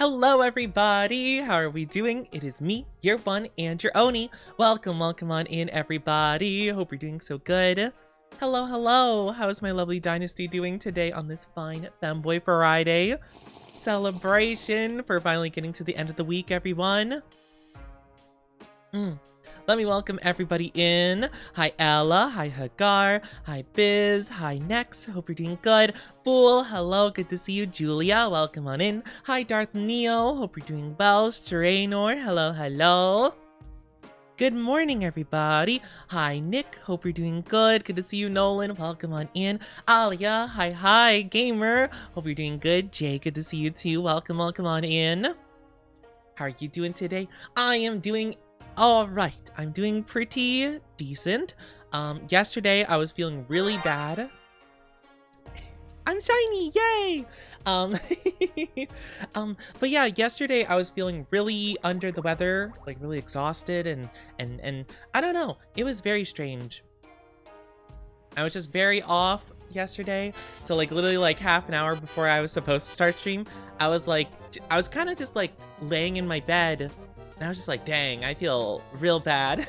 Hello everybody, how are we doing? It is me, your one and your Oni. Welcome on in everybody. Hope you're doing so good. Hello, how's my lovely dynasty doing today on this fine Femboy Friday? Celebration for finally getting to the end of the week, everyone. Let me welcome everybody in. Hi Ella, hi Hagar, hi Biz, hi Nex, hope you're doing good. Fool, hello, good to see you. Julia, welcome on in. Hi Darth Neo, hope you're doing well. Straynor, hello. Good morning everybody. Hi Nick, hope you're doing good. Good to see you. Nolan, welcome on in. Alia, hi Gamer, hope you're doing good. Jay, good to see you too. Welcome on in. How are you doing today? I am doing all right. I'm doing pretty decent. Yesterday I was feeling really bad. I'm shiny, yay! But yeah, yesterday I was feeling really under the weather, like really exhausted and I don't know. It was very strange. I was just very off yesterday. So like literally like half an hour before I was supposed to start stream, I was kind of just like laying in my bed. And I was just like, dang, I feel real bad.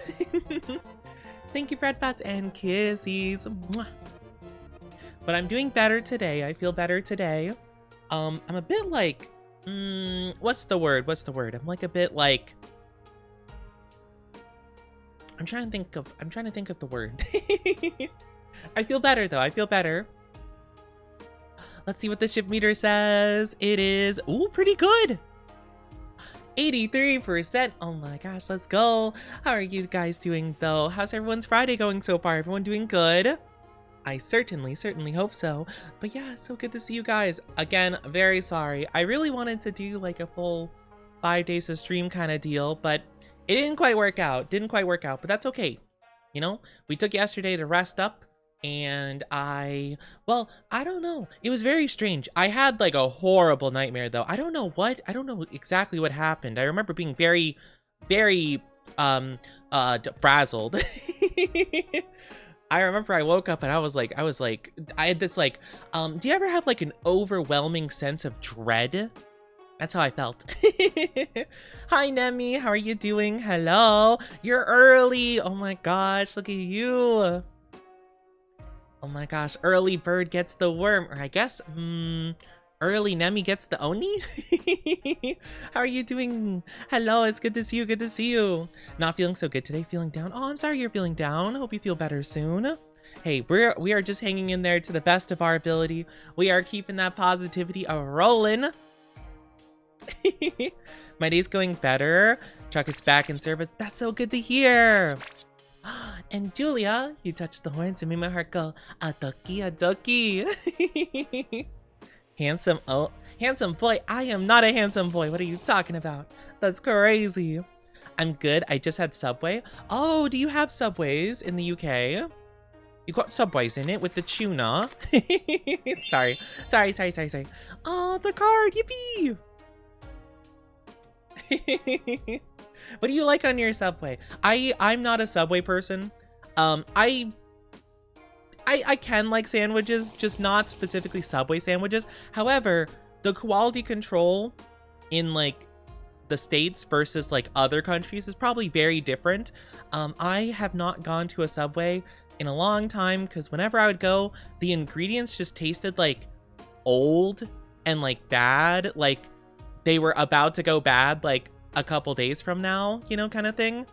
Thank you, Bread Bats and Kissies. Mwah. But I'm doing better today. I feel better today. I'm a bit like, what's the word? I'm like a bit like, I'm trying to think of the word. I feel better though. I feel better. Let's see what the ship meter says. It is, ooh, pretty good. 83%. Oh my gosh, let's go. How are you guys doing though? How's everyone's Friday going so far? Everyone doing good? I certainly hope so. But yeah, it's so good to see you guys. Again, very sorry. I really wanted to do like a full 5 days of stream kind of deal, but it didn't quite work out. But that's okay. You know, we took yesterday to rest up. And I don't know. It was very strange. I had like a horrible nightmare though. I don't know exactly what happened. I remember being very frazzled. I remember I woke up and I was like, I had this like, do you ever have like an overwhelming sense of dread? That's how I felt. Hi, Nemi. How are you doing? Hello. You're early. Oh my gosh. Look at you. Oh my gosh, early bird gets the worm, or I guess, early Nemi gets the Oni? How are you doing? Hello, it's good to see you, Not feeling so good today, feeling down? Oh, I'm sorry you're feeling down. Hope you feel better soon. Hey, we are just hanging in there to the best of our ability. We are keeping that positivity a-rolling. My day's going better. Truck is back in service. That's so good to hear. And Julia, you touched the horns and made my heart go adoki. Handsome boy. I am not a handsome boy. What are you talking about? That's crazy. I'm good. I just had Subway. Oh, do you have Subways in the UK? You got Subways in it with the tuna. Sorry. Oh, the card. Yippee. What do you like on your Subway? I'm not a Subway person. I can like sandwiches, just not specifically Subway sandwiches. However, the quality control in like the States versus like other countries is probably very different. I have not gone to a Subway in a long time because whenever I would go, the ingredients just tasted like old and like bad, like they were about to go bad like a couple days from now, you know, kind of thing.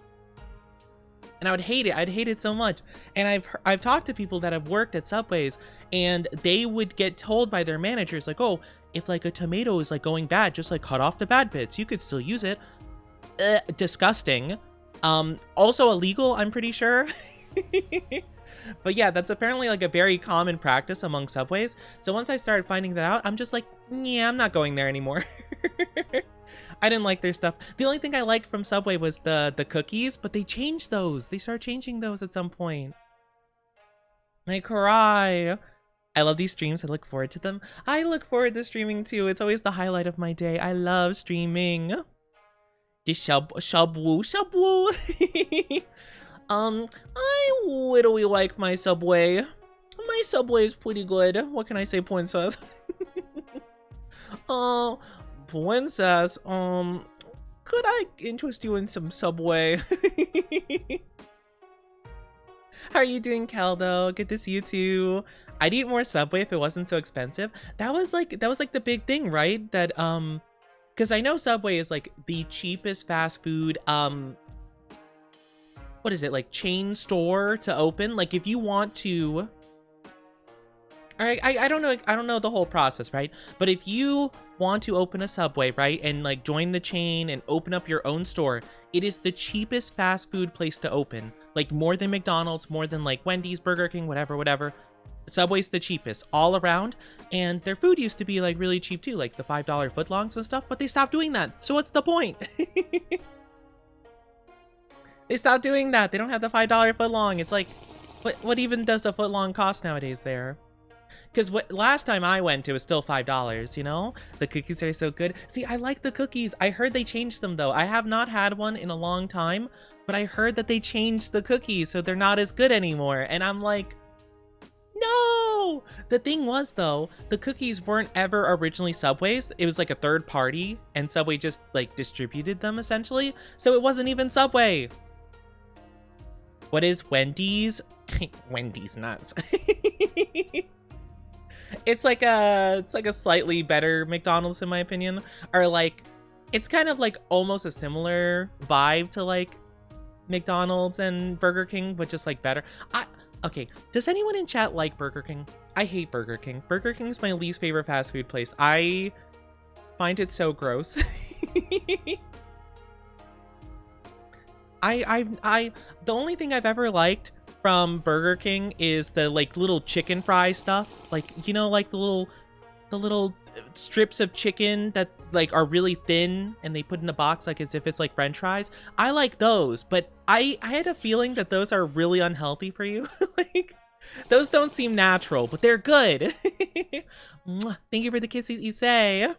And I would hate it. I'd hate it so much. And I've talked to people that have worked at Subways, and they would get told by their managers like, oh, if like a tomato is like going bad, just like cut off the bad bits. You could still use it. Disgusting. Also illegal, I'm pretty sure. But yeah, that's apparently like a very common practice among Subways. So once I started finding that out, I'm just like, yeah, I'm not going there anymore. I didn't like their stuff. The only thing I liked from Subway was the cookies, but they changed those. They started changing those at some point. I cry. I love these streams. I look forward to them. I look forward to streaming too. It's always the highlight of my day. I love streaming. The Subwoo. I literally like my Subway. My Subway is pretty good. What can I say, princess? Princess, could I interest you in some Subway? How are you doing, Keldo? Good to see you too. I'd eat more Subway if it wasn't so expensive. That was like the big thing, right? That because I know Subway is like the cheapest fast food what is it, like chain store to open? Like if you want to, all right, I don't know the whole process, right? But if you want to open a Subway, right, and like join the chain and open up your own store, it is the cheapest fast food place to open. Like more than McDonald's, more than like Wendy's, Burger King, whatever. Subway's the cheapest all around, and their food used to be like really cheap too, like the $5 footlongs and stuff, but they stopped doing that. So what's the point? They stopped doing that. They don't have the $5 footlong. It's like, what even does a footlong cost nowadays there? Because last time I went, it was still $5, you know? The cookies are so good. See, I like the cookies. I heard they changed them though. I have not had one in a long time, but I heard that they changed the cookies, so they're not as good anymore. And I'm like, no! The thing was though, the cookies weren't ever originally Subway's. It was like a third party, and Subway just like distributed them essentially. So it wasn't even Subway. What is Wendy's? Wendy's nuts. It's like a slightly better McDonald's in my opinion. Or like, it's kind of like almost a similar vibe to like McDonald's and Burger King, but just like better. Okay, does anyone in chat like Burger King? I hate Burger King. Burger King is my least favorite fast food place. I find it so gross. The only thing I've ever liked from Burger King is the like little chicken fry stuff. Like, you know, like the little strips of chicken that like are really thin and they put in a box like as if it's like French fries. I like those, but I had a feeling that those are really unhealthy for you. Like, those don't seem natural, but they're good. Thank you for the kisses, Issei.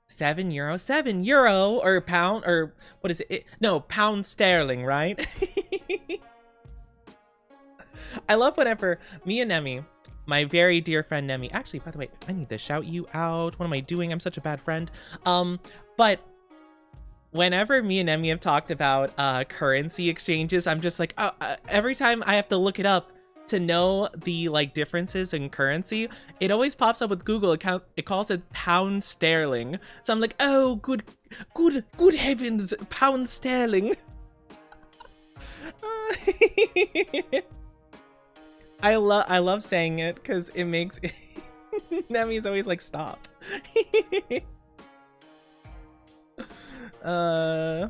€7 or pound, or what is it? No, pound sterling, right? I love whenever me and Nemi, my very dear friend Nemi, actually, by the way, I need to shout you out. What am I doing? I'm such a bad friend. But whenever me and Nemi have talked about currency exchanges, I'm just like, every time I have to look it up to know the like differences in currency, it always pops up with Google account. It calls it pound sterling. So I'm like, oh, good heavens, pound sterling. I love saying it because it makes Nemi's always like, stop. Oh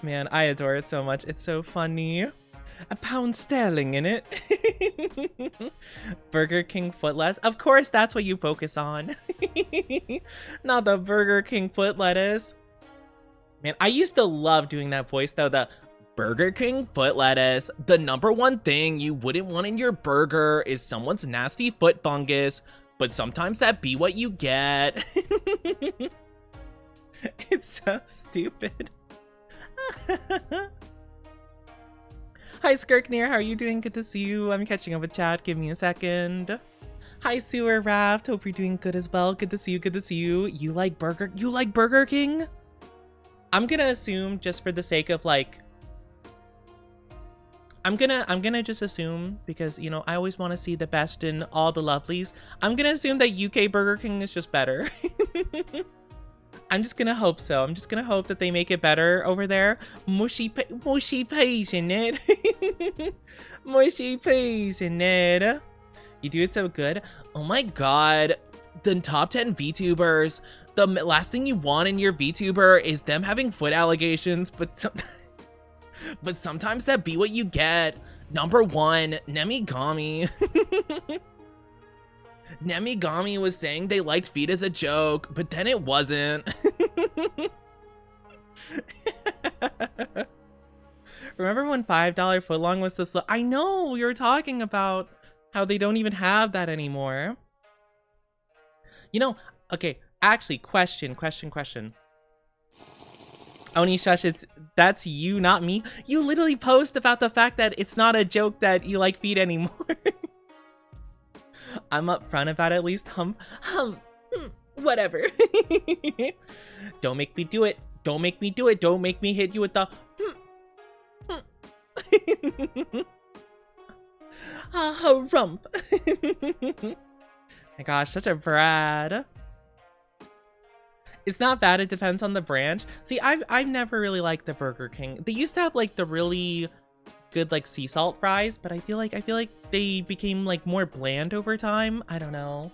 man, I adore it so much. It's so funny. A pound sterling in it. Burger King foot lettuce. Of course, that's what you focus on. Not the Burger King foot lettuce. Man, I used to love doing that voice though. The Burger King foot lettuce. The #1 thing you wouldn't want in your burger is someone's nasty foot fungus, but sometimes that be what you get. It's so stupid. Hi Skirknir, how are you doing? Good to see you. I'm catching up with chat. Give me a second. Hi Sewer Raft. Hope you're doing good as well. Good to see you. Good to see you. You like Burger King? I'm gonna assume, just for the sake of like, I'm gonna just assume, because you know I always want to see the best in all the lovelies. I'm gonna assume that UK Burger King is just better. I'm just gonna hope so. I'm just gonna hope that they make it better over there. Mushy peas in it. Mushy peas in it. You do it so good. Oh my god. The top 10 VTubers. The last thing you want in your VTuber is them having foot allegations, but sometimes that be what you get. #1, Nemigami. Nemigami was saying they liked feet as a joke, but then it wasn't. Remember when $5 footlong was the I know, we were talking about how they don't even have that anymore. You know, okay, actually, question. Oni Shush, that's you, not me. You literally post about the fact that it's not a joke that you like feet anymore. I'm upfront about it, at least. Whatever. Don't make me do it. Don't make me do it. Don't make me hit you with the rump. My gosh, such a brat. It's not bad, it depends on the brand. See, I've never really liked the Burger King. They used to have like the really good like sea salt fries, but I feel like they became like more bland over time. I don't know.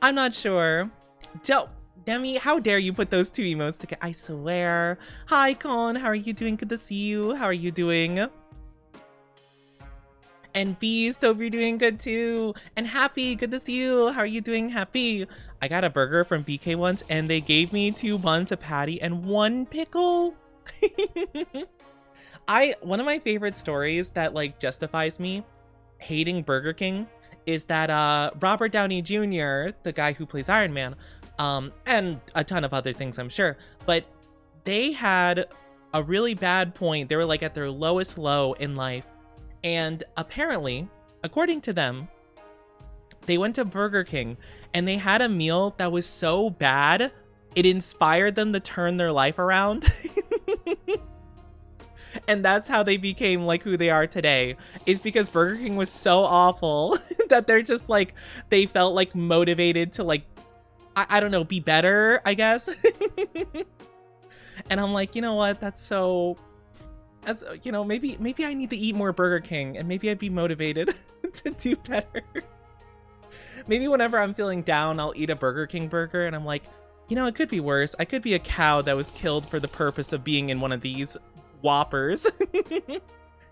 I'm not sure. Don't, Demi, how dare you put those two emotes together? I swear. Hi, Colin, how are you doing? Good to see you. How are you doing? And Beast, hope you're doing good too. And Happy, good to see you. How are you doing, Happy? I got a burger from BK once and they gave me 2 buns, a patty, and 1 pickle. One of my favorite stories that like justifies me hating Burger King is that Robert Downey Jr., the guy who plays Iron Man, and a ton of other things I'm sure, but they had a really bad point. They were like at their lowest low in life. And apparently, according to them, they went to Burger King and they had a meal that was so bad, it inspired them to turn their life around. And that's how they became like who they are today, is because Burger King was so awful that they're just like, they felt like motivated to like, I don't know, be better, I guess. And I'm like, you know what? That's, you know, maybe I need to eat more Burger King and maybe I'd be motivated to do better. Maybe whenever I'm feeling down, I'll eat a Burger King burger and I'm like, you know, it could be worse. I could be a cow that was killed for the purpose of being in one of these Whoppers.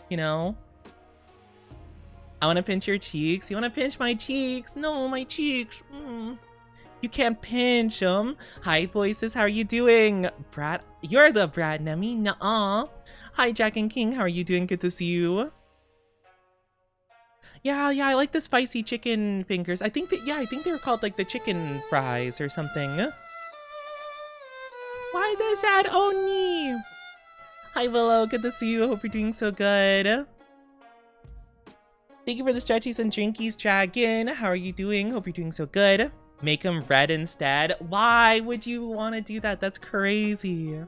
You know? I want to pinch your cheeks. You want to pinch my cheeks? No, my cheeks. You can't pinch them. Hi, Voices. How are you doing? Brad, you're the Brad Nemi. Nuh-uh. Hi, Jack and King. How are you doing? Good to see you. Yeah, I like the spicy chicken fingers. I think they were called like the chicken fries or something. Why does that Oni? Hi, Willow. Good to see you. Hope you're doing so good. Thank you for the stretchies and drinkies, Dragon. How are you doing? Hope you're doing so good. Make them red instead. Why would you want to do that? That's crazy.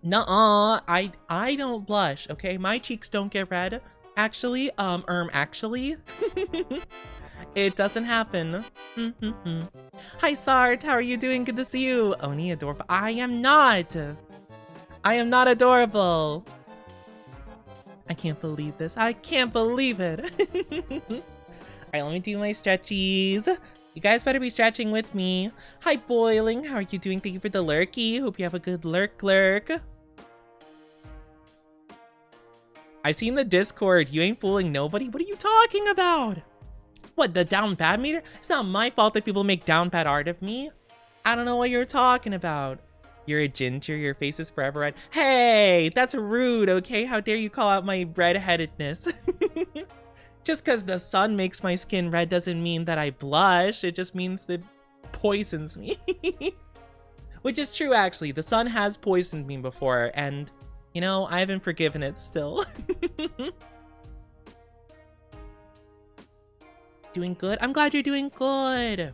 Nuh-uh. I don't blush, okay? My cheeks don't get red. Actually, actually. It doesn't happen. Hi, Sart. How are you doing? Good to see you. Oni adorable. I am not adorable. I can't believe this. I can't believe it. All right, let me do my stretchies. You guys better be stretching with me. Hi, Boiling. How are you doing? Thank you for the lurky. Hope you have a good lurk. I've seen the Discord. You ain't fooling nobody. What are you talking about? What, the down bad meter? It's not my fault that people make down bad art of me. I don't know what you're talking about. You're a ginger. Your face is forever red. Hey, that's rude, okay? How dare you call out my redheadedness? Just because the sun makes my skin red doesn't mean that I blush. It just means that it poisons me. Which is true, actually. The sun has poisoned me before, and you know, I haven't forgiven it still. Doing good? I'm glad you're doing good.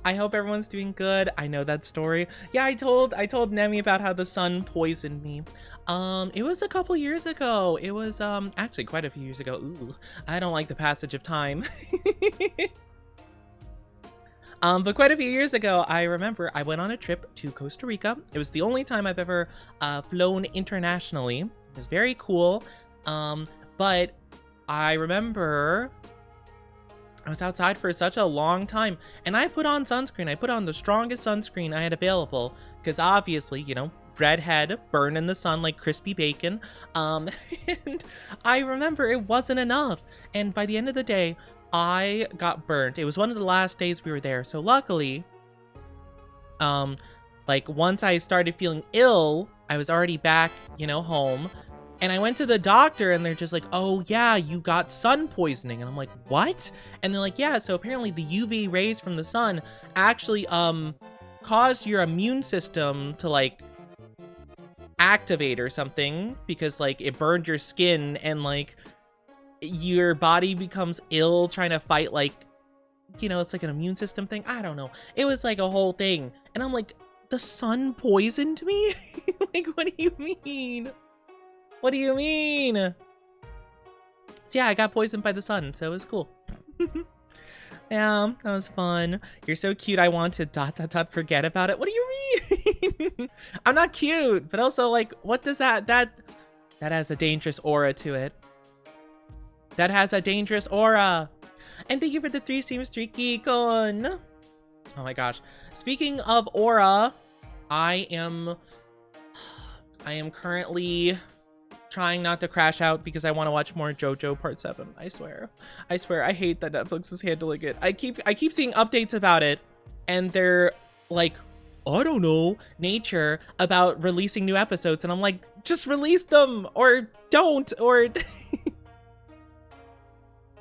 I hope everyone's doing good. I know that story. Yeah, I told Nemi about how the sun poisoned me. It was a couple years ago. It was actually quite a few years ago. Ooh, I don't like the passage of time. But quite a few years ago, I remember I went on a trip to Costa Rica. It was the only time I've ever flown internationally. It was very cool. But I remember I was outside for such a long time and I put on sunscreen. I put on the strongest sunscreen I had available because obviously, you know, redhead, burn in the sun like crispy bacon. And I remember it wasn't enough. And by the end of the day, I got burnt. It was one of the last days we were there. So luckily, like once I started feeling ill, I was already back, you know, home. And I went to the doctor and they're just like, oh yeah, you got sun poisoning. And I'm like, what? And they're like, yeah, so apparently the UV rays from the sun actually caused your immune system to like activate or something because like it burned your skin and like your body becomes ill trying to fight like you know, it's like an immune system thing. I don't know. It was like a whole thing. And I'm like, the sun poisoned me? Like, what do you mean? What do you mean? So yeah, I got poisoned by the sun, so it was cool. Yeah, that was fun. You're so cute, I want to ... forget about it. What do you mean? I'm not cute, but also like, what does that has a dangerous aura to it. That has a dangerous aura. And thank you for the 3 stream streaky con. Oh my gosh. Speaking of aura, I am currently trying not to crash out because I want to watch more JoJo Part 7. I swear. I hate that Netflix is handling it. I keep seeing updates about it, and they're like, I don't know, nature about releasing new episodes, and I'm like, just release them or don't, or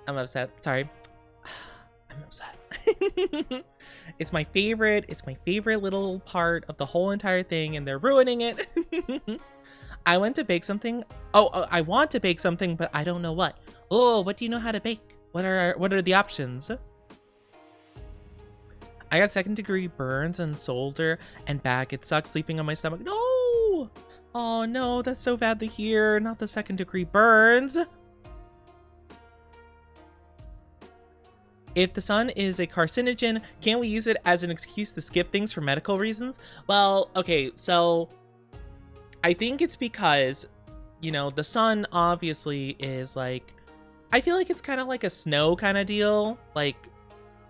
I'm upset. Sorry. I'm upset. It's my favorite little part of the whole entire thing, and they're ruining it. I went to bake something. I want to bake something, but I don't know what. Oh, what do you know how to bake? What are the options? I got 2nd degree burns and shoulder and back. It sucks sleeping on my stomach. No! Oh no, that's so bad to hear. Not the 2nd degree burns. If the sun is a carcinogen, can we use it as an excuse to skip things for medical reasons? Well, okay, so I think it's because, you know, the sun obviously is like, I feel like it's kind of like a snow kind of deal. Like,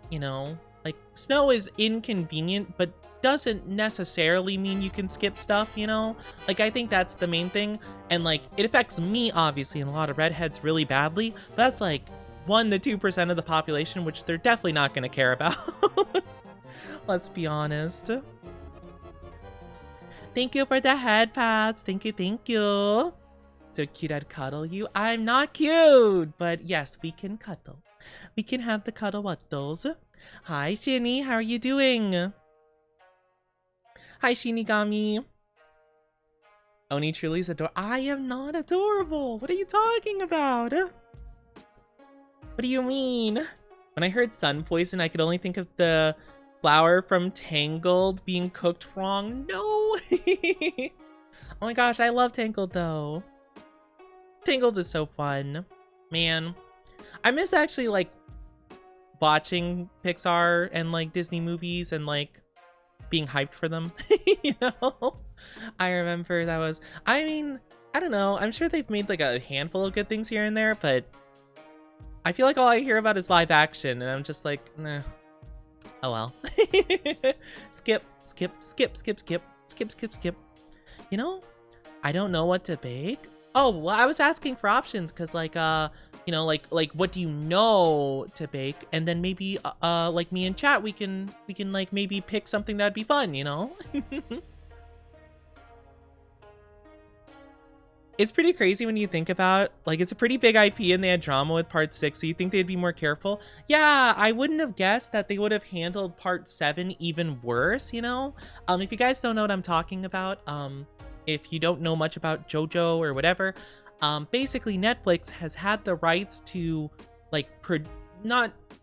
you know, like snow is inconvenient, but doesn't necessarily mean you can skip stuff, you know? Like, I think that's the main thing. And like, it affects me obviously and a lot of redheads really badly, but that's like 1 to 2% of the population, which they're definitely not going to care about. Let's be honest. Thank you for the head pats. Thank you. So cute, I'd cuddle you. I'm not cute, but yes, we can cuddle. We can have the cuddle waddles. Hi, Shinny. How are you doing? Hi, Shinigami. Oni truly is adorable. I am not adorable. What are you talking about? What do you mean? When I heard sun poison, I could only think of the flower from Tangled being cooked wrong. No! Oh my gosh, I love Tangled though. Tangled is so fun. Man. I miss actually like watching Pixar and like Disney movies and like being hyped for them. You know? I remember that was, I mean, I don't know. I'm sure they've made like a handful of good things here and there, but I feel like all I hear about is live action, and I'm just like, nah. Oh well. Skip. You know, I don't know what to bake. Oh, well, I was asking for options because, like, you know, like what do you know to bake, and then maybe, like me in chat, we can like maybe pick something that'd be fun, you know. It's pretty crazy when you think about, like, it's a pretty big IP and they had drama with part 6, so you think they'd be more careful. Yeah, I wouldn't have guessed that they would have handled part 7 even worse, you know? If you guys don't know what I'm talking about, if you don't know much about JoJo or whatever, basically Netflix has had the rights to, like,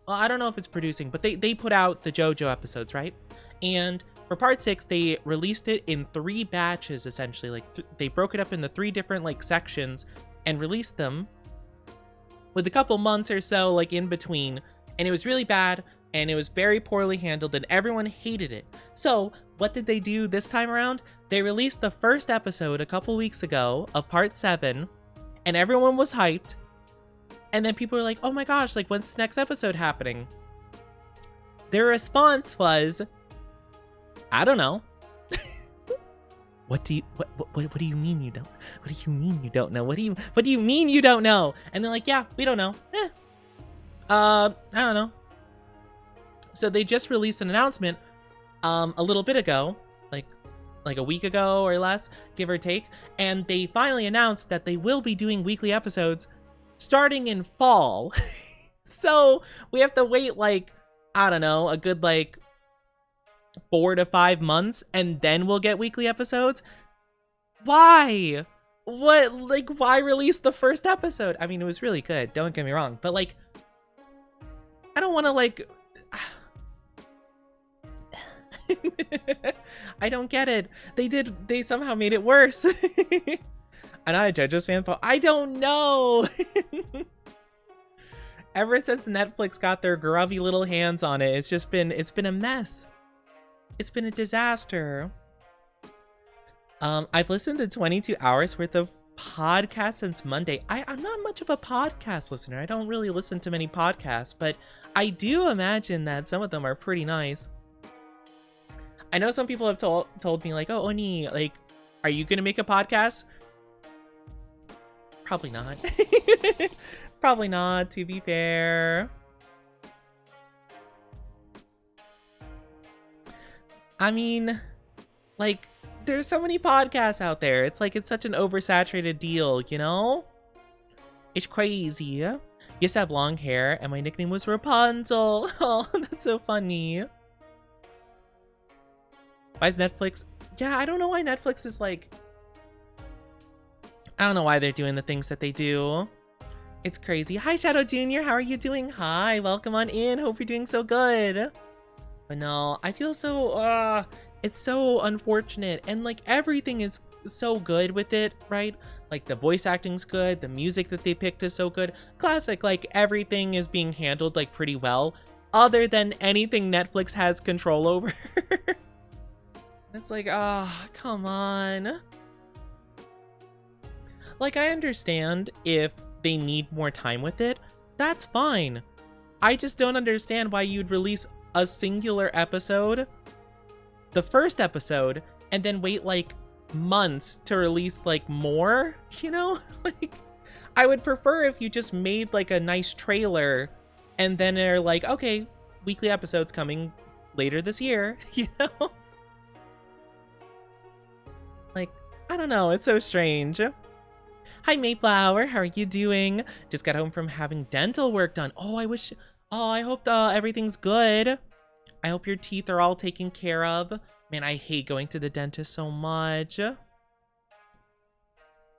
I don't know if it's producing, but they put out the JoJo episodes, right? And for part 6, they released it in 3 batches, essentially. Like, they broke it up into 3 different, like, sections and released them with a couple months or so, like, in between. And it was really bad, and it was very poorly handled, and everyone hated it. So, what did they do this time around? They released the first episode a couple weeks ago of part 7, and everyone was hyped. And then people were like, oh my gosh, like, when's the next episode happening? Their response was, I don't know. What do you mean you don't? What do you mean you don't know? What do you mean you don't know? And they're like, yeah, we don't know. I don't know. So they just released an announcement a little bit ago, like a week ago or less, give or take, and they finally announced that they will be doing weekly episodes starting in fall. So we have to wait, like, I don't know, a good, like, 4 to 5 months, and then we'll get weekly episodes. Why? What, like, why release the first episode? I mean, it was really good, don't get me wrong, but, like, I don't want to, like, I don't get it. They somehow made it worse. I'm not a JoJo's fan, but I don't know. Ever since Netflix got their grubby little hands on it, it's been a mess. It's been a disaster. I've listened to 22 hours worth of podcasts since Monday. I'm not much of a podcast listener. I don't really listen to many podcasts, but I do imagine that some of them are pretty nice. I know some people have told me like, oh, Oni, like, are you gonna make a podcast? Probably not. Probably not, to be fair. I mean, like, there's so many podcasts out there. It's like, it's such an oversaturated deal, you know? It's crazy. I used to have long hair, and my nickname was Rapunzel. Oh, that's so funny. Why is Netflix? Yeah, I don't know why Netflix is like... I don't know why they're doing the things that they do. It's crazy. Hi, Shadow Jr. How are you doing? Hi, welcome on in. Hope you're doing so good. But no, I feel so... it's so unfortunate. And like everything is so good with it, right? Like the voice acting's good. The music that they picked is so good. Classic, like everything is being handled like pretty well. Other than anything Netflix has control over. It's like, come on. Like, I understand if they need more time with it. That's fine. I just don't understand why you'd release a singular episode, the first episode, and then wait like months to release like more, you know? Like, I would prefer if you just made like a nice trailer and then they're like, okay, weekly episodes coming later this year, you know? Like, I don't know, it's so strange. Hi, Mayflower, how are you doing? Just got home from having dental work done. Oh, I hope everything's good. I hope your teeth are all taken care of. Man, I hate going to the dentist so much.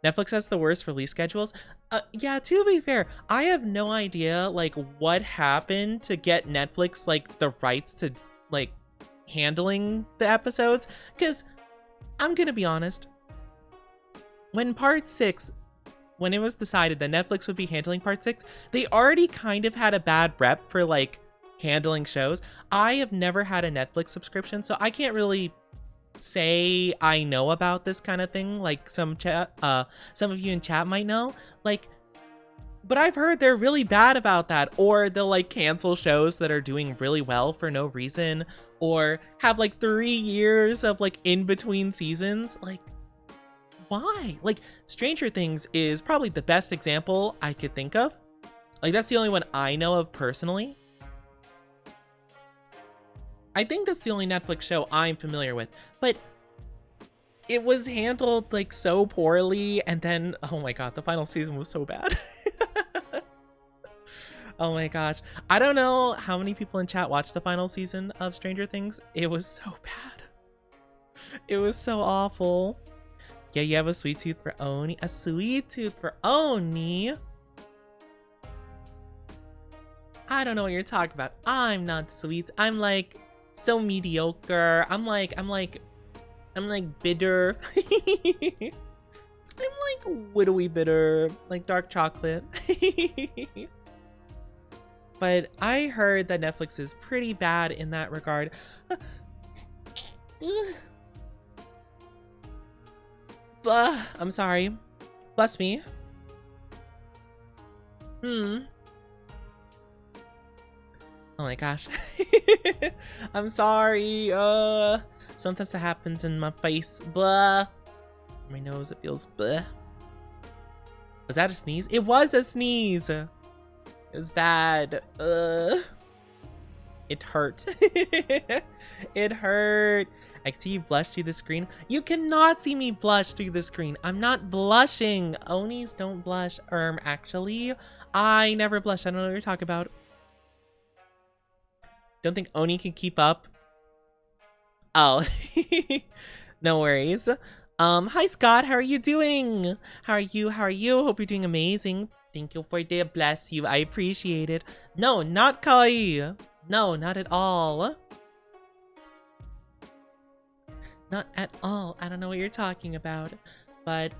Netflix has the worst release schedules. Yeah, to be fair, I have no idea, like, what happened to get Netflix, like, the rights to, like, handling the episodes. Because, I'm gonna be honest, when Part 6... when it was decided that Netflix would be handling Part 6, they already kind of had a bad rep for, like, handling shows. I have never had a Netflix subscription, so I can't really say I know about this kind of thing, like some of you in chat might know. Like, but I've heard they're really bad about that, or they'll, like, cancel shows that are doing really well for no reason, or have, like, 3 years of, like, in-between seasons. Like, why? Like, Stranger Things is probably the best example I could think of. Like, that's the only one I know of personally. I think that's the only Netflix show I'm familiar with, but it was handled like so poorly, and then, oh my god, the final season was so bad. Oh my gosh. I don't know how many people in chat watched the final season of Stranger Things. It was so bad. It was so awful. Yeah, you have a sweet tooth for Oni. A sweet tooth for Oni? I don't know what you're talking about. I'm not sweet. I'm like so mediocre. I'm like bitter. I'm like widowy bitter, like dark chocolate. But I heard that Netflix is pretty bad in that regard. I'm sorry. Bless me. Oh my gosh. I'm sorry. Sometimes it happens in my face. Blah. My nose, it feels blah. Was that a sneeze? It was a sneeze. It was bad. It hurt. It hurt. I can see you blush through the screen. You cannot see me blush through the screen. I'm not blushing. Onis don't blush. Actually, I never blush. I don't know what you're talking about. Don't think Oni can keep up. Oh, no worries. Hi Scott, how are you doing? How are you? How are you? Hope you're doing amazing. Thank you for the bless you. I appreciate it. No, not Kai. No, not at all. Not at all. I don't know what you're talking about. But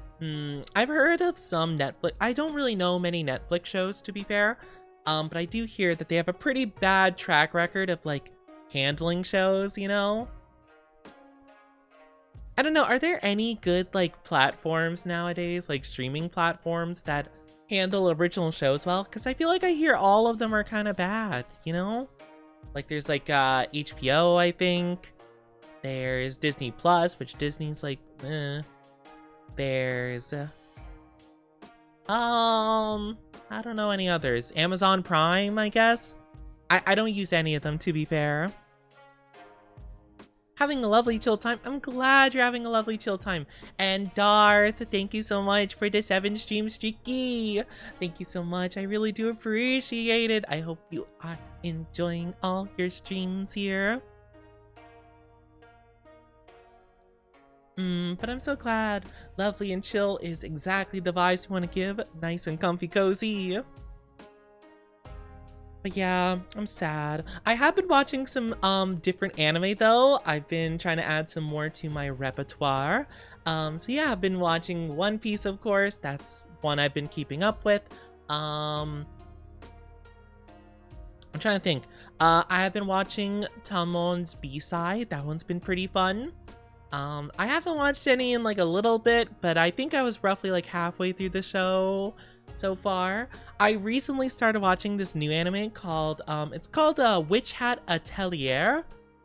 I've heard of some Netflix. I don't really know many Netflix shows, to be fair. But I do hear that they have a pretty bad track record of like handling shows, you know? I don't know, are there any good like platforms nowadays, like streaming platforms that handle original shows well? Because I feel like I hear all of them are kind of bad, you know? Like there's like HBO, I think. There's Disney Plus, which Disney's like, eh. There's I don't know any others. Amazon Prime, I guess. I don't use any of them, to be fair. Having a lovely chill time. I'm glad you're having a lovely chill time. And Darth, thank you so much for the 7 stream streaky. Thank you so much. I really do appreciate it. I hope you are enjoying all your streams here. But I'm so glad. Lovely and chill is exactly the vibes you want to give. Nice and comfy cozy. But yeah, I'm sad. I have been watching some different anime though. I've been trying to add some more to my repertoire. So yeah, I've been watching One Piece, of course. That's one I've been keeping up with. I'm trying to think. I have been watching Tamon's B-side. That one's been pretty fun. I haven't watched any in like a little bit, but I think I was roughly like halfway through the show so far. I recently started watching this new anime called, it's called Witch Hat Atelier.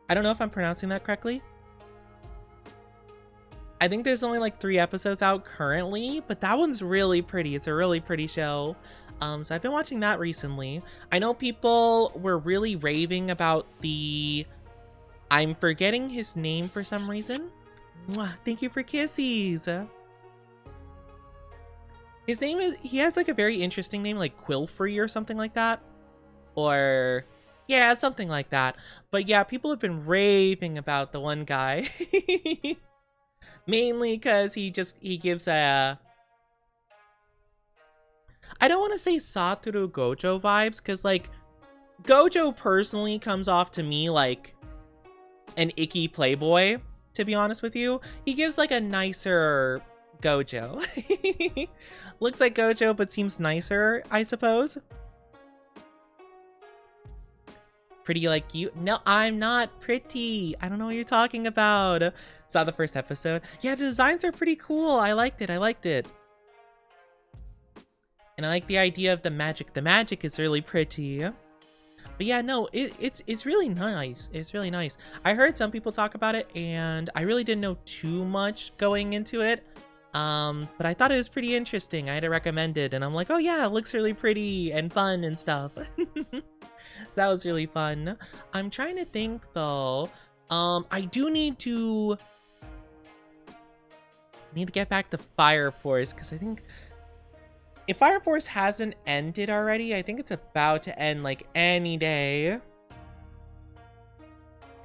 I don't know if I'm pronouncing that correctly. I think there's only like 3 episodes out currently, but that one's really pretty. It's a really pretty show. So I've been watching that recently. I know people were really raving about the... I'm forgetting his name for some reason. Mwah, thank you for kisses. His name is, he has like a very interesting name, like Quillfree or something like that. Or, yeah, something like that. But yeah, people have been raving about the one guy. Mainly because he gives a... I don't want to say Satoru Gojo vibes, because like, Gojo personally comes off to me like an icky playboy, to be honest with you. He gives like a nicer Gojo. Looks like Gojo, but seems nicer, I suppose. Pretty like you? No, I'm not pretty. I don't know what you're talking about. Saw the first episode. Yeah, the designs are pretty cool. I liked it. I liked it. And I like the idea of the magic. The magic is really pretty. But yeah, no, it's really nice. It's really nice. I heard some people talk about it, and I really didn't know too much going into it. But I thought it was pretty interesting. I had to recommend it, and I'm like, oh yeah, it looks really pretty and fun and stuff. So that was really fun. I'm trying to think though. I do need to get back to Fire Force, because I think if Fire Force hasn't ended already, I think it's about to end like any day.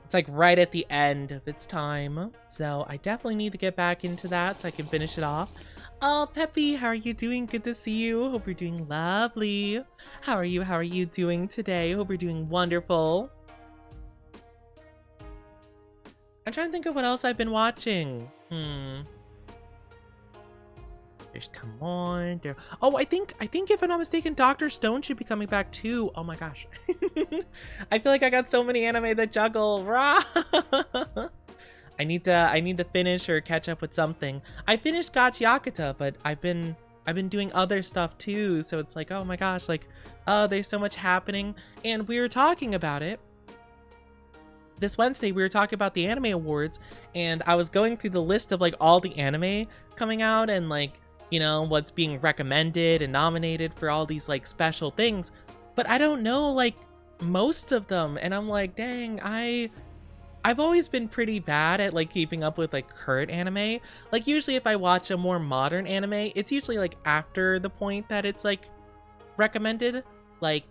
It's like right at the end of its time. So I definitely need to get back into that so I can finish it off. Oh, Peppy, how are you doing? Good to see you. Hope you're doing lovely. How are you? How are you doing today? Hope you're doing wonderful. I'm trying to think of what else I've been watching. There's Tamon there. Oh, I think if I'm not mistaken, Dr. Stone should be coming back too. Oh my gosh. I feel like I got so many anime that juggle. Rah! I need to finish or catch up with something. I finished Gachiakata, but I've been doing other stuff too, so it's like, oh my gosh, like, oh, there's so much happening. And we were talking about it. This Wednesday, we were talking about the anime awards, and I was going through the list of like all the anime coming out and like, you know, what's being recommended and nominated for all these like special things, but I don't know like most of them, and I'm like, dang, I've always been pretty bad at like keeping up with like current anime. Like usually if I watch a more modern anime, it's usually like after the point that it's like recommended. Like,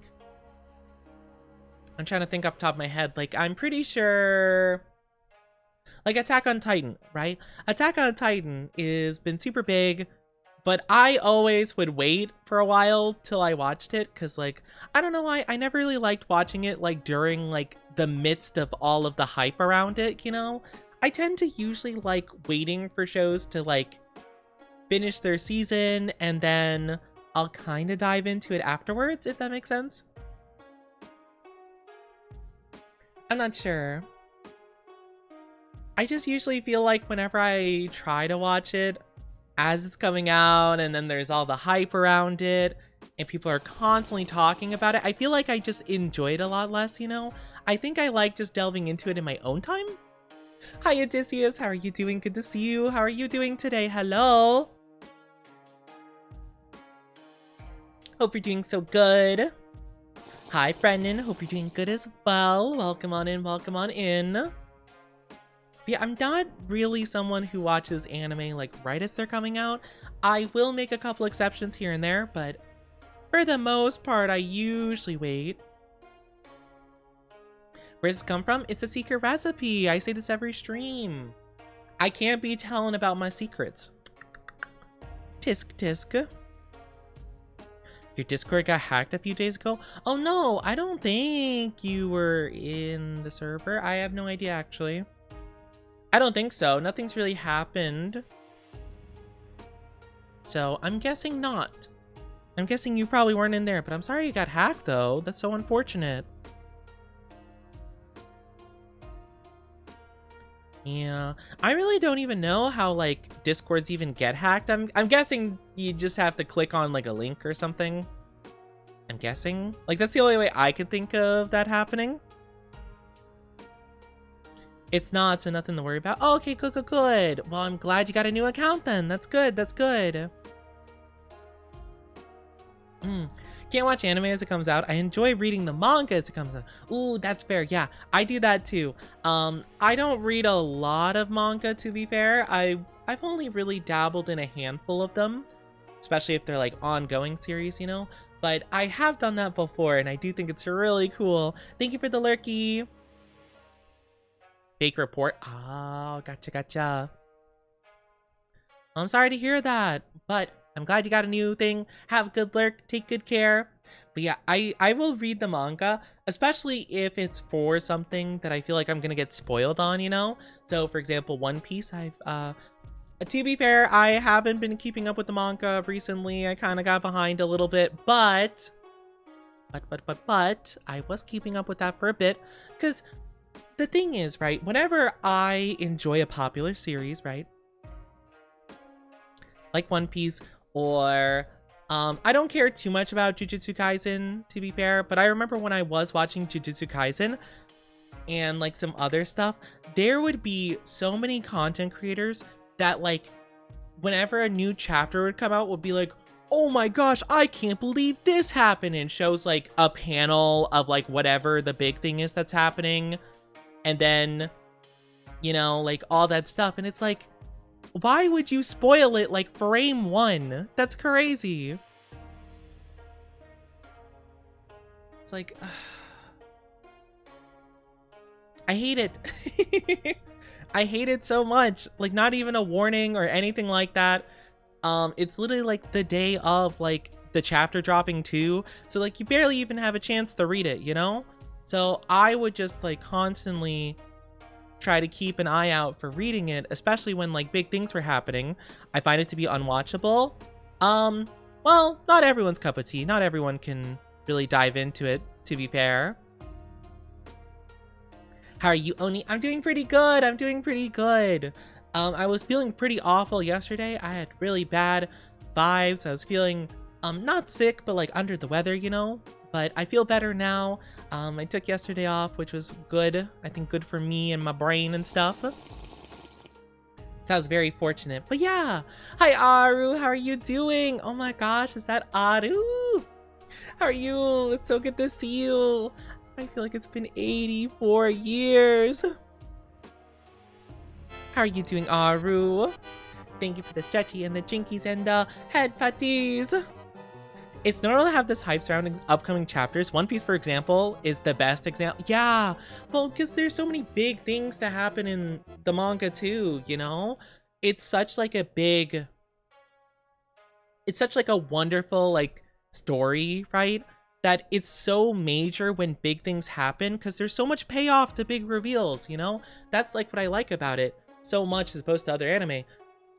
I'm trying to think off the top of my head, like I'm pretty sure like Attack on Titan, right? Attack on Titan is been super big, but I always would wait for a while till I watched it, because like, I don't know why, I never really liked watching it like during like the midst of all of the hype around it, you know? I tend to usually like waiting for shows to like finish their season, and then I'll kind of dive into it afterwards, if that makes sense. I'm not sure. I just usually feel like whenever I try to watch it as it's coming out, and then there's all the hype around it, and people are constantly talking about it, I feel like I just enjoy it a lot less, you know? I think I like just delving into it in my own time. Hi, Odysseus. How are you doing? Good to see you. How are you doing today? Hello. Hope you're doing so good. Hi, Brendan. Hope you're doing good as well. Welcome on in. Welcome on in. Yeah, I'm not really someone who watches anime like right as they're coming out. I will make a couple exceptions here and there, but for the most part, I usually wait. Where does this come from? It's a secret recipe. I say this every stream. I can't be telling about my secrets. Tisk tisk. Your Discord got hacked a few days ago? Oh no, I don't think you were in the server. I have no idea actually. I don't think so. Nothing's really happened. So I'm guessing not. I'm guessing you probably weren't in there, but I'm sorry you got hacked though. That's so unfortunate. Yeah, I really don't even know how like Discords even get hacked. I'm guessing you just have to click on like a link or something. I'm guessing. Like that's the only way I could think of that happening. It's not, so nothing to worry about. Oh, okay, good, good, good. Well, I'm glad you got a new account then. That's good, that's good. Can't watch anime as it comes out. I enjoy reading the manga as it comes out. Ooh, that's fair. Yeah, I do that too. I don't read a lot of manga, to be fair. I've only really dabbled in a handful of them, especially if they're like ongoing series, you know? But I have done that before, and I do think it's really cool. Thank you for the lurky. Fake report. Oh, gotcha, gotcha. I'm sorry to hear that, but I'm glad you got a new thing. Have a good lurk. Take good care. But yeah, I will read the manga, especially if it's for something that I feel like I'm gonna get spoiled on, you know? So, for example, One Piece, to be fair, I haven't been keeping up with the manga recently. I kind of got behind a little bit, but I was keeping up with that for a bit, because the thing is, right, whenever I enjoy a popular series, right, like One Piece, or I don't care too much about Jujutsu Kaisen, to be fair, but I remember when I was watching Jujutsu Kaisen and like some other stuff, there would be so many content creators that like whenever a new chapter would come out would be like, oh my gosh, I can't believe this happened, and shows like a panel of like whatever the big thing is that's happening, and then, you know, like all that stuff, and it's like, why would you spoil it like frame one? That's crazy. It's like, I hate it. I hate it so much. Like, not even a warning or anything like that. It's literally like the day of like the chapter dropping too. So like you barely even have a chance to read it, you know? So I would just like constantly try to keep an eye out for reading it, especially when like big things were happening. I find it to be unwatchable. Well, not everyone's cup of tea. Not everyone can really dive into it, to be fair. How are you, Oni? I'm doing pretty good. I'm doing pretty good. I was feeling pretty awful yesterday. I had really bad vibes. I was feeling not sick, but like under the weather, you know? But I feel better now. I took yesterday off, which was good. I think good for me and my brain and stuff. So I was very fortunate. But yeah. Hi, Aru. How are you doing? Oh my gosh, is that Aru? How are you? It's so good to see you. I feel like it's been 84 years. How are you doing, Aru? Thank you for the stretchy and the jinkies and the head patties. It's normal to have this hype surrounding upcoming chapters. One Piece, for example, is the best example. Yeah, well, because there's so many big things that happen in the manga too, you know? It's such like a wonderful like story, right? that it's so major when big things happen because there's so much payoff to big reveals, you know? That's like what I like about it so much as opposed to other anime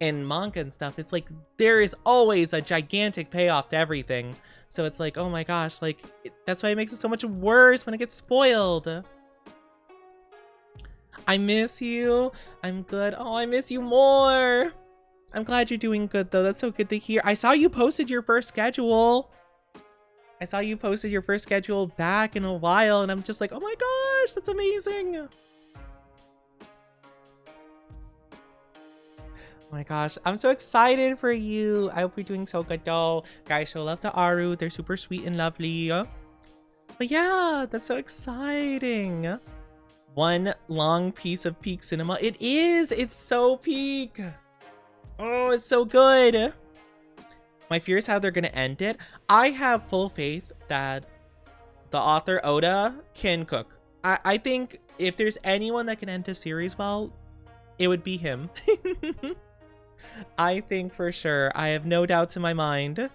and manga and stuff. It's like there is always a gigantic payoff to everything. So it's like, oh my gosh, like that's why it makes it so much worse when it gets spoiled. I miss you. I'm good. Oh, I miss you more. I'm glad you're doing good though. That's so good to hear. I saw you posted your first schedule. I saw you posted your first schedule back in a while, and I'm just like, oh my gosh, that's amazing. Oh my gosh, I'm so excited for you. I hope you're doing so good though. Guys, show love to Aru. They're super sweet and lovely. But yeah, that's so exciting. One long piece of peak cinema. It is. It's so peak. Oh, it's so good. My fear is how they're going to end it. I have full faith that the author, Oda, can cook. I think if there's anyone that can end a series well, it would be him. I think for sure. I have no doubts in my mind.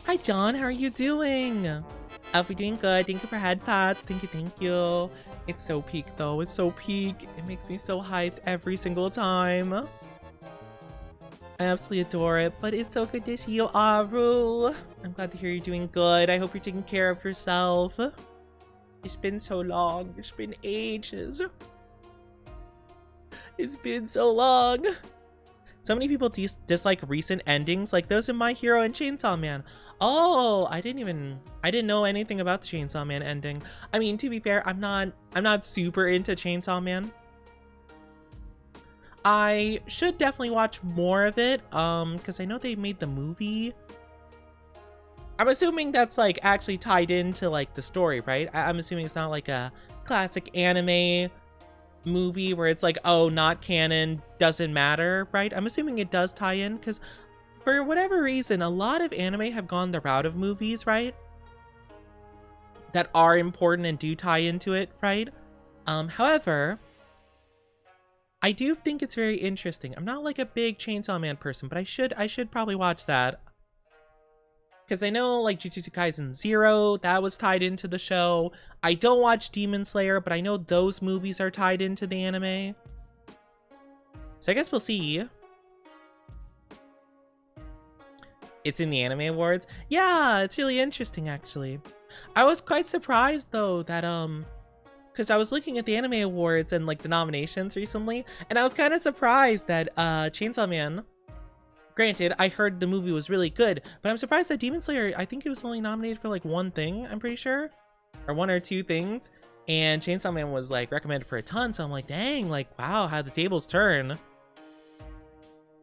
Hi, John. How are you doing? I hope you're doing good. Thank you for head pats. Thank you, thank you. It's so peak, though. It's so peak. It makes me so hyped every single time. I absolutely adore it, but it's so good to see you, Aru. I'm glad to hear you're doing good. I hope you're taking care of yourself. It's been so long. It's been ages. It's been so long. So many people dislike recent endings, like those in My Hero and Chainsaw Man. Oh, I didn't know anything about the Chainsaw Man ending. I mean, to be fair, I'm not super into Chainsaw Man. I should definitely watch more of it, because I know they made the movie. I'm assuming that's like actually tied into like the story, right? I'm assuming it's not like a classic anime movie where it's like, oh, not canon, doesn't matter, right? I'm assuming it does tie in, because for whatever reason, a lot of anime have gone the route of movies, right? That are important and do tie into it, right? However, I do think it's very interesting. I'm not like a big Chainsaw Man person, but I should probably watch that. Because I know like Jujutsu Kaisen 0, that was tied into the show. I don't watch Demon Slayer, but I know those movies are tied into the anime. So I guess we'll see. It's in the Anime Awards. Yeah, it's really interesting actually. I was quite surprised though that because I was looking at the Anime Awards and like the nominations recently, and I was kind of surprised that Chainsaw Man, granted, I heard the movie was really good, but I'm surprised that Demon Slayer, I think it was only nominated for like one thing, I'm pretty sure, or one or two things, and Chainsaw Man was like recommended for a ton, so I'm like, dang, like, wow, how the tables turn.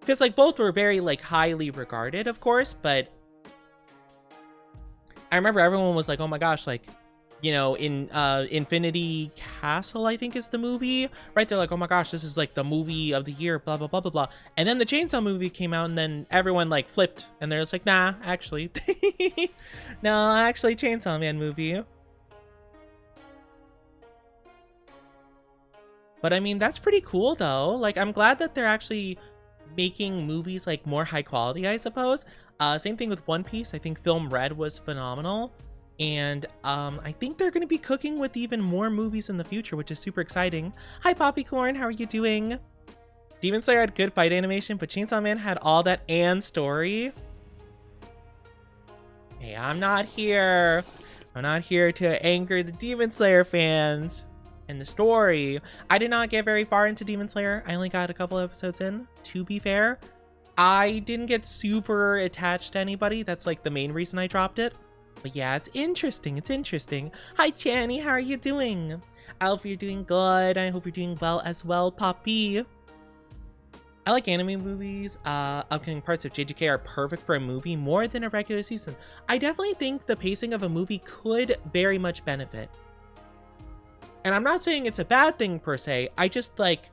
Because like both were very like highly regarded, of course, but I remember everyone was like, oh my gosh, like, you know, in Infinity Castle, I think is the movie, right? They're like, oh my gosh, this is like the movie of the year, blah, blah, blah, blah, blah. And then the Chainsaw movie came out and then everyone like flipped and they're just like, nah, actually. No, actually Chainsaw Man movie. But I mean, that's pretty cool though. Like, I'm glad that they're actually making movies like more high quality, I suppose. Same thing with One Piece. I think Film Red was phenomenal. And I think they're going to be cooking with even more movies in the future, which is super exciting. Hi, Poppycorn. How are you doing? Demon Slayer had good fight animation, but Chainsaw Man had all that and story. Hey, I'm not here. I'm not here to anger the Demon Slayer fans and the story. I did not get very far into Demon Slayer. I only got a couple episodes in, to be fair. I didn't get super attached to anybody. That's like the main reason I dropped it. But yeah, it's interesting. It's interesting. Hi, Channy. How are you doing? I hope you're doing good. I hope you're doing well as well, Poppy. I like anime movies. Upcoming parts of JJK are perfect for a movie more than a regular season. I definitely think the pacing of a movie could very much benefit. And I'm not saying it's a bad thing per se. I just like,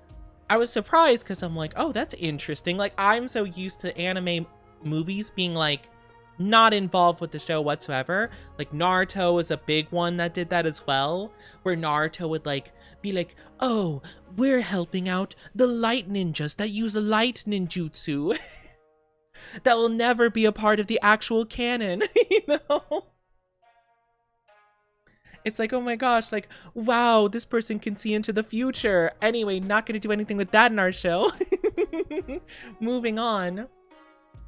I was surprised because I'm like, oh, that's interesting. Like, I'm so used to anime movies being like, not involved with the show whatsoever. Like Naruto was a big one that did that as well, where Naruto would like be like, oh, we're helping out the light ninjas that use a light ninjutsu that will never be a part of the actual canon. You know, It's like, oh my gosh, like, wow, this person can see into the future. Anyway, not gonna do anything with that in our show. Moving on.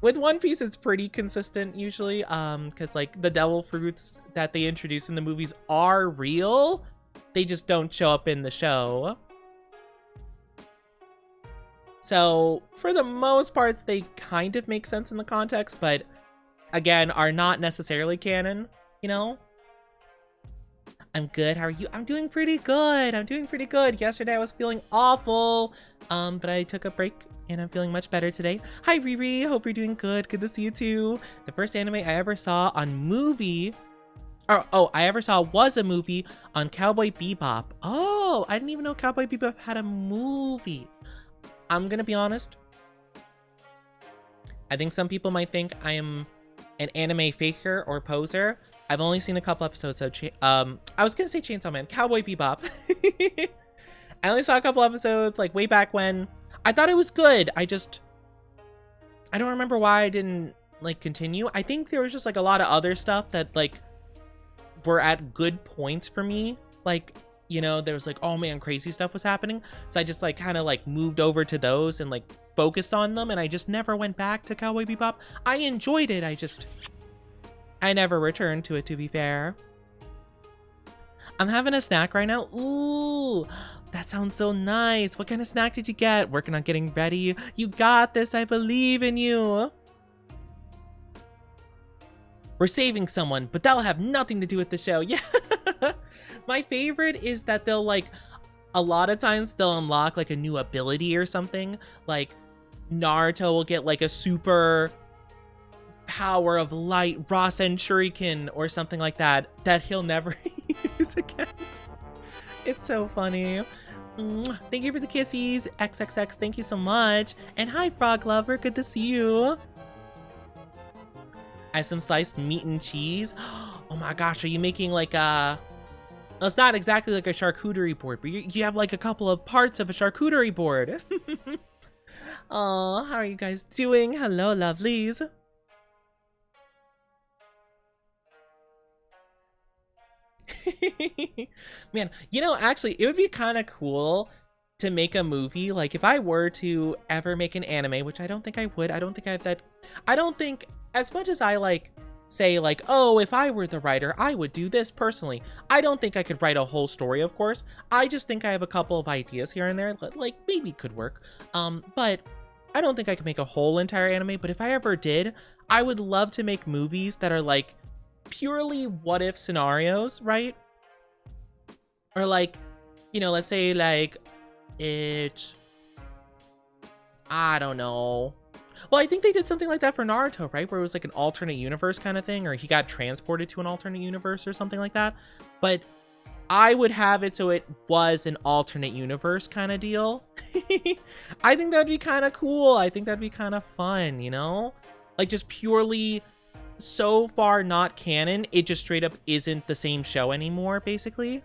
With One Piece, it's pretty consistent usually, because like the devil fruits that they introduce in the movies are real. They just don't show up in the show. So for the most parts, they kind of make sense in the context, but again, are not necessarily canon, you know? I'm good. How are you? I'm doing pretty good. I'm doing pretty good. Yesterday I was feeling awful, but I took a break and I'm feeling much better today. Hi, Riri. Hope you're doing good. Good to see you too. The first anime I ever saw on movie, I ever saw was a movie on Cowboy Bebop. Oh, I didn't even know Cowboy Bebop had a movie. I'm gonna be honest. I think some people might think I am an anime faker or poser. I've only seen a couple episodes of, I was gonna say Chainsaw Man, Cowboy Bebop. I only saw a couple episodes, like, way back when. I thought it was good. I don't remember why I didn't, like, continue. I think there was just, like, a lot of other stuff that, like, were at good points for me. Like, you know, there was, like, oh man, crazy stuff was happening. So I just, like, kind of, like, moved over to those and, like, focused on them. And I just never went back to Cowboy Bebop. I enjoyed it. I never returned to it, to be fair. I'm having a snack right now. Ooh, that sounds so nice. What kind of snack did you get? Working on getting ready. You got this. I believe in you. We're saving someone, but that'll have nothing to do with the show. Yeah. My favorite is that they'll, like, a lot of times they'll unlock, like, a new ability or something. Like, Naruto will get, like, a super power of light Rasen Shuriken or something like that he'll never use again. It's so funny. Thank you for the kissies. XXX, thank you so much. And hi, Frog Lover. Good to see you. I have some sliced meat and cheese. Oh my gosh, are you making like a... It's not exactly like a charcuterie board, but you have like a couple of parts of a charcuterie board. Oh, how are you guys doing? Hello, lovelies. Man, you know, actually, it would be kind of cool to make a movie. Like, if I were to ever make an anime, which I don't think I would. I don't think I have that. I don't think, as much as I, like, say, like, oh, if I were the writer, I would do this personally. I don't think I could write a whole story, of course. I just think I have a couple of ideas here and there that, like, maybe could work. But I don't think I could make a whole entire anime. But if I ever did, I would love to make movies that are, like, purely what if scenarios, right? Or like, you know, let's say like I don't know. Well, I think they did something like that for Naruto, right? Where it was like an alternate universe kind of thing, or he got transported to an alternate universe or something like that. But I would have it so it was an alternate universe kind of deal. I think that'd be kind of cool. I think that'd be kind of fun, you know? Like, just purely so far not canon, it just straight up isn't the same show anymore, basically.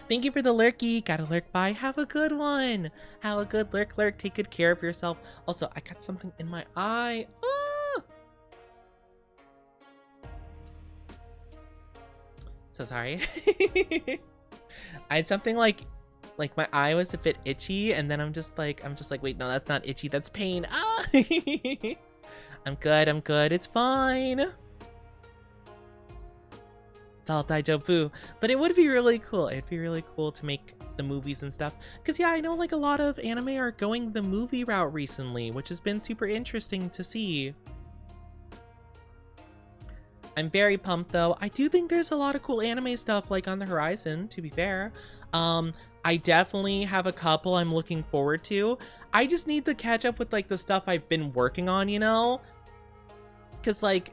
Thank you for the lurky. Gotta lurk by. Have a good one. Have a good lurk. Take good care of yourself. Also, I got something in my eye. Ah! So sorry. I had something like my eye was a bit itchy, and then I'm just like, wait, no, that's not itchy. That's pain. Ah! I'm good. It's fine. It's all daijoubu. But it would be really cool. It'd be really cool to make the movies and stuff. Because, yeah, I know, like, a lot of anime are going the movie route recently, which has been super interesting to see. I'm very pumped, though. I do think there's a lot of cool anime stuff, like, on the horizon, to be fair. I definitely have a couple I'm looking forward to. I just need to catch up with, like, the stuff I've been working on, you know? Because, like,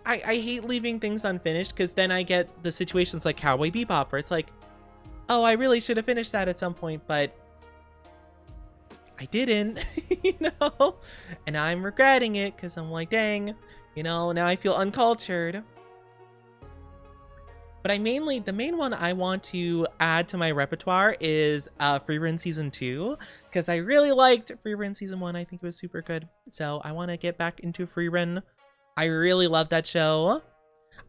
I hate leaving things unfinished, because then I get the situations like Cowboy Bebop, where it's like, oh, I really should have finished that at some point, but I didn't, you know? And I'm regretting it, because I'm like, dang, you know, now I feel uncultured. But the main one I want to add to my repertoire is Free Run Season 2, because I really liked Free Run Season 1. I think it was super good. So I want to get back into Free Run. I really love that show.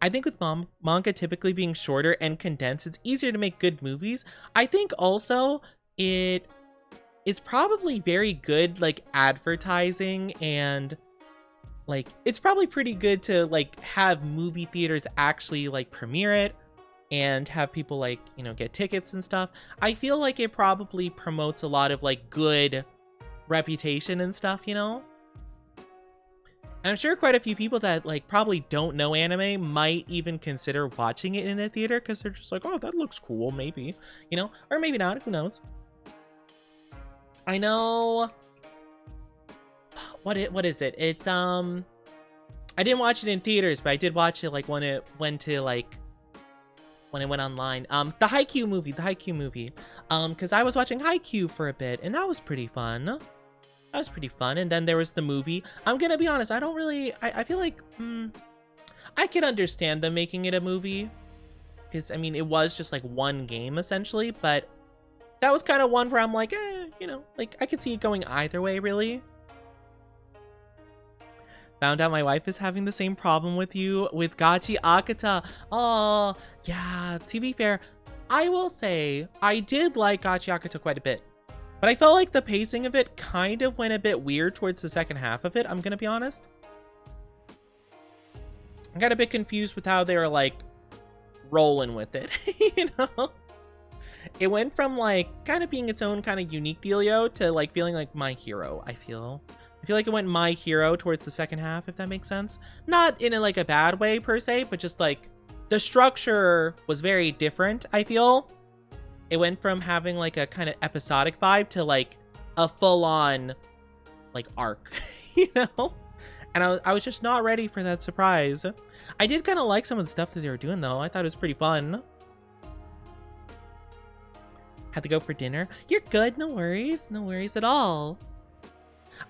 I think with manga typically being shorter and condensed, it's easier to make good movies. I think also it is probably very good like advertising, and like it's probably pretty good to like have movie theaters actually like premiere it and have people like, you know, get tickets and stuff. I feel like it probably promotes a lot of like good reputation and stuff, you know? And I'm sure quite a few people that like probably don't know anime might even consider watching it in a theater because they're just like, oh, that looks cool, maybe, you know, or maybe not, who knows. I know, what is it? It's I didn't watch it in theaters, but I did watch it like when it went to like when it went online. The Haikyuu movie, because I was watching Haikyuu for a bit, and that was pretty fun. That was pretty fun. And then there was the movie. I'm gonna be honest, I don't really, I feel like, I can understand them making it a movie, because I mean, it was just like one game essentially, but that was kind of one where I'm like, you know, like I could see it going either way, really. Found out my wife is having the same problem with you with Gachi Akata. Oh, yeah, to be fair, I will say I did like Gachi Akata quite a bit, but I felt like the pacing of it kind of went a bit weird towards the second half of it, I'm gonna be honest. I got a bit confused with how they were like rolling with it, you know? It went from like kind of being its own kind of unique dealio to like feeling like My Hero, I feel like it went My Hero towards the second half, if that makes sense. Not in like a bad way per se, but just like the structure was very different, I feel. It went from having like a kind of episodic vibe to like a full-on like arc, you know? And I was just not ready for that surprise. I did kind of like some of the stuff that they were doing though. I thought it was pretty fun. Had to go for dinner. You're good, no worries at all.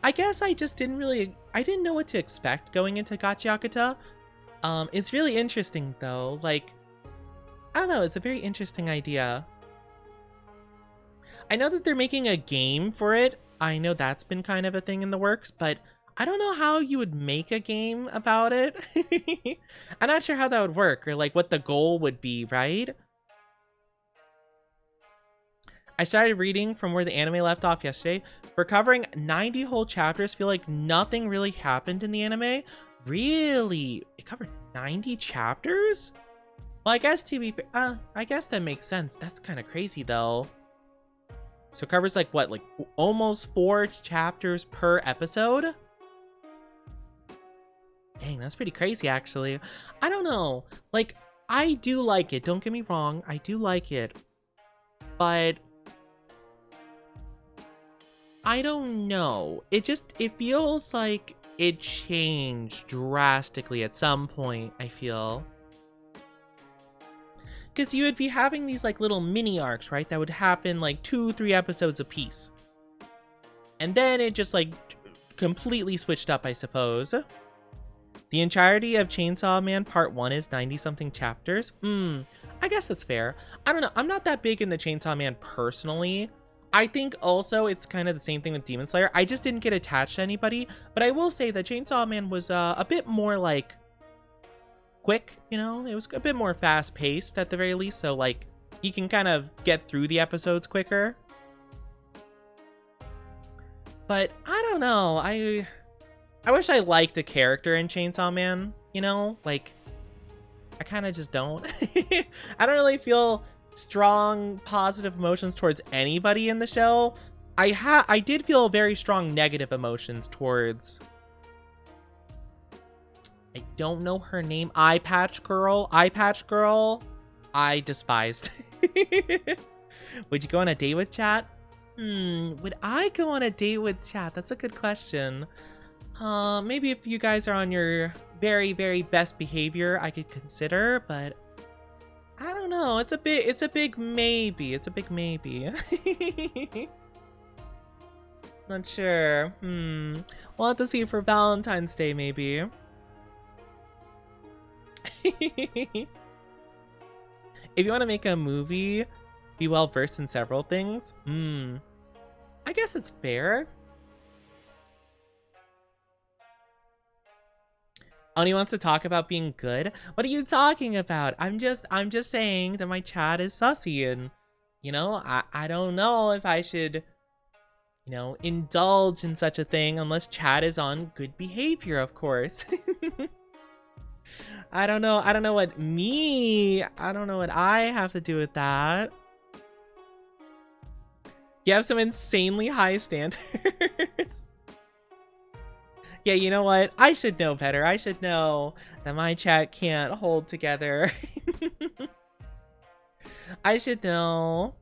I guess I just didn't know what to expect going into Gachi Akata. It's really interesting though. Like, I don't know, it's a very interesting idea. I know that they're making a game for it. I know that's been kind of a thing in the works, but I don't know how you would make a game about it. I'm not sure how that would work or like what the goal would be, right? I started reading from where the anime left off yesterday. For covering 90 whole chapters, feel like nothing really happened in the anime. Really? It covered 90 chapters? Well, I guess I guess that makes sense. That's kind of crazy though. So it covers like what, like almost 4 chapters per episode? Dang, that's pretty crazy actually. I don't know. Like, I do like it. Don't get me wrong. I do like it. But I don't know. It feels like it changed drastically at some point, I feel. Because you would be having these like little mini arcs, right? That would happen like 2-3 episodes a piece. And then it just like completely switched up, I suppose. The entirety of Chainsaw Man Part 1 is 90-something chapters. I guess that's fair. I don't know. I'm not that big into Chainsaw Man personally. I think also it's kind of the same thing with Demon Slayer. I just didn't get attached to anybody, but I will say that Chainsaw Man was a bit more like quick, you know? It was a bit more fast paced at the very least, so like you can kind of get through the episodes quicker. But I don't know. I wish I liked the character in Chainsaw Man, you know? Like, I kind of just don't. I don't really feel strong positive emotions towards anybody in the show. I did feel very strong negative emotions towards, I don't know her name, Eye Patch Girl. I despised. Would you go on a date with Chat? Would I go on a date with Chat? That's a good question. Maybe if you guys are on your very, very best behavior, I could consider, but I don't know. It's a big maybe. It's a big maybe. Not sure. We'll have to see for Valentine's Day, maybe. If you want to make a movie, be well versed in several things. I guess it's fair. Oni wants to talk about being good. What are you talking about? I'm just saying that my chat is sussy, and you know, I don't know if I should, you know, indulge in such a thing unless chat is on good behavior, of course. I don't know what I have to do with that. You have some insanely high standards. Yeah, you know what? I should know better. I should know that my chat can't hold together. I should know.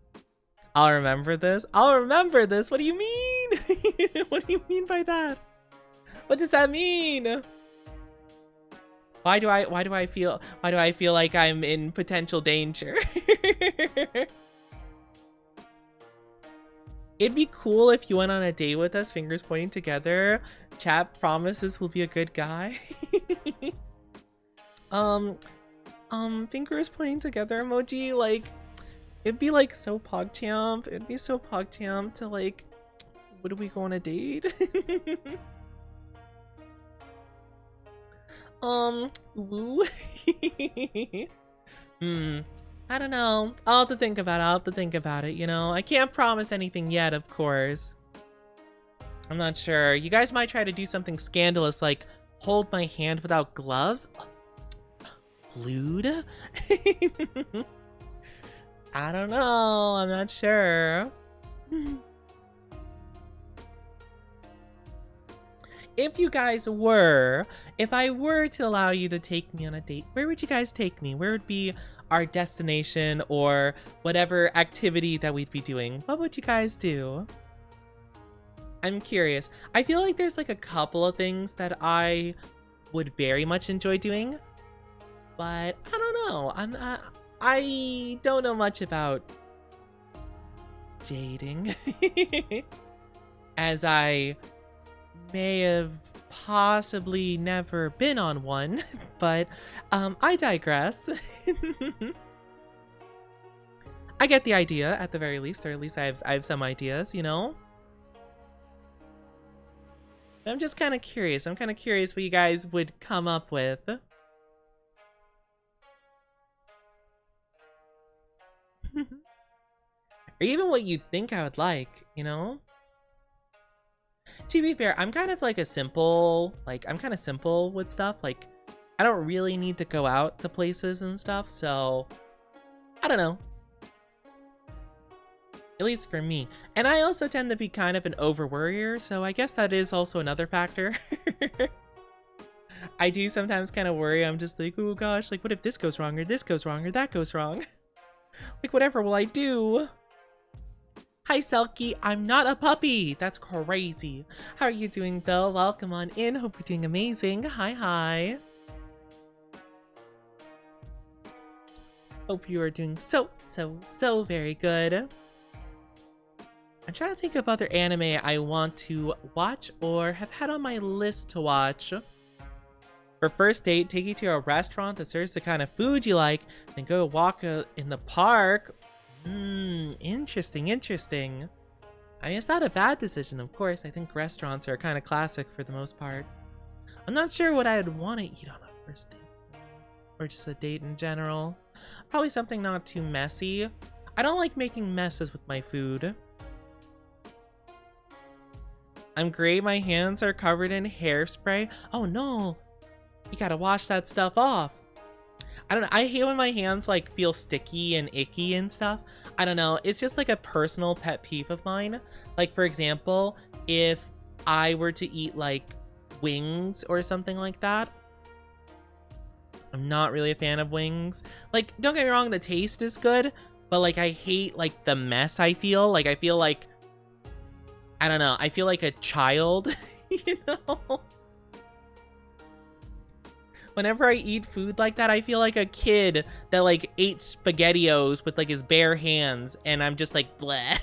I'll remember this. I'll remember this. What do you mean? What do you mean by that? What does that mean? Why do I feel like I'm in potential danger? It'd be cool if you went on a date with us, fingers pointing together. Chat promises we'll be a good guy. Fingers pointing together emoji, like, it'd be like so PogChamp. It'd be so PogChamp to like, would we go on a date? Woo. I don't know. I'll have to think about it, you know? I can't promise anything yet, of course. I'm not sure. You guys might try to do something scandalous like hold my hand without gloves. Glued? I don't know. I'm not sure. If I were to allow you to take me on a date, where would you guys take me? Where would be our destination or whatever activity that we'd be doing? What would you guys do? I'm curious. I feel like there's like a couple of things that I would very much enjoy doing, but I don't know. I don't know much about dating, as I may have possibly never been on one, but I digress. I get the idea at the very least, or at least I have some ideas, you know? I'm just kind of curious. I'm kind of curious what you guys would come up with. Or even what you think I would like, you know? To be fair, I'm kind of like I'm kind of simple with stuff. Like, I don't really need to go out to places and stuff, so I don't know. At least for me. And I also tend to be kind of an over-worrier, so I guess that is also another factor. I do sometimes kind of worry. I'm just like, oh gosh, like what if this goes wrong, or this goes wrong, or that goes wrong? Like, whatever will I do? Hi, Selkie. I'm not a puppy. That's crazy. How are you doing, though? Welcome on in. Hope you're doing amazing. Hi. Hope you are doing so very good. I'm trying to think of other anime I want to watch or have had on my list to watch. For first date, take you to a restaurant that serves the kind of food you like, then go walk in the park. Interesting. I mean, it's not a bad decision, of course. I think restaurants are kind of classic for the most part. I'm not sure what I would want to eat on a first date. Or just a date in general. Probably something not too messy. I don't like making messes with my food. I'm great. My hands are covered in hairspray. Oh no. You gotta wash that stuff off. I don't know. I hate when my hands like feel sticky and icky and stuff. I don't know. It's just like a personal pet peeve of mine. Like, for example, if I were to eat like wings or something like that. I'm not really a fan of wings. Like, don't get me wrong, the taste is good, but like I hate like the mess I feel. Like I feel like, I don't know, I feel like a child, you know? Whenever I eat food like that, I feel like a kid that like ate SpaghettiOs with like his bare hands, and I'm just like, bleh.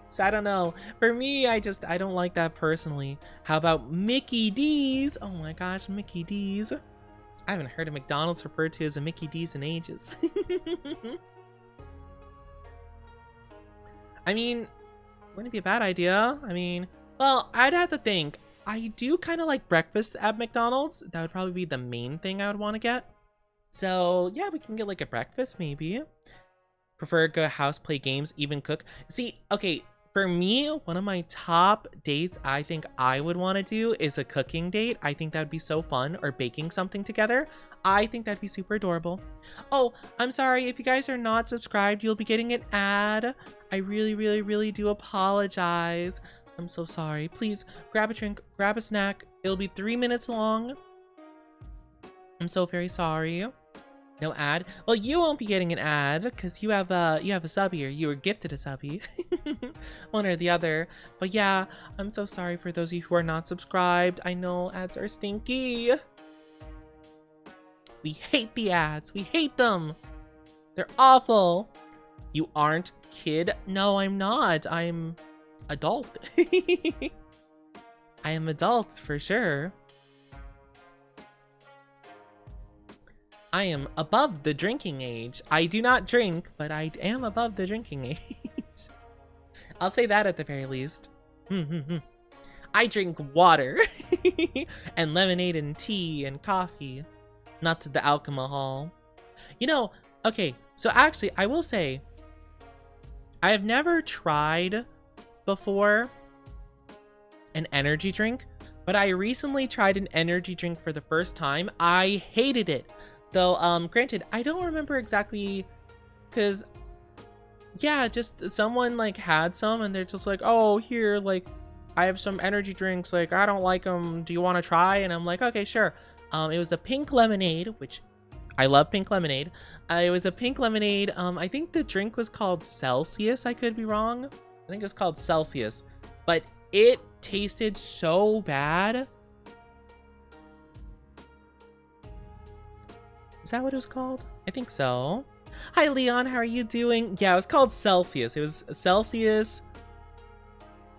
So I don't know. For me, I don't like that personally. How about Mickey D's? Oh my gosh, Mickey D's. I haven't heard of McDonald's referred to as a Mickey D's in ages. I mean, wouldn't it be a bad idea? I mean, well, I'd have to think. I do kind of like breakfast at McDonald's. That would probably be the main thing I would want to get. So yeah, we can get like a breakfast maybe. Prefer go house, play games, even cook. See, okay, for me, one of my top dates I think I would want to do is a cooking date. I think that'd be so fun, or baking something together. I think that'd be super adorable. Oh, I'm sorry, if you guys are not subscribed, you'll be getting an ad. I really, really, really do apologize. I'm so sorry. Please grab a drink, grab a snack. It'll be 3 minutes long. I'm so very sorry. No ad? Well, you won't be getting an ad because you have a subby, or you were gifted a subby. One or the other. But yeah, I'm so sorry for those of you who are not subscribed. I know ads are stinky. We hate the ads. We hate them. They're awful. You aren't kid? No, I'm not. I'm adult. I am adult for sure. I am above the drinking age. I do not drink, but I am above the drinking age. I'll say that at the very least. I drink water and lemonade and tea and coffee, not the alcohol. You know, okay, so actually I will say I have never tried before an energy drink, but I recently tried an energy drink for the first time. I hated it. Though, granted, I don't remember exactly, because, yeah, just someone, like, had some, and they're just like, oh, here, like, I have some energy drinks, like, I don't like them, do you want to try? And I'm like, okay, sure. It was a pink lemonade, which, I love pink lemonade. It was a pink lemonade, I think the drink was called Celsius, I could be wrong. I think it was called Celsius, but it tasted so bad. Is that what it was called? I think so. Hi, Leon. How are you doing? Yeah, it was called Celsius. It was Celsius.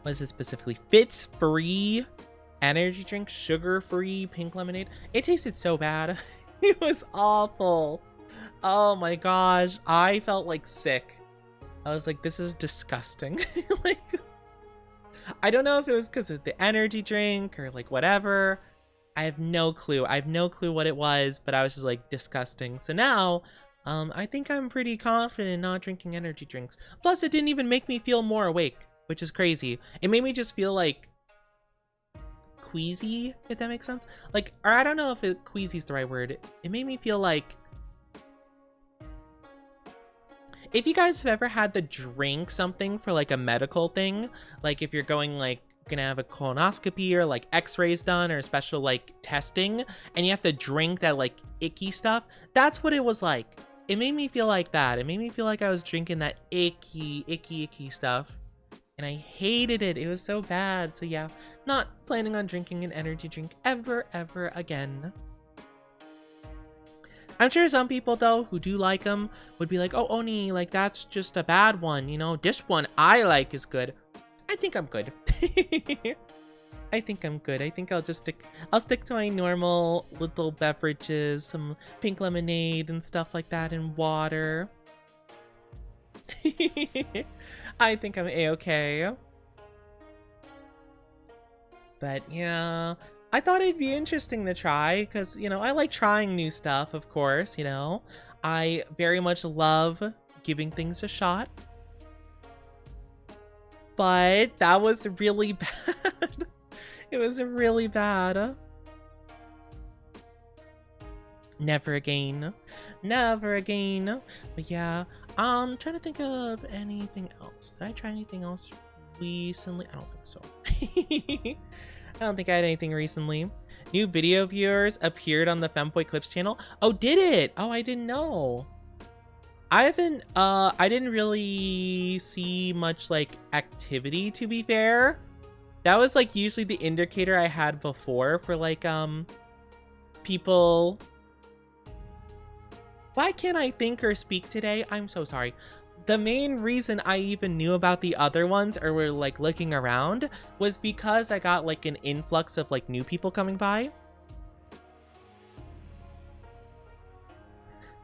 What is it specifically? Fit-free energy drink, sugar-free pink lemonade. It tasted so bad. It was awful. Oh my gosh. I felt like sick. I was like, this is disgusting. Like, I don't know if it was because of the energy drink or like whatever. I have no clue. I have no clue what it was, but I was just like disgusting. So now, I think I'm pretty confident in not drinking energy drinks. Plus, it didn't even make me feel more awake, which is crazy. It made me just feel like queasy, if that makes sense. Like, or I don't know if queasy is the right word. It made me feel like, if you guys have ever had to drink something for like a medical thing, like if you're going like gonna have a colonoscopy or like x-rays done or special like testing, and you have to drink that like icky stuff, that's what it was like. It made me feel like that. It made me feel like I was drinking that icky stuff, and I hated it. It was so bad. So yeah, not planning on drinking an energy drink ever again. I'm sure some people though who do like them would be like, oh, Oni, like that's just a bad one, you know, this one I like is good. I think I'm good. I think I'm good. I think I'll stick to my normal little beverages, some pink lemonade and stuff like that, and water. I think I'm a-okay. But yeah, I thought it'd be interesting to try because, you know, I like trying new stuff, of course, you know. I very much love giving things a shot. But that was really bad. It was really bad. Never again. Never again. But yeah, trying to think of anything else. Did I try anything else recently? I don't think so. I don't think I had anything recently. New video viewers appeared on the Femboy Clips channel. Oh, did it? Oh, I didn't know. I didn't really see much like activity, to be fair. That was like usually the indicator I had before for like people. Why can't I think or speak today? I'm so sorry. The main reason I even knew about the other ones or were like looking around was because I got like an influx of like new people coming by.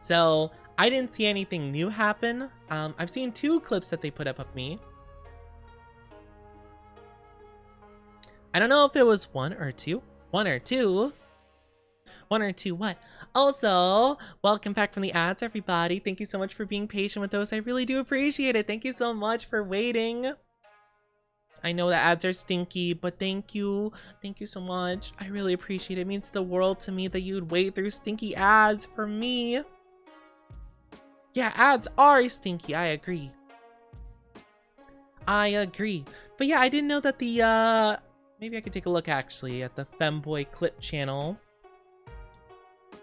So I didn't see anything new happen. I've seen 2 clips that they put up of me. I don't know if it was one or two. One or two. One or two what? Also, welcome back from the ads, everybody. Thank you so much for being patient with those. I really do appreciate it. Thank you so much for waiting. I know the ads are stinky, but thank you. Thank you so much. I really appreciate it. It means the world to me that you'd wait through stinky ads for me. Yeah, ads are stinky. I agree. I agree. But yeah, I didn't know that the, maybe I could take a look actually at the Femboy clip channel.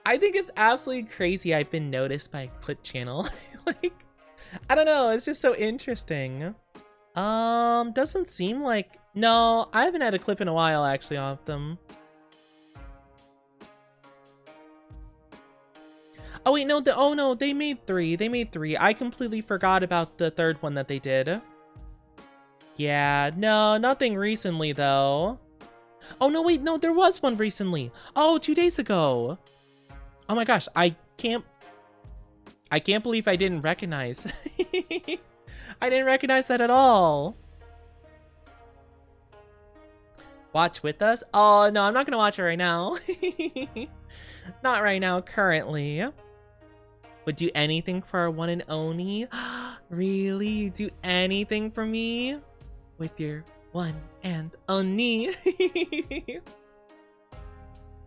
I think it's absolutely crazy I've been noticed by a clip channel. Like, I don't know. It's just so interesting. Doesn't seem like... No, I haven't had a clip in a while, actually, off them. Oh, wait, no, oh, no, they made 3. They made 3. I completely forgot about the 3rd one that they did. Yeah, no, nothing recently, though. Oh, no, wait, no, there was one recently. Oh, 2 days ago. Oh my gosh, I can't believe I didn't recognize. I didn't recognize that at all. Watch with us? Oh, no, I'm not gonna watch it right now. Not right now, currently. Would do anything for our one and only? Really? Do anything for me? With your one and only?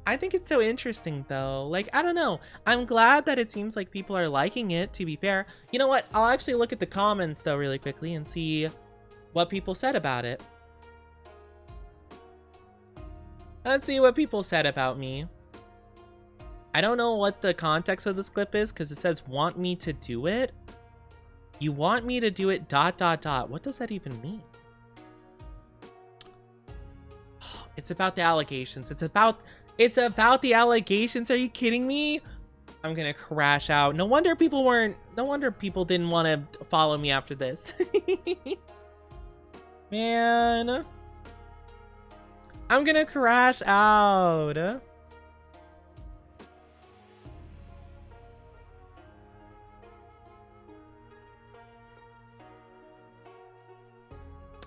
I think it's so interesting though. Like, I don't know. I'm glad that it seems like people are liking it, to be fair. You know what? I'll actually look at the comments though really quickly and see what people said about it. Let's see what people said about me. I don't know what the context of this clip is because it says want me to do it. You want me to do it ... What does that even mean? It's about the allegations. It's about the allegations. Are you kidding me? I'm gonna crash out. No wonder people didn't want to follow me after this. Man. I'm gonna crash out.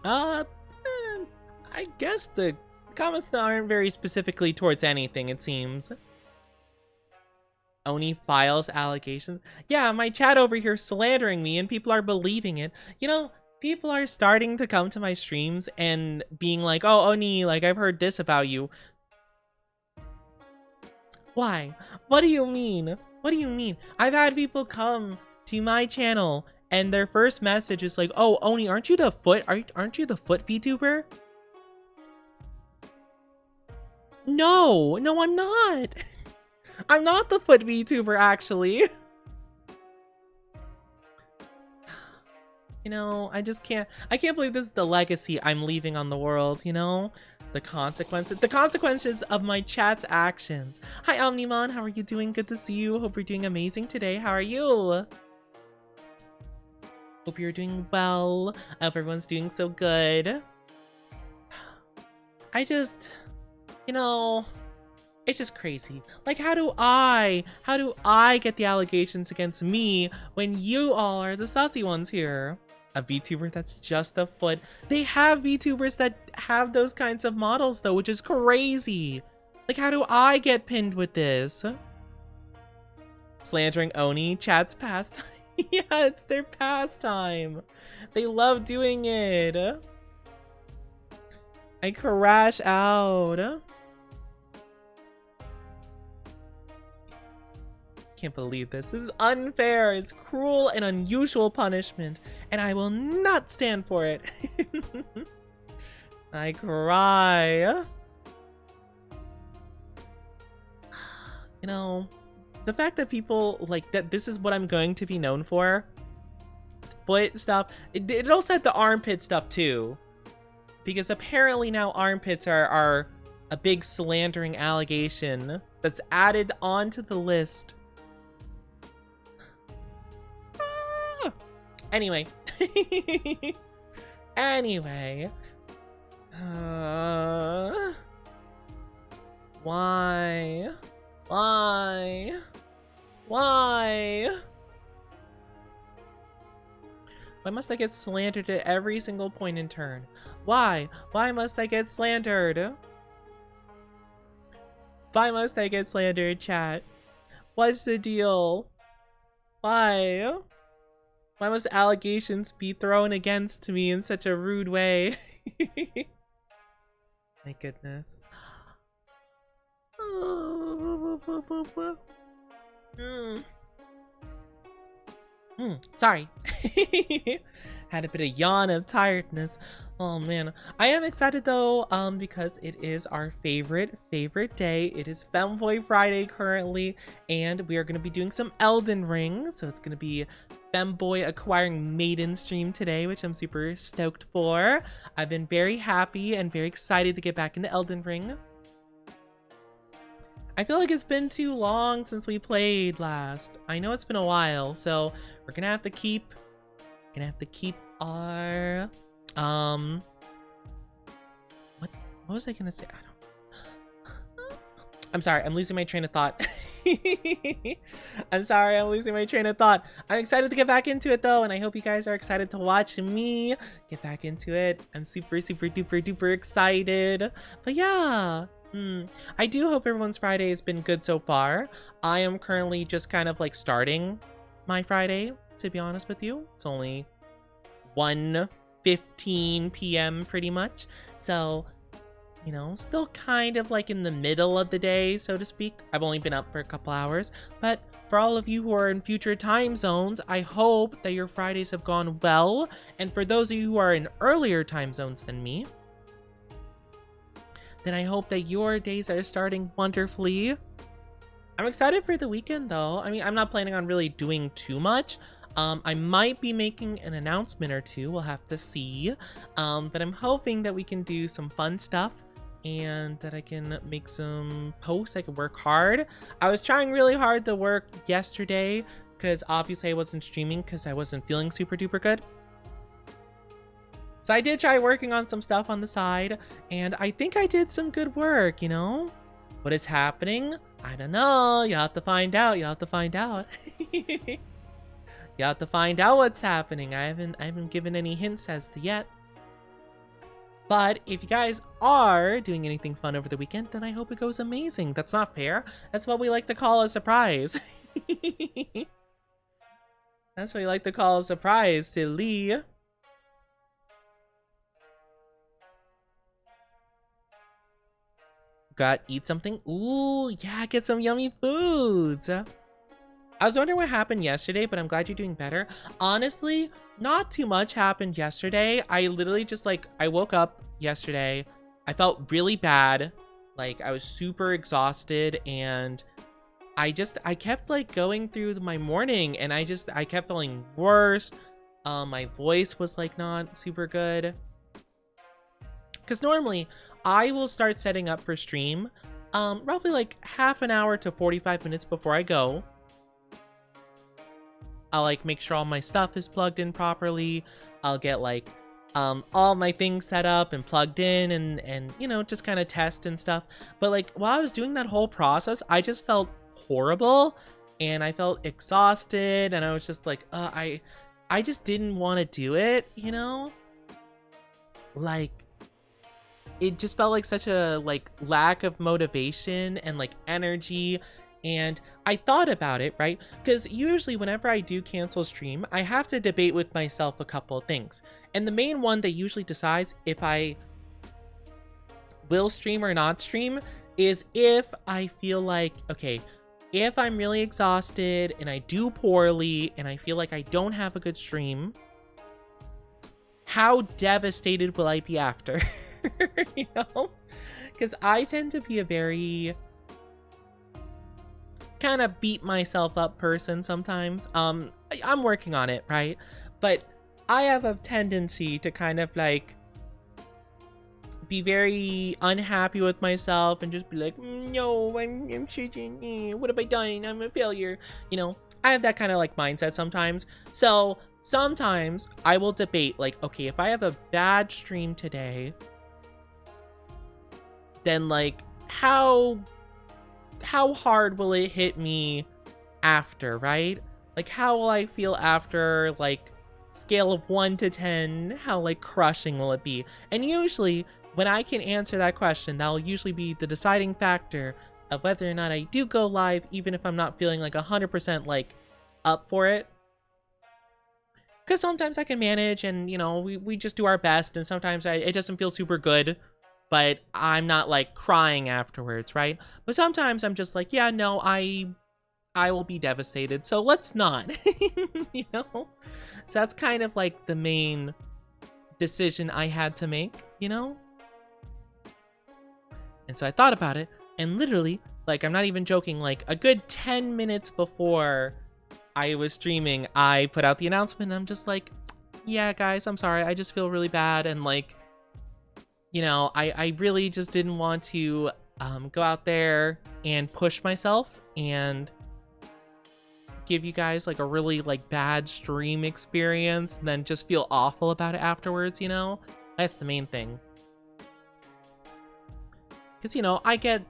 I guess the comments aren't very specifically towards anything, it seems. Oni files allegations. Yeah, my chat over here slandering me and people are believing it. You know, people are starting to come to my streams and being like, oh, Oni, like, I've heard this about you. Why? What do you mean? What do you mean? I've had people come to my channel and their first message is like, oh, Oni, aren't you the foot VTuber? No, I'm not. I'm not the foot VTuber, actually. You know, I can't believe this is the legacy I'm leaving on the world, you know? The consequences of my chat's actions. Hi, Omnimon, how are you doing? Good to see you. Hope you're doing amazing today. How are you? Hope you're doing well. I hope everyone's doing so good. You know, it's just crazy. Like, how do I get the allegations against me when you all are the saucy ones here? A VTuber that's just a foot. They have VTubers that have those kinds of models though, which is crazy. Like, how do I get pinned with this? Slandering Oni, chat's pastime. Yeah, it's their pastime. They love doing it. I crash out. Can't believe this. This is unfair. It's cruel and unusual punishment, and I will not stand for it. I cry. You know, the fact that people like that this is what I'm going to be known for. Split stuff. It also had the armpit stuff too. Because apparently now armpits are a big slandering allegation that's added onto the list. Anyway. Anyway. Why? Why must I get slandered at every single point in turn? Why? Why must I get slandered? Why must I get slandered, chat? What's the deal? Why? Why must allegations be thrown against me in such a rude way? My goodness. Sorry. Had a bit of yawn of tiredness. Oh man. I am excited though, because it is our favorite day. It is Femboy Friday currently, and we are gonna be doing some Elden Ring. So it's gonna be Femboy acquiring Maiden stream today, which I'm super stoked for. I've been very happy and very excited to get back into Elden Ring. I feel like it's been too long since we played last. I know it's been a while, so we're gonna have to keep our what was I gonna say? I'm sorry, I'm losing my train of thought. I'm sorry, I'm losing my train of thought. I'm excited to get back into it though, and I hope you guys are excited to watch me get back into it. I'm super duper excited. But yeah. I do hope everyone's Friday has been good so far. I am currently just kind of like starting my Friday, to be honest with you. It's only 1:15 p.m. pretty much. So, you know, still kind of like in the middle of the day, so to speak. I've only been up for a couple hours. But for all of you who are in future time zones, I hope that your Fridays have gone well. And for those of you who are in earlier time zones than me, then I hope that your days are starting wonderfully. I'm excited for the weekend though. I mean, I'm not planning on really doing too much. I might be making an announcement or two, we'll have to see. But I'm hoping that we can do some fun stuff and that I can make some posts. I can work hard. I was trying really hard to work yesterday because obviously I wasn't streaming because I wasn't feeling super duper good. So I did try working on some stuff on the side, and I think I did some good work, you know? What is happening? I don't know. You'll have to find out. You'll have to find out. You have to find out what's happening. I haven't given any hints as to yet. But if you guys are doing anything fun over the weekend, then I hope it goes amazing. That's not fair. That's what we like to call a surprise. That's what we like to call a surprise, silly. Eat something. Ooh, yeah, get some yummy foods. I was wondering what happened yesterday, but I'm glad you're doing better. Honestly, not too much happened yesterday. I literally just I woke up yesterday. I felt really bad. Like I was super exhausted, and I kept going through my morning, and I kept feeling worse. My voice was not super good. Because normally I will start setting up for stream roughly half an hour to 45 minutes before I go. I'll make sure all my stuff is plugged in properly. I'll get all my things set up and plugged in, and you know, just kind of test and stuff. But while I was doing that whole process, I just felt horrible and I felt exhausted, and I was just I just didn't want to do it, you know? It just felt like such a lack of motivation and energy. And I thought about it, right? Because usually whenever I do cancel stream, I have to debate with myself a couple of things. And the main one that usually decides if I will stream or not stream is if I feel okay, if I'm really exhausted and I do poorly and I feel like I don't have a good stream, how devastated will I be after? You know? Because I tend to be a very kind of beat myself up person sometimes. I'm working on it, right? But I have a tendency to kind of be very unhappy with myself and just be no, I'm cheating. What have I done? I'm a failure. You know, I have that kind of mindset sometimes. So sometimes I will debate okay, if I have a bad stream today, then how hard will it hit me after, right? How will I feel after scale of 1 to 10, how like crushing will it be? And usually when I can answer that question, that'll usually be the deciding factor of whether or not I do go live, even if I'm not feeling like 100% like up for it. Because sometimes I can manage and, you know, we just do our best, and sometimes it doesn't feel super good, but I'm not like crying afterwards, right? But sometimes I'm just like, yeah, no, I will be devastated, so let's not, you know? So that's kind of like the main decision I had to make, you know? And so I thought about it, and literally, like, I'm not even joking, like a good 10 minutes before I was streaming, I put out the announcement, and I'm just like, yeah, guys, I'm sorry, I just feel really bad, and like, you know, I really just didn't want to go out there and push myself and give you guys like a really like bad stream experience and then just feel awful about it afterwards, you know? That's the main thing. Because, you know, I get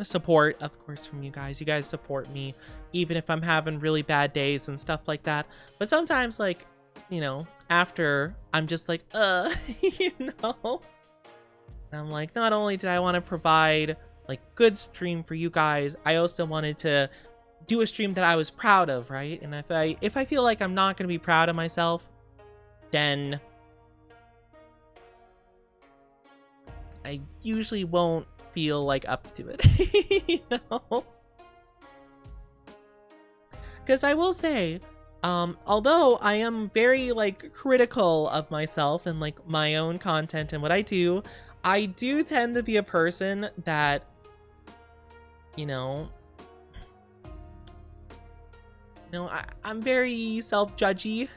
support, of course, from you guys. You guys support me, even if I'm having really bad days and stuff like that. But sometimes, like, you know, after, I'm just like, you know? And I'm like, not only did I want to provide, like, good stream for you guys, I also wanted to do a stream that I was proud of, right? And if I feel like I'm not going to be proud of myself, then I usually won't feel like up to it, you know? Because I will say, although I am very like critical of myself and like my own content and what I do tend to be a person that, you know, I'm very self-judgy.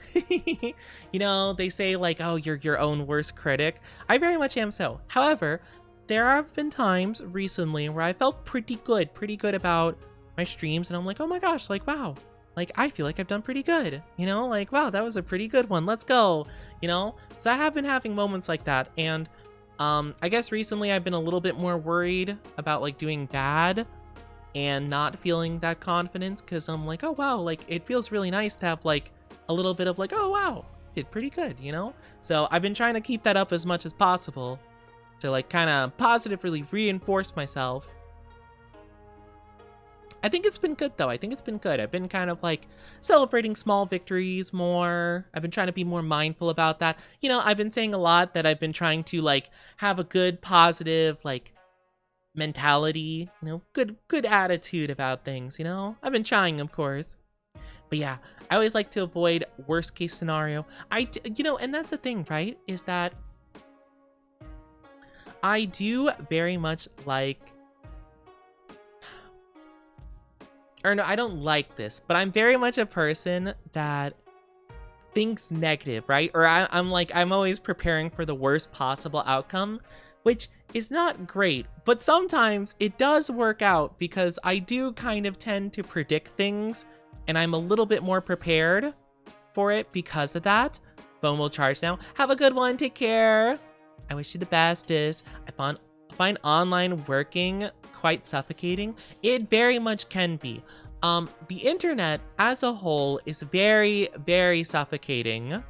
You know, they say like, oh, you're your own worst critic. I very much am so. However, there have been times recently where I felt pretty good about my streams, and I'm like, oh my gosh, like, wow, like, I feel like I've done pretty good, you know, like, wow, that was a pretty good one, let's go, you know? So I have been having moments like that, and I guess recently I've been a little bit more worried about like doing bad and not feeling that confidence, because I'm like, oh wow, like, it feels really nice to have like a little bit of like, oh wow, did pretty good, you know? So I've been trying to keep that up as much as possible to like kind of positively reinforce myself. I think it's been good though. I think it's been good. I've been kind of like celebrating small victories more. I've been trying to be more mindful about that. You know, I've been saying a lot that I've been trying to like have a good positive like mentality, you know, good attitude about things, you know? I've been trying, of course. But yeah, I always like to avoid worst case scenario. You know, and that's the thing, right? Is that I do very much like, or no, I don't like this, but I'm very much a person that thinks negative, right? Or I'm always preparing for the worst possible outcome, which is not great, but sometimes it does work out because I do kind of tend to predict things, and I'm a little bit more prepared for it because of that. Phone will charge now. Have a good one. Take care. I wish you the bestest. I find online working quite suffocating. It very much can be. The internet as a whole is very, very suffocating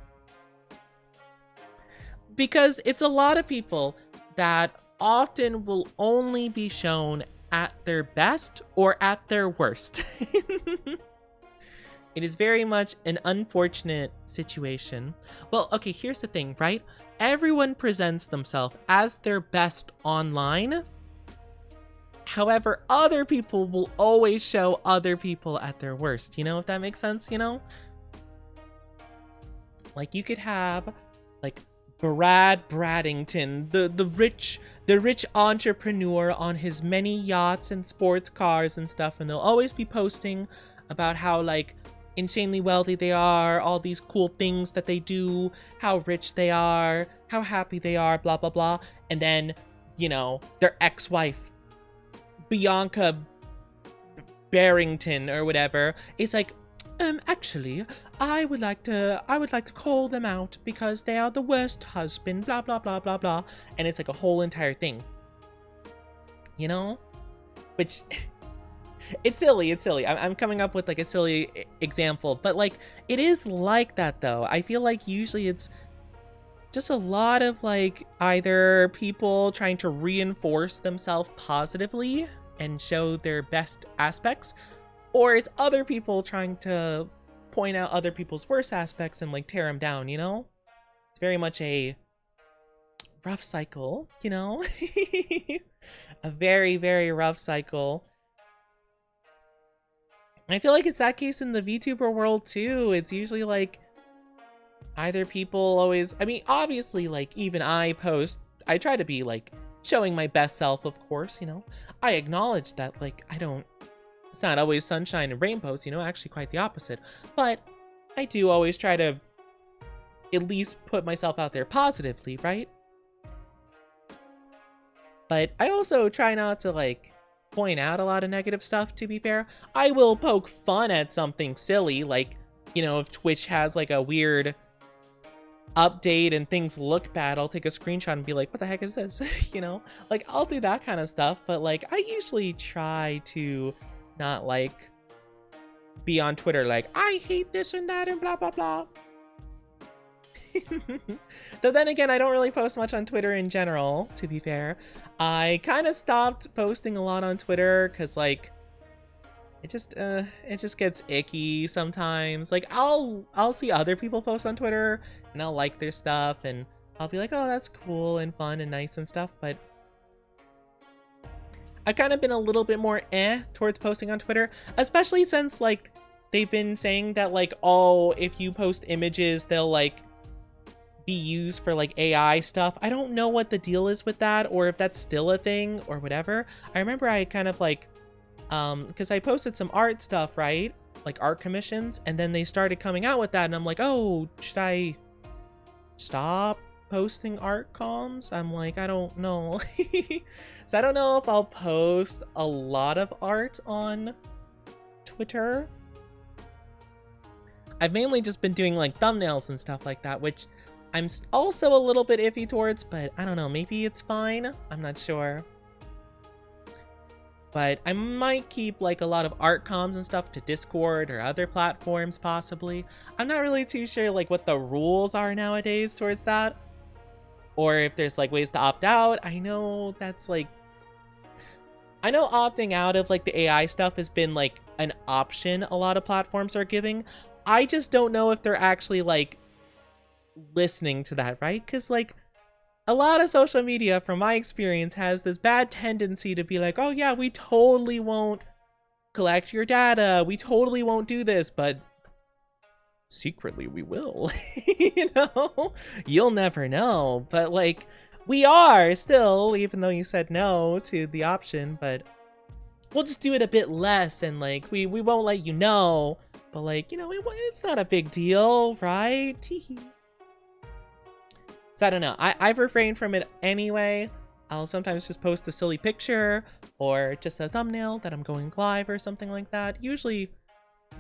because it's a lot of people that often will only be shown at their best or at their worst. It is very much an unfortunate situation. Well, okay, here's the thing, right? Everyone presents themselves as their best online. However, other people will always show other people at their worst. You know, if that makes sense, you know? Like, you could have, like, Brad Braddington, the rich entrepreneur on his many yachts and sports cars and stuff, and they'll always be posting about how, like, insanely wealthy they are, all these cool things that they do, how rich they are, how happy they are, blah, blah, blah. And then, you know, their ex-wife, Bianca Barrington or whatever, is like, actually, I would like to call them out because they are the worst husband, blah, blah, blah, blah, blah. And it's like a whole entire thing, you know? Which, It's silly, it's silly. I'm coming up with like a silly example, but like it is like that though. I feel like usually it's just a lot of like either people trying to reinforce themselves positively and show their best aspects, or it's other people trying to point out other people's worst aspects and like tear them down, you know? It's very much a rough cycle, you know? A very, very rough cycle. And I feel like it's that case in the VTuber world too. It's usually like either people always, I mean, obviously, like, even I post, I try to be, like, showing my best self, of course, you know? I acknowledge that, like, it's not always sunshine and rainbows, you know? Actually, quite the opposite. But I do always try to at least put myself out there positively, right? But I also try not to, like, point out a lot of negative stuff, to be fair. I will poke fun at something silly, like, you know, if Twitch has, like, a weird update and things look bad, I'll take a screenshot and be like, what the heck is this? You know, like I'll do that kind of stuff, but like I usually try to not like be on Twitter like I hate this and that and blah blah blah. Though then again, I don't really post much on Twitter in general, to be fair. I kind of stopped posting a lot on Twitter because like it just gets icky sometimes. Like I'll see other people post on Twitter and I'll like their stuff and I'll be like, oh, that's cool and fun and nice and stuff, but I've kind of been a little bit more towards posting on Twitter, especially since like they've been saying that like, oh, if you post images, they'll like be used for like AI stuff. I don't know what the deal is with that or if that's still a thing or whatever. I remember I kind of like because I posted some art stuff, right? Like art commissions, and then they started coming out with that, and I'm like, oh, should I stop posting art comms? I'm like, I don't know. So I don't know if I'll post a lot of art on Twitter. I've mainly just been doing like thumbnails and stuff like that, which I'm also a little bit iffy towards, but I don't know, maybe it's fine. I'm not sure. But I might keep like a lot of art comms and stuff to Discord or other platforms possibly. I'm not really too sure like what the rules are nowadays towards that. Or if there's like ways to opt out. I know that's like, I know opting out of like the AI stuff has been like an option a lot of platforms are giving. I just don't know if they're actually like listening to that, right? Because like a lot of social media, from my experience, has this bad tendency to be like, oh yeah, we totally won't collect your data. We totally won't do this, but secretly we will. You know? You'll never know. But like, we are still, even though you said no to the option, but we'll just do it a bit less and like, we won't let you know. But like, you know, it's not a big deal, right? Teehee. So I don't know. I've refrained from it anyway. I'll sometimes just post a silly picture or just a thumbnail that I'm going live or something like that. Usually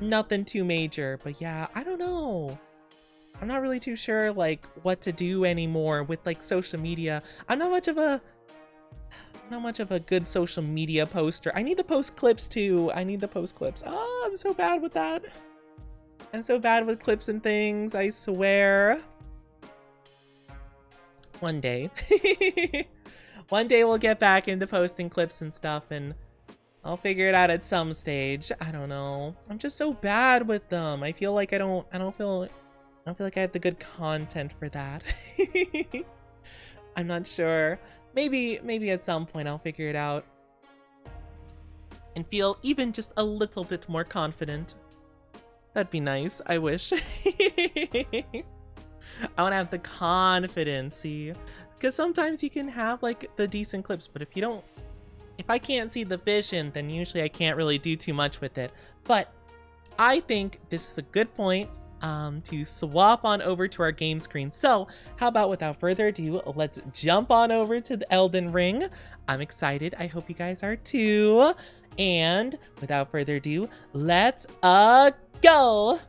nothing too major, but yeah, I don't know. I'm not really too sure like what to do anymore with like social media. I'm not much of a good social media poster. I need to post clips too. I need to post clips. Oh, I'm so bad with that. I'm so bad with clips and things, I swear. One day. One day we'll get back into posting clips and stuff and I'll figure it out at some stage. I don't know. I'm just so bad with them. I feel like I don't feel like I have the good content for that. I'm not sure. Maybe at some point I'll figure it out and feel even just a little bit more confident. That'd be nice. I wish. I want to have the confidence, see? Because sometimes you can have like the decent clips, but if I can't see the vision, then usually I can't really do too much with it. But I think this is a good point to swap on over to our game screen. So how about without further ado, let's jump on over to the Elden Ring. I'm excited. I hope you guys are too. And without further ado, let's go!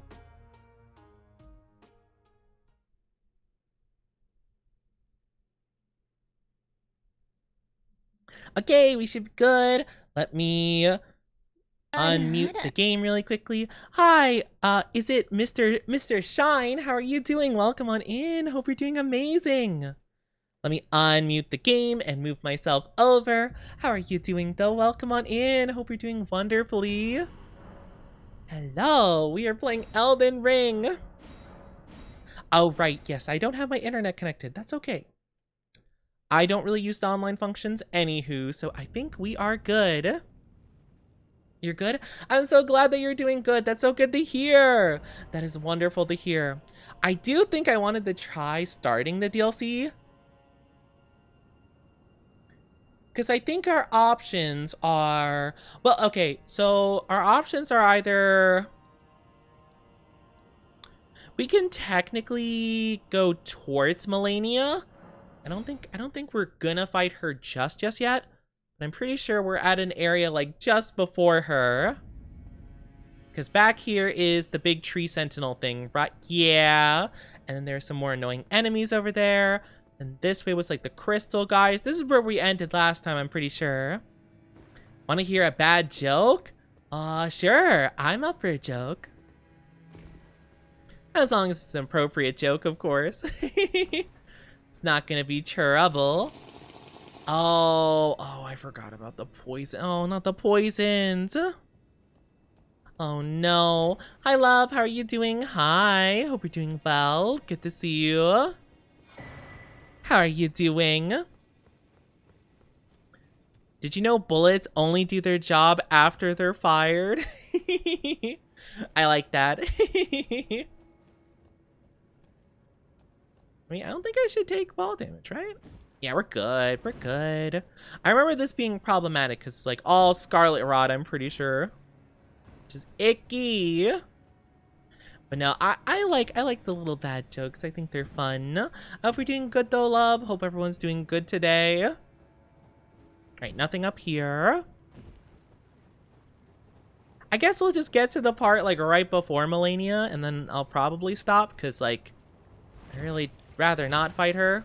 Okay, we should be good. Let me unmute the game really quickly. Hi, is it Mr. Shine? How are you doing? Welcome on in. Hope you're doing amazing. Let me unmute the game and move myself over. How are you doing though? Welcome on in. Hope you're doing wonderfully. Hello, we are playing Elden Ring. Oh, right, yes, I don't have my internet connected. That's okay. I don't really use the online functions anywho, so I think we are good. You're good? I'm so glad that you're doing good. That's so good to hear. That is wonderful to hear. I do think I wanted to try starting the DLC, because I think our options are... Well, okay, so our options are either... We can technically go towards Melania. I don't think we're gonna fight her just yet. But I'm pretty sure we're at an area like just before her. Because back here is the big tree sentinel thing, right? Yeah. And then there's some more annoying enemies over there. And this way was like the crystal guys. This is where we ended last time, I'm pretty sure. Want to hear a bad joke? Sure. I'm up for a joke. As long as it's an appropriate joke, of course. It's not gonna be trouble. Oh, I forgot about the poison. Oh, not the poisons. Oh no. Hi, love. How are you doing? Hi. Hope you're doing well. Good to see you. How are you doing? Did you know bullets only do their job after they're fired? I like that. I mean, I don't think I should take fall damage, right? Yeah, we're good. We're good. I remember this being problematic because it's like all Scarlet Rot, I'm pretty sure. Which is icky. But no, I like the little dad jokes. I think they're fun. Hope you're doing good though, love. Hope everyone's doing good today. All right, nothing up here. I guess we'll just get to the part like right before Melania, and then I'll probably stop because like I really rather not fight her.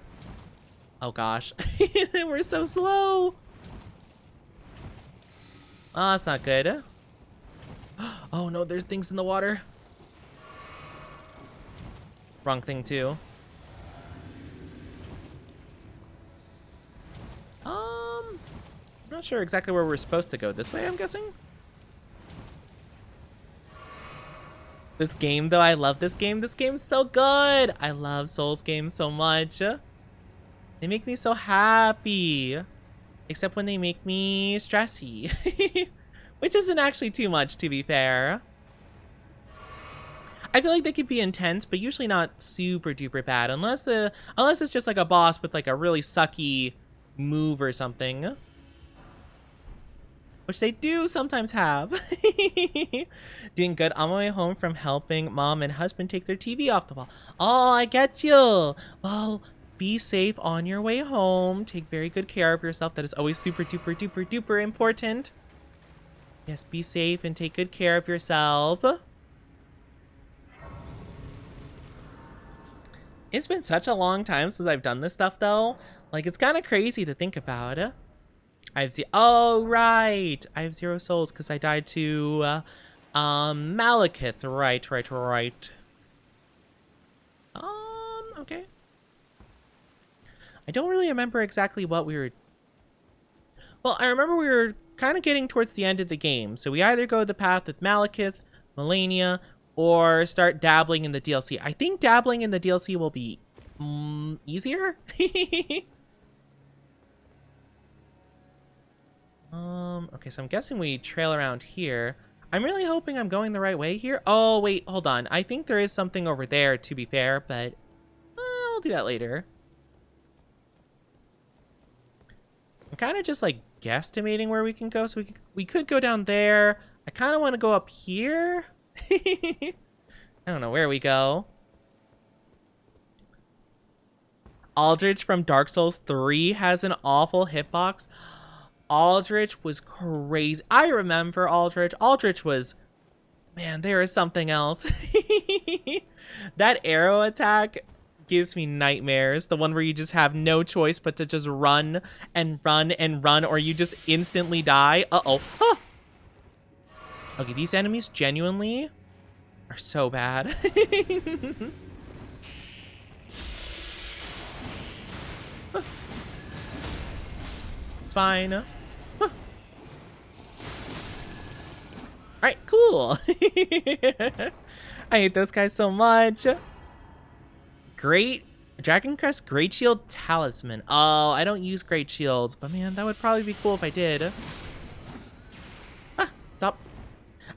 Oh gosh, we're so slow. Oh, that's not good. Oh no, there's things in the water. Wrong thing too. I'm not sure exactly where we're supposed to go. This way, I'm guessing. This game, though, I love this game. This game's so good. I love Souls games so much. They make me so happy. Except when they make me stressy. Which isn't actually too much, to be fair. I feel like they could be intense, but usually not super duper bad. Unless it's just like a boss with like a really sucky move or something. Which they do sometimes have. Doing good on my way home from helping mom and husband take their TV off the wall. Oh, I get you. Well, be safe on your way home. Take very good care of yourself. That is always super duper duper duper important. Yes, be safe and take good care of yourself. It's been such a long time since I've done this stuff though. Like it's kind of crazy to think about. I have oh right, I have 0 souls because I died to Malekith. Right. Okay. I don't really remember exactly what we were. Well, I remember we were kind of getting towards the end of the game, so we either go the path with Malekith, Melania, or start dabbling in the DLC. I think dabbling in the DLC will be easier. Okay, so I'm guessing we trail around here. I'm really hoping I'm going the right way here. Oh, wait, hold on. I think there is something over there, to be fair, but I'll do that later. I'm kind of just, like, guesstimating where we can go. So we could go down there. I kind of want to go up here. I don't know where we go. Aldrich from Dark Souls 3 has an awful hitbox. Aldrich was crazy. I remember Aldrich. Aldrich was, man, there is something else. That arrow attack gives me nightmares. The one where you just have no choice but to just run and run and run, or you just instantly die. Uh-oh. Huh. Okay, these enemies genuinely are so bad. It's fine. All right, cool. I hate those guys so much. Great Dragon Crest Great Shield Talisman. Oh, I don't use Great Shields, but man, that would probably be cool if I did. Ah, stop.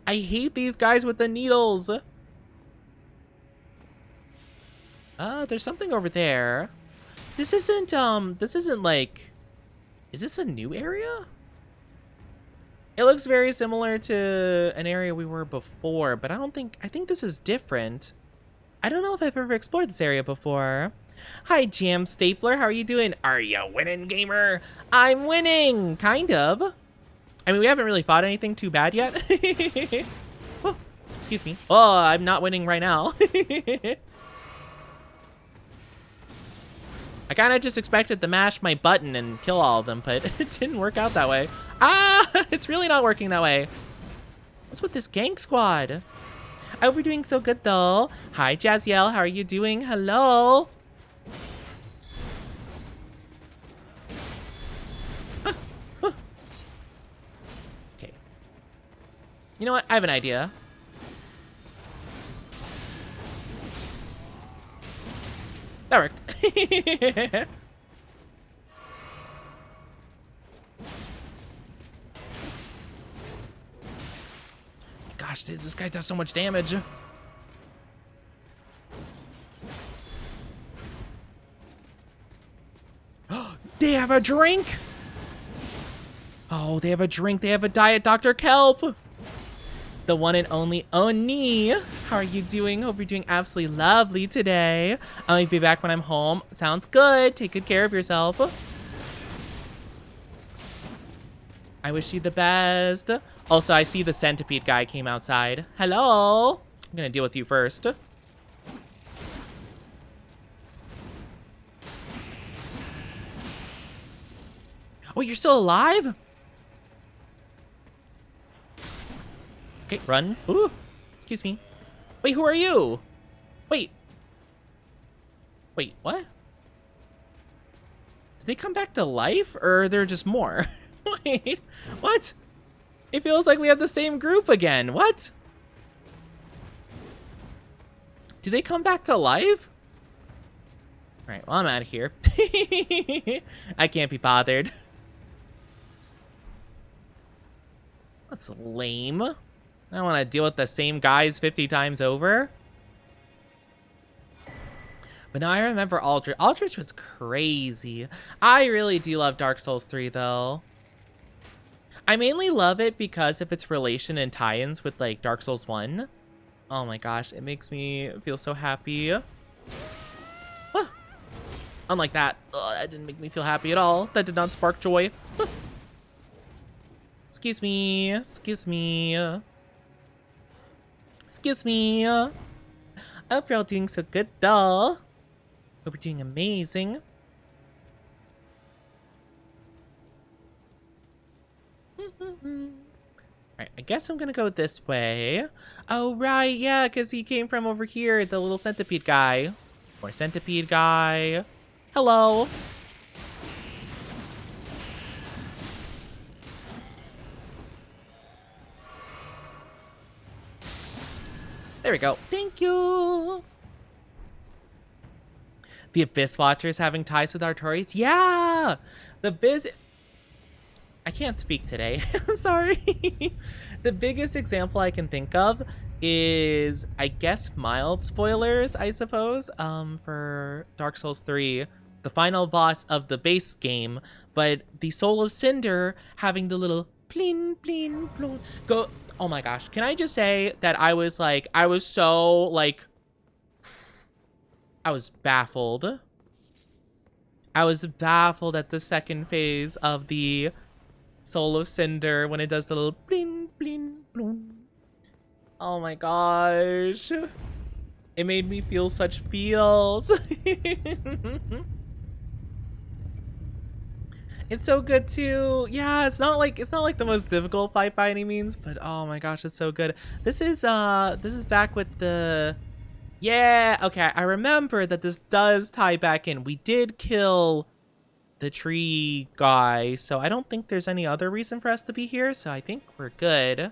I hate these guys with the needles. There's something over there. This isn't like, is this a new area? It looks very similar to an area we were before, but I think this is different. I don't know if I've ever explored this area before. Hi, Jam Stapler. How are you doing? Are you winning, gamer? I'm winning, kind of. I mean, we haven't really fought anything too bad yet. Oh, excuse me. Oh, I'm not winning right now. I kind of just expected to mash my button and kill all of them, but it didn't work out that way. Ah, it's really not working that way. What's with this gang squad? I hope you're doing so good, though. Hi, Jazziel. How are you doing? Hello. Okay. You know what? I have an idea. That worked. Gosh, this guy does so much damage. They have a drink. Oh, they have a drink. They have a Diet Dr. Kelp. The one and only Oni. How are you doing? Hope you're doing absolutely lovely today. I'll be back when I'm home. Sounds good. Take good care of yourself. I wish you the best. Also, I see the centipede guy came outside. Hello. I'm gonna deal with you first. Oh, you're still alive? Okay, run. Ooh, excuse me. Wait, who are you? Wait, what? Did they come back to life, or are there just more? Wait, what? It feels like we have the same group again. What? Do they come back to life? All right, well, I'm out of here. I can't be bothered. That's lame. I don't want to deal with the same guys 50 times over. But now I remember Aldrich. Aldrich was crazy. I really do love Dark Souls 3, though. I mainly love it because of its relation and tie-ins with, like, Dark Souls 1. Oh my gosh, it makes me feel so happy. Ah. Unlike that. Ugh, that didn't make me feel happy at all. That did not spark joy. Ah. Excuse me. Excuse me. Excuse me. I hope you're all doing so good, though. Hope you're doing amazing. Alright, I guess I'm gonna go this way. Oh, right, yeah, because he came from over here, the little centipede guy. Or centipede guy. Hello. There we go. Thank you. The Abyss Watchers having ties with Artorias? Yeah! The Abyss... I can't speak today. I'm sorry. The biggest example I can think of is, I guess, mild spoilers, I suppose, for Dark Souls 3, the final boss of the base game, but the Soul of Cinder having the little plin, plin, plin, go... Oh my gosh. Can I just say that I was baffled. I was baffled at the second phase of the Soul of Cinder when it does the little bling, bling, bloom. Oh my gosh. It made me feel such feels. It's so good too. Yeah, it's not like the most difficult fight by any means, but oh my gosh, it's so good. This is back with the yeah, okay, I remember that this does tie back in. We did kill the tree guy, so I don't think there's any other reason for us to be here, so I think we're good. I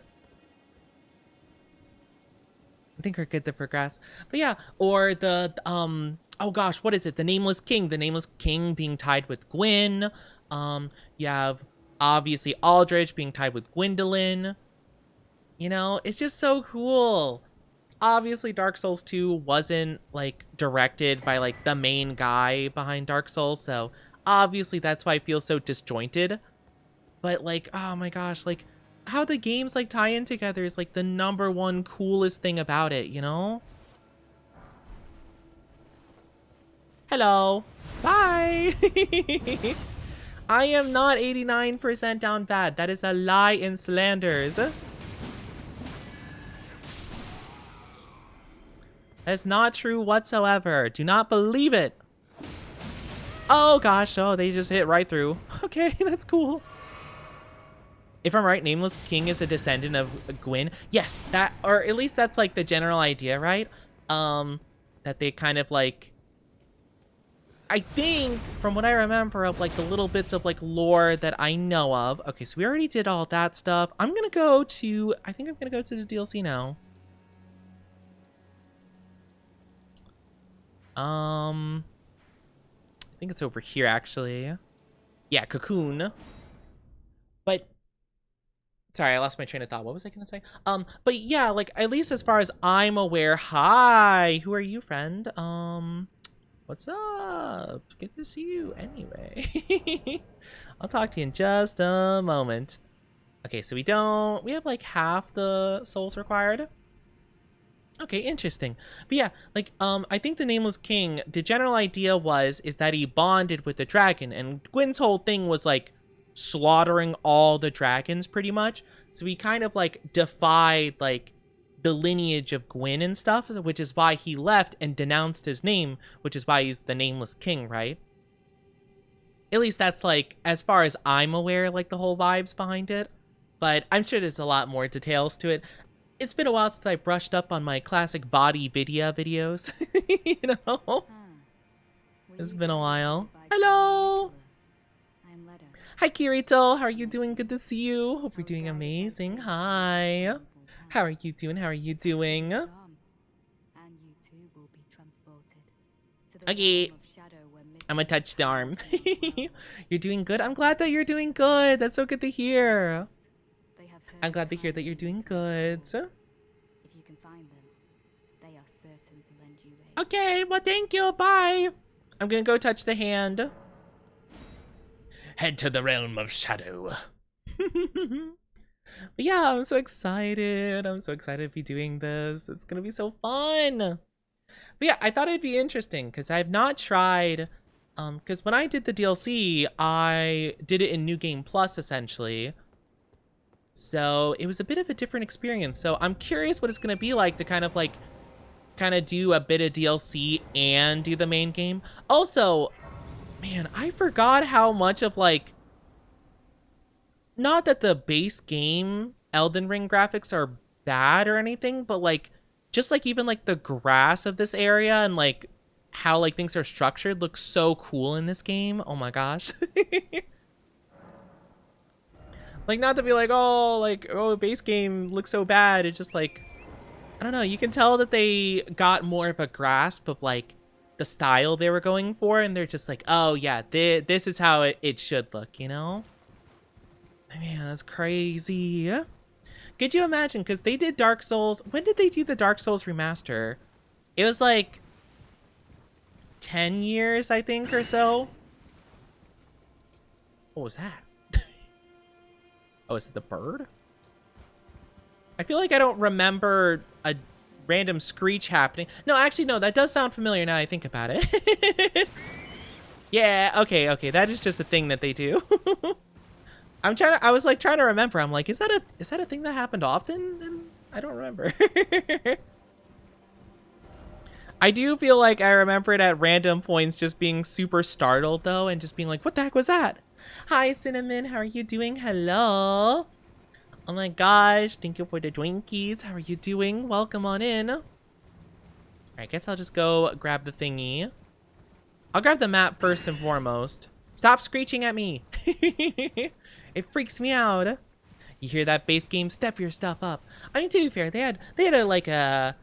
think we're good to progress. But yeah, or the oh gosh, what is it? The Nameless King. The Nameless King being tied with Gwyn. You have obviously Aldrich being tied with Gwendolyn. You know, it's just so cool. Obviously Dark Souls 2 wasn't like directed by like the main guy behind Dark Souls, so obviously that's why it feels so disjointed. But like, oh my gosh, like how the games like tie in together is like the #1 coolest thing about it, you know? Hello. Bye. I am not 89% down bad. That is a lie and slanders. That's not true whatsoever. Do not believe it. Oh gosh, oh, they just hit right through. Okay, that's cool. If I'm right, Nameless King is a descendant of Gwyn. Yes, that, or at least that's like the general idea, right? That they kind of like, I think from what I remember of like the little bits of like lore that I know of. Okay, so we already did all that stuff. I think I'm gonna go to the DLC now. I think it's over here actually. Yeah, Cocoon. But sorry, I lost my train of thought. What was I gonna say? But yeah, like at least as far as I'm aware. Hi, who are you, friend? What's up? Good to see you anyway. I'll talk to you in just a moment. Okay, so we have like half the souls required. Okay, interesting. But yeah, like, I think the Nameless King, the general idea is that he bonded with the dragon, and Gwyn's whole thing was, like, slaughtering all the dragons, pretty much. So he kind of, like, defied, like, the lineage of Gwyn and stuff, which is why he left and denounced his name, which is why he's the Nameless King, right? At least that's, like, as far as I'm aware, like, the whole vibes behind it. But I'm sure there's a lot more details to it. It's been a while since I brushed up on my classic Vadi Vidya videos, you know? It's been a while. Hello! Hi, Kirito. How are you doing? Good to see you. Hope you're doing amazing. Hi. How are you doing? How are you doing? Okay. I'm gonna touch the arm. You're doing good? I'm glad that you're doing good. That's so good to hear. I'm glad to hear that you're doing good. If you can find them, they are certain to lend you aid. Okay, well thank you. Bye. I'm gonna go touch the hand. Head to the realm of shadow. But yeah, I'm so excited. I'm so excited to be doing this. It's gonna be so fun. But yeah, I thought it'd be interesting because I've not tried. Because when I did the DLC, I did it in New Game Plus essentially. So it was a bit of a different experience. So I'm curious what it's going to be like to kind of do a bit of DLC and do the main game. Also, man, I forgot how much of like, not that the base game Elden Ring graphics are bad or anything, but like, just like even like the grass of this area and like how like things are structured looks so cool in this game. Oh my gosh. Like, not to be like, oh, base game looks so bad. It's just like, I don't know. You can tell that they got more of a grasp of like the style they were going for. And they're just like, oh yeah, this is how it should look, you know? Man, that's crazy. Could you imagine? Because they did Dark Souls. When did they do the Dark Souls remaster? It was like 10 years, I think, or so. What was that? Oh, is it the bird? I feel like I don't remember a random screech happening. No, actually, no, that does sound familiar now I think about it. Yeah, okay, that is just a thing that they do. I was like trying to remember. I'm like, is that a thing that happened often? And I don't remember. I do feel like I remember it at random points just being super startled though and just being like, what the heck was that? Hi, Cinnamon. How are you doing? Hello. Oh my gosh. Thank you for the Twinkies. How are you doing? Welcome on in. I guess I'll just go grab the thingy. I'll grab the map first and foremost. Stop screeching at me. It freaks me out. You hear that base game? Step your stuff up. I mean, to be fair, they had a like a...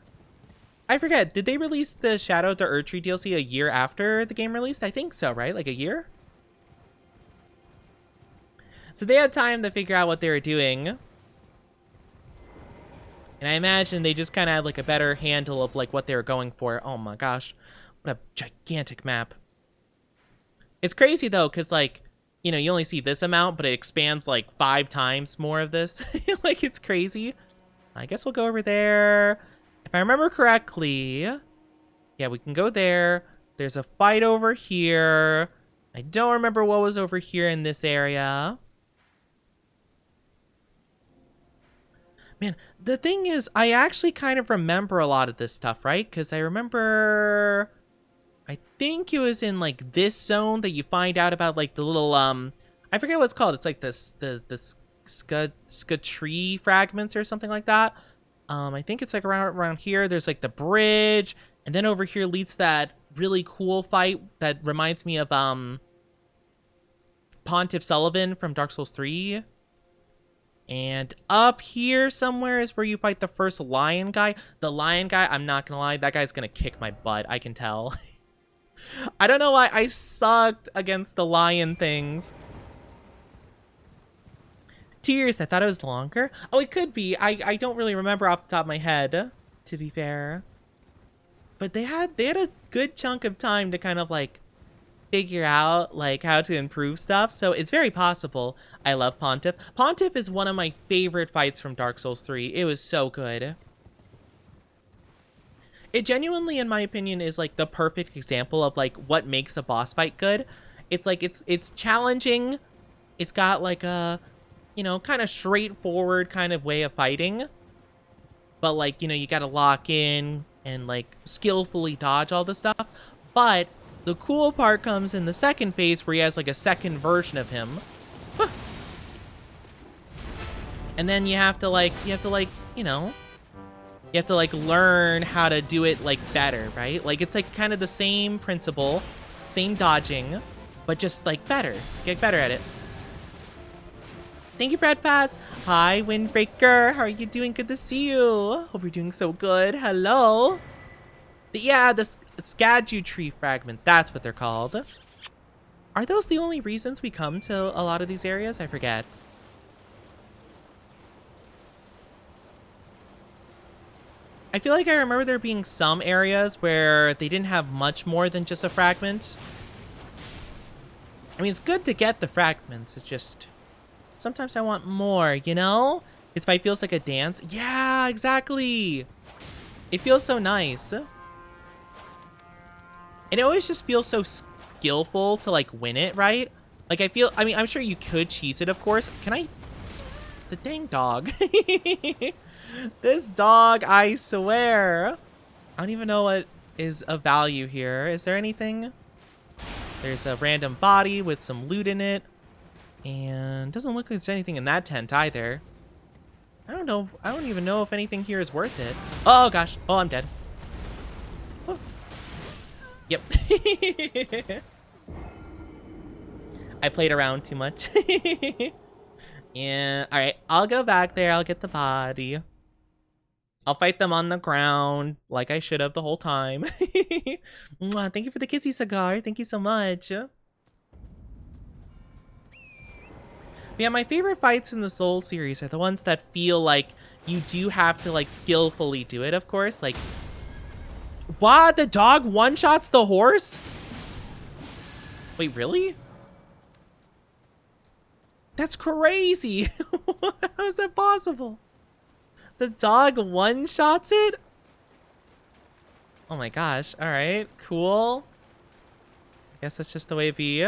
I forget, did they release the Shadow of the Erdtree DLC a year after the game released? I think so, right? Like a year? So they had time to figure out what they were doing. And I imagine they just kind of had like a better handle of like what they were going for. Oh my gosh. What a gigantic map. It's crazy though, because like, you know, you only see this amount, but it expands like 5 times more of this. Like, it's crazy. I guess we'll go over there. If I remember correctly, yeah, we can go there. There's a fight over here. I don't remember what was over here in this area. Man, the thing is, I actually kind of remember a lot of this stuff, right? Because I remember... I think it was in, like, this zone that you find out about, like, the little, I forget what it's called. It's like the tree fragments or something like that. I think it's like around here. There's like the bridge, and then over here leads that really cool fight that reminds me of Pontiff Sullivan from Dark Souls 3. And up here somewhere is where you fight the first lion guy. The lion guy, I'm not gonna lie, that guy's gonna kick my butt, I can tell. I don't know why I sucked against the lion things. 2 years, I thought it was longer. Oh, it could be. I don't really remember off the top of my head, to be fair. But they had a good chunk of time to kind of like figure out like how to improve stuff. So it's very possible. I love Pontiff. Pontiff is one of my favorite fights from Dark Souls 3. It was so good. It genuinely, in my opinion, is like the perfect example of like what makes a boss fight good. It's like it's challenging. It's got like a, you know, kind of straightforward kind of way of fighting. But, like, you know, you gotta lock in and, like, skillfully dodge all the stuff. But the cool part comes in the second phase where he has, like, a second version of him. And then you have to, like, you know, you have to, like, learn how to do it, like, better, right? Like, it's, like, kind of the same principle, same dodging, but just, like, better. Get better at it. Thank you, Fred Pats. Hi, Windbreaker. How are you doing? Good to see you. Hope you're doing so good. Hello. Yeah, the Skadu tree fragments. That's what they're called. Are those the only reasons we come to a lot of these areas? I forget. I feel like I remember there being some areas where they didn't have much more than just a fragment. I mean, it's good to get the fragments. It's just... sometimes I want more, you know? This fight feels like a dance. Yeah, exactly. It feels so nice. And it always just feels so skillful to, like, win it, right? Like, I mean, I'm sure you could cheese it, of course. Can I? The dang dog. This dog, I swear. I don't even know what is of value here. Is there anything? There's a random body with some loot in it. And doesn't look like there's anything in that tent either. I don't know. I don't even know if anything here is worth it. Oh, gosh. Oh, I'm dead. Oh. Yep. I played around too much. Yeah. All right. I'll go back there. I'll get the body. I'll fight them on the ground like I should have the whole time. Mwah, thank you for the kissy cigar. Thank you so much. Yeah, my favorite fights in the Soul series are the ones that feel like you do have to, like, skillfully do it, of course. Like, what? The dog one-shots the horse? Wait, really? That's crazy. How is that possible? The dog one-shots it? Oh my gosh. All right, cool. I guess that's just the way it be.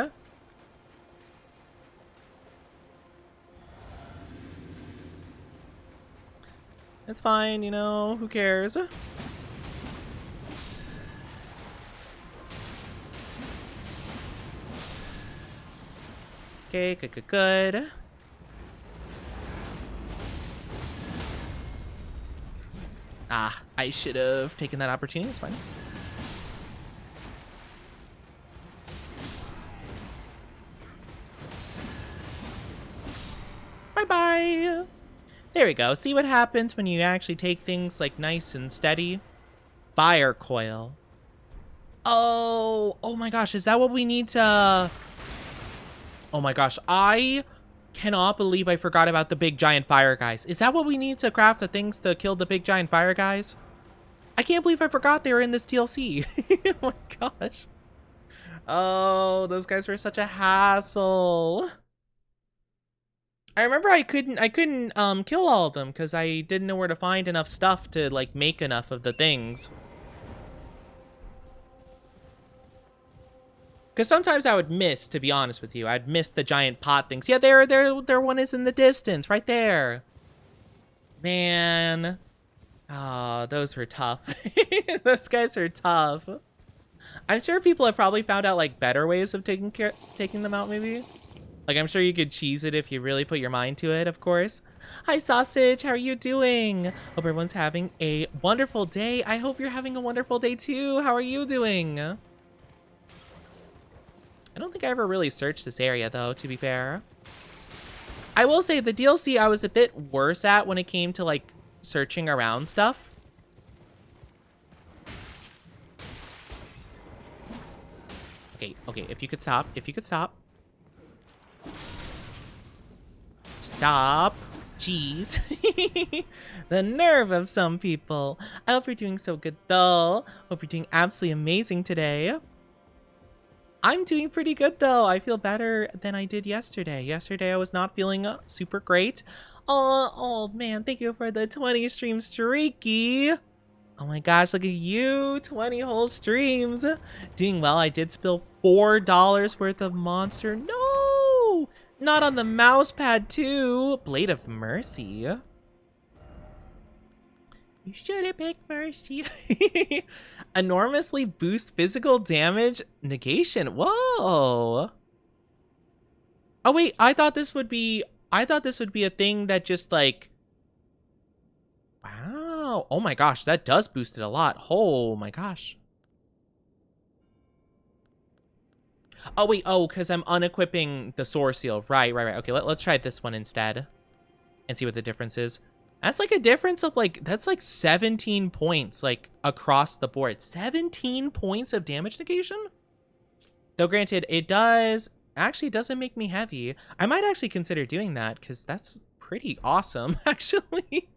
It's fine, you know, who cares? Okay, good, good, good. Ah, I should have taken that opportunity. It's fine. Bye-bye. There we go. See what happens when you actually take things like nice and steady? Fire coil. Oh my gosh. Is that what we need to... Oh my gosh. I cannot believe I forgot about the big giant fire guys. Is that what we need to craft the things to kill the big giant fire guys? I can't believe I forgot they were in this DLC. Oh my gosh. Oh, those guys were such a hassle. I remember I couldn't kill all of them because I didn't know where to find enough stuff to like make enough of the things. Because sometimes I would miss, to be honest with you. I'd miss the giant pot things. Yeah, there one is in the distance, right there. Man. Oh, those were tough. Those guys are tough. I'm sure people have probably found out like better ways of taking them out, maybe. Like, I'm sure you could cheese it if you really put your mind to it, of course. Hi, Sausage. How are you doing? Hope everyone's having a wonderful day. I hope you're having a wonderful day, too. How are you doing? I don't think I ever really searched this area, though, to be fair. I will say, the DLC I was a bit worse at when it came to, like, searching around stuff. Okay, if you could stop. Stop. Jeez. The nerve of some people. I hope you're doing so good, though. Hope you're doing absolutely amazing today. I'm doing pretty good, though. I feel better than I did yesterday. Yesterday, I was not feeling super great. Oh, man. Thank you for the 20 stream streaky. Oh, my gosh. Look at you. 20 whole streams. Doing well. I did spill $4 worth of monster. No! Not on the mouse pad, too. Blade of Mercy. You should have picked Mercy. Enormously boost physical damage negation. Whoa. Oh, wait. I thought this would be a thing that just, like... Wow. Oh, my gosh. That does boost it a lot. Oh, my gosh. Oh, wait. Oh, because I'm unequipping the Soar Seal. Right. Okay, let's try this one instead and see what the difference is. That's like a difference of like, that's like 17 points, like across the board. 17 points of damage negation? Though granted, it doesn't make me heavy. I might actually consider doing that because that's pretty awesome, actually.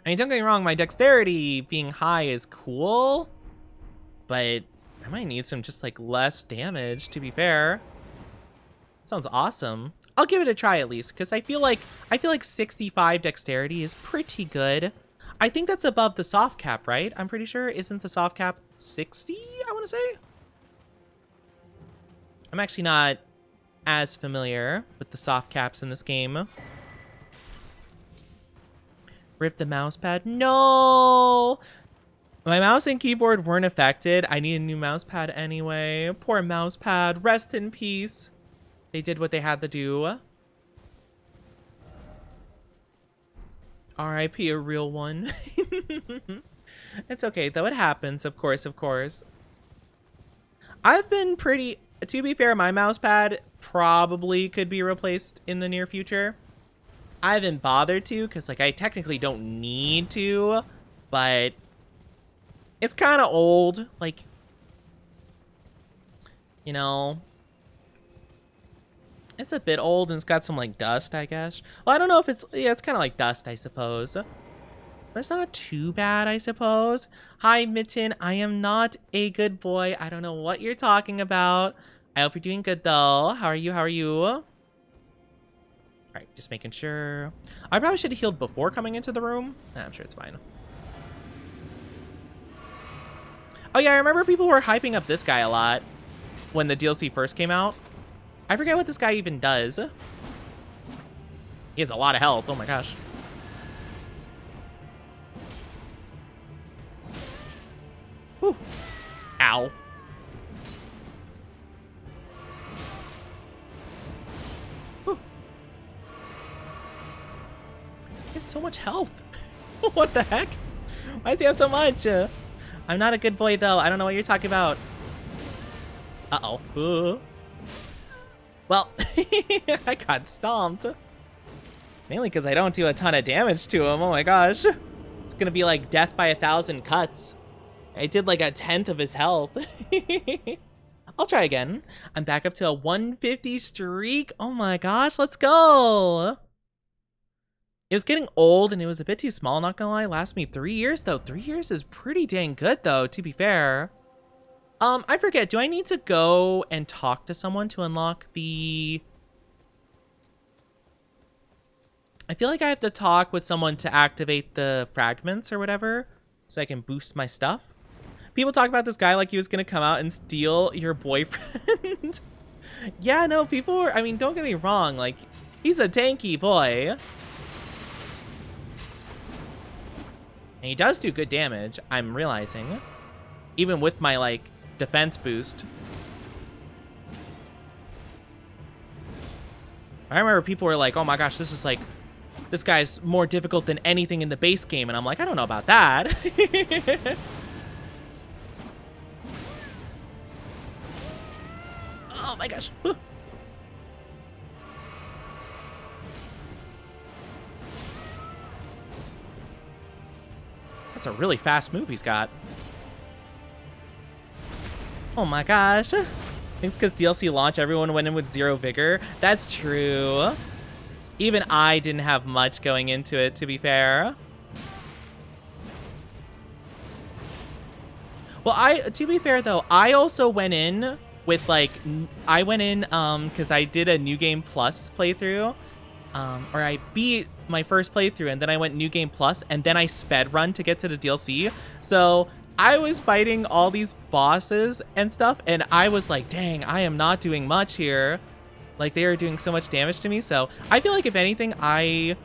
I mean, don't get me wrong, my dexterity being high is cool. But I might need some just like less damage, to be fair. Sounds awesome. I'll give it a try at least, because I feel like 65 dexterity is pretty good. I think that's above the soft cap, right? I'm pretty sure. Isn't the soft cap 60, I want to say? I'm actually not as familiar with the soft caps in this game. Rip the mouse pad. No! My mouse and keyboard weren't affected. I need a new mouse pad anyway. Poor mouse pad. Rest in peace. They did what they had to do. R.I.P. a real one. It's okay, though. It happens, of course. I've been pretty... To be fair, my mouse pad probably could be replaced in the near future. I haven't bothered to, because, like, I technically don't need to, but... It's kind of old, like, you know, it's a bit old and it's got some like dust, I guess. Well, I don't know if it's, yeah, it's kind of like dust, I suppose. But it's not too bad, I suppose. Hi, Mitten. I am not a good boy. I don't know what you're talking about. I hope you're doing good, though. How are you? All right, just making sure. I probably should have healed before coming into the room. Nah, I'm sure it's fine. Oh yeah, I remember people were hyping up this guy a lot when the DLC first came out. I forget what this guy even does. He has a lot of health. Oh my gosh. Whew. Ow. much health? What the heck? Why does he have so much? I'm not a good boy, though. I don't know what you're talking about. Uh-oh. Well, I got stomped. It's mainly because I don't do a ton of damage to him. Oh my gosh. It's gonna be like death by 1,000 cuts. I did like 1/10 of his health. I'll try again. I'm back up to a 150 streak. Oh my gosh, let's go. It was getting old and it was a bit too small, not gonna lie. Lasts me 3 years though. 3 years is pretty dang good though, to be fair. I forget, do I need to go and talk to someone to unlock the... I feel like I have to talk with someone to activate the fragments or whatever, so I can boost my stuff. People talk about this guy like he was gonna come out and steal your boyfriend. Yeah, no, people were, I mean, don't get me wrong, like, he's a tanky boy. And he does do good damage, I'm realizing. Even with my, like, defense boost. I remember people were like, oh my gosh, this guy's more difficult than anything in the base game. And I'm like, I don't know about that. Oh my gosh. That's a really fast move he's got. Oh my gosh. I think it's because DLC launch, everyone went in with 0 vigor. That's true. Even I didn't have much going into it, to be fair. Well, to be fair though, I also went in with like, I went in because I did a New Game Plus playthrough. Or I beat my first playthrough and then I went New Game Plus and then I sped run to get to the DLC. So I was fighting all these bosses and stuff, and I was like, dang, I am not doing much here. Like, they are doing so much damage to me, so I feel like, if anything, I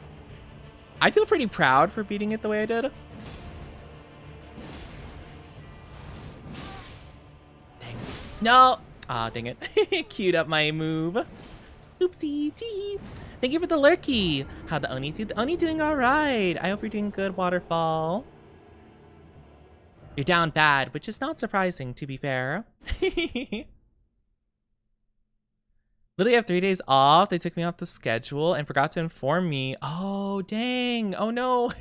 feel pretty proud for beating it the way I did. Dang. No! Ah, dang it. Queued up my move. Oopsie, tee. Thank you for the lurky. How'd the Oni do? The Oni doing all right. I hope you're doing good, Waterfall. You're down bad, which is not surprising, to be fair. Literally have 3 days off. They took me off the schedule and forgot to inform me. Oh, dang. Oh, no.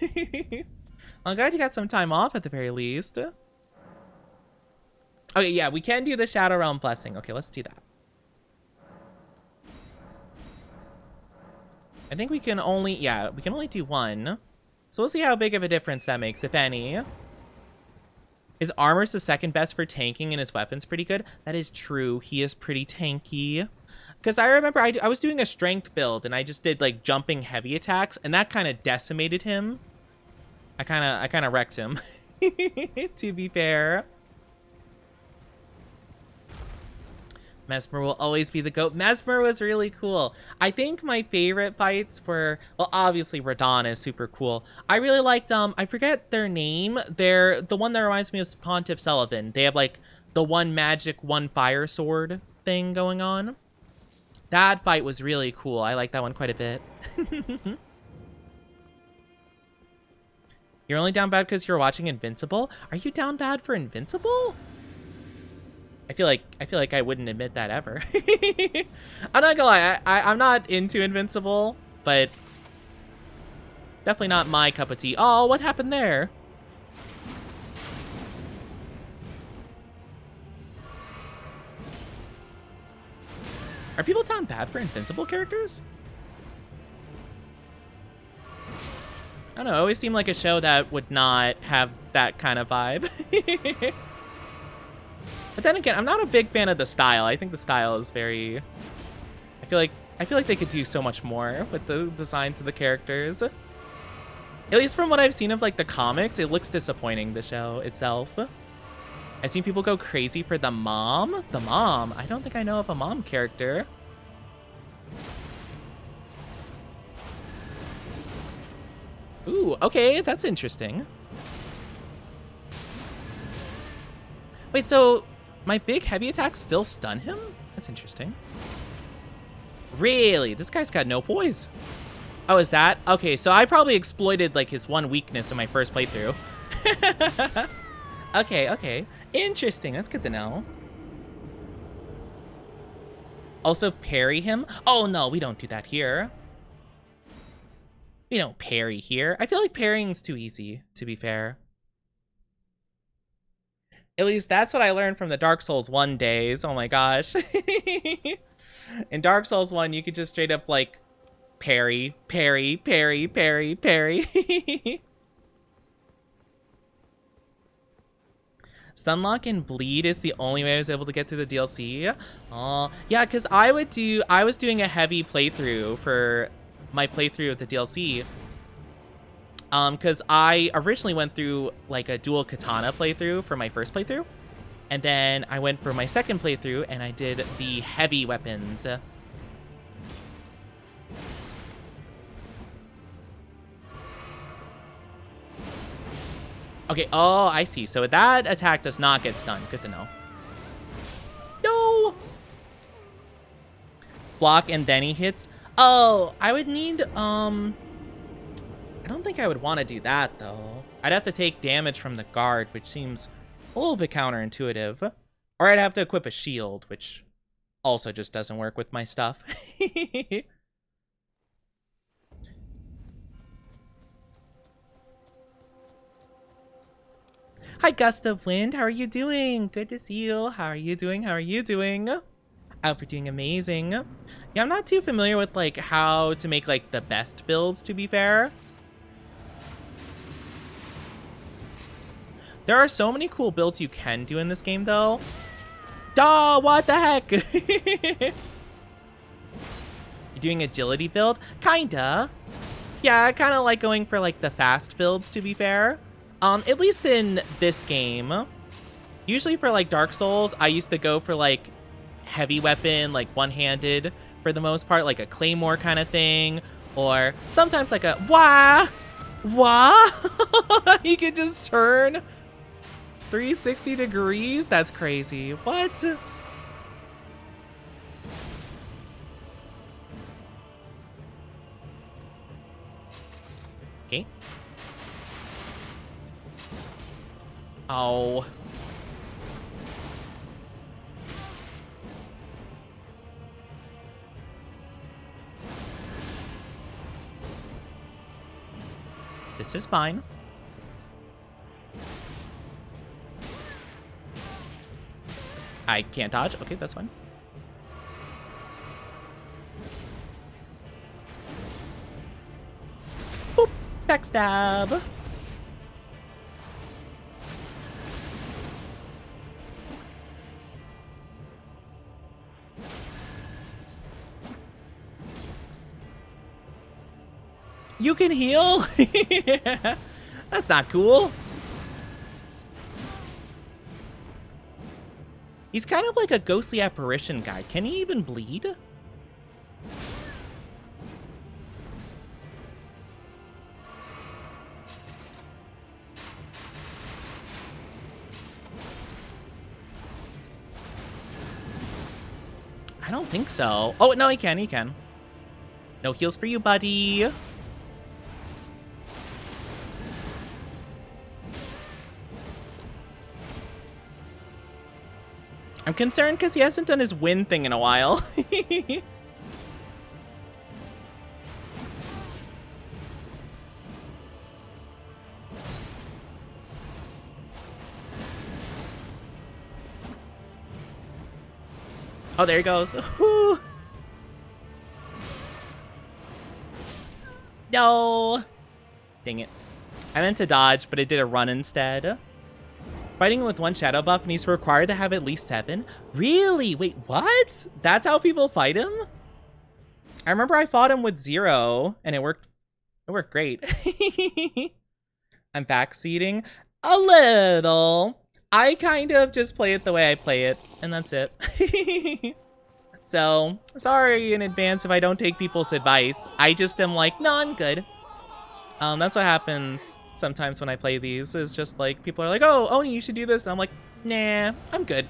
I'm glad you got some time off at the very least. Okay, yeah, we can do the Shadow Realm Blessing. Okay, let's do that. I think we can only, yeah, we can only do one. So we'll see how big of a difference that makes, if any. His armor's the second best for tanking and his weapon's pretty good. That is true. He is pretty tanky. Because I remember I was doing a strength build and I just did like jumping heavy attacks and that kind of decimated him. I kind of wrecked him, to be fair. Mesmer will always be the GOAT. Mesmer was really cool. I think my favorite fights were, well, obviously Radahn is super cool. I really liked, I forget their name. They're the one that reminds me of Pontiff Sullivan. They have like the one magic, one fire sword thing going on. That fight was really cool. I like that one quite a bit. You're only down bad because you're watching Invincible? Are you down bad for Invincible? I feel like I wouldn't admit that ever. I'm not gonna lie, I'm not into Invincible, but definitely not my cup of tea. Oh, what happened there? Are people down bad for Invincible characters? I don't know, it always seemed like a show that would not have that kind of vibe. But then again, I'm not a big fan of the style. I think the style is very... I feel like they could do so much more with the designs of the characters. At least from what I've seen of like the comics, it looks disappointing, the show itself. I've seen people go crazy for the mom. The mom? I don't think I know of a mom character. Ooh, okay, that's interesting. Wait, so my big heavy attacks still stun him? That's interesting. Really? This guy's got no poise. Oh, is that? Okay, so I probably exploited, like, his one weakness in my first playthrough. Okay, okay. Interesting. That's good to know. Also parry him? Oh, no, we don't do that here. We don't parry here. I feel like parrying's too easy, to be fair. At least that's what I learned from the Dark Souls 1 days. Oh my gosh. In Dark Souls 1, you could just straight up, like, parry, parry, parry, parry, parry. Stunlock and bleed is the only way I was able to get through the DLC. Oh, yeah, because I was doing a heavy playthrough for my playthrough of the DLC. Because I originally went through like a dual katana playthrough for my first playthrough. And then I went for my second playthrough and I did the heavy weapons. Okay, oh, I see. So that attack does not get stunned. Good to know. No! Block and then he hits. Oh, I would need, I don't think I would want to do that, though. I'd have to take damage from the guard, which seems a little bit counterintuitive. Or I'd have to equip a shield, which also just doesn't work with my stuff. Hi, Gust of Wind. How are you doing? Good to see you. How are you doing? How are you doing? I hope you're doing amazing. Yeah, I'm not too familiar with, like, how to make, like, the best builds, to be fair. There are so many cool builds you can do in this game, though. Duh, what the heck? You're doing agility build? Kinda. Yeah, I kind of like going for, like, the fast builds, to be fair. At least in this game. Usually for, like, Dark Souls, I used to go for, like, heavy weapon, like, one-handed for the most part, like a claymore kind of thing. Or sometimes, like, a wah! Wah! He could just turn 360 degrees? That's crazy. What? Okay. Oh. This is fine. I can't dodge. Okay, that's fine. Boop. Backstab. You can heal? That's not cool. He's kind of like a ghostly apparition guy. Can he even bleed? I don't think so. Oh, no, he can, he can. No heals for you, buddy. I'm concerned because he hasn't done his win thing in a while. Oh, there he goes. Woo. No. Dang it. I meant to dodge, but it did a run instead. Fighting with one shadow buff and he's required to have at least 7? Really? Wait, what? That's how people fight him? I remember I fought him with 0 and it worked great. I'm backseating a little. I kind of just play it the way I play it, and that's it. So, sorry in advance if I don't take people's advice. I just am like, no, I'm good. That's what happens sometimes when I play these, is just like, people are like, oh, Oni, you should do this. And I'm like, nah, I'm good.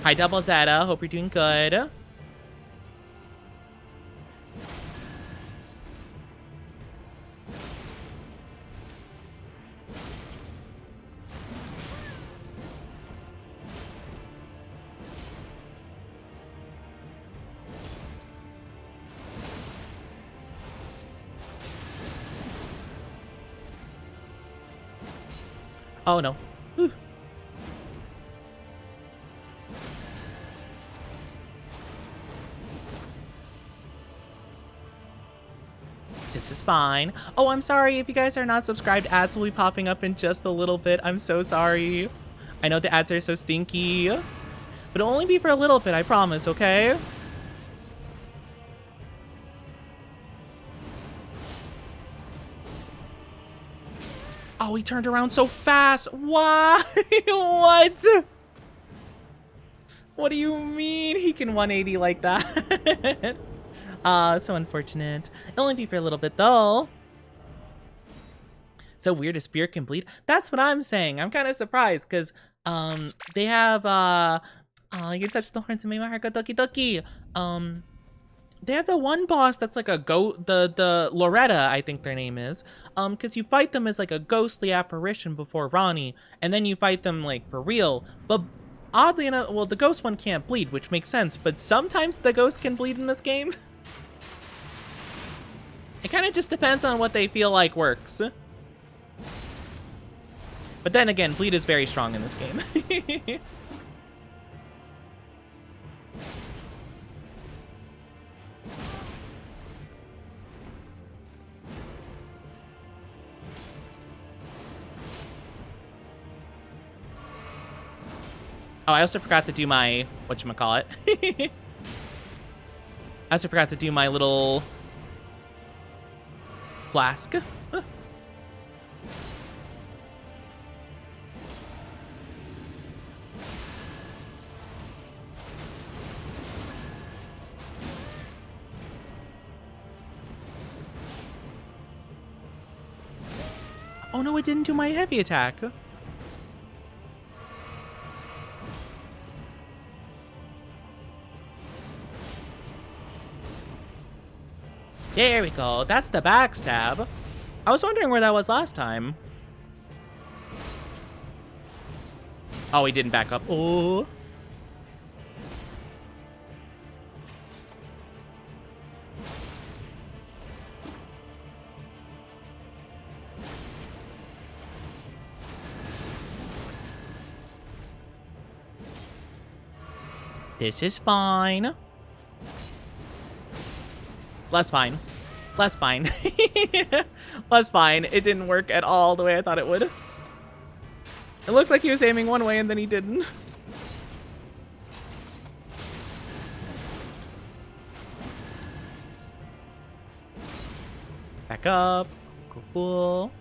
Hi, Double Zeta. Hope you're doing good. Oh, no. Whew. This is fine. Oh, I'm sorry. If you guys are not subscribed, ads will be popping up in just a little bit. I'm so sorry. I know the ads are so stinky. But it'll only be for a little bit, I promise, okay? Oh, he turned around so fast. Why? What? What do you mean he can 180 like that? So unfortunate. It'll only be for a little bit, though. So weird a spear can bleed. That's what I'm saying. I'm kind of surprised, because they have, you touched the horns and made my heart go doki doki. They have the one boss that's like a the Loretta, I think their name is. Because you fight them as like a ghostly apparition before Ronnie, and then you fight them like for real. But oddly enough, well, the ghost one can't bleed, which makes sense. But sometimes the ghost can bleed in this game. It kind of just depends on what they feel like works. But then again, bleed is very strong in this game. Oh, I also forgot to do my, whatchamacallit. I also forgot to do my little flask. Oh no, it didn't do my heavy attack. There we go. That's the backstab. I was wondering where that was last time. Oh, he didn't back up. Oh. This is fine. Less fine. Less fine. Less fine. It didn't work at all the way I thought it would. It looked like he was aiming one way and then he didn't. Back up. Cool.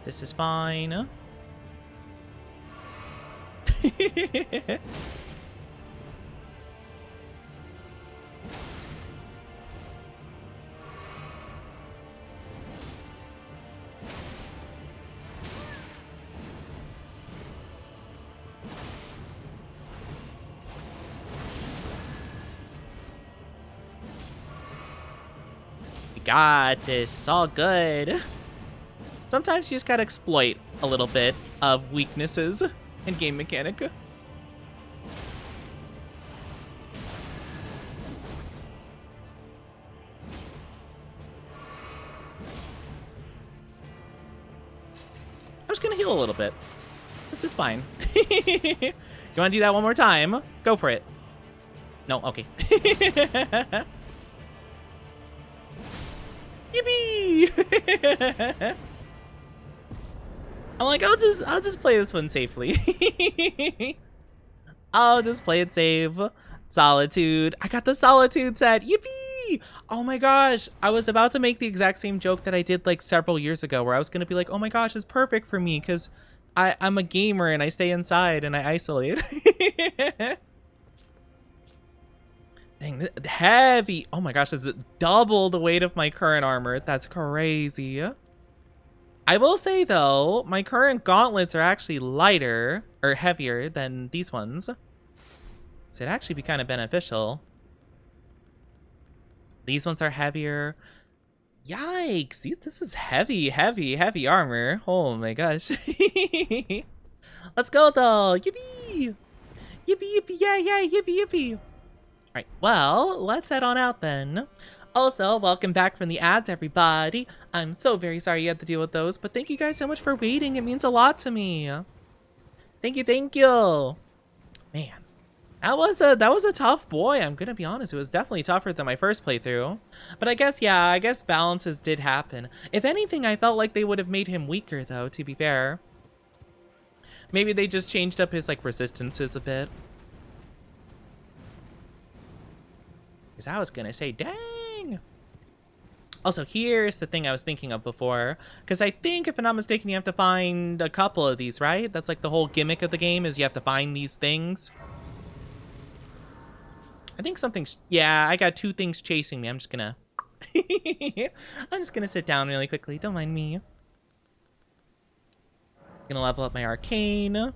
This is fine. We got this. It's all good. Sometimes you just gotta exploit a little bit of weaknesses in game mechanic. I'm just gonna heal a little bit. This is fine. You wanna do that one more time? Go for it. No, okay. Yippee! I'm like, I'll just play this one safely. I'll just play it safe. Solitude. I got the Solitude set. Yippee! Oh my gosh. I was about to make the exact same joke that I did like several years ago, where I was going to be like, oh my gosh, it's perfect for me because I'm a gamer and I stay inside and I isolate. Dang, heavy. Oh my gosh, this is double the weight of my current armor. That's crazy. I will say though, my current gauntlets are actually lighter or heavier than these ones. So it'd actually be kind of beneficial. These ones are heavier. Yikes, this is heavy, heavy, heavy armor. Oh my gosh. Let's go though. Yippee! Yippee, yippee, yeah, yeah, yippee, yippee. All right, well, let's head on out then. Also, welcome back from the ads, everybody. I'm so very sorry you had to deal with those, but thank you guys so much for waiting. It means a lot to me. Thank you, thank you. Man, that was a tough boy. I'm gonna be honest. It was definitely tougher than my first playthrough. But I guess balances did happen. If anything, I felt like they would have made him weaker, though. To be fair, maybe they just changed up his like resistances a bit. Because I was gonna say, dang. Also, here's the thing I was thinking of before. Because I think, if I'm not mistaken, you have to find a couple of these, right? That's like the whole gimmick of the game, is you have to find these things. I think something's... Yeah, I got 2 things chasing me. I'm just gonna... I'm just gonna sit down really quickly. Don't mind me. Gonna level up my arcane.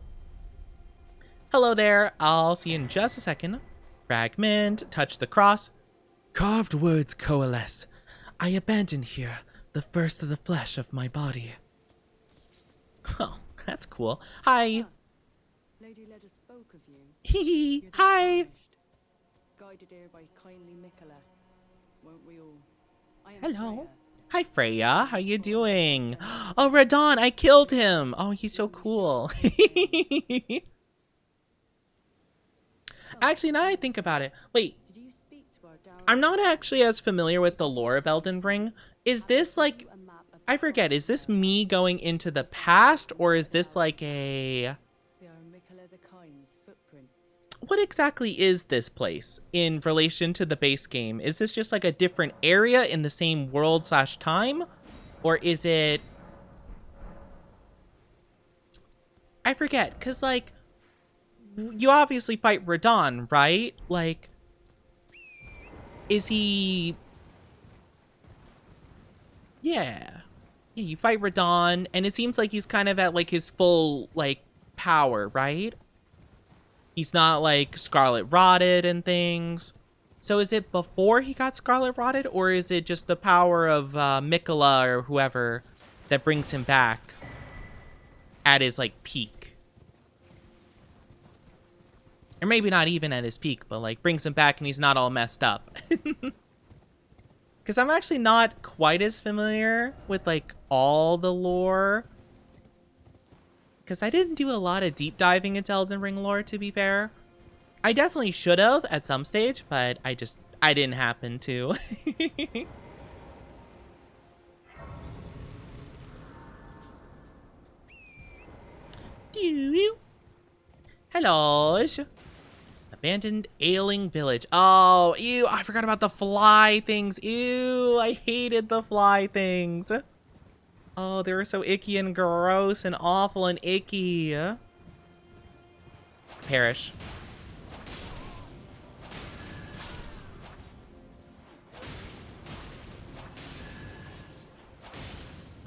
Hello there. I'll see you in just a second. Fragment. Touch the cross. Carved words coalesce. I abandon here the first of the flesh of my body. Oh, that's cool. Hi. Lady Leda spoke of you. Hee. Hi. Guided here by kindly Mikola. Won't we all? I am Hello. Freya. Hi, Freya. How you doing? Oh, Radon, I killed him. Oh, he's so cool. Actually, now I think about it. Wait. Did you speak to our Dower? I'm not actually as familiar with the lore of Elden Ring. Is this like... I forget, is this me going into the past, or is this like a... They are Mikola the Kind's footprints. What exactly is this place in relation to the base game? Is this just like a different area in the same world / time? Or is it... I forget, because like... You obviously fight Radon, right? Like... Is he... Yeah. Yeah, you fight Radon, and it seems like he's kind of at like his full like power, right? He's not like Scarlet Rotted and things. So is it before he got Scarlet Rotted, or is it just the power of Mikola or whoever that brings him back at his like peak? Or maybe not even at his peak, but like brings him back and he's not all messed up. Because I'm actually not quite as familiar with, like, all the lore. Because I didn't do a lot of deep diving into Elden Ring lore, to be fair. I definitely should have at some stage, but I didn't happen to. Hello. Abandoned ailing village. Oh, ew, I forgot about the fly things. Ew, I hated the fly things. Oh, they were so icky and gross and awful and icky. Perish.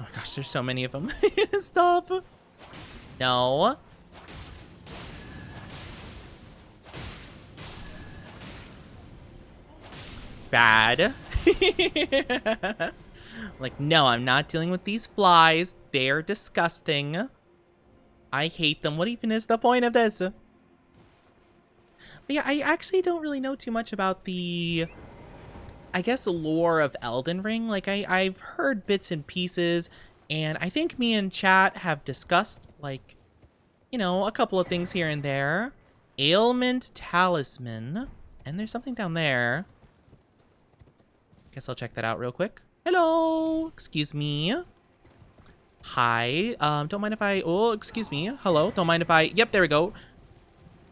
Oh my gosh, there's so many of them. Stop. No. Bad. Like, no, I'm not dealing with these flies. They're disgusting. I hate them. What even is the point of this? But yeah, I actually don't really know too much about the, I guess, lore of Elden Ring. Like, I've heard bits and pieces, and I think me and chat have discussed, like, you know, a couple of things here and there. Ailment Talisman. And there's something down there. Guess I'll check that out real quick. Hello, excuse me. Hi, don't mind if I, oh, excuse me. Hello, don't mind if I, yep, there we go.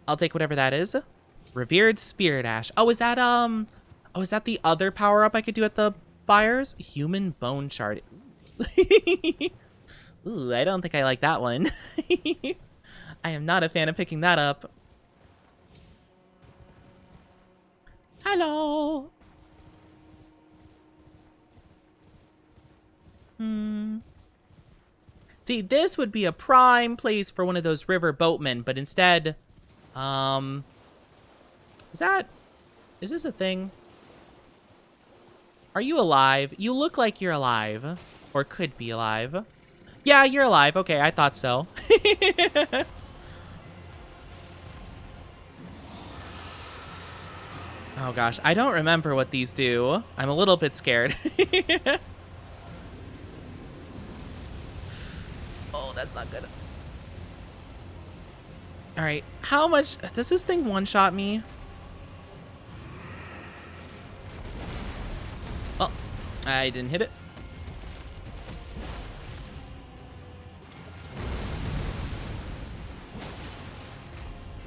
I'll take whatever that is. Revered Spirit Ash. Oh, is that the other power up I could do at the fires? Human Bone Shard. Ooh, I don't think I like that one. I am not a fan of picking that up. Hello. See, this would be a prime place for one of those river boatmen, but instead, is this a thing? Are you alive? You look like you're alive, or could be alive. Yeah, you're alive. Okay, I thought so. Oh gosh, I don't remember what these do. I'm a little bit scared. Oh, that's not good. All right, how much does this thing one-shot me? Oh, I didn't hit it.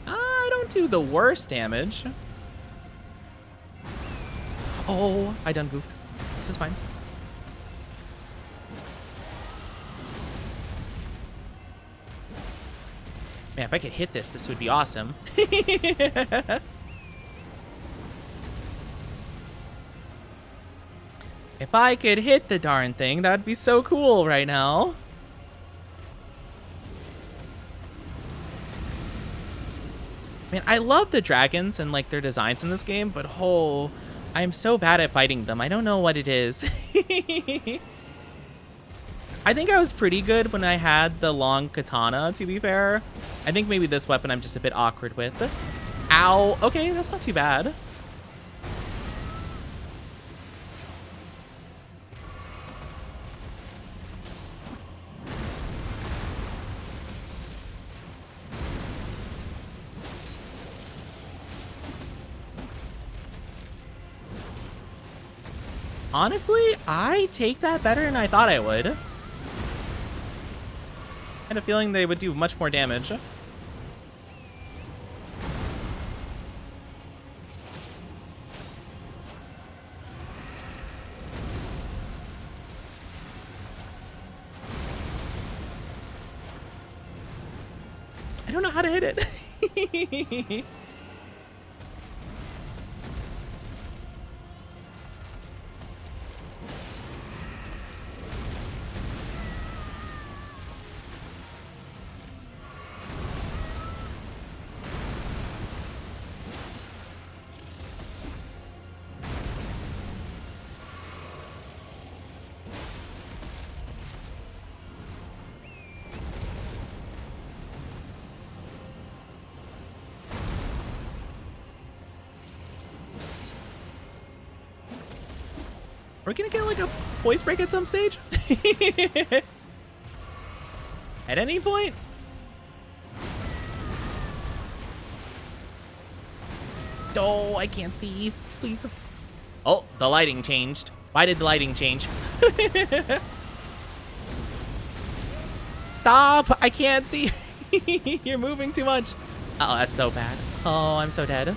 I don't do the worst damage. Oh, I done goofed. This is fine. Man, if I could hit this, this would be awesome. If I could hit the darn thing, that'd be so cool right now. Man, I love the dragons and like their designs in this game, but oh, I'm so bad at fighting them. I don't know what it is. I think I was pretty good when I had the long katana, to be fair. I think maybe this weapon I'm just a bit awkward with. Ow. Okay, that's not too bad. Honestly, I take that better than I thought I would. I had a feeling they would do much more damage. I don't know how to hit it. We're gonna get like a voice break at some stage? At any point? Oh, I can't see. Please. Oh, the lighting changed. Why did the lighting change? Stop! I can't see. You're moving too much. Uh oh, that's so bad. Oh, I'm so dead.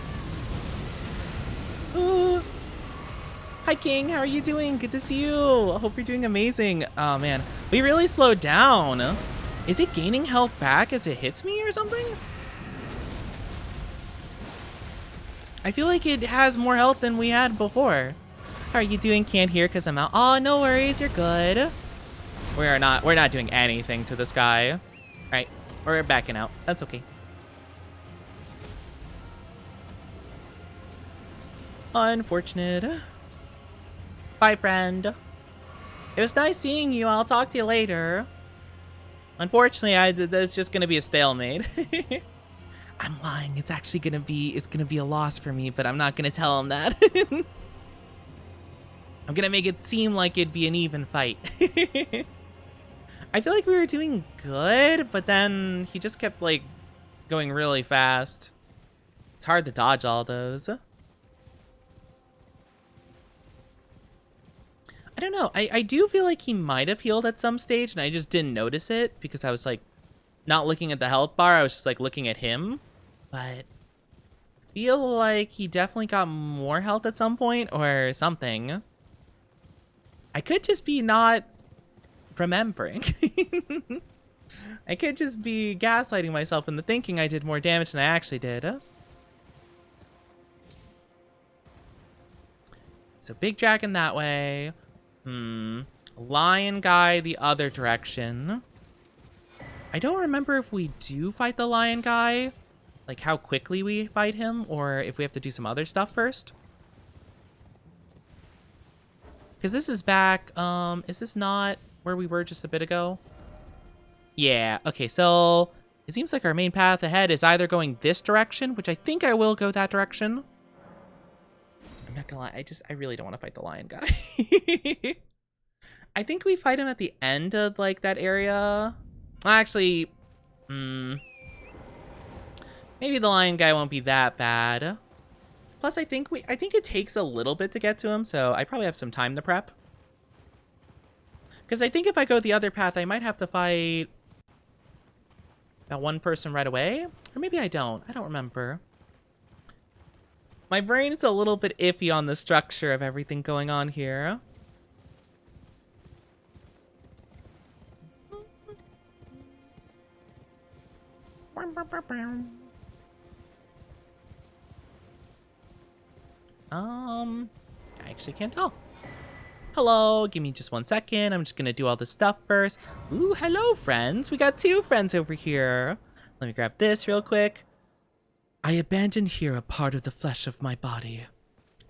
Hi, King. How are you doing? Good to see you. I hope you're doing amazing. Oh, man. We really slowed down. Is it gaining health back as it hits me or something? I feel like it has more health than we had before. How are you doing? Can't hear because I'm out. Oh, no worries. You're good. We're not doing anything to this guy. All right. We're backing out. That's okay. Unfortunate. Bye, friend. It was nice seeing you. I'll talk to you later. Unfortunately, there's just gonna be a stalemate. I'm lying. It's actually gonna be a loss for me, but I'm not gonna tell him that. I'm gonna make it seem like it'd be an even fight. I feel like we were doing good, but then he just kept like going really fast. It's hard to dodge all those. I don't know. I do feel like he might have healed at some stage, and I just didn't notice it because I was like not looking at the health bar. I was just like looking at him. But I feel like he definitely got more health at some point or something. I could just be not remembering. I could just be gaslighting myself into thinking I did more damage than I actually did. So big dragon that way. Lion guy the other direction. I don't remember if we do fight the lion guy, like how quickly we fight him, or if we have to do some other stuff first. Because this is back, is this not where we were just a bit ago? Yeah, okay, so it seems like our main path ahead is either going this direction, which I think I will go that direction. I'm not gonna lie, I really don't want to fight the lion guy. I think we fight him at the end of, like, that area. Actually, maybe the lion guy won't be that bad. Plus, I think it takes a little bit to get to him, so I probably have some time to prep. Because I think if I go the other path, I might have to fight that one person right away. Or maybe I don't. I don't remember. My brain's a little bit iffy on the structure of everything going on here. I actually can't tell. Hello, give me just 1 second. I'm just gonna do all this stuff first. Ooh, hello, friends. We got 2 friends over here. Let me grab this real quick. I abandon here a part of the flesh of my body.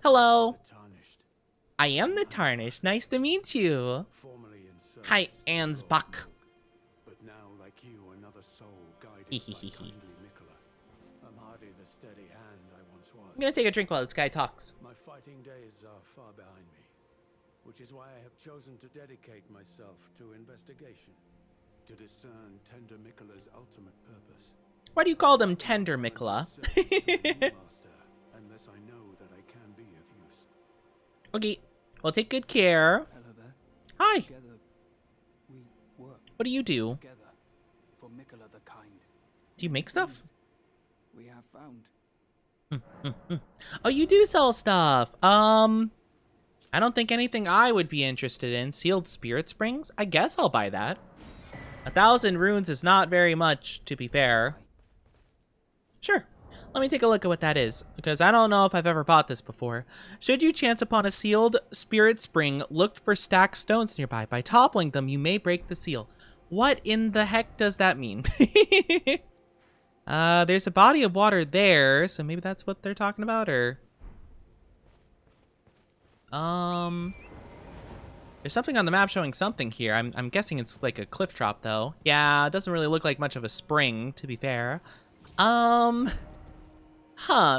Hello. I am the Tarnished. Nice to meet you. Hi, Ansbach. But now, like you, another soul guided by kindly Mikola. I'm hardly the steady hand I once was. I'm gonna take a drink while this guy talks. My fighting days are far behind me, which is why I have chosen to dedicate myself to investigation, to discern Tender Mikola's ultimate purpose. Why do you call them Tender Mikola? Master, unless I know that I can be of use. Okay, well, take good care. Hello there. Hi. Together we work What do you do? together for Mikola the Kind. Do you make stuff? We have found. Oh, you do sell stuff. I don't think anything I would be interested in. Sealed spirit springs? I guess I'll buy that. 1,000 runes is not very much, to be fair. Sure. Let me take a look at what that is, because I don't know if I've ever bought this before. Should you chance upon a sealed spirit spring, look for stacked stones nearby. By toppling them, you may break the seal. What in the heck does that mean? There's a body of water there, so maybe that's what they're talking about, or... There's something on the map showing something here. I'm guessing it's like a cliff drop, though. Yeah, it doesn't really look like much of a spring, to be fair.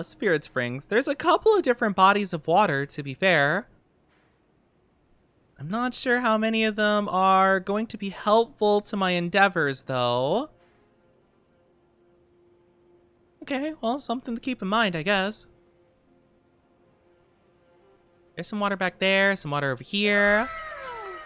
Spirit springs. There's a couple of different bodies of water, to be fair. I'm not sure how many of them are going to be helpful to my endeavors, though. Okay, well, something to keep in mind, I guess. There's some water back there, some water over here.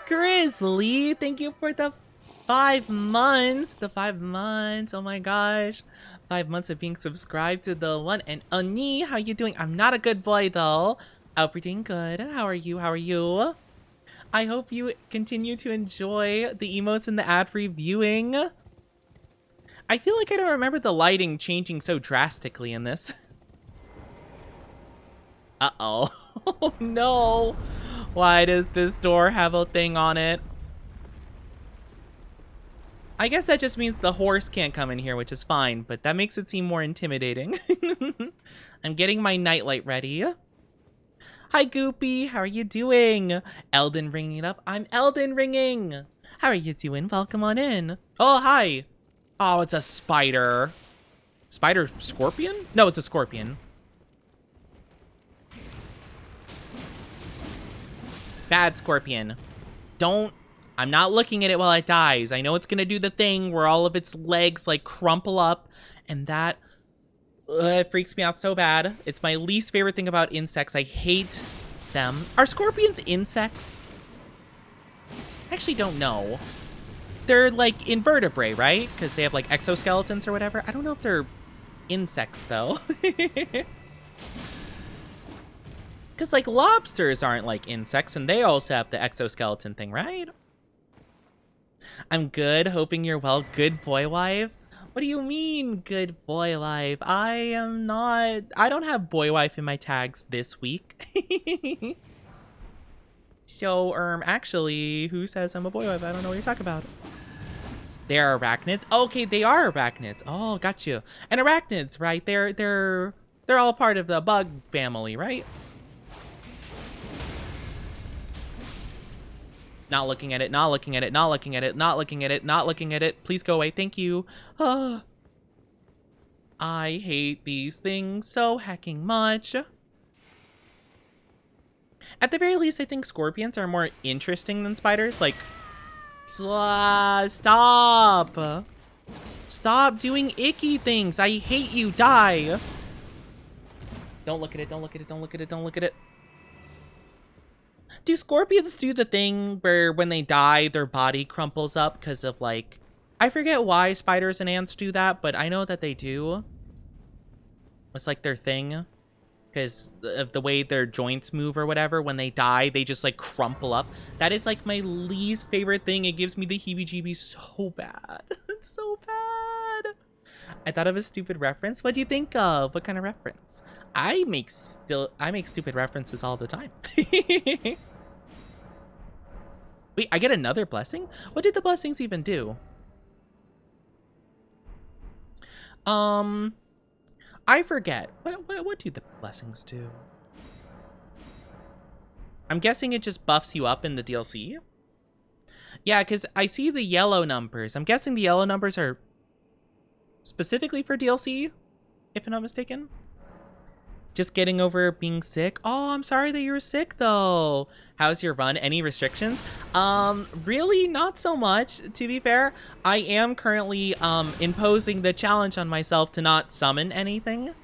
Grizzly, thank you for the 5 months. The 5 months, oh my gosh. 5 months of being subscribed to the one and only. How you doing? I'm not a good boy, though. I hope you're doing good. How are you? How are you? I hope you continue to enjoy the emotes and the ad-free viewing. I feel like I don't remember the lighting changing so drastically in this. Uh-oh. Oh, no. Why does this door have a thing on it? I guess that just means the horse can't come in here, which is fine, but that makes it seem more intimidating. I'm getting my nightlight ready. Hi, Goopy. How are you doing? Elden ringing it up. I'm Elden ringing. How are you doing? Welcome on in. Oh, hi. Oh, it's a spider. Spider scorpion? No, it's a scorpion. Bad scorpion. I'm not looking at it while it dies. I know it's gonna do the thing where all of its legs like crumple up, and that it freaks me out so bad. It's my least favorite thing about insects. I hate them. Are scorpions insects? I actually don't know. They're like invertebrate, right? Because they have like exoskeletons or whatever. I don't know if they're insects though. Because like lobsters aren't like insects, and they also have the exoskeleton thing, right? I'm good, hoping you're well. Good boy wife? What do you mean, good boy wife? I don't have boy wife in my tags this week. So, actually, who says I'm a boy wife? I don't know what you're talking about. They are arachnids. Okay, they are arachnids. Oh, got you. And arachnids, right? They're all part of the bug family, right? Not looking at it, not looking at it, not looking at it, not looking at it, not looking at it. Please go away. Thank you. I hate these things so hecking much. At the very least, I think scorpions are more interesting than spiders. Like, stop. Stop doing icky things. I hate you. Die. Don't look at it. Don't look at it. Don't look at it. Don't look at it. Do scorpions do the thing where when they die, their body crumples up because of, like... I forget why spiders and ants do that, but I know that they do. It's like their thing. Because of the way their joints move or whatever. When they die, they just, like, crumple up. That is, like, my least favorite thing. It gives me the heebie-jeebies so bad. It's so bad. I thought of a stupid reference. What do you think of? What kind of reference? I make stupid references all the time. Wait, I get another blessing? What did the blessings even do? I forget. What do the blessings do? I'm guessing it just buffs you up in the DLC. Yeah, because I see the yellow numbers. I'm guessing the yellow numbers are specifically for DLC, if I'm not mistaken. Just getting over being sick. Oh, I'm sorry that you were sick, though. How's your run? Any restrictions? Really not so much, to be fair. I am currently, imposing the challenge on myself to not summon anything.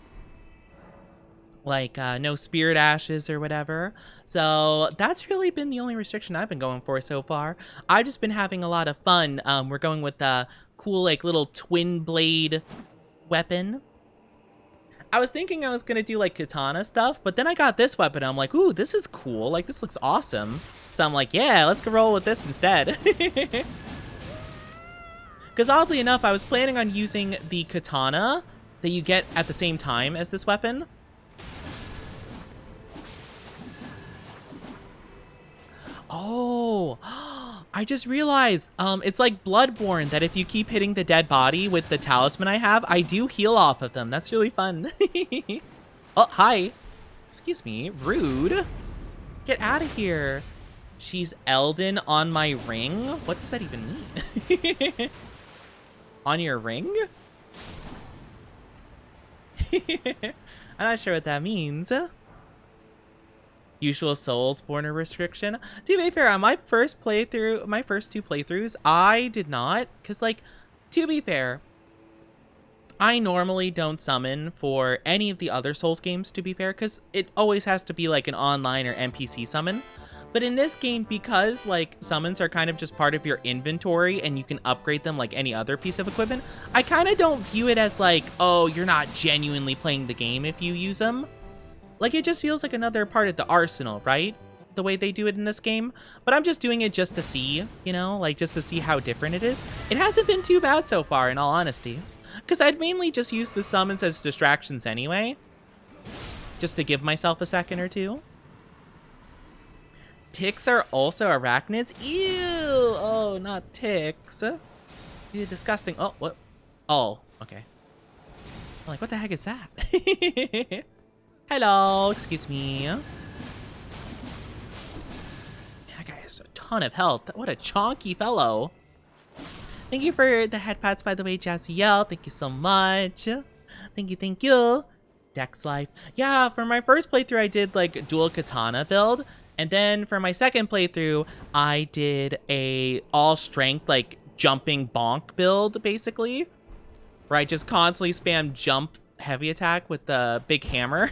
Like, no spirit ashes or whatever. So, that's really been the only restriction I've been going for so far. I've just been having a lot of fun. We're going with the cool, like, little twin blade weapon. I was thinking I was gonna do like katana stuff, but then I got this weapon. I'm like, ooh, this is cool. Like, this looks awesome. So I'm like, yeah, let's go roll with this instead. Because oddly enough, I was planning on using the katana that you get at the same time as this weapon. Oh, I just realized, it's like Bloodborne, that if you keep hitting the dead body with the talisman I have, I do heal off of them. That's really fun. Oh, hi. Excuse me, rude. Get out of here. She's ELDEN on my ring? What does that even mean? On your ring? I'm not sure what that means. Usual Soulsborne restriction. To be fair, on my first two playthroughs, I did not. Because, like, to be fair, I normally don't summon for any of the other Souls games, to be fair. Because it always has to be, like, an online or NPC summon. But in this game, because, like, summons are kind of just part of your inventory and you can upgrade them like any other piece of equipment, I kind of don't view it as, like, oh, you're not genuinely playing the game if you use them. Like, it just feels like another part of the arsenal, right? The way they do it in this game. But I'm just doing it just to see, you know? Like, just to see how different it is. It hasn't been too bad so far, in all honesty. Because I'd mainly just use the summons as distractions anyway. Just to give myself a second or two. Ticks are also arachnids? Ew! Oh, not ticks. Ew, disgusting. Oh, what? Oh, okay. I'm like, what the heck is that? Hello, excuse me. That guy has a ton of health. What a chonky fellow. Thank you for the head pats, by the way, Jazziel. Thank you so much. Thank you, thank you. Dex life. Yeah, for my first playthrough, I did like dual katana build. And then for my second playthrough, I did a all strength, like jumping bonk build, basically. Where I just constantly spam jump heavy attack with the big hammer,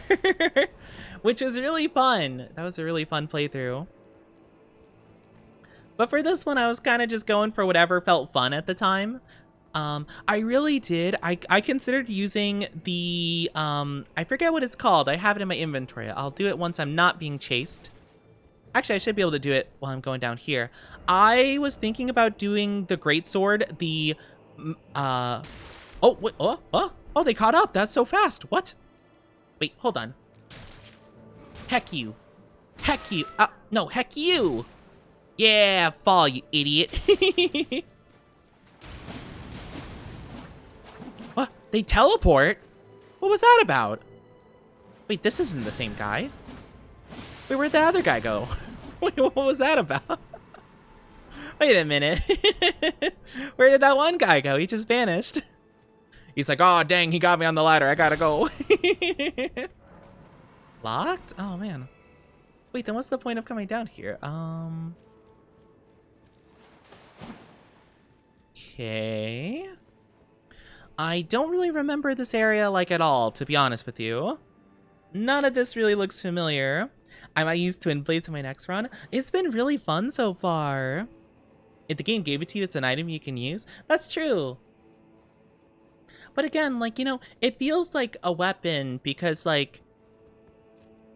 which was really fun. That was a really fun playthrough. But for this one, I was kind of just going for whatever felt fun at the time. I really did. I considered using the, I forget what it's called. I have it in my inventory. I'll do it once I'm not being chased. Actually, I should be able to do it while I'm going down here. I was thinking about doing the greatsword, the, oh, wait, oh, they caught up. That's so fast. What? Wait, hold on. Heck you. Heck you. No, heck you. Yeah, fall, you idiot. They teleport? What was that about? Wait, this isn't the same guy. Wait, where'd the other guy go? Wait, what was that about? Wait a minute. Where did that one guy go? He just vanished. He's like, oh, dang, he got me on the ladder. I gotta go. Locked? Oh, man. Wait, then what's the point of coming down here? Okay. I don't really remember this area, like, at all, to be honest with you. None of this really looks familiar. I might use twin blades in my next run. It's been really fun so far. If the game gave it to you, it's an item you can use. That's true. But again, like, you know, it feels like a weapon because, like,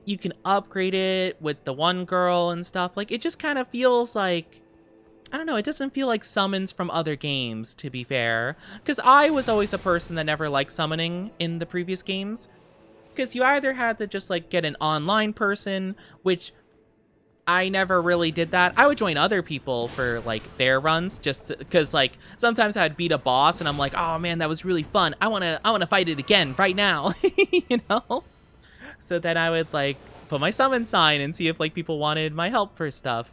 you can upgrade it with the one girl and stuff. Like, it just kind of feels like, I don't know, it doesn't feel like summons from other games, to be fair. Because I was always a person that never liked summoning in the previous games. Because you either had to just, like, get an online person, which I never really did that. I would join other people for, like, their runs, just because, like, sometimes I'd beat a boss and I'm like, oh man, that was really fun. I wanna fight it again right now, you know? So then I would, like, put my summon sign and see if, like, people wanted my help for stuff.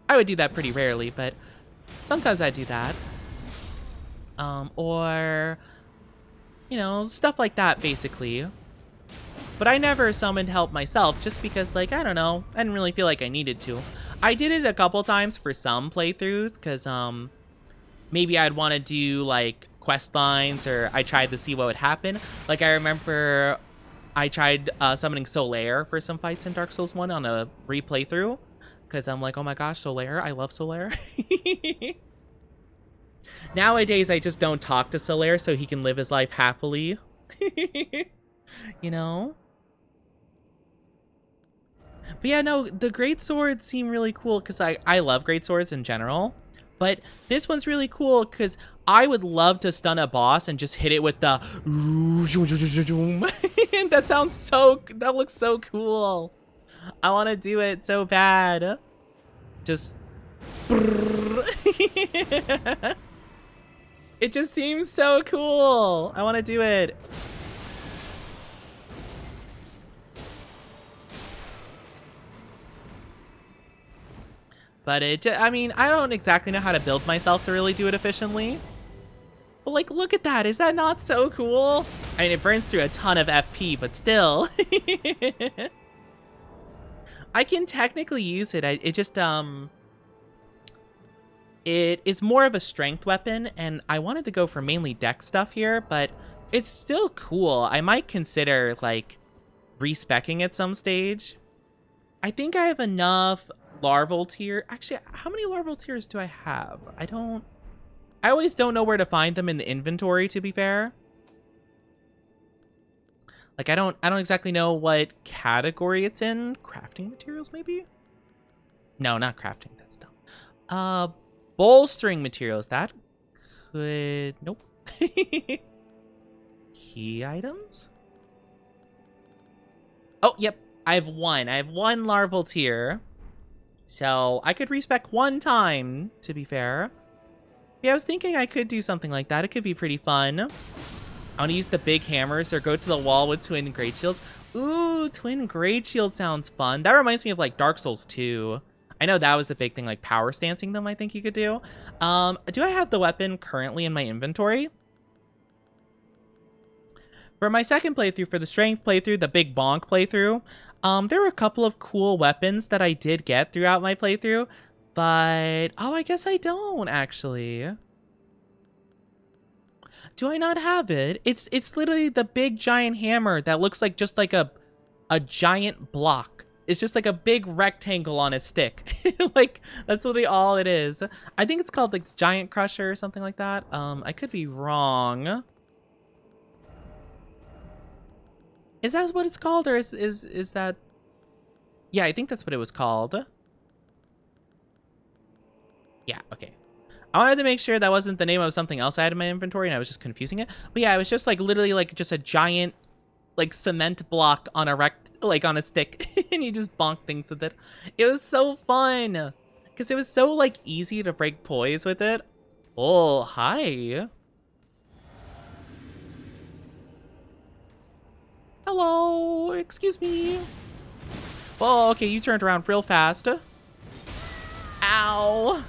I would do that pretty rarely, but sometimes I'd do that. Or, you know, stuff like that, basically. But I never summoned help myself just because, like, I don't know, I didn't really feel like I needed to. I did it a couple times for some playthroughs because maybe I'd want to do, like, quest lines, or I tried to see what would happen. Like, I remember I tried summoning Solaire for some fights in Dark Souls 1 on a replaythrough because I'm like, oh my gosh, Solaire, I love Solaire. Nowadays, I just don't talk to Solaire so he can live his life happily. You know? But yeah, no, the great swords seem really cool because I love great swords in general. But this one's really cool because I would love to stun a boss and just hit it with the that looks so cool. I want to do it so bad. Just it just seems so cool. I want to do it. But I mean, I don't exactly know how to build myself to really do it efficiently. But like, look at that. Is that not so cool? I mean, it burns through a ton of FP, but still. I can technically use it. It just, it is more of a strength weapon, and I wanted to go for mainly deck stuff here, but it's still cool. I might consider, like, respecking at some stage. I think I have enough larval tier. Actually, how many larval tiers do I have? I always don't know where to find them in the inventory, to be fair. Like, I don't exactly know what category it's in. Crafting materials, maybe? No, not crafting, that's dumb. Bolstering materials, that could, nope. Key items? Oh, yep, I have one larval tier. So I could respec one time, to be fair. Yeah, I was thinking I could do something like that. It could be pretty fun. I want to use the big hammers or go to the wall with twin great shields. Ooh, twin great shield sounds fun. That reminds me of like Dark Souls 2. I know that was a big thing, like power stancing them, I think you could do. Do I have the weapon currently in my inventory? For my second playthrough, for the strength playthrough, the big bonk playthrough, there were a couple of cool weapons that I did get throughout my playthrough, but, oh, I guess I don't, actually. Do I not have it? It's literally the big giant hammer that looks like just like a giant block. It's just like a big rectangle on a stick. Like, that's literally all it is. I think it's called like the Giant Crusher or something like that. I could be wrong. Is that what it's called, or is that? Yeah, I think that's what it was called. Yeah, okay. I wanted to make sure that wasn't the name of something else I had in my inventory and I was just confusing it. But yeah, it was just like literally like just a giant like cement block on a stick and you just bonk things with it. It was so fun because it was so like easy to break poise with it. Oh, hi. Hello, excuse me. Oh, okay, you turned around real fast. Ow.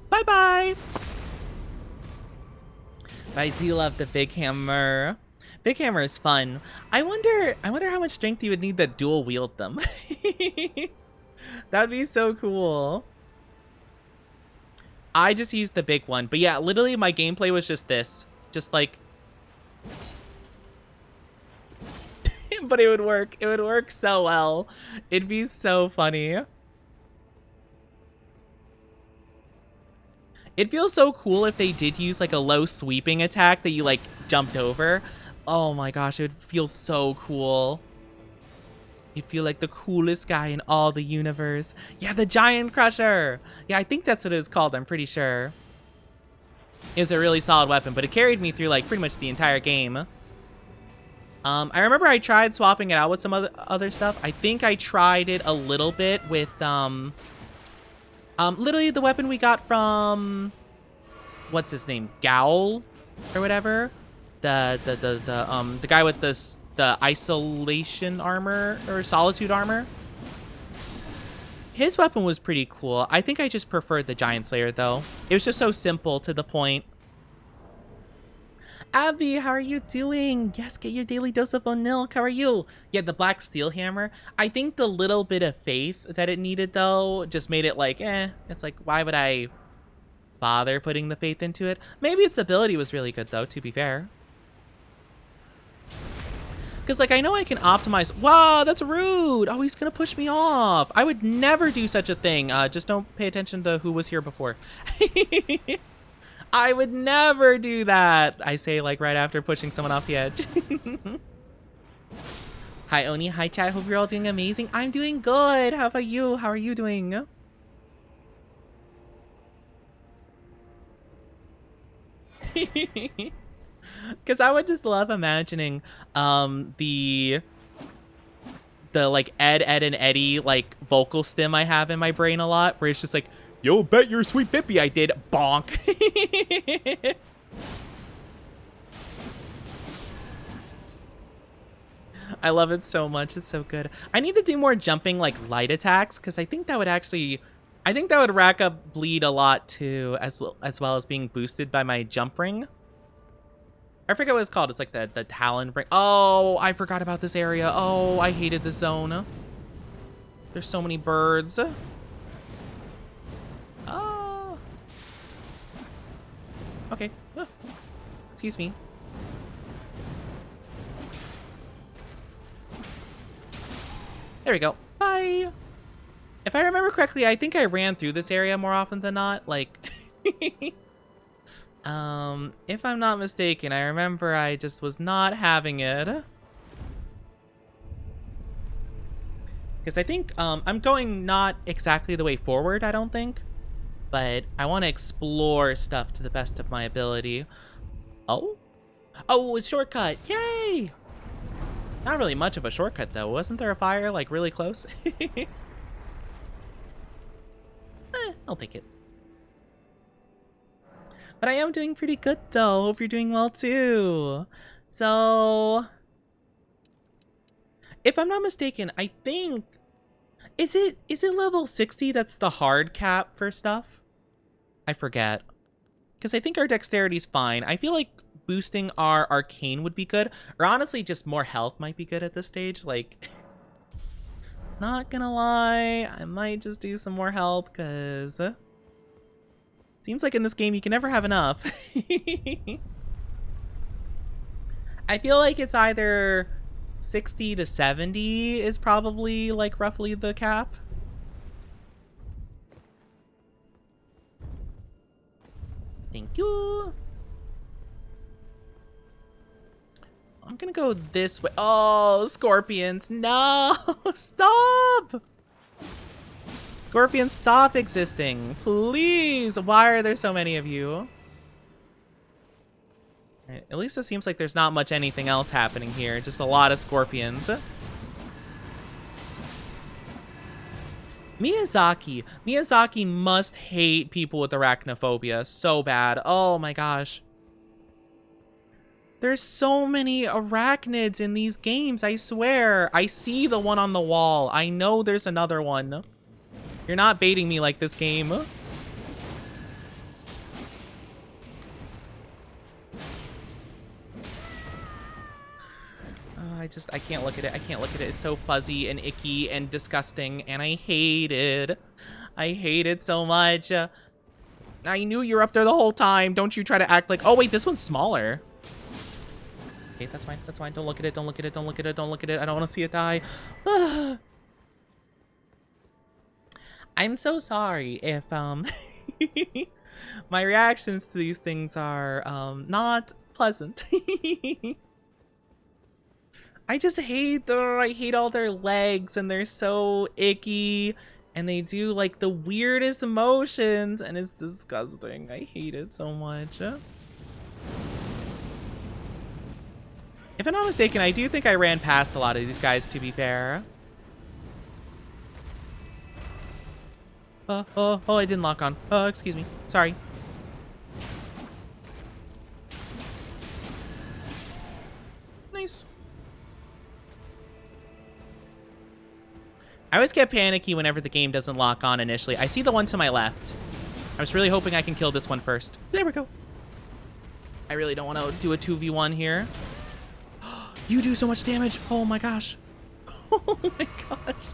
Bye-bye. I do love the big hammer. Big hammer is fun. I wonder how much strength you would need to dual wield them. That'd be so cool. I just used the big one. But yeah, literally my gameplay was just this. Just like... but it would work. It would work so well. It'd be so funny. It feels so cool if they did use like a low sweeping attack that you like jumped over. Oh my gosh, it would feel so cool. You feel like the coolest guy in all the universe. Yeah, the Giant Crusher. Yeah, I think that's what it was called. I'm pretty sure. It was a really solid weapon, but it carried me through like pretty much the entire game. I remember I tried swapping it out with some other stuff. I think I tried it a little bit with literally the weapon we got from what's his name, Gowl or whatever. The guy with the isolation armor or solitude armor. His weapon was pretty cool. I think I just preferred the Giant Slayer though. It was just so simple to the point. Abby, how are you doing? Yes, get your daily dose of milk. How are you? Yeah, the black steel hammer. I think the little bit of faith that it needed though just made it like, it's like, why would I bother putting the faith into it? Maybe its ability was really good though, to be fair. Because, like, I know I can optimize. Wow, that's rude. Oh, he's going to push me off. I would never do such a thing. Just don't pay attention to who was here before. I would never do that. I say, like, right after pushing someone off the edge. Hi, Oni. Hi, chat. Hope you're all doing amazing. I'm doing good. How about you? How are you doing? Because I would just love imagining the like Ed, and Eddie like vocal stem I have in my brain a lot, where it's just like, "You'll bet your sweet bippy I did, bonk." I love it so much. It's so good. I need to do more jumping like light attacks because I think that would actually, rack up bleed a lot too, as well as being boosted by my jump ring. I forget what it's called. It's like the Talon ring. Oh, I forgot about this area. Oh, I hated this zone. There's so many birds. Oh. Okay. Oh. Excuse me. There we go. Bye. If I remember correctly, I think I ran through this area more often than not. Like... if I'm not mistaken, I remember I just was not having it. Because I think, I'm going not exactly the way forward, I don't think. But I want to explore stuff to the best of my ability. Oh? Oh, it's shortcut! Yay! Not really much of a shortcut, though. Wasn't there a fire, like, really close? I'll take it. But I am doing pretty good though. Hope you're doing well too. So, if I'm not mistaken, I think is it level 60 that's the hard cap for stuff? I forget. Because I think our dexterity's fine. I feel like boosting our arcane would be good. Or honestly, just more health might be good at this stage. Like, not gonna lie, I might just do some more health because... seems like in this game you can never have enough. I feel like it's either 60 to 70 is probably like roughly the cap. Thank you. I'm gonna go this way. Oh, scorpions. No, stop. Scorpions, stop existing. Please. Why are there so many of you? Right, at least it seems like there's not much anything else happening here. Just a lot of scorpions. Miyazaki must hate people with arachnophobia so bad. Oh my gosh. There's so many arachnids in these games, I swear. I see the one on the wall. I know there's another one. You're not baiting me like this game. I can't look at it. I can't look at it. It's so fuzzy and icky and disgusting, and I hate it. I hate it so much. I knew you were up there the whole time. Don't you try to act like, oh wait, this one's smaller. Okay, that's fine. That's fine. Don't look at it. Don't look at it. Don't look at it. Don't look at it. I don't want to see it die. I'm so sorry if my reactions to these things are not pleasant. I just hate them. I hate all their legs, and they're so icky, and they do like the weirdest emotions, and it's disgusting. I hate it so much. If I'm not mistaken, I do think I ran past a lot of these guys, to be fair. Oh, I didn't lock on. Oh, excuse me. Sorry. Nice. I always get panicky whenever the game doesn't lock on initially. I see the one to my left. I was really hoping I can kill this one first. There we go. I really don't want to do a 2v1 here. You do so much damage. Oh my gosh. Oh my gosh.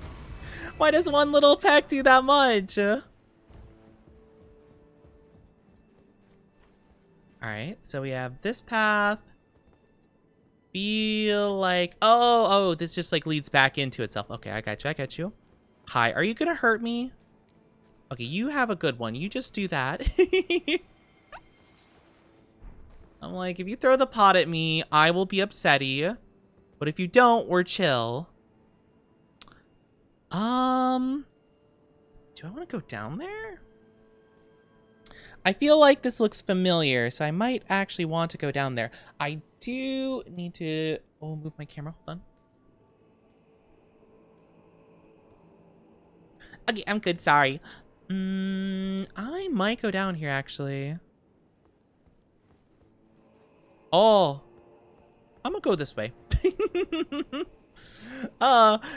Why does one little peck do that much? Alright, so we have this path. Feel like... Oh, this just like leads back into itself. Okay, I got you. Hi, are you gonna hurt me? Okay, you have a good one. You just do that. I'm like, if you throw the pot at me, I will be upsetty. But if you don't, we're chill. Do I want to go down there? I feel like this looks familiar, so I might actually want to go down there. I do need to... Oh, move my camera. Hold on. Okay, I'm good. Sorry. I might go down here, actually. Oh. I'm gonna go this way.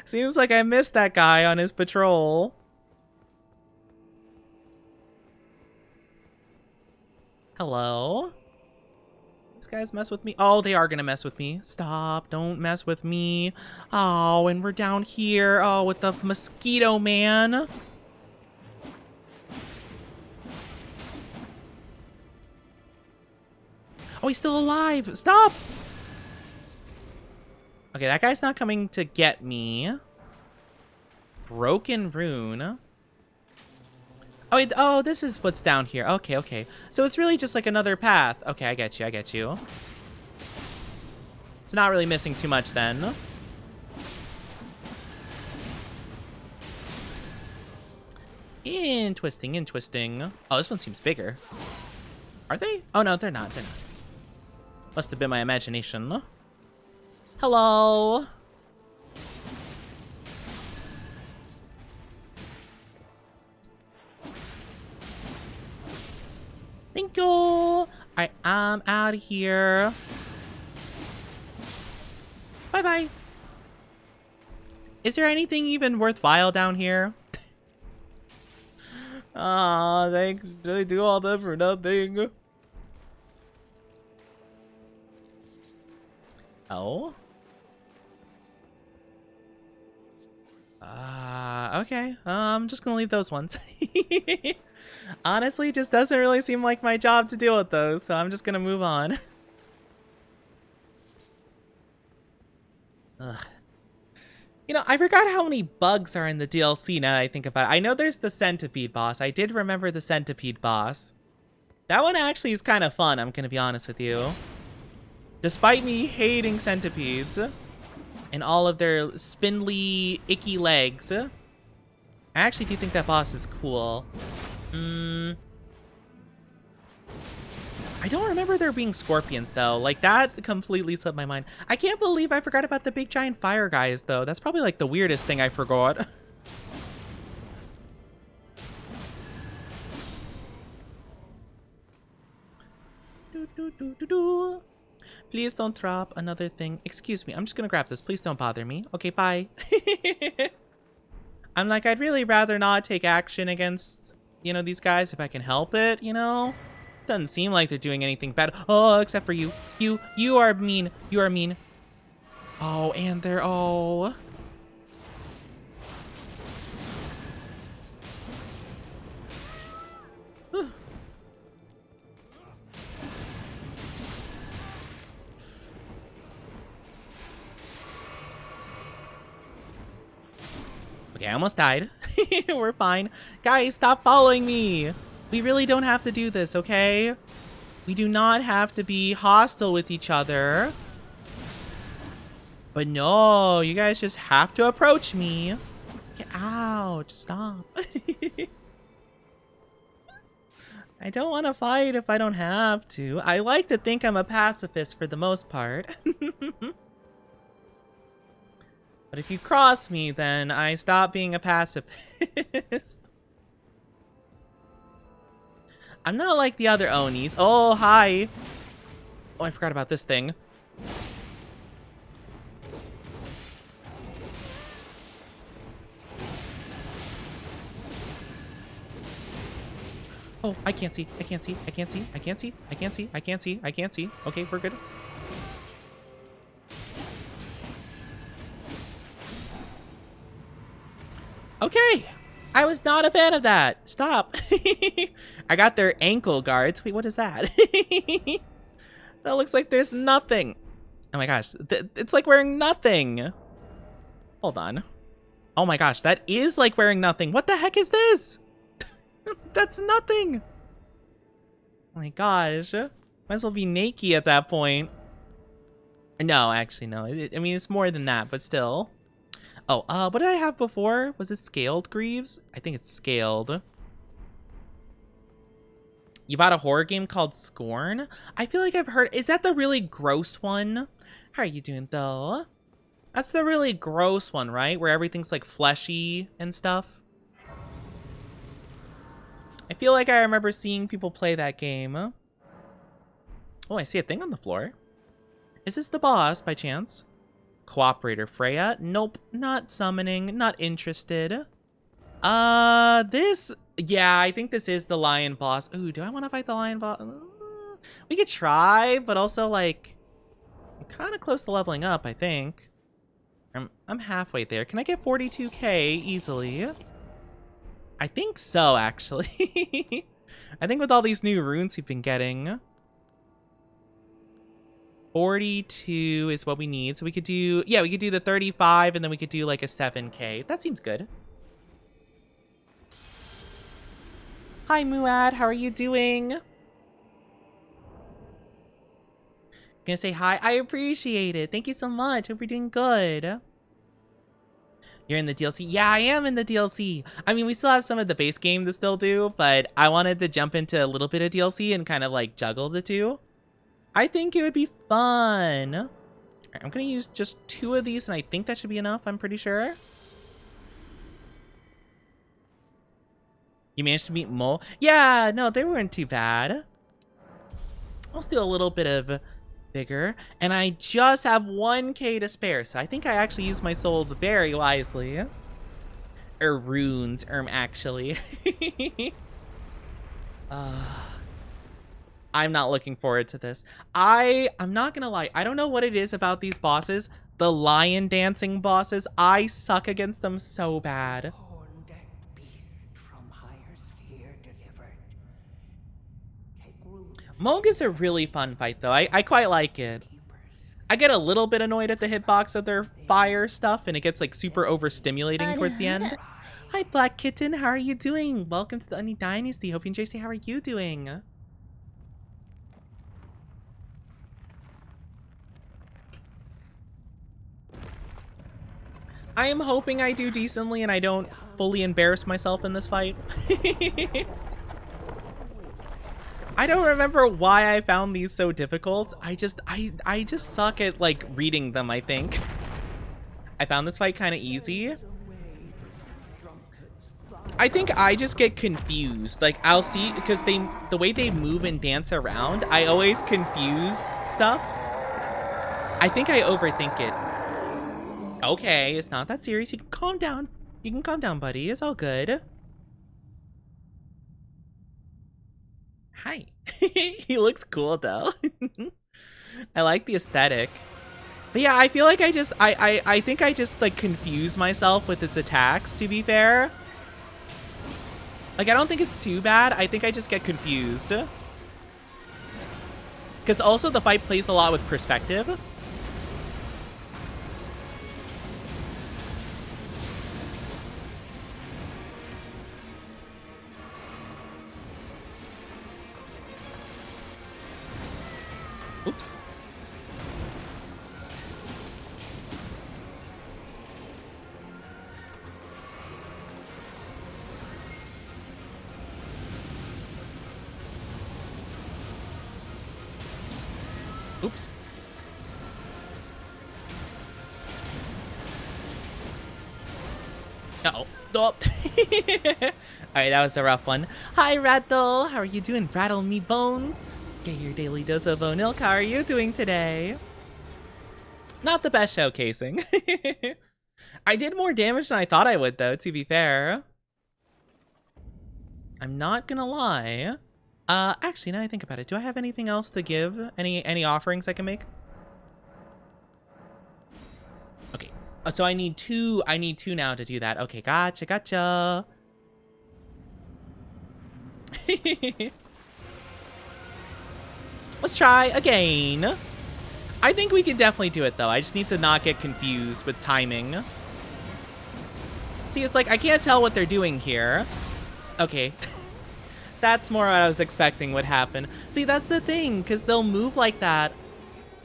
Seems like I missed that guy on his patrol. Hello? These guys mess with me? Oh, they are gonna mess with me. Stop, don't mess with me. Oh, and we're down here. Oh, with the mosquito man. Oh, he's still alive. Stop! Okay, that guy's not coming to get me. Broken rune. Oh, this is what's down here. Okay. So it's really just like another path. Okay, I get you. It's not really missing too much then. Twisting. Oh, this one seems bigger. Are they? Oh, no, they're not. Must have been my imagination. Hello. Thank you. I am out of here. Bye-bye. Is there anything even worthwhile down here? Ah, they do all that for nothing. Oh? Okay. I'm just gonna leave those ones. Honestly, just doesn't really seem like my job to deal with those, so I'm just gonna move on. Ugh. You know, I forgot how many bugs are in the DLC now that I think about it. I know there's the centipede boss. I did remember the centipede boss. That one actually is kind of fun, I'm gonna be honest with you. Despite me hating centipedes and all of their spindly, icky legs, I actually do think that boss is cool. I don't remember there being scorpions, though. Like, that completely slipped my mind. I can't believe I forgot about the big giant fire guys, though. That's probably, like, the weirdest thing I forgot. Do-do-do. Please don't drop another thing. Excuse me, I'm just gonna grab this. Please don't bother me. Okay, bye. I'm like, I'd really rather not take action against, you know, these guys if I can help it, you know? Doesn't seem like they're doing anything bad. Oh, except for you. You are mean. You are mean. Oh, and they're... Oh. Okay, I almost died. We're fine. Guys, stop following me. We really don't have to do this, okay? We do not have to be hostile with each other. But no, you guys just have to approach me. Get out. Stop. I don't want to fight if I don't have to. I like to think I'm a pacifist for the most part. But if you cross me, then I stop being a pacifist. I'm not like the other Onis. Oh, hi. Oh, I forgot about this thing. Oh, I can't see. I can't see. I can't see. I can't see. I can't see. I can't see. I can't see. Okay, we're good. Okay, I was not a fan of that. Stop. I got their ankle guards. Wait, what is that? That looks like there's nothing. Oh my gosh, it's like wearing nothing. Hold on. Oh my gosh, that is like wearing nothing. What the heck is this? That's nothing. Oh my gosh. Might as well be naked at that point. No, actually, no. I mean, it's more than that, but still. Oh, what did I have before? Was it scaled greaves? I think it's scaled. You bought a horror game called Scorn? I feel like I've heard... Is that the really gross one? How are you doing, though? That's the really gross one, right? Where everything's, like, fleshy and stuff. I feel like I remember seeing people play that game. Oh, I see a thing on the floor. Is this the boss, by chance? Cooperator Freya? Nope, not summoning, not interested. This... Yeah, I think this is the lion boss. Ooh, do I want to fight the lion boss? We could try, but also, like... I'm kind of close to leveling up, I think. I'm halfway there. Can I get 42k easily? I think so, actually. I think with all these new runes we've been getting... 42 is what we need. So we could do, yeah, we could do the 35 and then we could do like a 7k. That seems good. Hi, Muad. How are you doing? Gonna say hi. I appreciate it. Thank you so much. Hope you're doing good. You're in the DLC? Yeah, I am in the DLC. I mean, we still have some of the base game to still do, but I wanted to jump into a little bit of DLC and kind of like juggle the two. I think it would be fun. All right, I'm gonna use just 2 of these, and I think that should be enough, I'm pretty sure. You managed to meet Mo? Yeah, no, they weren't too bad. I'll do a little bit of vigor, and I just have 1k to spare, so I think I actually used my souls very wisely. Or runes, actually. I'm not looking forward to this. I'm not gonna lie. I don't know what it is about these bosses. The lion dancing bosses. I suck against them so bad. Moog is a really fun fight, though. I quite like it. I get a little bit annoyed at the hitbox of their fire stuff, and it gets like super overstimulating towards the end. Hi, Black Kitten. How are you doing? Welcome to the Uni Dynasty. Hope you enjoy. How are you doing? I am hoping I do decently and I don't fully embarrass myself in this fight. I don't remember why I found these so difficult. I just suck at like reading them, I think. I found this fight kind of easy. I think I just get confused. Like, I'll see, because the way they move and dance around, I always confuse stuff. I think I overthink it. Okay, it's not that serious. You can calm down. You can calm down, buddy. It's all good. Hi. He looks cool, though. I like the aesthetic. But yeah, I feel like I think I just, like, confuse myself with its attacks, to be fair. Like, I don't think it's too bad. I think I just get confused. Because also the fight plays a lot with perspective. Oops. Oops. Uh-oh. Oh. All right, that was a rough one. Hi, Rattle. How are you doing? Rattle me bones. Get your daily dose of O'Nilk. How are you doing today? Not the best showcasing. I did more damage than I thought I would, though, to be fair. I'm not gonna lie. Actually, now I think about it, do I have anything else to give? Any offerings I can make? Okay, so I need two now to do that. Okay, gotcha. Let's try again. I think we can definitely do it, though. I just need to not get confused with timing. See, it's like, I can't tell what they're doing here. Okay. That's more what I was expecting would happen. See, that's the thing, because they'll move like that,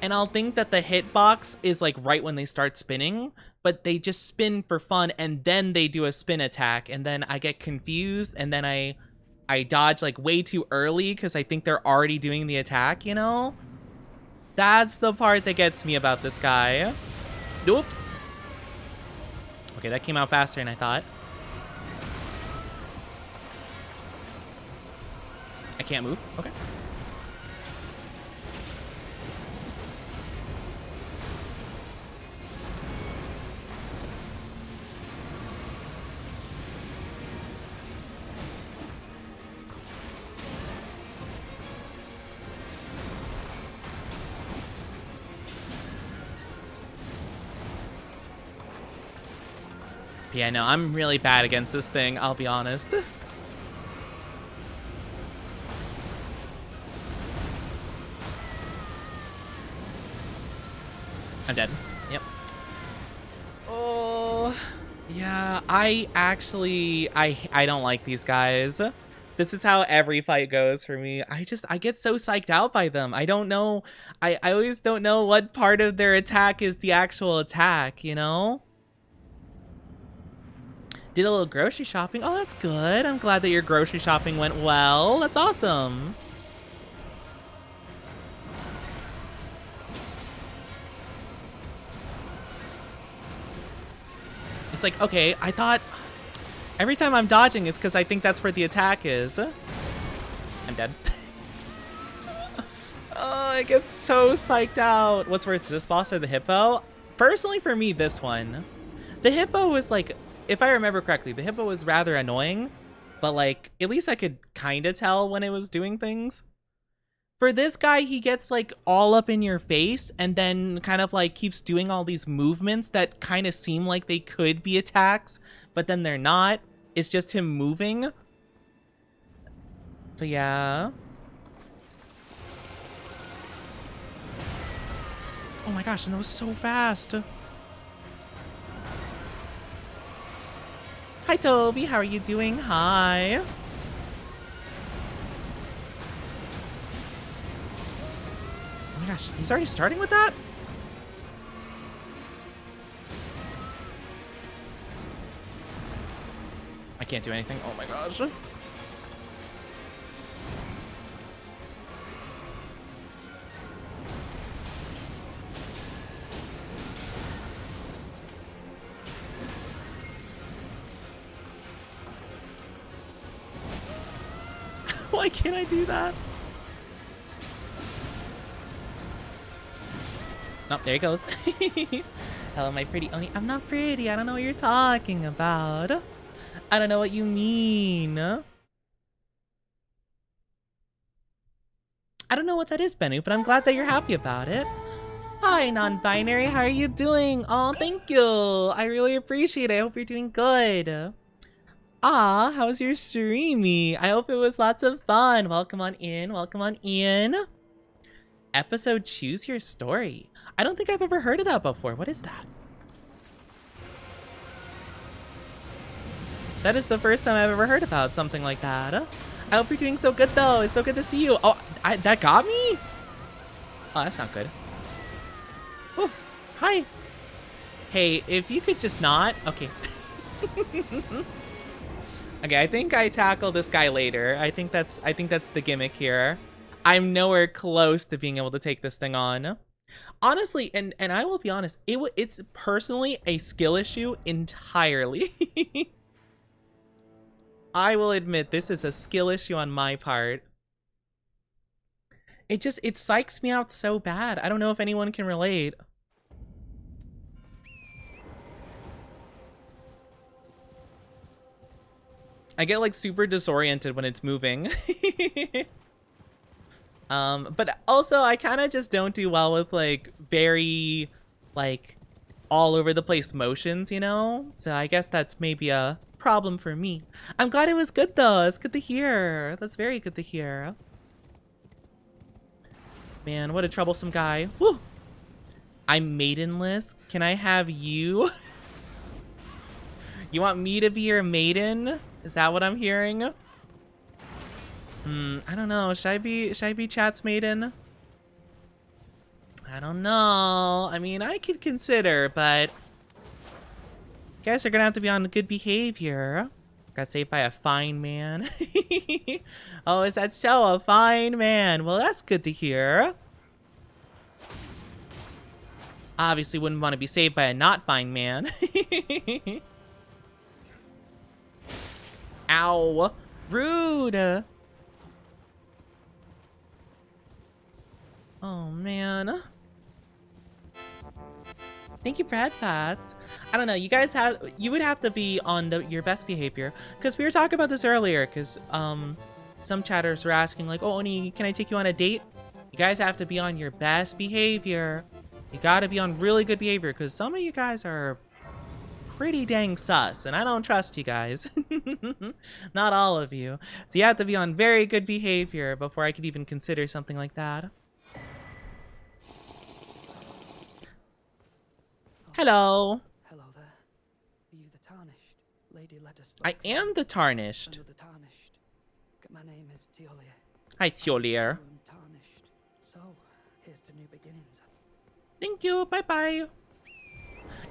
and I'll think that the hitbox is, like, right when they start spinning, but they just spin for fun, and then they do a spin attack, and then I get confused, and then I dodge, like, way too early, because I think they're already doing the attack, you know? That's the part that gets me about this guy. Oops. Okay, that came out faster than I thought. I can't move. Okay. Yeah, no, I'm really bad against this thing, I'll be honest. I'm dead. Yep. Oh, yeah, I don't like these guys. This is how every fight goes for me. I get so psyched out by them. I don't know. I always don't know what part of their attack is the actual attack, you know? Did a little grocery shopping. Oh, that's good. I'm glad that your grocery shopping went well. That's awesome. It's like, okay, I thought every time I'm dodging, it's because I think that's where the attack is. I'm dead. Oh, I get so psyched out. What's worse, this boss or the hippo? Personally, for me, this one. The hippo was like, if I remember correctly, the hippo was rather annoying, but like, at least I could kind of tell when it was doing things. For this guy, he gets like all up in your face and then kind of like keeps doing all these movements that kind of seem like they could be attacks, but then they're not. It's just him moving. But yeah. Oh my gosh, and that was so fast. Hi, Toby. How are you doing? Hi. Oh my gosh, he's already starting with that? I can't do anything. Oh my gosh. Why can't I do that? Oh, there he goes. Hello, my pretty Oni. I'm not pretty. I don't know what you're talking about. I don't know what you mean. I don't know what that is, Bennu, but I'm glad that you're happy about it. Hi, non-binary. How are you doing? Oh, thank you. I really appreciate it. I hope you're doing good. Ah, how's your streamy? I hope it was lots of fun. Welcome on in. Welcome on in. Episode Choose Your Story. I don't think I've ever heard of that before. What is that? That is the first time I've ever heard about something like that. I hope you're doing so good, though. It's so good to see you. Oh, that got me? Oh, that's not good. Oh, hi. Hey, if you could just not. Okay. Okay, I think I tackle this guy later. I think that's the gimmick here. I'm nowhere close to being able to take this thing on. Honestly, and I will be honest, it's personally a skill issue entirely. I will admit this is a skill issue on my part. It psychs me out so bad. I don't know if anyone can relate. I get like super disoriented when it's moving. But also I kind of just don't do well with like very like all over the place motions, you know? So I guess that's maybe a problem for me. I'm glad it was good though. It's good to hear. That's very good to hear. Man, what a troublesome guy. Woo! I'm maidenless. Can I have you? You want me to be your maiden? Is that what I'm hearing? I don't know. Should I be Chat's maiden? I don't know. I mean, I could consider, but you guys are gonna have to be on good behavior. Got saved by a fine man. Oh, is that so? A fine man. Well, that's good to hear. Obviously wouldn't want to be saved by a not fine man. Ow. Rude. Oh, man. Thank you, Brad Pats. I don't know. You guys you would have to be on your best behavior. Because we were talking about this earlier. Because some chatters were asking like, oh, Oni, can I take you on a date? You guys have to be on your best behavior. You got to be on really good behavior. Because some of you guys are pretty dang sus. And I don't trust you guys. Not all of you. So you have to be on very good behavior before I could even consider something like that. Hello. Hello there. Are you the Tarnished? Lady led us. I am the Tarnished. The Tarnished. My name is Teolier. Hi, Teolier. I'm Tarnished. So, here's to new beginnings. Thank you. Bye-bye.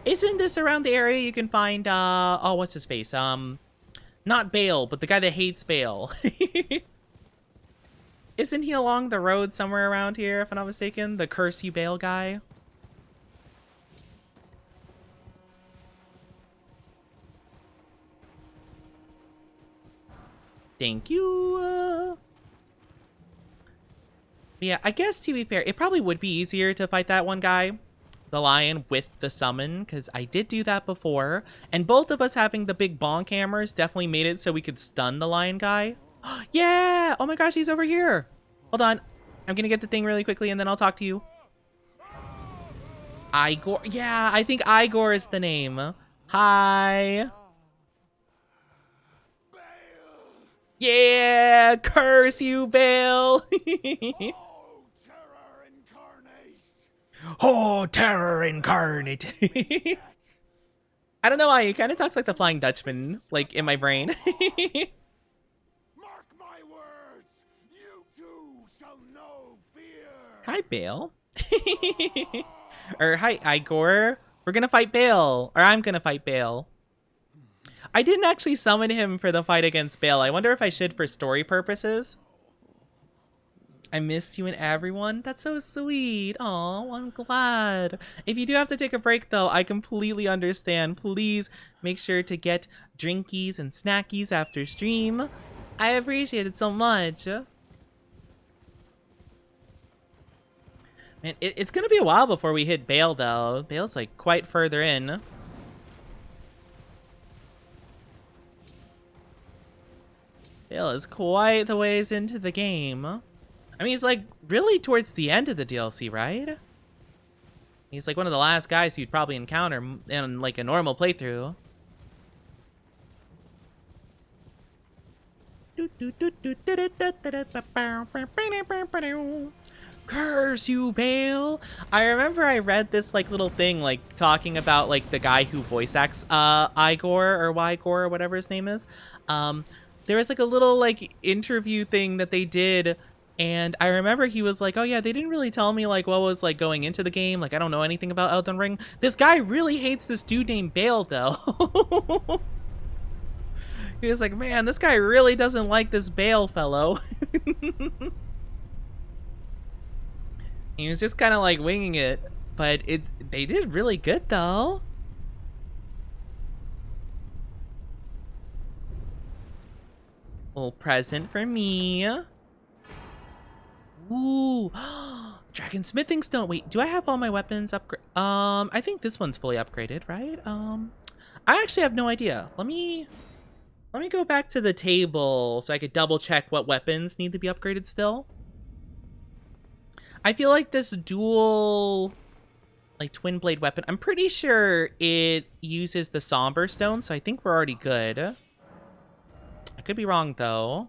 Isn't this around the area you can find, oh, what's his face? Not Bale, but the guy that hates Bale. Isn't he along the road somewhere around here, if I'm not mistaken? The Curse You Bale guy? Thank you. Yeah, I guess to be fair, it probably would be easier to fight that one guy, the lion, with the summon, because I did do that before. And both of us having the big bonk hammers definitely made it so we could stun the lion guy. Yeah! Oh my gosh, he's over here. Hold on. I'm gonna get the thing really quickly and then I'll talk to you. Igor. Yeah, I think Igor is the name. Hi. Yeah, curse you, Bale. Oh, terror incarnate. I don't know why, he kind of talks like the Flying Dutchman, like in my brain. Mark my words, you too shall know fear. Hi, Bale. Or hi, Igor. We're gonna fight Bale, or I'm gonna fight Bale. I didn't actually summon him for the fight against Bale. I wonder if I should for story purposes. I missed you and everyone. That's so sweet. Oh, I'm glad. If you do have to take a break, though, I completely understand. Please make sure to get drinkies and snackies after stream. I appreciate it so much. Man, it's gonna be a while before we hit Bale, though. Bale's like quite further in. Bale is quite the ways into the game. I mean, he's like really towards the end of the DLC, right? He's like one of the last guys you'd probably encounter in like a normal playthrough. Curse you, Bale! I remember I read this like little thing like talking about like the guy who voice acts Igor or Wygor or whatever his name is. There was like a little like interview thing that they did, and I remember he was like, oh yeah, they didn't really tell me like what was like going into the game, like I don't know anything about Elden Ring. This guy really hates this dude named Bale though. He was like, man, this guy really doesn't like this Bale fellow. He was just kind of like winging it, but they did really good though. Little present for me. Ooh, Dragon Smithing Stone. Wait, do I have all my weapons upgrade? I think this one's fully upgraded, right? I actually have no idea. Let me go back to the table so I could double check what weapons need to be upgraded still. I feel like this dual, like, twin blade weapon, I'm pretty sure it uses the Somber Stone, so I think we're already good. I could be wrong, though.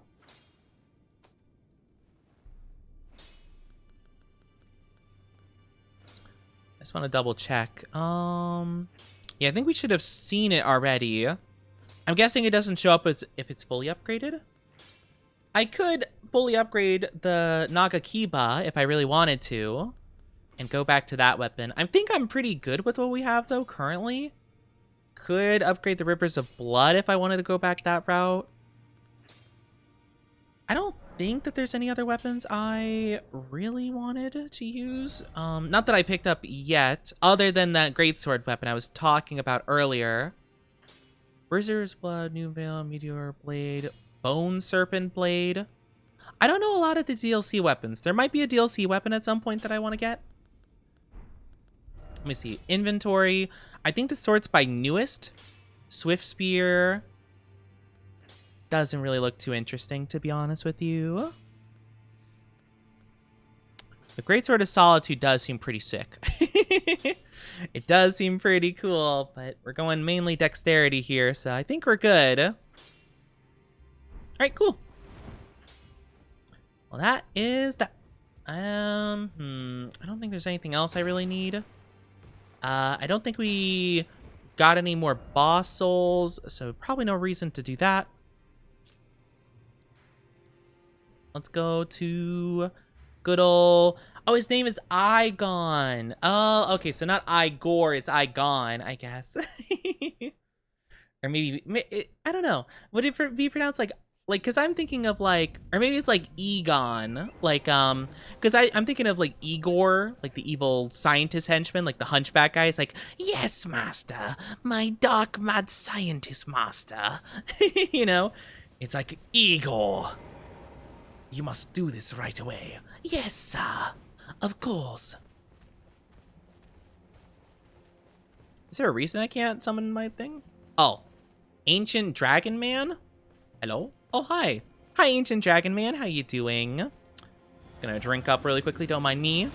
I just want to double check. Yeah, I think we should have seen it already. I'm guessing it doesn't show up as if it's fully upgraded. I could fully upgrade the Nagakiba if I really wanted to and go back to that weapon. I think I'm pretty good with what we have, though, currently. Could upgrade the Rivers of Blood if I wanted to go back that route. I don't think that there's any other weapons I really wanted to use. Not that I picked up yet, other than that greatsword weapon I was talking about earlier. Rizzer's Blood, New Veil, Meteor Blade, Bone Serpent Blade. I don't know a lot of the DLC weapons. There might be a DLC weapon at some point that I want to get. Let me see. Inventory. I think the sort's by newest. Swift Spear. Doesn't really look too interesting, to be honest with you. The Greatsword of Solitude does seem pretty sick. It does seem pretty cool, but we're going mainly dexterity here, so I think we're good. All right, cool. Well, that is that. I don't think there's anything else I really need. I don't think we got any more boss souls, so probably no reason to do that. Let's go to good old... Oh, his name is Igon. Oh, okay, so not Igor, it's Igon, I guess. Or maybe, I don't know. Would it be pronounced like, because I'm thinking of like, or maybe it's like Egon, like, because I'm thinking of like Igor, like the evil scientist henchman, like the hunchback guy. It's like, yes, master, my dark mad scientist master. You know, it's like, Igor, you must do this right away. Yes, sir, of course. Is there a reason I can't summon my thing? Oh, Ancient Dragon Man? Hello? Oh, hi. Hi, Ancient Dragon Man. How you doing? Gonna drink up really quickly. Don't mind me.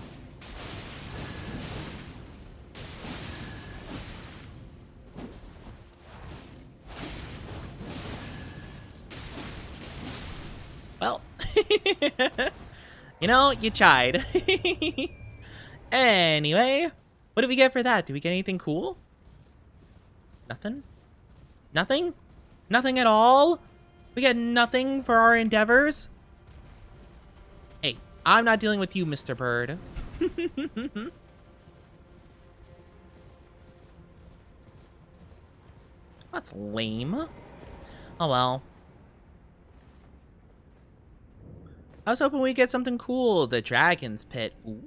Well, you know, you tried. Anyway, what did we get for that? Did we get anything cool? Nothing? Nothing? Nothing at all? We get nothing for our endeavors? Hey, I'm not dealing with you, Mr. Bird. That's lame. Oh well. I was hoping we'd get something cool. The Dragon's Pit. Ooh.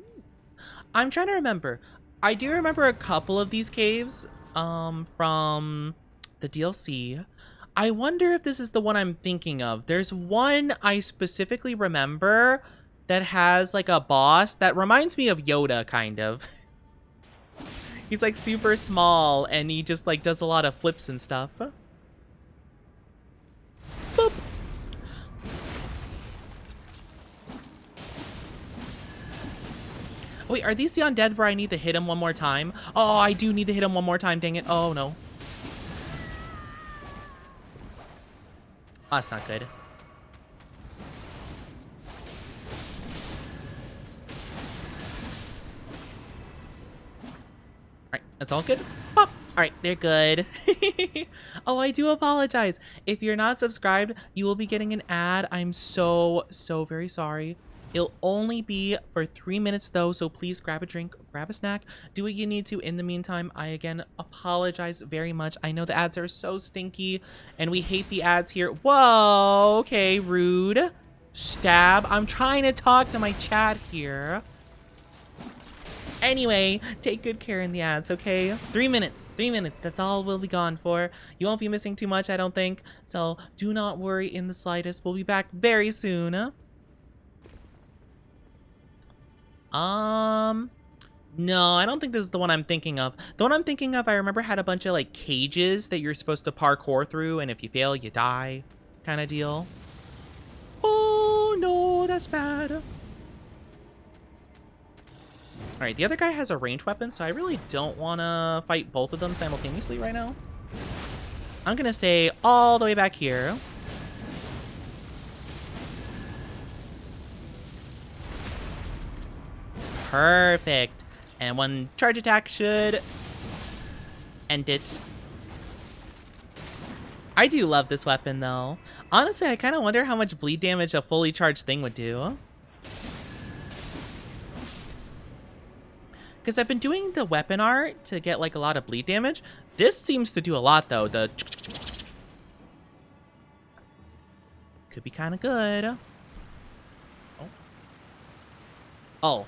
I'm trying to remember. I do remember a couple of these caves from the DLC. I wonder if this is the one I'm thinking of. There's one I specifically remember that has like a boss that reminds me of Yoda, kind of. He's like super small and he just like does a lot of flips and stuff. Boop. Wait, are these the undead where I need to hit him one more time? Oh, I do need to hit him one more time, dang it. Oh, no. Oh, that's not good. Alright, that's all good. Pop! Alright, they're good. Oh, I do apologize. If you're not subscribed, you will be getting an ad. I'm so very sorry. It'll only be for 3 minutes though, so please grab a drink, grab a snack, do what you need to. In the meantime, I again apologize very much. I know the ads are so stinky and we hate the ads here. Whoa, okay, rude. Stab. I'm trying to talk to my chat here. Anyway, take good care in the ads, okay? 3 minutes. 3 minutes. That's all we'll be gone for. You won't be missing too much, I don't think. So do not worry in the slightest. We'll be back very soon. No, I don't think this is the one I'm thinking of. The one I'm thinking of, I remember had a bunch of like cages that you're supposed to parkour through, and if you fail, you die, kind of deal. Oh no, that's bad. All right, the other guy has a ranged weapon, so I really don't want to fight both of them simultaneously right now. I'm gonna stay all the way back here. Perfect. And one charge attack should end it. I do love this weapon, though. Honestly, I kind of wonder how much bleed damage a fully charged thing would do. Because I've been doing the weapon art to get, like, a lot of bleed damage. This seems to do a lot, though. The could be kind of good. Oh. Oh.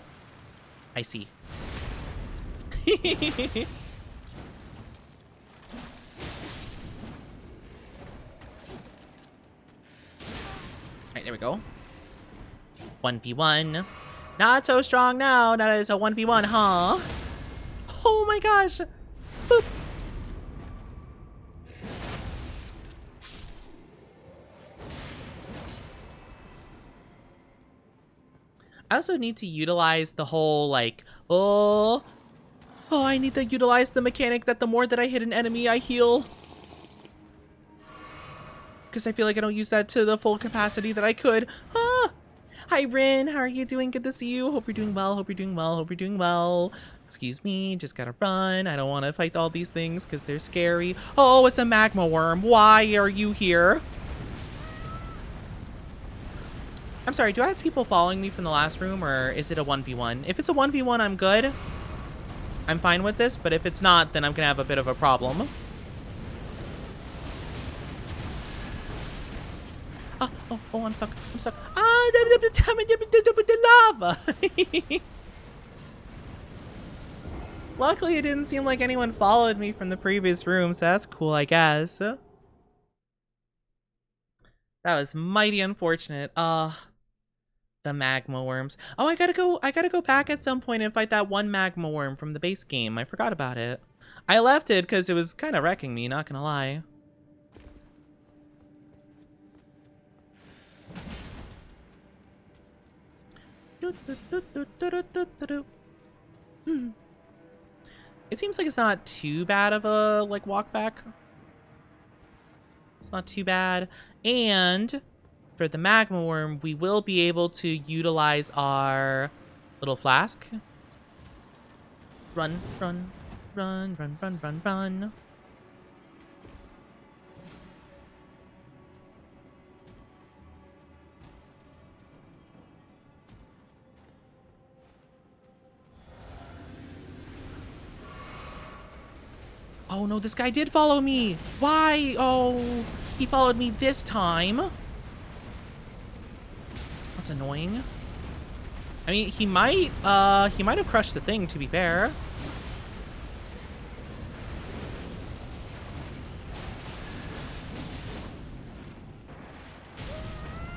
I see. Alright, there we go. 1v1. Not so strong now. That is a 1v1, huh? Oh my gosh. Boop. I also need to utilize the whole, like, oh, I need to utilize the mechanic that the more that I hit an enemy, I heal. Because I feel like I don't use that to the full capacity that I could. Ah! Hi, Rin. How are you doing? Good to see you. Hope you're doing well. Hope you're doing well. Hope you're doing well. Excuse me. Just gotta run. I don't want to fight all these things because they're scary. Oh, it's a magma worm. Why are you here? I'm sorry, do I have people following me from the last room, or is it a 1v1? If it's a 1v1, I'm good. I'm fine with this, but if it's not, then I'm gonna have a bit of a problem. Oh, I'm stuck. I'm stuck. Ah, the lava! Luckily, it didn't seem like anyone followed me from the previous room, so that's cool, I guess. That was mighty unfortunate. The magma worms. Oh, I gotta go back at some point and fight that one magma worm from the base game. I forgot about it. I left it because it was kind of wrecking me, not gonna lie. It seems like it's not too bad of a, like, walk back. It's not too bad. And for the magma worm, we will be able to utilize our little flask. Run, run, run, run, run, run, run. Oh no, this guy did follow me. Why? Oh, he followed me this time. That's annoying. I mean, he might have crushed the thing, to be fair.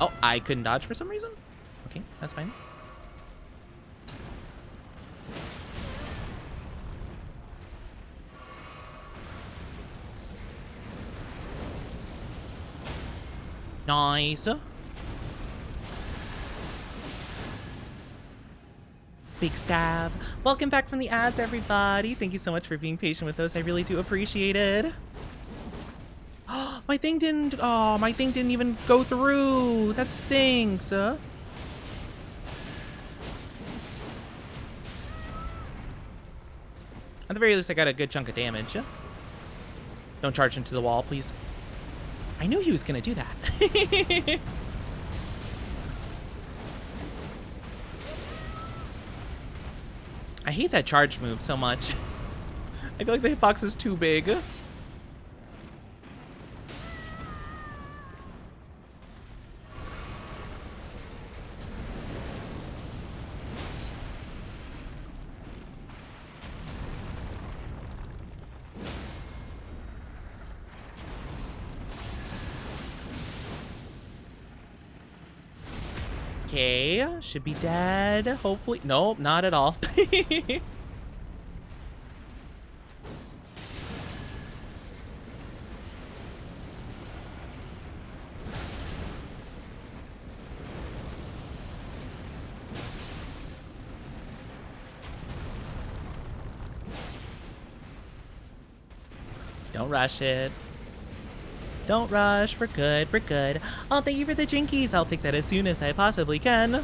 Oh, I couldn't dodge for some reason? Okay, that's fine. Nice. Big stab. Welcome back from the ads, everybody. Thank you so much for being patient with those. I really do appreciate it. My thing didn't, oh, my thing didn't even go through. That stinks. At the very least, I got a good chunk of damage. Don't charge into the wall, please. I knew he was gonna do that. I hate that charge move so much. I feel like the hitbox is too big. Okay, should be dead, hopefully. Nope, not at all. Don't rush it. Don't rush, we're good, we're good. Oh, thank you for the jinkies. I'll take that as soon as I possibly can.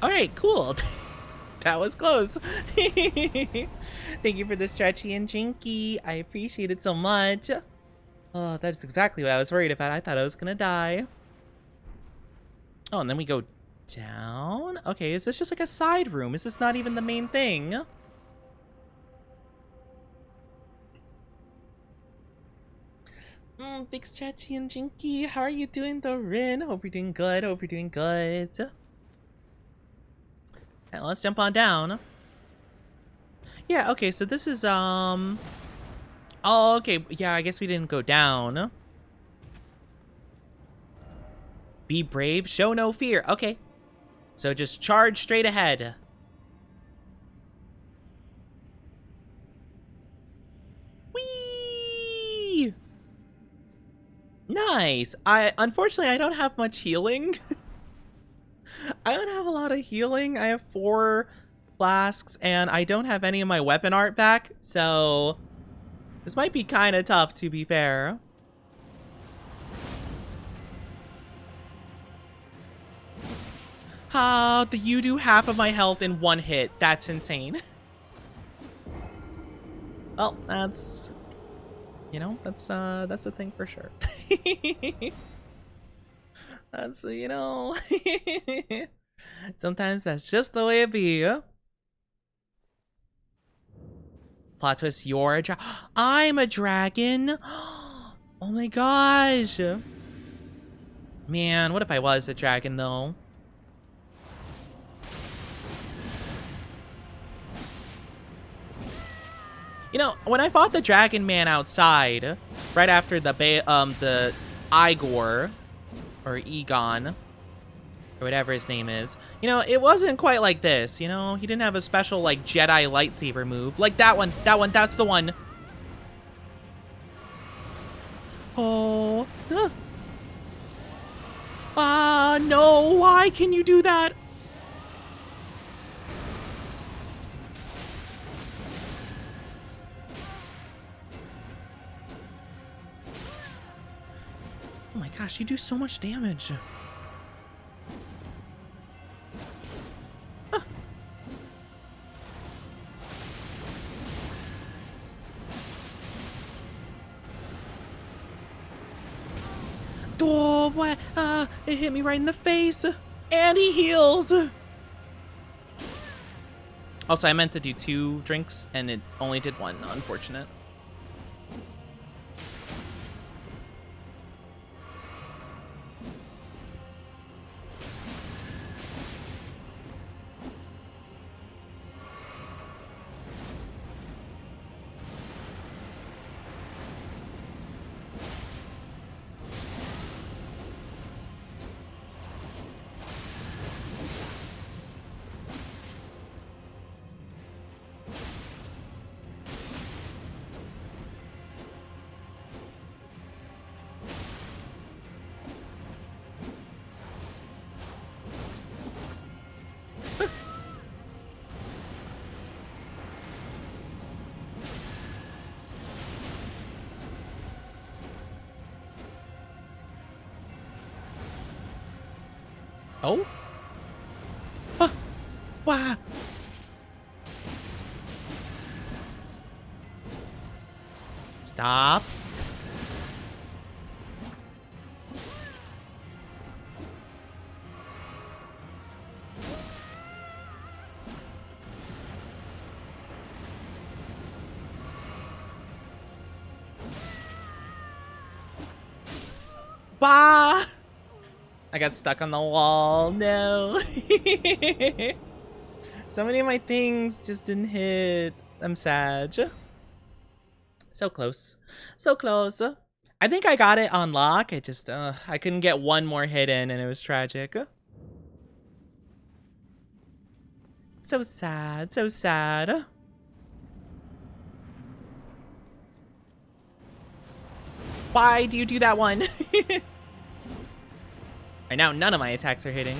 Alright, cool. That was close. Thank you for the stretchy and jinky. I appreciate it so much. Oh, that's exactly what I was worried about. I thought I was gonna die. Oh, and then we go down? Okay, is this just like a side room? Is this not even the main thing? Big stretchy and jinky, how are you doing though, Rin? Hope you're doing good, hope you're doing good. And let's jump on down. Yeah, okay, so this is, oh, okay, yeah, I guess we didn't go down. Be brave, show no fear. Okay. So just charge straight ahead. Whee! Nice. Unfortunately, I don't have much healing. I don't have a lot of healing. I have 4 flasks, and I don't have any of my weapon art back, so this might be kind of tough, to be fair. You do half of my health in 1 hit. That's insane. Well, that's, you know, that's a thing for sure. That's, you know, sometimes that's just the way it be. Plot twist, you're a I'm a dragon. Oh my gosh. Man, what if I was a dragon though? You know, when I fought the Dragon Man outside, right after the Igor, or Egon, or whatever his name is, you know, it wasn't quite like this, you know? He didn't have a special, like, Jedi lightsaber move. Like that one, that's the one. Oh. No, why can you do that? Oh my gosh, you do so much damage. Ah. Oh, what? It hit me right in the face. And he heals. Also, I meant to do 2 drinks, and it only did 1. Unfortunate. Oh. Ah. Wow. Stop. Bah! I got stuck on the wall. No. So many of my things just didn't hit. I'm sad. So close. So close. I think I got it on lock. It just, I couldn't get one more hit in and it was tragic. So sad. So sad. Why do you do that one? Right now, none of my attacks are hitting.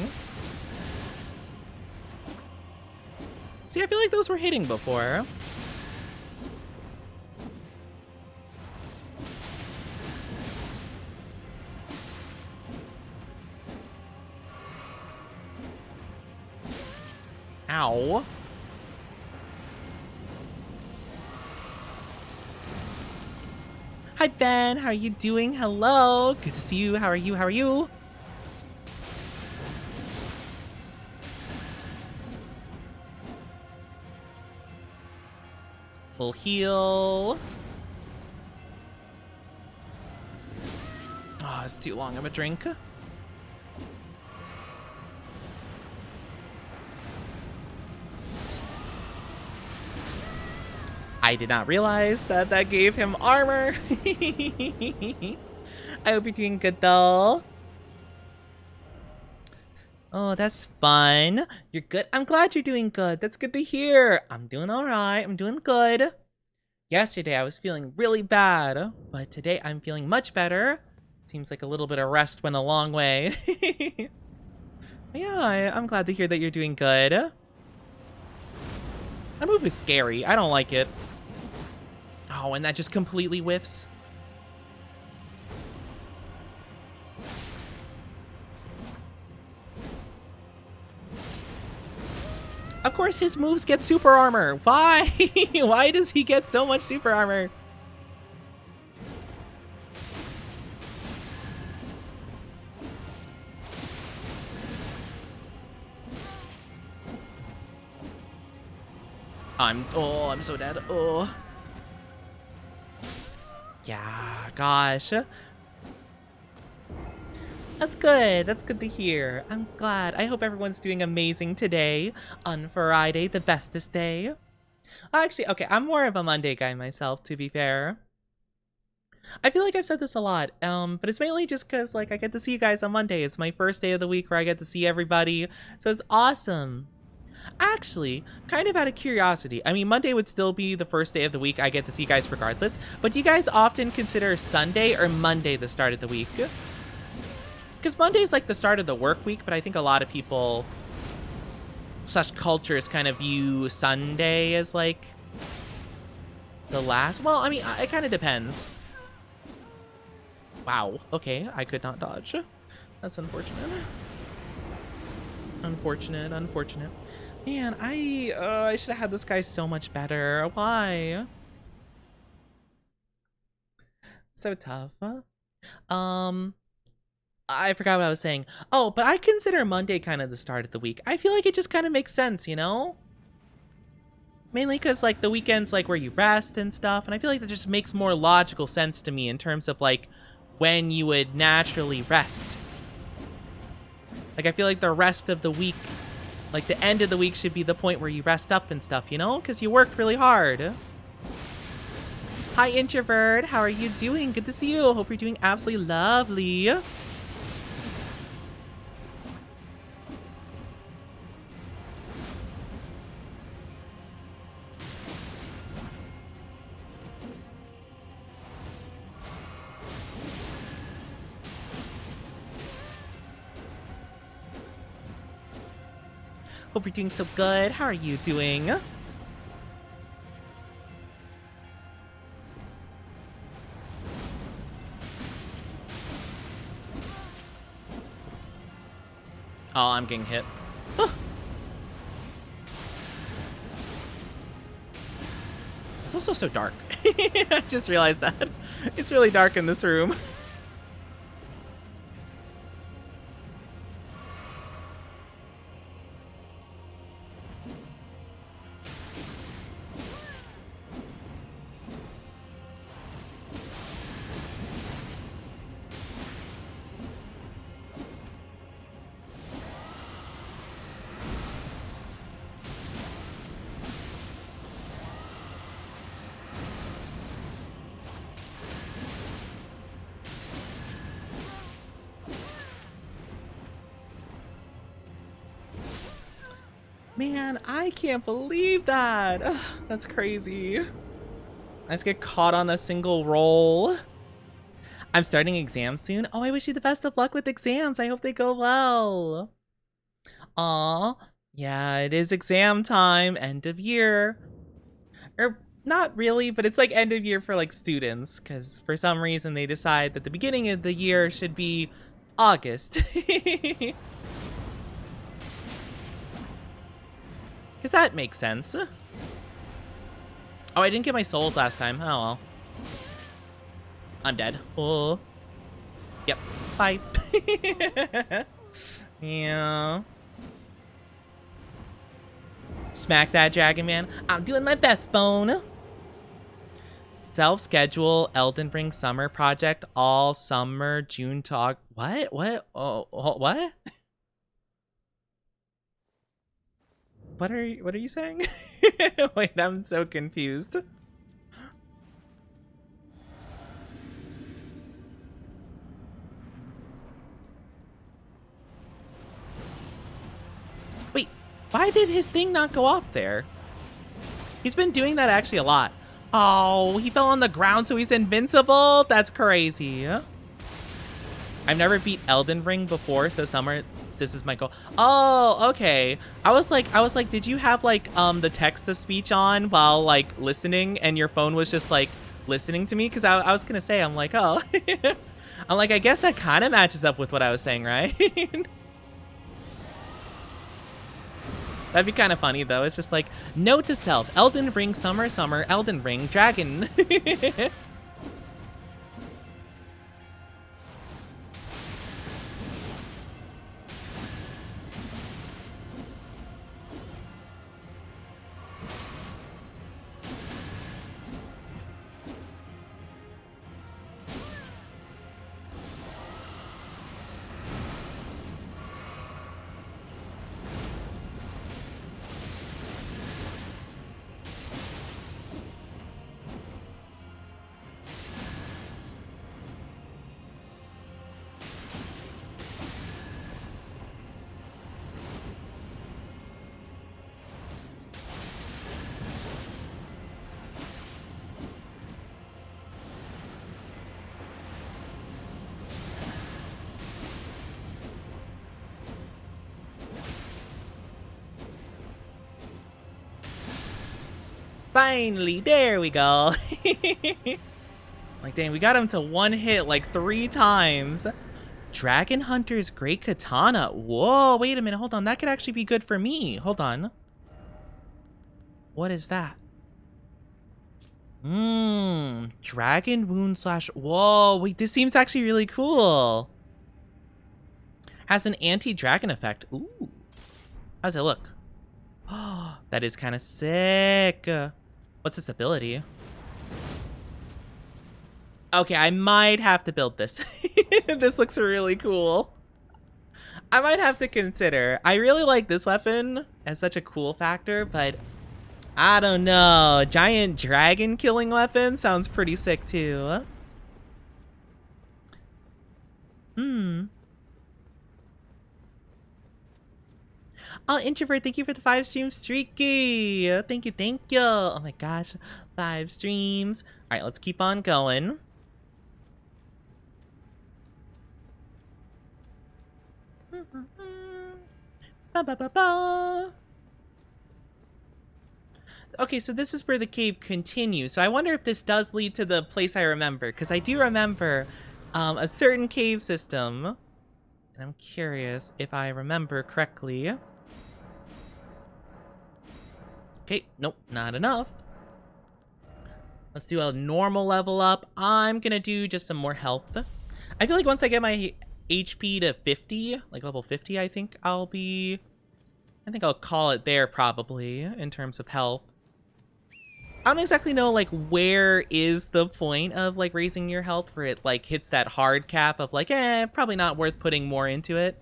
See, I feel like those were hitting before. Ow. Hi, Ben. How are you doing? Hello. Good to see you. How are you? How are you? We'll heal. Oh, it's too long of a drink. I did not realize that that gave him armor. I hope you're doing good though. Oh, that's fun. You're good. I'm glad you're doing good. That's good to hear. I'm doing all right. I'm doing good. Yesterday, I was feeling really bad, but today I'm feeling much better. Seems like a little bit of rest went a long way. Yeah, I'm glad to hear that you're doing good. That move is scary. I don't like it. Oh, and that just completely whiffs. Of course his moves get super armor. Why? Why does he get so much super armor? I'm so dead. Oh. Yeah, gosh. That's good. That's good to hear. I'm glad. I hope everyone's doing amazing today on Friday, the bestest day. Actually, okay, I'm more of a Monday guy myself, to be fair. I feel like I've said this a lot, but it's mainly just because, like, I get to see you guys on Monday. It's my first day of the week where I get to see everybody, so it's awesome. Actually, kind of out of curiosity, I mean, Monday would still be the first day of the week. I get to see you guys regardless, but do you guys often consider Sunday or Monday the start of the week? Because Monday is like the start of the work week, but I think a lot of people such cultures kind of view Sunday as like the last. Well, I mean, it kind of depends. Wow. Okay, I could not dodge. That's unfortunate. Unfortunate. Unfortunate. Man, I should have had this guy so much better. Why? So tough. I forgot what I was saying. Oh, but I consider Monday kind of the start of the week. I feel like it just kind of makes sense, you know? Mainly because, like, the weekend's, like, where you rest and stuff. And I feel like that just makes more logical sense to me in terms of, like, when you would naturally rest. Like, I feel like the rest of the week, like, the end of the week should be the point where you rest up and stuff, you know? Because you worked really hard. Hi, Introvert. How are you doing? Good to see you. Hope you're doing absolutely lovely. Hope you're doing so good. How are you doing? Oh, I'm getting hit. It's also so dark. I just realized that. It's really dark in this room. Man, I can't believe that. Ugh, that's crazy. I just get caught on a single roll. I'm starting exams soon. Oh, I wish you the best of luck with exams. I hope they go well. Aw, yeah, it is exam time, end of year. Or not really, but it's like end of year for like students, because for some reason they decide that the beginning of the year should be August. Because that makes sense. Oh, I didn't get my souls last time. Oh, well. I'm dead. Oh. Yep. Bye. Yeah. Smack that dragon, man. I'm doing my best, Bone. Self-schedule Elden Ring summer project all summer, June talk. What? What? Oh, what? What are you saying? Wait, I'm so confused. Wait, why did his thing not go off there? He's been doing that actually a lot. Oh, he fell on the ground so he's invincible? That's crazy. I've never beat Elden Ring before, so summer, this is my goal. Oh, okay. I was like, did you have like the text-to-speech on while like listening and your phone was just like listening to me? Because I was gonna say, I'm like, oh. I'm like, I guess that kind of matches up with what I was saying, right? That'd be kind of funny though. It's just like, note to self, Elden Ring summer, Elden Ring dragon. Finally, there we go. Like, dang, we got him to one hit like 3 times. Dragon Hunter's Great Katana. Whoa, wait a minute, hold on. That could actually be good for me. Hold on. What is that? Dragon Wound slash... Whoa, wait, this seems actually really cool. Has an anti-dragon effect. Ooh. How does it look? Oh, that is kind of sick. What's its ability? Okay, I might have to build this. This looks really cool. I might have to consider. I really like this weapon as such a cool factor, but I don't know. Giant dragon killing weapon sounds pretty sick too. Oh, Introvert, thank you for the 5 streams, Streaky. Thank you, thank you. Oh my gosh, 5 streams. All right, let's keep on going. Ba, ba, ba, ba. Okay, so this is where the cave continues. So I wonder if this does lead to the place I remember, because I do remember a certain cave system And I'm curious if I remember correctly. Okay, nope, not enough. Let's do a normal level up. I'm gonna do just some more health. I feel like once I get my HP to 50, like level 50, I think I'll call it there probably in terms of health. I don't exactly know like where is the point of like raising your health where it like hits that hard cap of like, probably not worth putting more into it.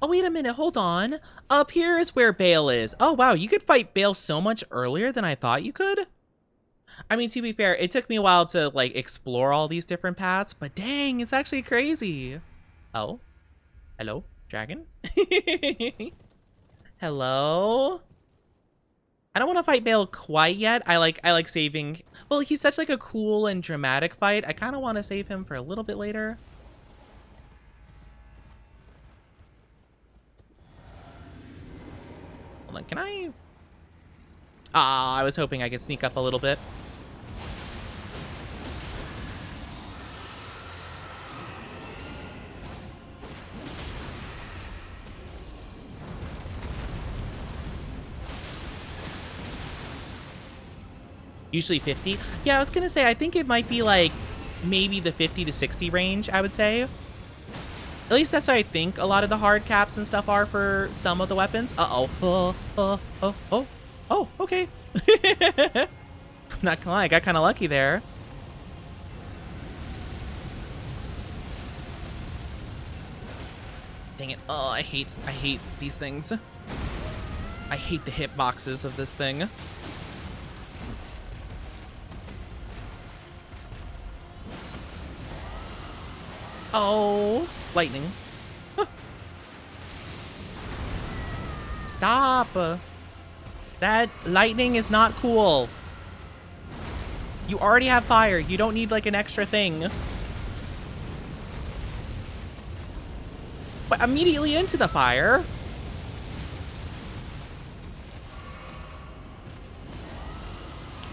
Oh, wait a minute, hold on. Up here is where Bale is. Oh, wow, you could fight Bale so much earlier than I thought you could. I mean, to be fair, it took me a while to, like, explore all these different paths, but dang, it's actually crazy. Oh. Hello, dragon? Hello? I don't want to fight Bale quite yet. I like saving... Well, he's such, like, a cool and dramatic fight. I kind of want to save him for a little bit later. Hold on, can I... Ah, I was hoping I could sneak up a little bit. Usually 50. Yeah, I was gonna say, I think it might be like maybe the 50 to 60 range, I would say. At least that's what I think a lot of the hard caps and stuff are for some of the weapons. Uh-oh. Oh, okay. I'm not gonna lie, I got kind of lucky there. Dang it. Oh, I hate these things. I hate the hitboxes of this thing. Oh, lightning. Huh. Stop. That lightning is not cool. You already have fire. You don't need like an extra thing. But immediately into the fire.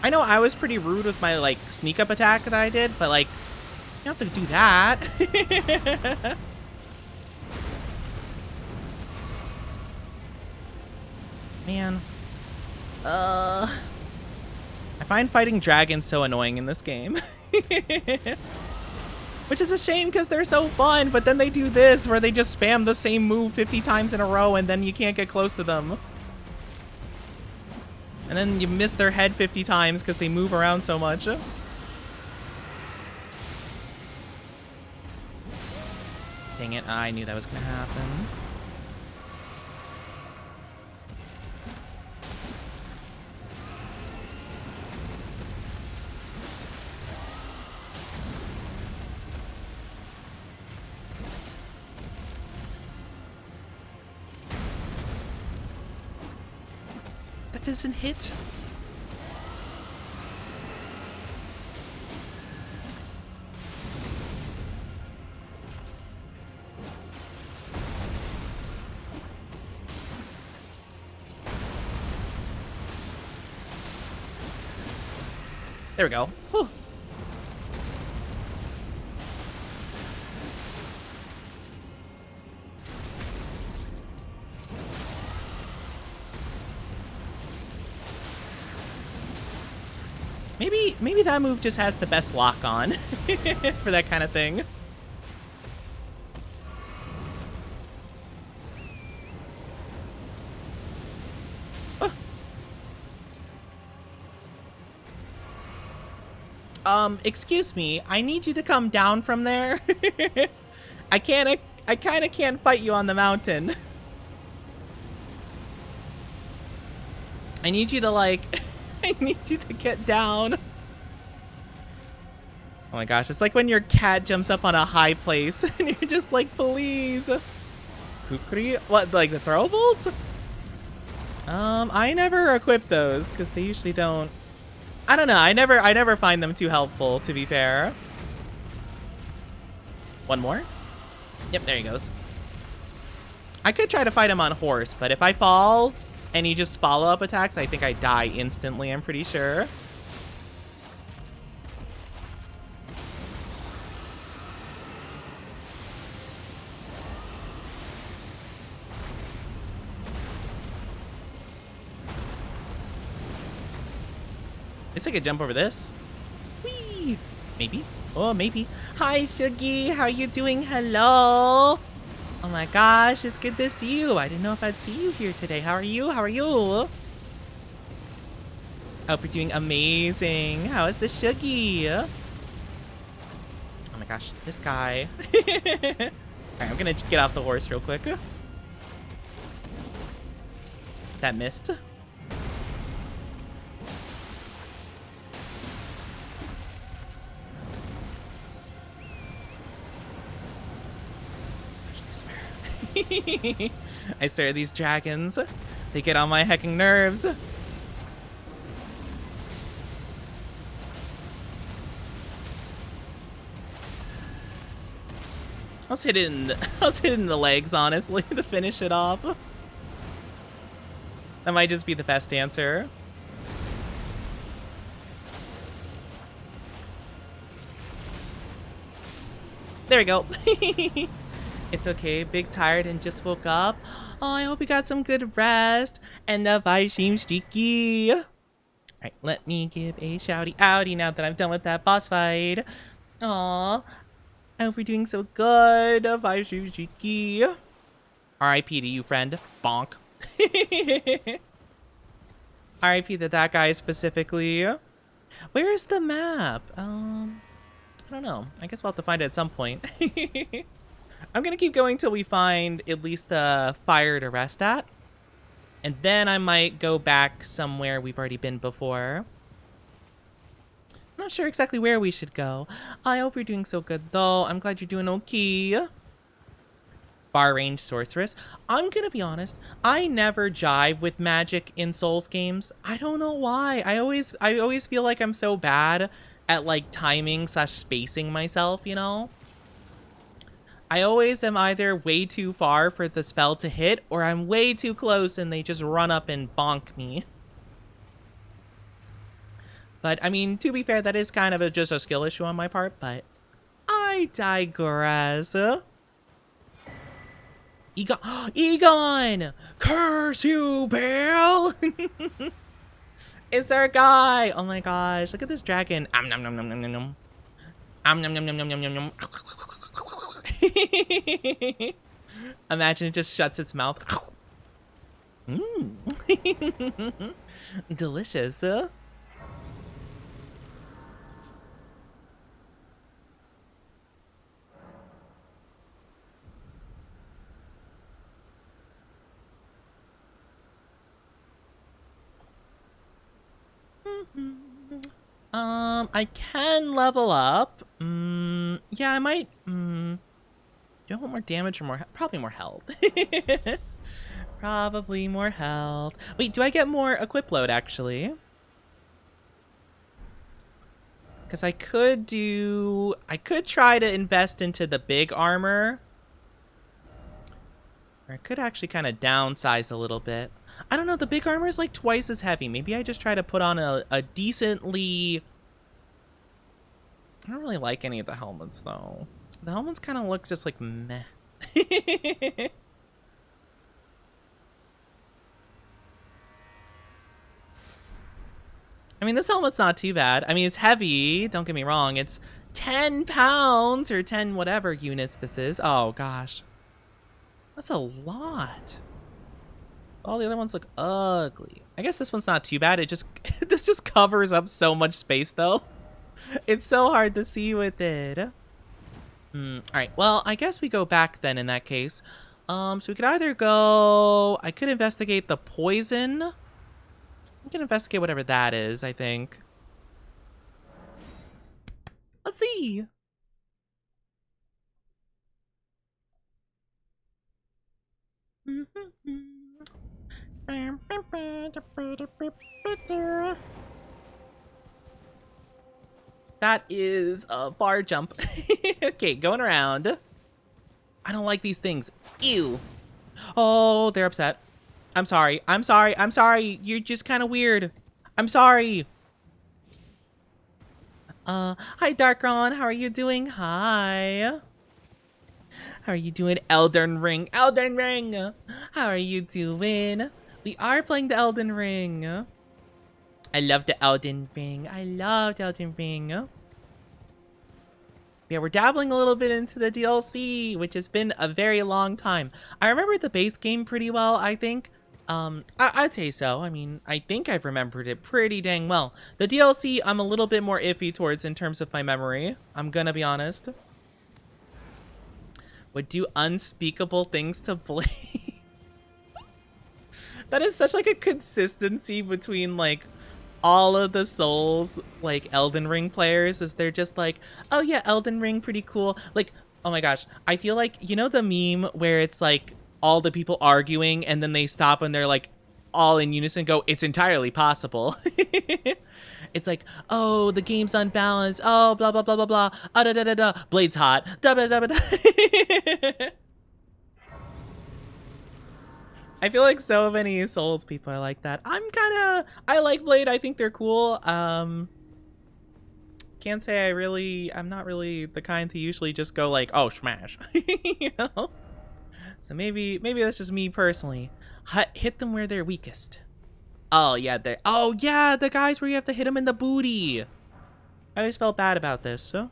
I know I was pretty rude with my like sneak up attack that I did, but like you don't have to do that. Man. I find fighting dragons so annoying in this game. Which is a shame because they're so fun, but then they do this where they just spam the same move 50 times in a row and then you can't get close to them. And then you miss their head 50 times because they move around so much. Dang it, I knew that was gonna happen. That doesn't hit. There we go. Whew. Maybe that move just has the best lock on for that kind of thing. Excuse me, I need you to come down from there. I kind of can't fight you on the mountain. I need you to like, I need you to get down. Oh my gosh, it's like when your cat jumps up on a high place and you're just like, please. Kukri? What, like the throwables? I never equip those because they usually don't. I don't know. I never find them too helpful, to be fair. One more? Yep, there he goes. I could try to fight him on horse, but if I fall and he just follow-up attacks, I think I die instantly, I'm pretty sure. least I could jump over this. Whee! Maybe. Oh, maybe. Hi, Shuggy. How are you doing? Hello. Oh my gosh, it's good to see you. I didn't know if I'd see you here today. How are you? How are you? I hope you're doing amazing. How is the Shuggy? Oh my gosh, this guy. Alright, I'm gonna get off the horse real quick. That missed. I swear these dragons, they get on my hecking nerves. I was hitting the legs, honestly, to finish it off. That might just be the best answer. There we go. It's okay, big tired and just woke up. Oh, I hope you got some good rest. And the vibe seems sticky. Alright, let me give a shouty outy now that I'm done with that boss fight. Aw, I hope you're doing so good. The vibe seems sticky. R.I.P. to you, friend. Bonk. R.I.P. to that guy specifically. Where is the map? I don't know. I guess we'll have to find it at some point. I'm gonna keep going till we find at least a fire to rest at. And then I might go back somewhere we've already been before. I'm not sure exactly where we should go. I hope you're doing so good though. I'm glad you're doing okay. Far range sorceress. I'm gonna be honest, I never jive with magic in Souls games. I don't know why. I always feel like I'm so bad at like timing / spacing myself, you know? I always am either way too far for the spell to hit, or I'm way too close and they just run up and bonk me. But, I mean, to be fair, that is kind of just a skill issue on my part, but I digress. Egon! Curse you, Bill! It's our guy! Oh my gosh, look at this dragon. Nom nom nom nom nom nom nom. Nom nom nom nom nom nom nom. Imagine it just shuts its mouth. Delicious. I can level up. Yeah, I might. Do I want more damage or more? Probably more health. Probably more health. Wait, do I get more equip load actually? Because I could try to invest into the big armor. Or I could actually kind of downsize a little bit. I don't know, the big armor is like twice as heavy. Maybe I just try to put on a decently... I don't really like any of the helmets though. The helmets kind of look just like meh. I mean, this helmet's not too bad. I mean, it's heavy, don't get me wrong. It's 10 pounds or 10 whatever units this is. Oh gosh. That's a lot. All the other ones look ugly. I guess this one's not too bad. It just, this just covers up so much space though. It's so hard to see with it. All right, well, I guess we go back then in that case. So we could either go, I could investigate the poison. We can investigate whatever that is, I think. Let's see. That is a bar jump. Okay, going around. I don't like these things. Ew. Oh, they're upset. I'm sorry. I'm sorry. I'm sorry. You're just kind of weird. I'm sorry. Hi, Darkron. How are you doing? Hi. How are you doing? Elden Ring. Elden Ring. How are you doing? We are playing the Elden Ring. I love the Elden Ring. I loved Elden Ring. Yeah, we're dabbling a little bit into the DLC, which has been a very long time. I remember the base game pretty well, I think. I'd say so. I mean, I think I've remembered it pretty dang well. The DLC, I'm a little bit more iffy towards in terms of my memory. I'm gonna be honest. Would do unspeakable things to Blade. That is such like a consistency between like all of the Souls like Elden Ring players, is they're just like, oh yeah, Elden Ring pretty cool. Like, oh my gosh, I feel like, you know the meme where it's like all the people arguing and then they stop and they're like all in unison go, it's entirely possible. It's like, oh, the game's unbalanced, oh, blah blah blah blah blah, da da da da, Blade's hot, da da da da. I feel like so many Souls people are like that. I like Blade. I think they're cool. Can't say I'm not really the kind to usually just go like, oh, smash. You know? So maybe that's just me personally. Hit them where they're weakest. Oh, yeah, the guys where you have to hit them in the booty. I always felt bad about this, so.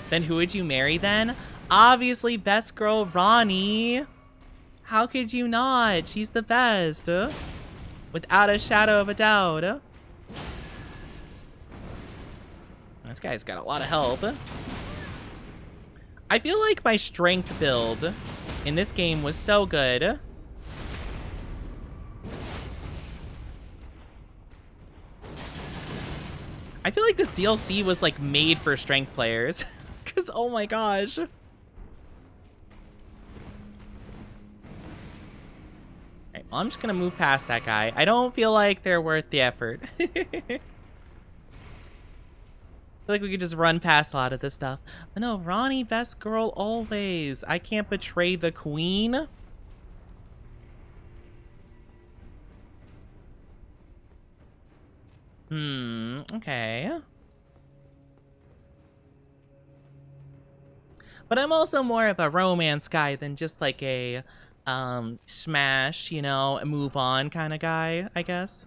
Then who would you marry then? Obviously, best girl Ronnie. How could you not? She's the best. Without a shadow of a doubt. This guy's got a lot of health. I feel like my strength build in this game was so good. I feel like this DLC was like made for strength players. Cause oh my gosh. Alright, well, I'm just gonna move past that guy. I don't feel like they're worth the effort. I feel like we could just run past a lot of this stuff. But no, Ronnie, best girl always. I can't betray the queen. Okay. But I'm also more of a romance guy than just like a smash, you know, move on kind of guy, I guess.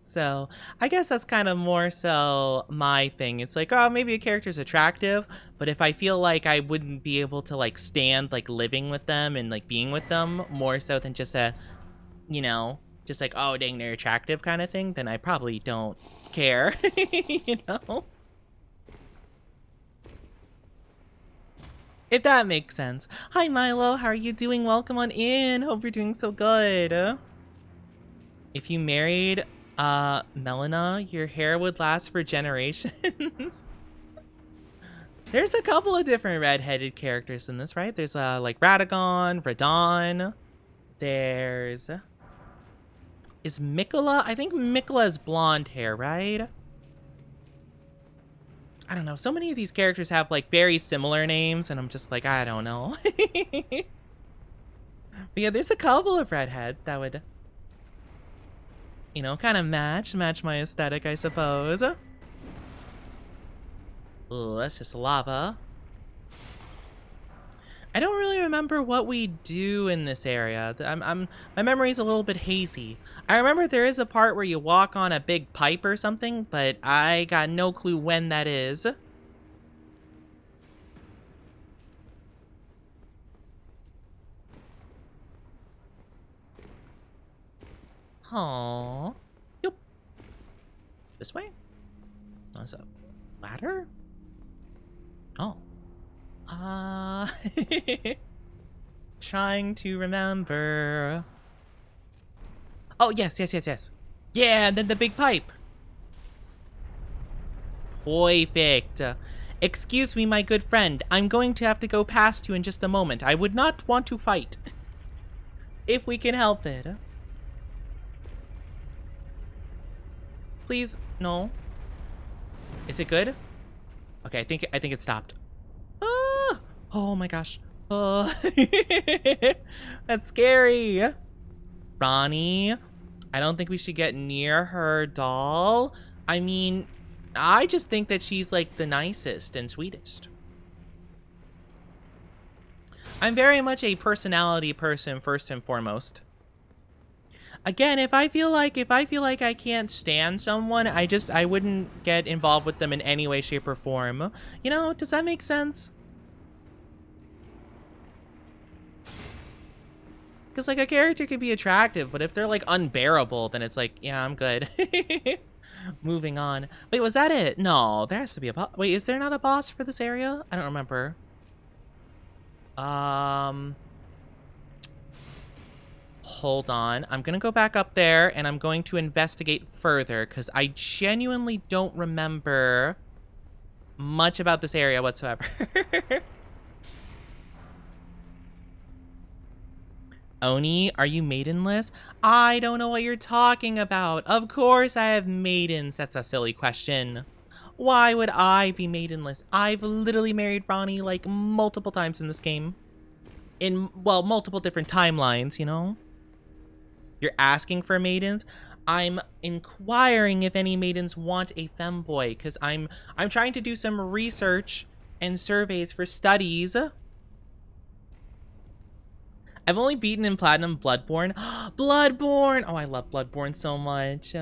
So I guess that's kind of more so my thing. It's like, oh, maybe a character's attractive, but if I feel like I wouldn't be able to like stand like living with them and like being with them more so than just a, you know, just like, oh, dang, they're attractive kind of thing, then I probably don't care, you know? If that makes sense. Hi, Milo. How are you doing? Welcome on in. Hope you're doing so good. If you married Melina, your hair would last for generations. There's a couple of different red-headed characters in this, right? There's like Radagon, Radon. There's... Is Mikola? I think Mikola has blonde hair, right? I don't know. So many of these characters have like very similar names, and I'm just like, I don't know. But yeah, there's a couple of redheads that would, you know, kind of match my aesthetic, I suppose. Oh, that's just lava. I don't really remember what we do in this area. My memory's a little bit hazy. I remember there is a part where you walk on a big pipe or something, but I got no clue when that is. Aww. Yep. This way? What's a ladder? Oh. Trying to remember. Oh, yes. Yeah, and then the big pipe. Perfect. Excuse me, my good friend. I'm going to have to go past you in just a moment. I would not want to fight. If we can help it. Please, no. Is it good? Okay, I think it stopped. Oh my gosh. Oh. That's scary. Ronnie, I don't think we should get near her doll. I mean, I just think that she's like the nicest and sweetest. I'm very much a personality person first and foremost. Again, if I feel like I can't stand someone, I wouldn't get involved with them in any way, shape, or form. You know, does that make sense? Because like a character could be attractive, but if they're like unbearable, then it's like, yeah, I'm good. Moving on. Wait, was that it? No, there has to be a boss. Wait, is there not a boss for this area? I don't remember. Hold on. I'm gonna go back up there and I'm going to investigate further because I genuinely don't remember much about this area whatsoever. Oni, are you maidenless? I don't know what you're talking about. Of course I have maidens. That's a silly question. Why would I be maidenless? I've literally married Ronnie like multiple times in this game. In, well, multiple different timelines, you know? You're asking for maidens? I'm inquiring if any maidens want a femboy because I'm trying to do some research and surveys for studies. I've only beaten in Platinum Bloodborne. Bloodborne! Oh, I love Bloodborne so much.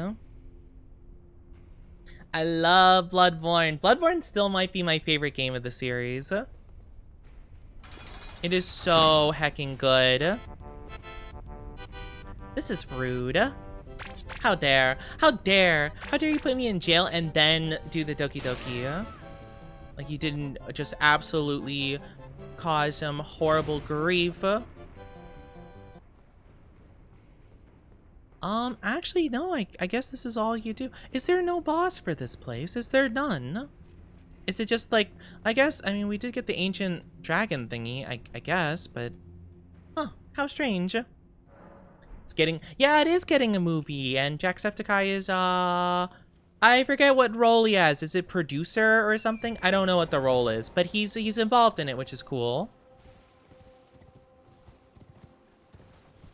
I love Bloodborne. Bloodborne still might be my favorite game of the series. It is so heckin' good. This is rude. How dare. How dare. How dare you put me in jail and then do the Doki Doki? Like you didn't just absolutely cause some horrible grief. Actually, no, I guess this is all you do. Is there no boss for this place? Is there none? Is it just like, I guess, I mean, we did get the ancient dragon thingy, I guess, but, huh, how strange. It's getting, yeah, it is getting a movie, and Jacksepticeye is, I forget what role he has. Is it producer or something? I don't know what the role is, but he's involved in it, which is cool.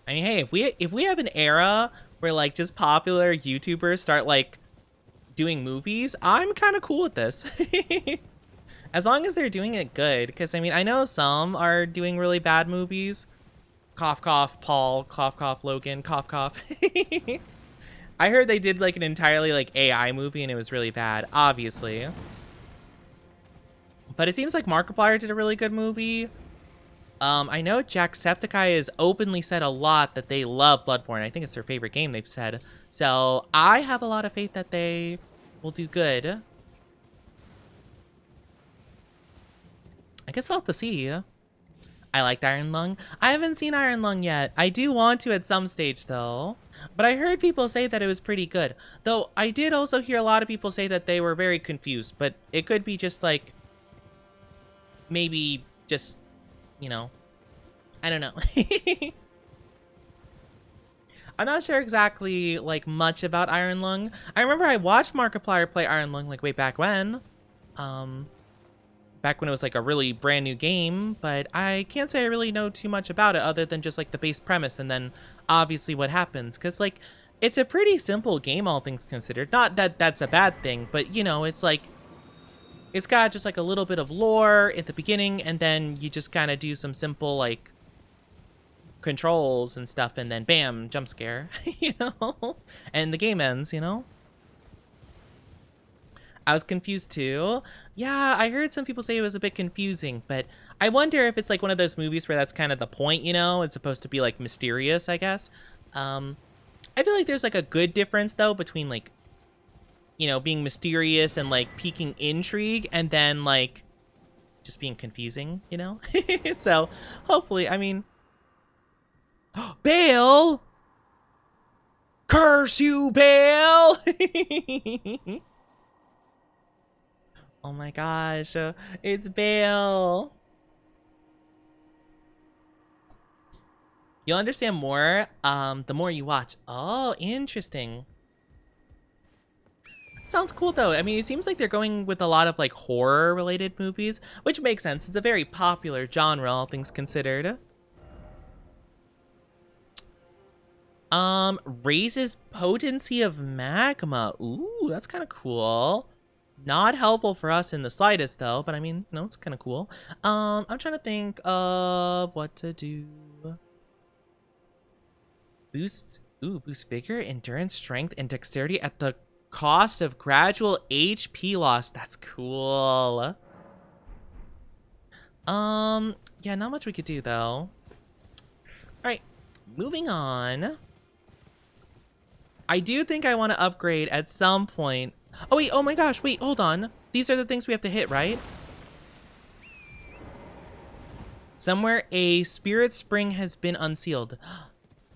I mean, hey, if we have an era where like just popular YouTubers start like doing movies, I'm kind of cool with this. As long as they're doing it good, because I mean, I know some are doing really bad movies. Cough, cough, Paul. Cough, cough, Logan. Cough, cough. I heard they did like an entirely like AI movie and it was really bad, obviously. But it seems like Markiplier did a really good movie. I know Jacksepticeye has openly said a lot that they love Bloodborne. I think it's their favorite game, they've said. So I have a lot of faith that they will do good. I guess I'll have to see. I liked Iron Lung. I haven't seen Iron Lung yet. I do want to at some stage, though. But I heard people say that it was pretty good. Though I did also hear a lot of people say that they were very confused. But it could be just like... maybe just... you know, I don't know. I'm not sure exactly, like, much about Iron Lung. I remember I watched Markiplier play Iron Lung, like, way back when. Back when it was, like, a really brand new game. But I can't say I really know too much about it other than just, like, the base premise and then obviously what happens. Because, like, it's a pretty simple game, all things considered. Not that that's a bad thing, but, you know, it's, like... it's got just like a little bit of lore at the beginning, and then you just kind of do some simple like controls and stuff, and then bam, jump scare, you know? And the game ends, you know? I was confused too. Yeah, I heard some people say it was a bit confusing, but I wonder if it's like one of those movies where that's kind of the point, you know? It's supposed to be like mysterious, I guess. I feel like there's like a good difference though between like, you know, being mysterious and like piquing intrigue and then like just being confusing, you know? So hopefully, I mean, Bale! Curse you, Bale! Oh my gosh, it's Bale. You'll understand more the more you watch. Oh, interesting. Sounds cool though. I mean, it seems like they're going with a lot of like horror related movies, which makes sense. It's a very popular genre, all things considered. Raises potency of magma. Ooh, that's kind of cool. Not helpful for us in the slightest, though. But I mean, no, it's kind of cool. I'm trying to think of what to do. Boost vigor, endurance, strength, and dexterity at the cost of gradual HP loss. That's cool. Yeah, not much we could do, though. Alright, moving on. I do think I want to upgrade at some point. Oh, wait, oh my gosh, wait, hold on. These are the things we have to hit, right? Somewhere a spirit spring has been unsealed.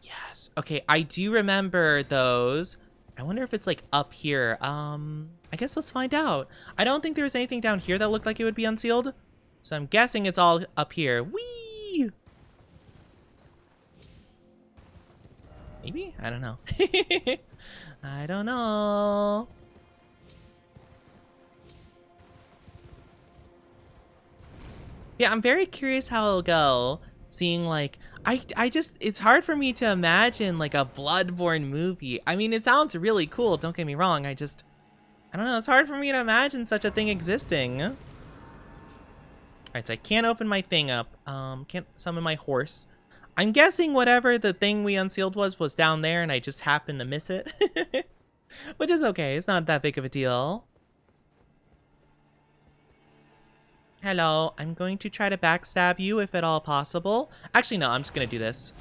Yes. Okay, I do remember those. I wonder if it's like up here. I guess let's find out. I don't think there's anything down here that looked like it would be unsealed. So I'm guessing it's all up here. Whee! Maybe? I don't know. I don't know. Yeah, I'm very curious how it'll go. Seeing like, I just, it's hard for me to imagine like a Bloodborne movie. I mean, it sounds really cool, don't get me wrong. I don't know, it's hard for me to imagine such a thing existing. All right, so I can't open my thing up. Can't summon my horse. I'm guessing whatever the thing we unsealed was down there and I just happened to miss it. Which is okay, it's not that big of a deal. Hello, I'm going to try to backstab you if at all possible. Actually, no, I'm just gonna do this.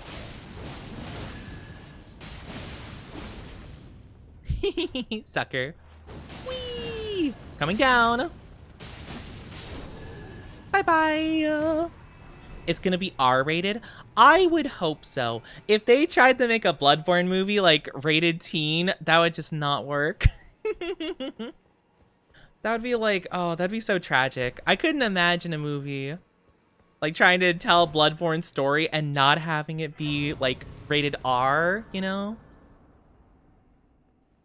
Sucker. Whee! Coming down. Bye-bye. It's gonna be R-rated? I would hope so. If they tried to make a Bloodborne movie, like, rated teen, that would just not work. That would be like, oh, that'd be so tragic. I couldn't imagine a movie like trying to tell a Bloodborne story and not having it be like rated R, you know?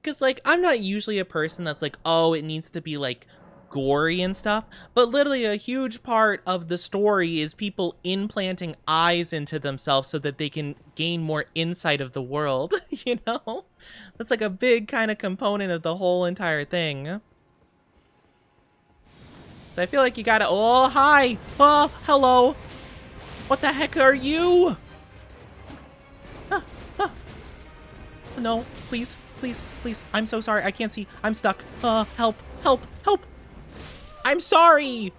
Because like, I'm not usually a person that's like, oh, it needs to be like gory and stuff, but literally a huge part of the story is people implanting eyes into themselves so that they can gain more insight of the world, you know? That's like a big kind of component of the whole entire thing. So I feel like you gotta, oh, hi, oh, hello. What the heck are you? No, please, please, please. I'm so sorry, I can't see, I'm stuck. Help, help, help. I'm sorry.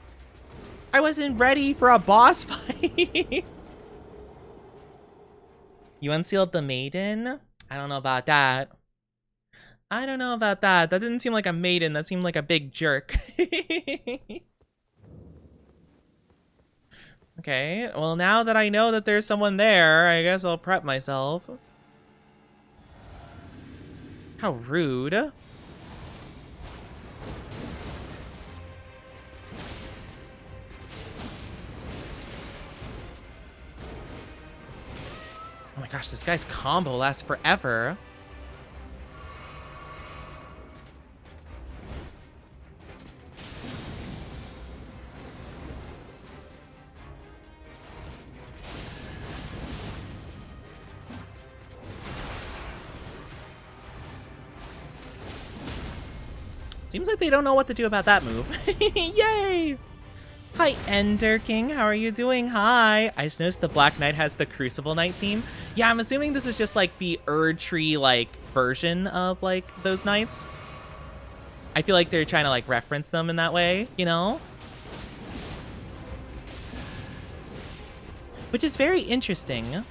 I wasn't ready for a boss fight. You unsealed the maiden? I don't know about that. I don't know about that. That didn't seem like a maiden. That seemed like a big jerk. Okay, well now that I know that there's someone there, I guess I'll prep myself. How rude. Oh my gosh, this guy's combo lasts forever. Seems like they don't know what to do about that move. Yay! Hi, Ender King. How are you doing? Hi. I just noticed the Black Knight has the Crucible Knight theme. Yeah, I'm assuming this is just like the Erd Tree like version of like those knights. I feel like they're trying to like reference them in that way, you know? Which is very interesting.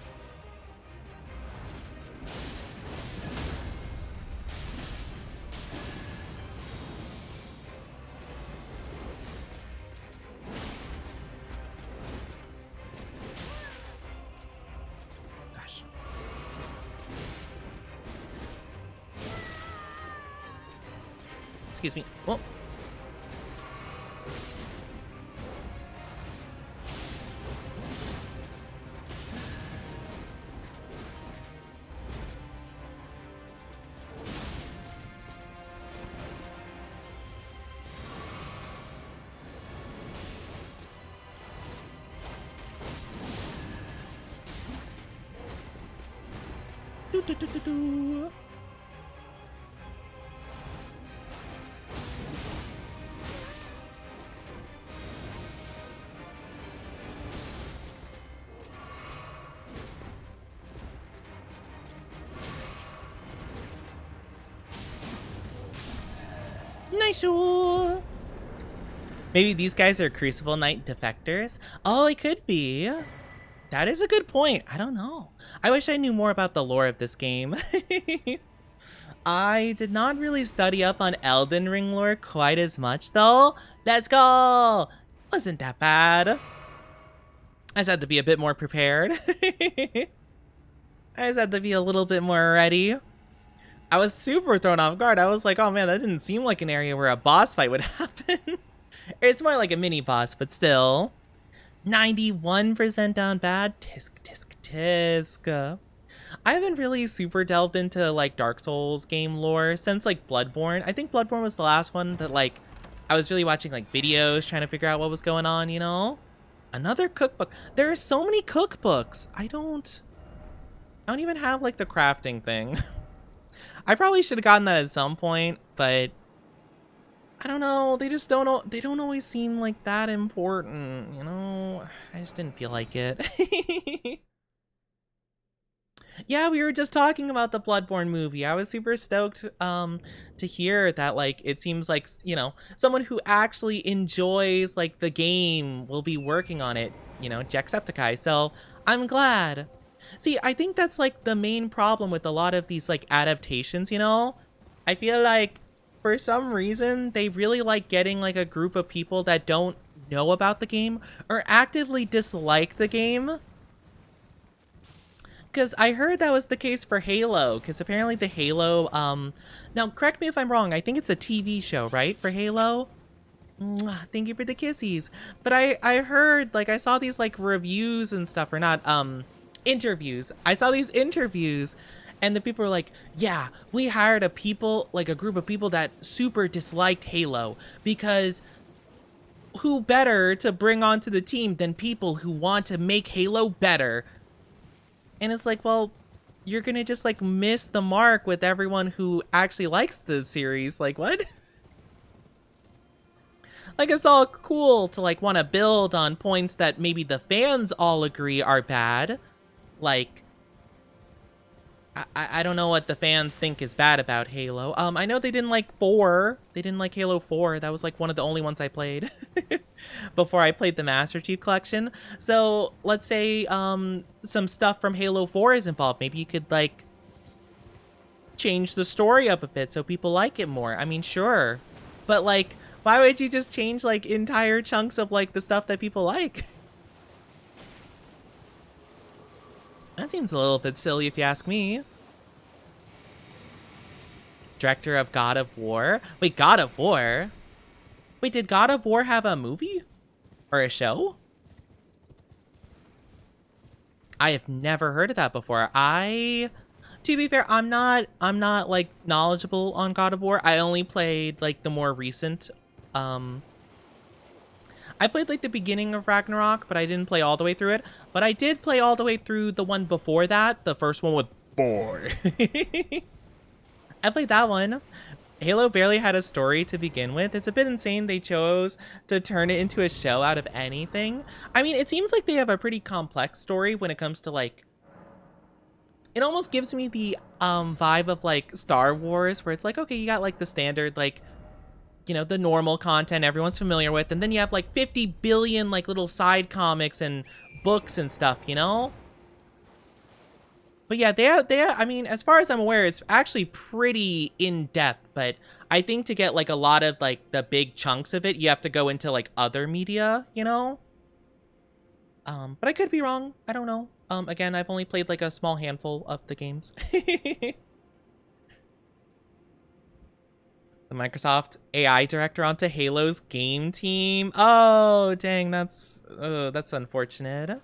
Excuse me. Whoa. Do, do, do, do, do. Nice. Maybe these guys are Crucible Knight defectors. Oh, it could be. That is a good point. I don't know. I wish I knew more about the lore of this game. I did not really study up on Elden Ring lore quite as much, though. Let's go! Wasn't that bad. I just had to be a bit more prepared. I just had to be a little bit more ready. I was super thrown off guard. I was like, oh man, that didn't seem like an area where a boss fight would happen. It's more like a mini boss, but still. 91% down bad. Tisk, tisk, tisk. I haven't really super delved into like Dark Souls game lore since like Bloodborne. I think Bloodborne was the last one that like I was really watching like videos trying to figure out what was going on, you know? Another cookbook. There are so many cookbooks. I don't even have like the crafting thing. I probably should have gotten that at some point, but I don't know. They just they don't always seem like that important, you know? I just didn't feel like it. Yeah, we were just talking about the Bloodborne movie. I was super stoked to hear that like it seems like, you know, someone who actually enjoys like the game will be working on it, you know, Jacksepticeye. So, I'm glad. See, I think that's like the main problem with a lot of these like adaptations, you know? I feel like for some reason they really like getting like a group of people that don't know about the game or actively dislike the game. Because I heard that was the case for Halo, because apparently the Halo, now correct me if I'm wrong, I think it's a TV show, right, for Halo? Mwah, thank you for the kissies. But I heard, like, I saw these, like, reviews and stuff, or not, interviews. I saw these interviews, and the people were like, yeah, we hired a group of people that super disliked Halo, because who better to bring onto the team than people who want to make Halo better? And it's like, well, you're gonna just like miss the mark with everyone who actually likes the series. Like, what? Like, it's all cool to like want to build on points that maybe the fans all agree are bad. Like, I don't know what the fans think is bad about Halo. I know they didn't like 4. They didn't like Halo 4. That was like one of the only ones I played before I played the Master Chief Collection. So let's say some stuff from Halo 4 is involved. Maybe you could like change the story up a bit so people like it more. I mean, sure. But like, why would you just change like entire chunks of like the stuff that people like? That seems a little bit silly if you ask me. Director of God of War? Wait, God of War? Wait, did God of War have a movie? Or a show? I have never heard of that before. To be fair, I'm not like knowledgeable on God of War. I only played like the more recent I played like the beginning of Ragnarok, but I didn't play all the way through it. But I did play all the way through the one before that, the first one with Boy. I played that one. Halo barely had a story to begin with. It's a bit insane they chose to turn it into a show out of anything. I mean, it seems like they have a pretty complex story when it comes to like... It almost gives me the vibe of like Star Wars, where it's like, okay, you got like the standard like, you know, the normal content everyone's familiar with, and then you have like 50 billion like little side comics and books and stuff, you know? But yeah, I mean, as far as I'm aware, it's actually pretty in-depth, but I think to get like a lot of like the big chunks of it, you have to go into like other media, you know? But I could be wrong. I don't know. Again, I've only played like a small handful of the games. The Microsoft AI director onto Halo's game team. Oh, dang, that's unfortunate.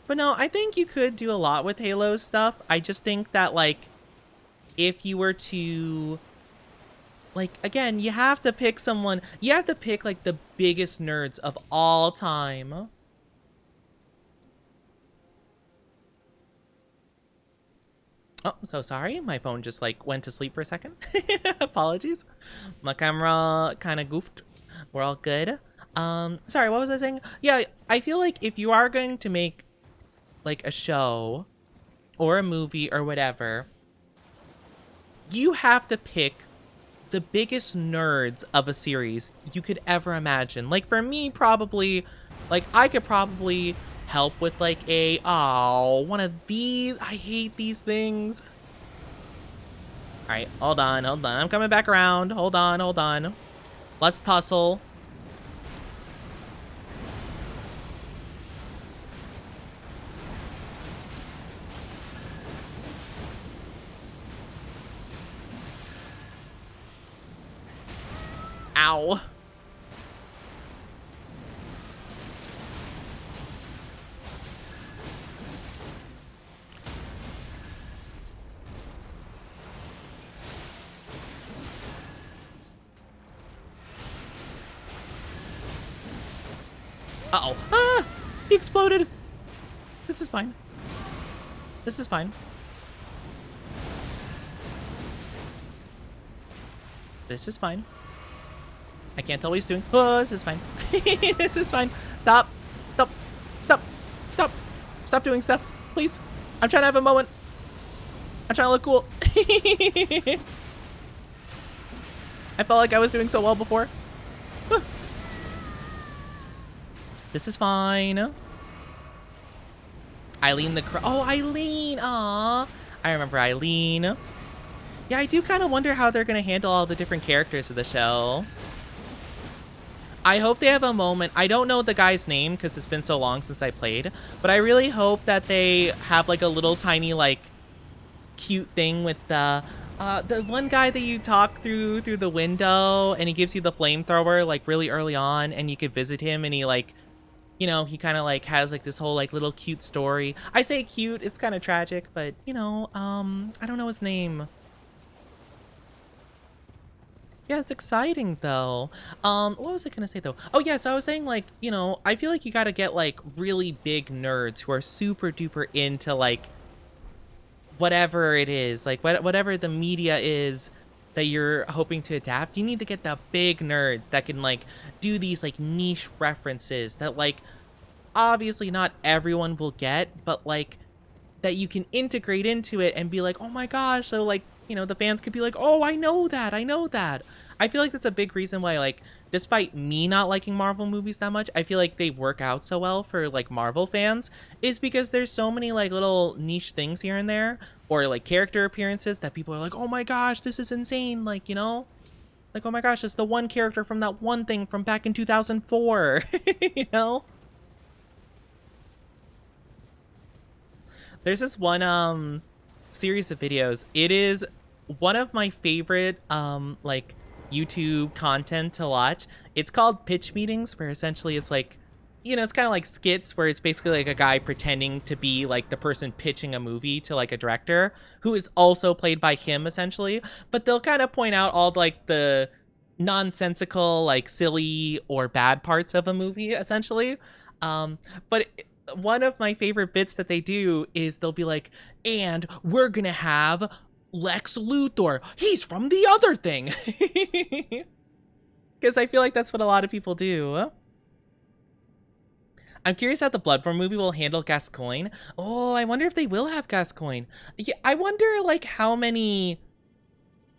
But no, I think you could do a lot with Halo stuff. I just think that, like, if you were to... Like, again, you have to pick someone... You have to pick, like, the biggest nerds of all time. Oh, so sorry. My phone just, like, went to sleep for a second. Apologies. My camera kind of goofed. We're all good. Sorry, what was I saying? Yeah, I feel like if you are going to make, like, a show or a movie or whatever, you have to pick the biggest nerds of a series you could ever imagine. Like for me, probably, like I could probably help with like one of these. I hate these things. All right, hold on. I'm coming back around. Hold on. Let's tussle. Ow. Uh-oh. Ah! He exploded. This is fine. This is fine. This is fine. I can't tell what he's doing. Oh, this is fine. This is fine. Stop. Stop doing stuff, please. I'm trying to have a moment. I'm trying to look cool. I felt like I was doing so well before. This is fine. Eileen oh, Eileen. Aw. I remember Eileen. Yeah, I do kind of wonder how they're going to handle all the different characters of the show. I hope they have a moment. I don't know the guy's name because it's been so long since I played, but I really hope that they have like a little tiny like cute thing with the one guy that you talk through the window, and he gives you the flamethrower like really early on, and you could visit him, and he like, you know, he kind of like has like this whole like little cute story. I say cute, it's kind of tragic, but you know, I don't know his name. Yeah, it's exciting though. What was I gonna say though? Oh yeah, so I was saying like, you know, I feel like you gotta get like really big nerds who are super duper into like whatever it is, like whatever the media is that you're hoping to adapt. You need to get the big nerds that can like do these like niche references that like obviously not everyone will get, but like that you can integrate into it and be like, oh my gosh, so like, you know, the fans could be like, oh, I know that. I feel like that's a big reason why, like, despite me not liking Marvel movies that much, I feel like they work out so well for, like, Marvel fans, is because there's so many, like, little niche things here and there, or, like, character appearances that people are like, oh my gosh, this is insane, like, you know? Like, oh my gosh, it's the one character from that one thing from back in 2004, you know? There's this one, series of videos. It is one of my favorite like YouTube content to watch. It's called pitch meetings, where essentially it's like, you know, it's kind of like skits where it's basically like a guy pretending to be like the person pitching a movie to like a director who is also played by him essentially, but they'll kind of point out all like the nonsensical, like silly or bad parts of a movie essentially. But one of my favorite bits that they do is they'll be like, and we're gonna have Lex Luthor. He's from the other thing. Because I feel like that's what a lot of people do. I'm curious how the Bloodborne movie will handle Gascoigne. Oh, I wonder if they will have Gascoigne. Yeah, I wonder like how many...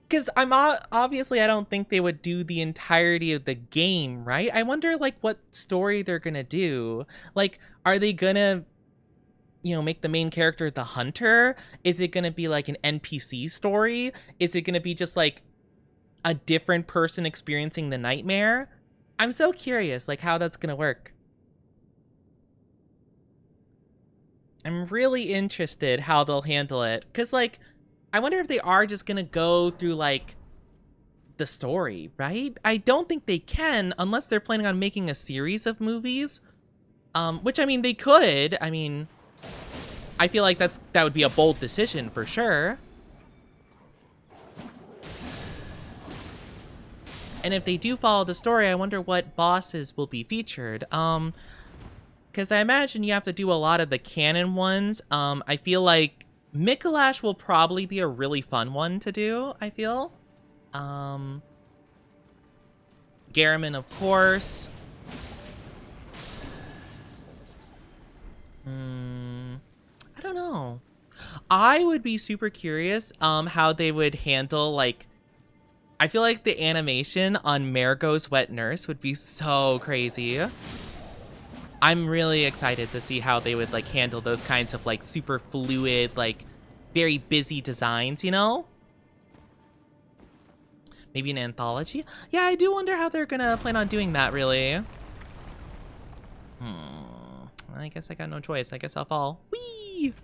Because obviously I don't think they would do the entirety of the game, right? I wonder like what story they're gonna do. Like, are they gonna, you know, make the main character the hunter? Is it gonna be like an NPC story? Is it gonna be just like a different person experiencing the nightmare? I'm so curious like how that's gonna work. I'm really interested how they'll handle it. Because like, I wonder if they are just gonna go through like the story, right? I don't think they can unless they're planning on making a series of movies. Which I mean, they could. I mean, I feel like that would be a bold decision for sure. And if they do follow the story, I wonder what bosses will be featured. Because I imagine you have to do a lot of the canon ones. I feel like Mikolash will probably be a really fun one to do, I feel. Garamond, of course. I don't know. I would be super curious how they would handle, like, I feel like the animation on Margot's wet nurse would be so crazy. I'm really excited to see how they would like handle those kinds of like super fluid, like very busy designs, you know? Maybe an anthology? Yeah, I do wonder how they're gonna plan on doing that, really. I guess I got no choice. I guess I'll fall. Whee!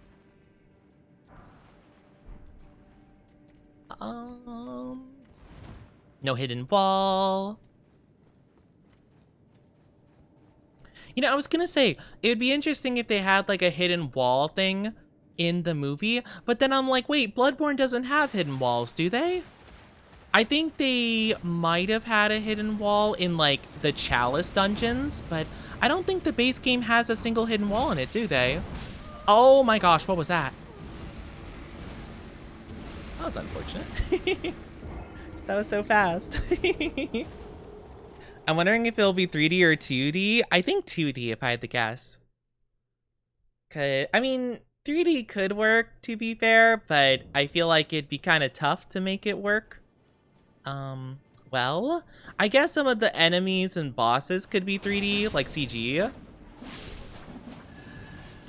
No hidden wall. You know, I was gonna say, it would be interesting if they had like a hidden wall thing in the movie, but then I'm like, wait, Bloodborne doesn't have hidden walls, do they? I think they might have had a hidden wall in like the Chalice dungeons, but I don't think the base game has a single hidden wall in it, do they? Oh my gosh, what was that? That was unfortunate. That was so fast. I'm wondering if it'll be 3D or 2D. I think 2D if I had to guess. I mean, 3D could work, to be fair, but I feel like it'd be kind of tough to make it work. Well, I guess some of the enemies and bosses could be 3D, like CG.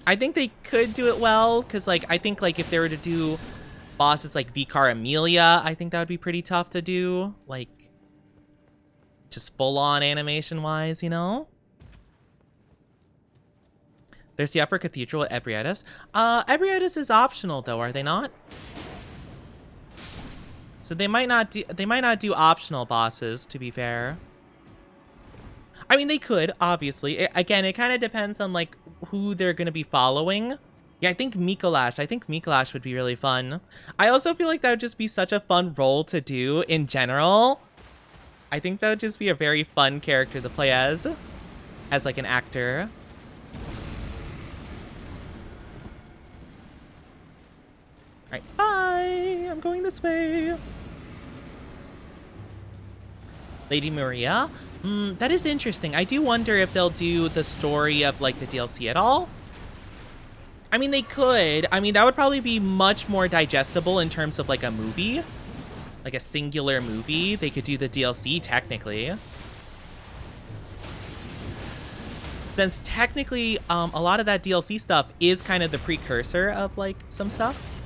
I think they could do it well, because like I think like if they were to do bosses like Vicar Amelia, I think that would be pretty tough to do. Like, just full-on animation-wise, you know? There's the Upper Cathedral at Ebrietas. Ebrietas is optional, though, are they not? So they might not do optional bosses, to be fair. I mean, they could, obviously. Again, it kind of depends on, like, who they're going to be following. Yeah, I think Mikolash would be really fun. I also feel like that would just be such a fun role to do in general. I think that would just be a very fun character to play as like an actor. All right, bye. I'm going this way. Lady Maria? That is interesting. I do wonder if they'll do the story of like the DLC at all. I mean, they could. I mean, that would probably be much more digestible in terms of like a movie. Like a singular movie. They could do the DLC technically. Since technically a lot of that DLC stuff is kind of the precursor of like some stuff.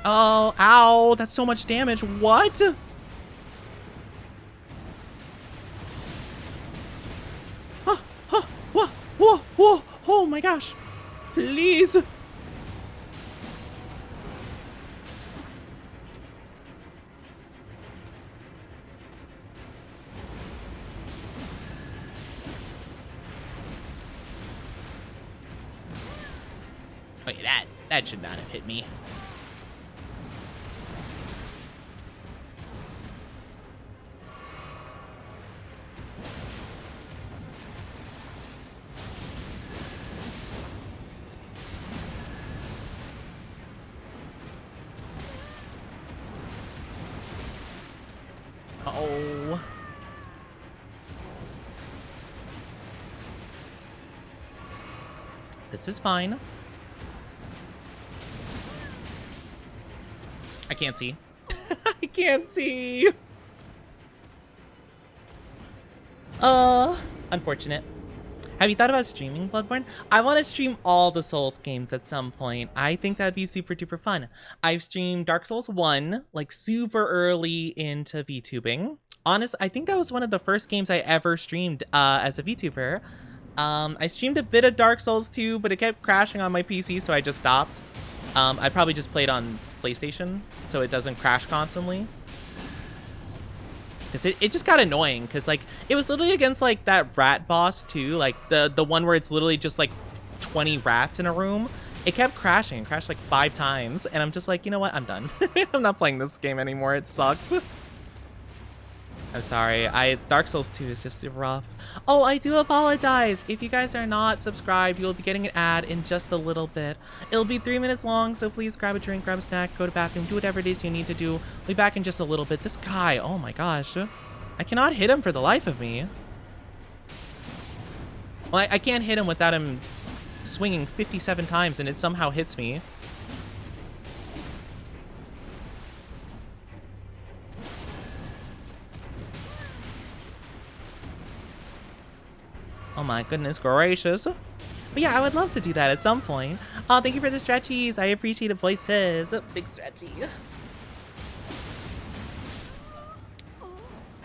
Oh, ow, that's so much damage. What? Whoa, oh my gosh. Please. Okay, that should not have hit me. Uh-oh. This is fine. I can't see. I can't see. Unfortunate. Have you thought about streaming Bloodborne? I want to stream all the Souls games at some point. I think that'd be super duper fun. I've streamed Dark Souls 1, like super early into VTubing. Honest, I think that was one of the first games I ever streamed as a VTuber. I streamed a bit of Dark Souls 2, but it kept crashing on my PC, so I just stopped. I probably just played on PlayStation, so it doesn't crash constantly. Because it just got annoying, because like it was literally against like that rat boss too, like the one where it's literally just like 20 rats in a room. It kept crashing. It crashed like 5 times, and I'm just like, you know what? I'm done. I'm not playing this game anymore. It sucks. I'm sorry. Dark Souls 2 is just rough. Oh, I do apologize. If you guys are not subscribed, you'll be getting an ad in just a little bit. It'll be 3 minutes long, so please grab a drink, grab a snack, go to the bathroom, do whatever it is you need to do. We'll be back in just a little bit. This guy, oh my gosh. I cannot hit him for the life of me. Well, I can't hit him without him swinging 57 times, and it somehow hits me. Oh my goodness gracious. But yeah, I would love to do that at some point. Oh, thank you for the stretchies. I appreciate it, voices. Big stretchy.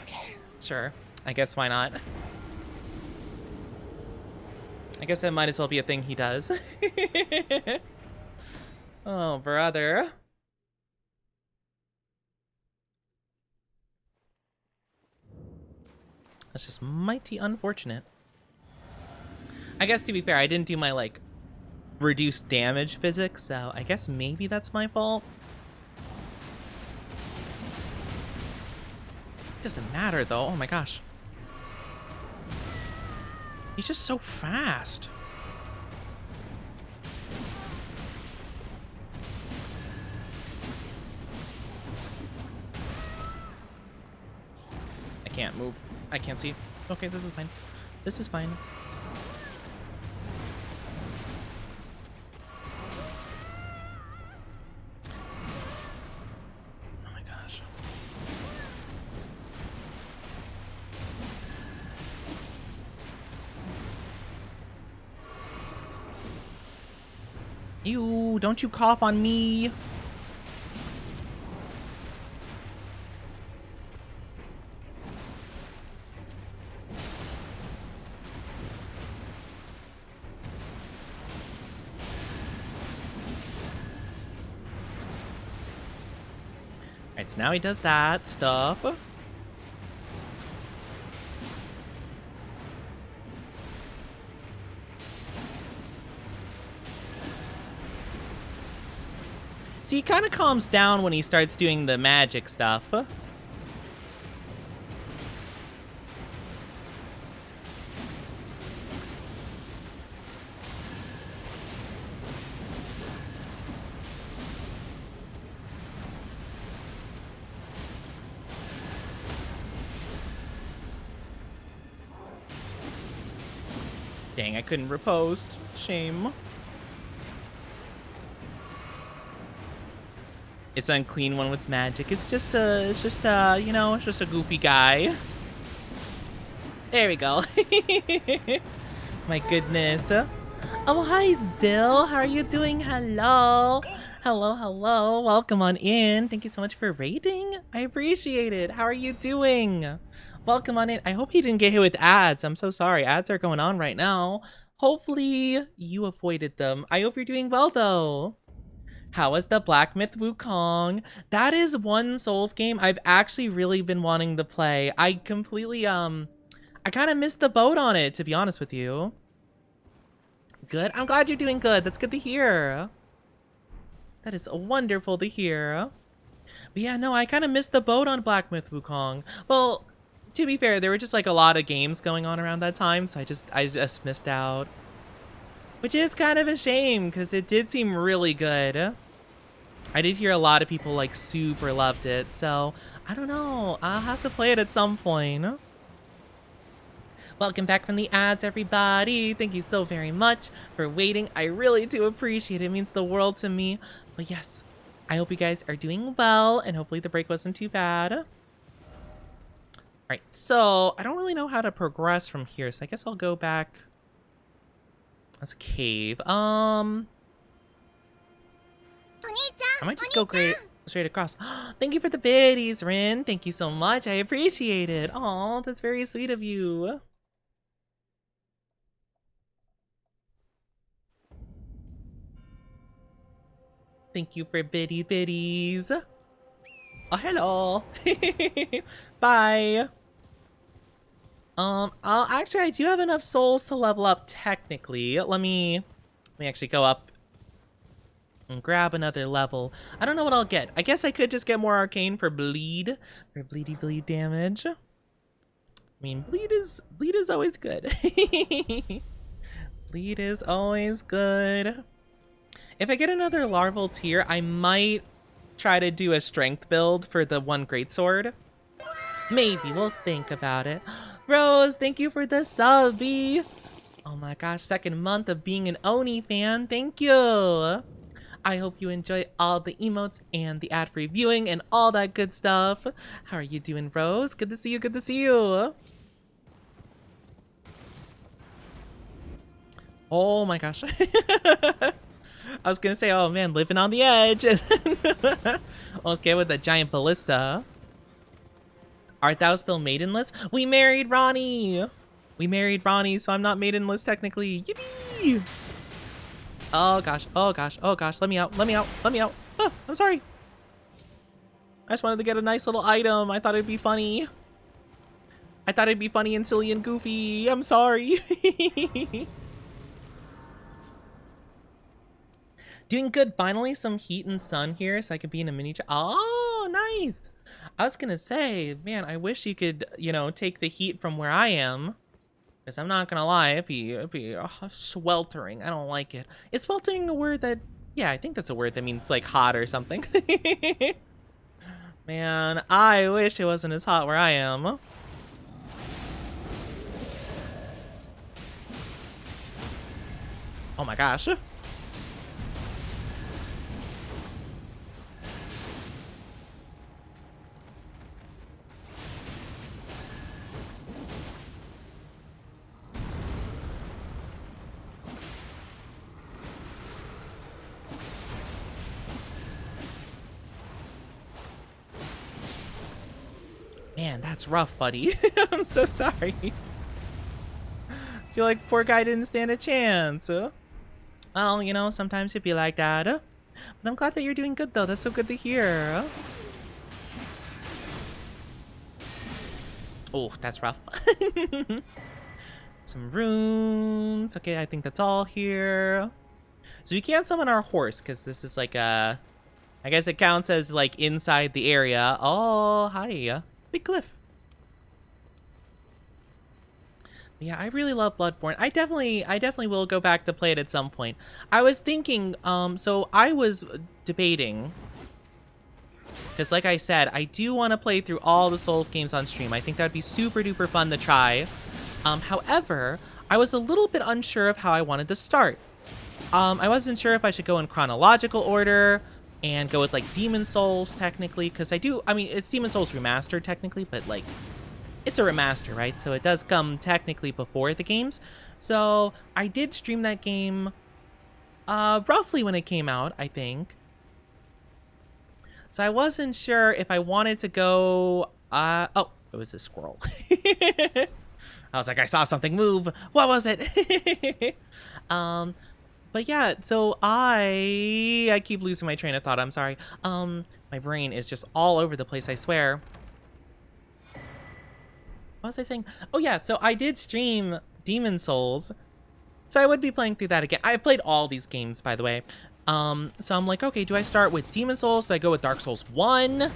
Okay, sure. I guess why not? I guess that might as well be a thing he does. Oh, brother. That's just mighty unfortunate. I guess to be fair, I didn't do my, like, reduced damage physics, so I guess maybe that's my fault. Doesn't matter, though. Oh my gosh. He's just so fast. I can't move. I can't see. Okay, this is fine. This is fine. Oh my gosh. Ew, don't you cough on me. Alright, so now he does that stuff. See, he kind of calms down when he starts doing the magic stuff. Dang, I couldn't riposte. Shame. It's an unclean one with magic. It's just a, you know, it's just a goofy guy. There we go. My goodness. Oh, hi, Zill. How are you doing? Hello. Hello, hello. Welcome on in. Thank you so much for raiding. I appreciate it. How are you doing? Welcome on in. I hope you didn't get hit with ads. I'm so sorry. Ads are going on right now. Hopefully you avoided them. I hope you're doing well, though. How was the Black Myth Wukong? That is one Souls game I've actually really been wanting to play. I completely, I kind of missed the boat on it, to be honest with you. Good. I'm glad you're doing good. That's good to hear. That is wonderful to hear. But yeah, no, I kind of missed the boat on Black Myth Wukong. Well, to be fair, there were just like a lot of games going on around that time, so I just missed out. Which is kind of a shame, because it did seem really good. I did hear a lot of people like super loved it, so I don't know. I'll have to play it at some point. Welcome back from the ads, everybody. Thank you so very much for waiting. I really do appreciate it. It means the world to me. But yes, I hope you guys are doing well, and hopefully the break wasn't too bad. All right, so I don't really know how to progress from here, so I guess I'll go back. That's a cave. I might just go straight across. Thank you for the biddies, Rin. Thank you so much. I appreciate it. Aw, that's very sweet of you. Thank you for biddy biddies. Oh, hello. Bye. Actually, I do have enough souls to level up technically. Let me actually go up and grab another level. I don't know what I'll get. I guess I could just get more arcane for bleed, for bleed damage. I mean, bleed is always good. Bleed is always good. If I get another larval tier, I might try to do a strength build for the one greatsword. Maybe we'll think about it. Rose, thank you for the subby. Oh my gosh, second month of being an Oni fan. Thank you. I hope you enjoy all the emotes and the ad-free viewing and all that good stuff. How are you doing, Rose? Good to see you. Good to see you. Oh my gosh. I was gonna say, oh man, living on the edge. Almost get with a giant ballista. Art thou still maidenless? We married Ronnie. We married Ronnie, so I'm not maidenless technically. Yippee! Oh gosh, oh gosh, oh gosh. Let me out, let me out, let me out. Ah, I'm sorry. I just wanted to get a nice little item. I thought it'd be funny. I thought it'd be funny and silly and goofy. I'm sorry. Doing good. Finally, some heat and sun here so I could be in a mini. Oh, nice. I was going to say, man, I wish you could, you know, take the heat from where I am. Because I'm not going to lie, it'd be sweltering. I don't like it. Is sweltering a word that, yeah, I think that's a word that means like hot or something. Man, I wish it wasn't as hot where I am. Oh my gosh. Man, that's rough, buddy. I'm so sorry. Feel like poor guy didn't stand a chance. Well, you know, sometimes it'd be like that. But I'm glad that you're doing good, though. That's so good to hear. Oh, that's rough. Some runes. Okay, I think that's all here. So we can't summon our horse, because this is like a... I guess it counts as, like, inside the area. Oh, hi. Big cliff. Yeah, I really love Bloodborne. I definitely will go back to play it at some point. I was thinking, so I was debating, because like I said, I do want to play through all the Souls games on stream. I think that'd be super duper fun to try. However, I was a little bit unsure of how I wanted to start. I wasn't sure if I should go in chronological order and go with like Demon Souls technically, because I mean, it's Demon Souls Remastered technically, but like, it's a remaster, right? So it does come technically before the games. So I did stream that game roughly when it came out, I think. So I wasn't sure if I wanted to go, oh, it was a squirrel. I was like, I saw something move. What was it? But yeah, so I keep losing my train of thought. I'm sorry. My brain is just all over the place, I swear. What was I saying? Oh yeah, so I did stream Demon Souls. So I would be playing through that again. I played all these games, by the way. So I'm like, okay, do I start with Demon Souls? Do I go with Dark Souls 1?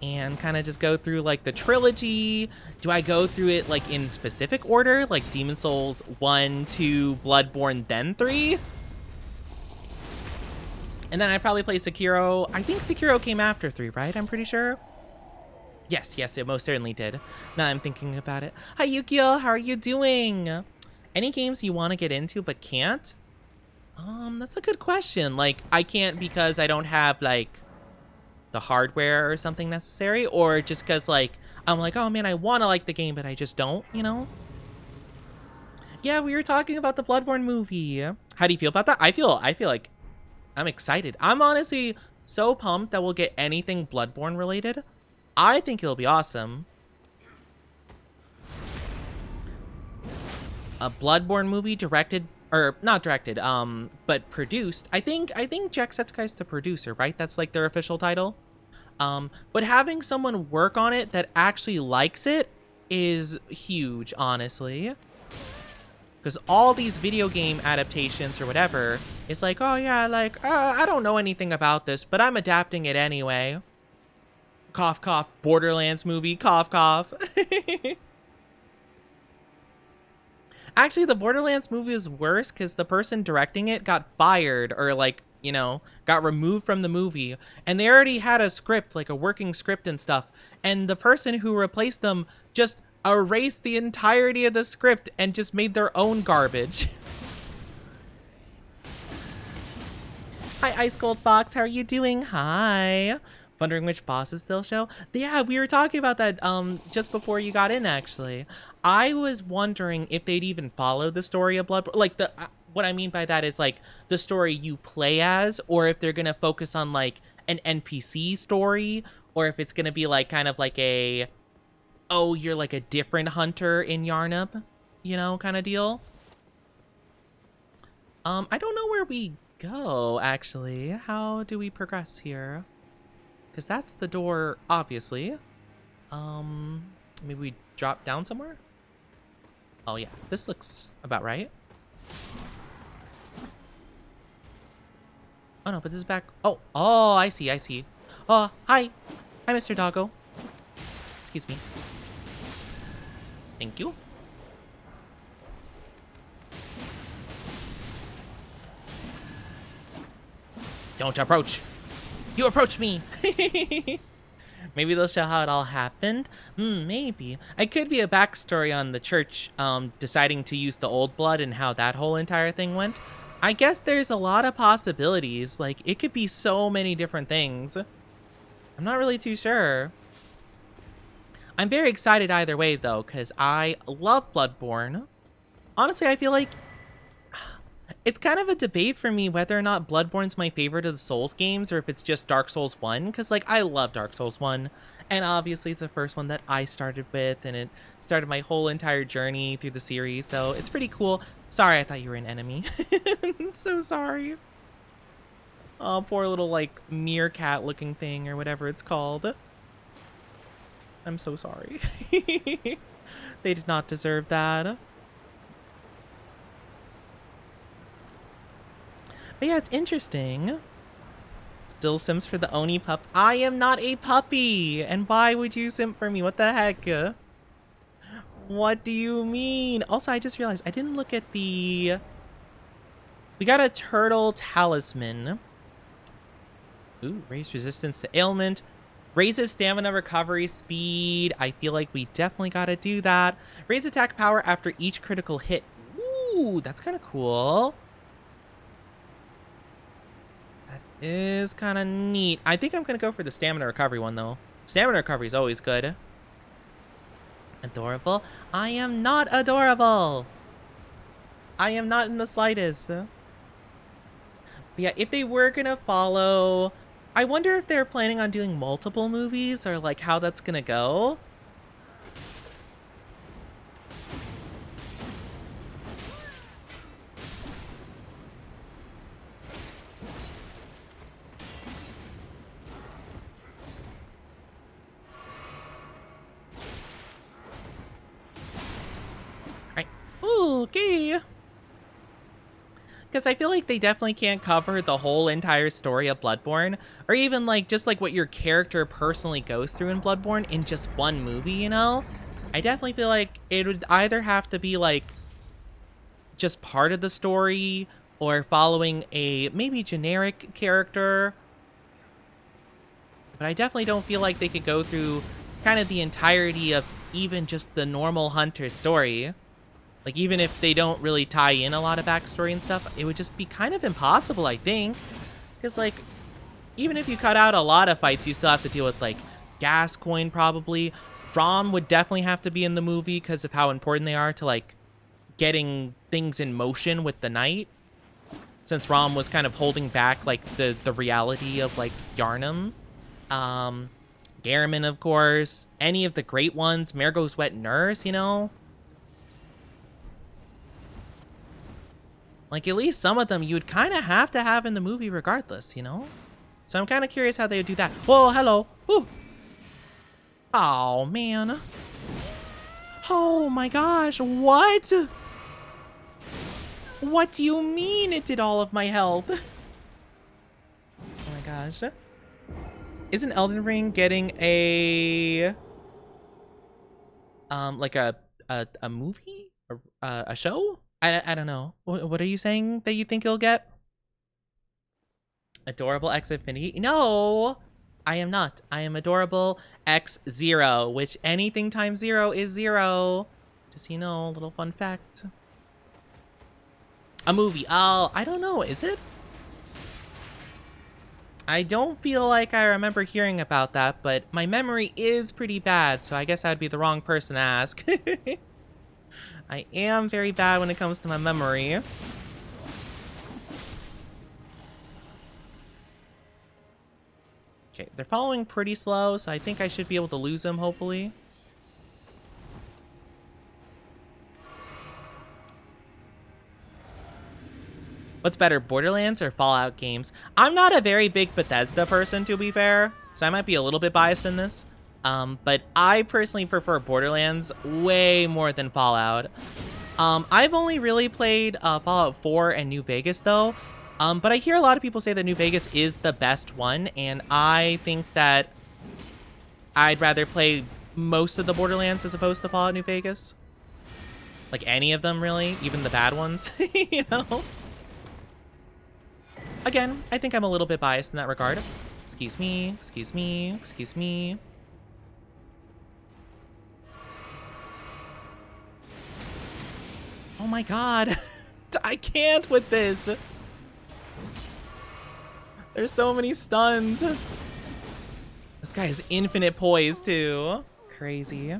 And kind of just go through like the trilogy? Do I go through it like in specific order? Like Demon Souls 1, 2, Bloodborne, then 3? And then I probably play Sekiro. I think Sekiro came after 3, right? I'm pretty sure. Yes, it most certainly did. Now I'm thinking about it. Hi, Yukio. How are you doing? Any games you want to get into but can't? That's a good question. Like, I can't because I don't have, like, the hardware or something necessary, or just because, like, I'm like, oh man, I want to like the game, but I just don't, you know? Yeah, we were talking about the Bloodborne movie. How do you feel about that? I feel like I'm excited. I'm honestly so pumped that we'll get anything Bloodborne related. I think it'll be awesome. A Bloodborne movie directed, or not directed, but produced. I think Jacksepticeye's the producer, right? That's like their official title. But having someone work on it that actually likes it is huge, honestly. Because all these video game adaptations or whatever, it's like, oh yeah, like, I don't know anything about this, but I'm adapting it anyway. Cough, cough, Borderlands movie, cough, cough. Actually, the Borderlands movie is worse because the person directing it got fired or, like, you know, got removed from the movie. And they already had a script, like a working script and stuff. And the person who replaced them just erased the entirety of the script and just made their own garbage. Hi, Ice Cold Fox. How are you doing? Hi. Wondering which bosses they'll show? Yeah, we were talking about that just before you got in, actually. I was wondering if they'd even follow the story of Bloodborne. Like, what I mean by that is, like, the story you play as, or if they're going to focus on, like, an NPC story, or if it's going to be, like, kind of like a, oh, you're, like, a different hunter in Yarnup, you know, kind of deal. I don't know where we go, actually. How do we progress here? Because that's the door, obviously. Maybe we drop down somewhere? Oh, yeah. This looks about right. Oh, no, but this is back. Oh, I see, I see. Hi. Hi, Mr. Doggo. Excuse me. Thank you. Don't approach. You approach me. Maybe they'll show how it all happened. Maybe. It could be a backstory on the church deciding to use the old blood and how that whole entire thing went. I guess there's a lot of possibilities. Like, it could be so many different things. I'm not really too sure. I'm very excited either way, though, because I love Bloodborne. Honestly, I feel like it's kind of a debate for me whether or not Bloodborne's my favorite of the Souls games or if it's just Dark Souls 1, because, like, I love Dark Souls 1, and obviously it's the first one that I started with, and it started my whole entire journey through the series, so it's pretty cool. Sorry, I thought you were an enemy. So sorry. Oh, poor little, like, meerkat-looking thing or whatever it's called. I'm so sorry. They did not deserve that. But yeah, it's interesting. Still simps for the Oni pup. I am not a puppy! And why would you simp for me? What the heck? What do you mean? Also, I just realized I didn't look at the... We got a turtle talisman. Ooh, raise resistance to ailment. Raises stamina recovery speed. I feel like we definitely gotta do that. Raise attack power after each critical hit. Ooh, that's kind of cool. That is kind of neat. I think I'm gonna go for the stamina recovery one, though. Stamina recovery is always good. Adorable. I am not adorable. I am not in the slightest. But yeah, if they were gonna follow... I wonder if they're planning on doing multiple movies or like how that's gonna go. Alright. Okay. Because I feel like they definitely can't cover the whole entire story of Bloodborne, or even like just like what your character personally goes through in Bloodborne in just one movie, you know? I definitely feel like it would either have to be like just part of the story or following a maybe generic character. But I definitely don't feel like they could go through kind of the entirety of even just the normal hunter story. Like, even if they don't really tie in a lot of backstory and stuff, it would just be kind of impossible, I think. Because, like, even if you cut out a lot of fights, you still have to deal with, like, Gascoigne, probably. Rom would definitely have to be in the movie because of how important they are to, like, getting things in motion with the knight. Since Rom was kind of holding back, like, the reality of, like, Yarnum. Garamond, of course. Any of the great ones. Mergo's Wet Nurse, you know? Like, at least some of them you would kind of have to have in the movie regardless, you know? So I'm kind of curious how they would do that. Whoa, hello. Ooh. Oh, man. Oh, my gosh. What? What do you mean it did all of my health? Oh, my gosh. Isn't Elden Ring getting a... like a movie? A show? I don't know. What are you saying that you think you'll get? Adorable X Infinity? No! I am not. I am adorable X0, which anything times 0 is 0. Just, you know, a little fun fact. A movie. Oh, I don't know. Is it? I don't feel like I remember hearing about that, but my memory is pretty bad, so I guess I'd be the wrong person to ask. I am very bad when it comes to my memory. Okay, they're following pretty slow, so I think I should be able to lose them, hopefully. What's better, Borderlands or Fallout games? I'm not a very big Bethesda person, to be fair, so I might be a little bit biased in this. But I personally prefer Borderlands way more than Fallout. I've only really played Fallout 4 and New Vegas, though. But I hear a lot of people say that New Vegas is the best one, and I think that I'd rather play most of the Borderlands as opposed to Fallout New Vegas. Like any of them, really, even the bad ones, you know? Again, I think I'm a little bit biased in that regard. Excuse me, excuse me, excuse me. Oh my god. I can't with this. There's so many stuns. This guy has infinite poise, too. Crazy.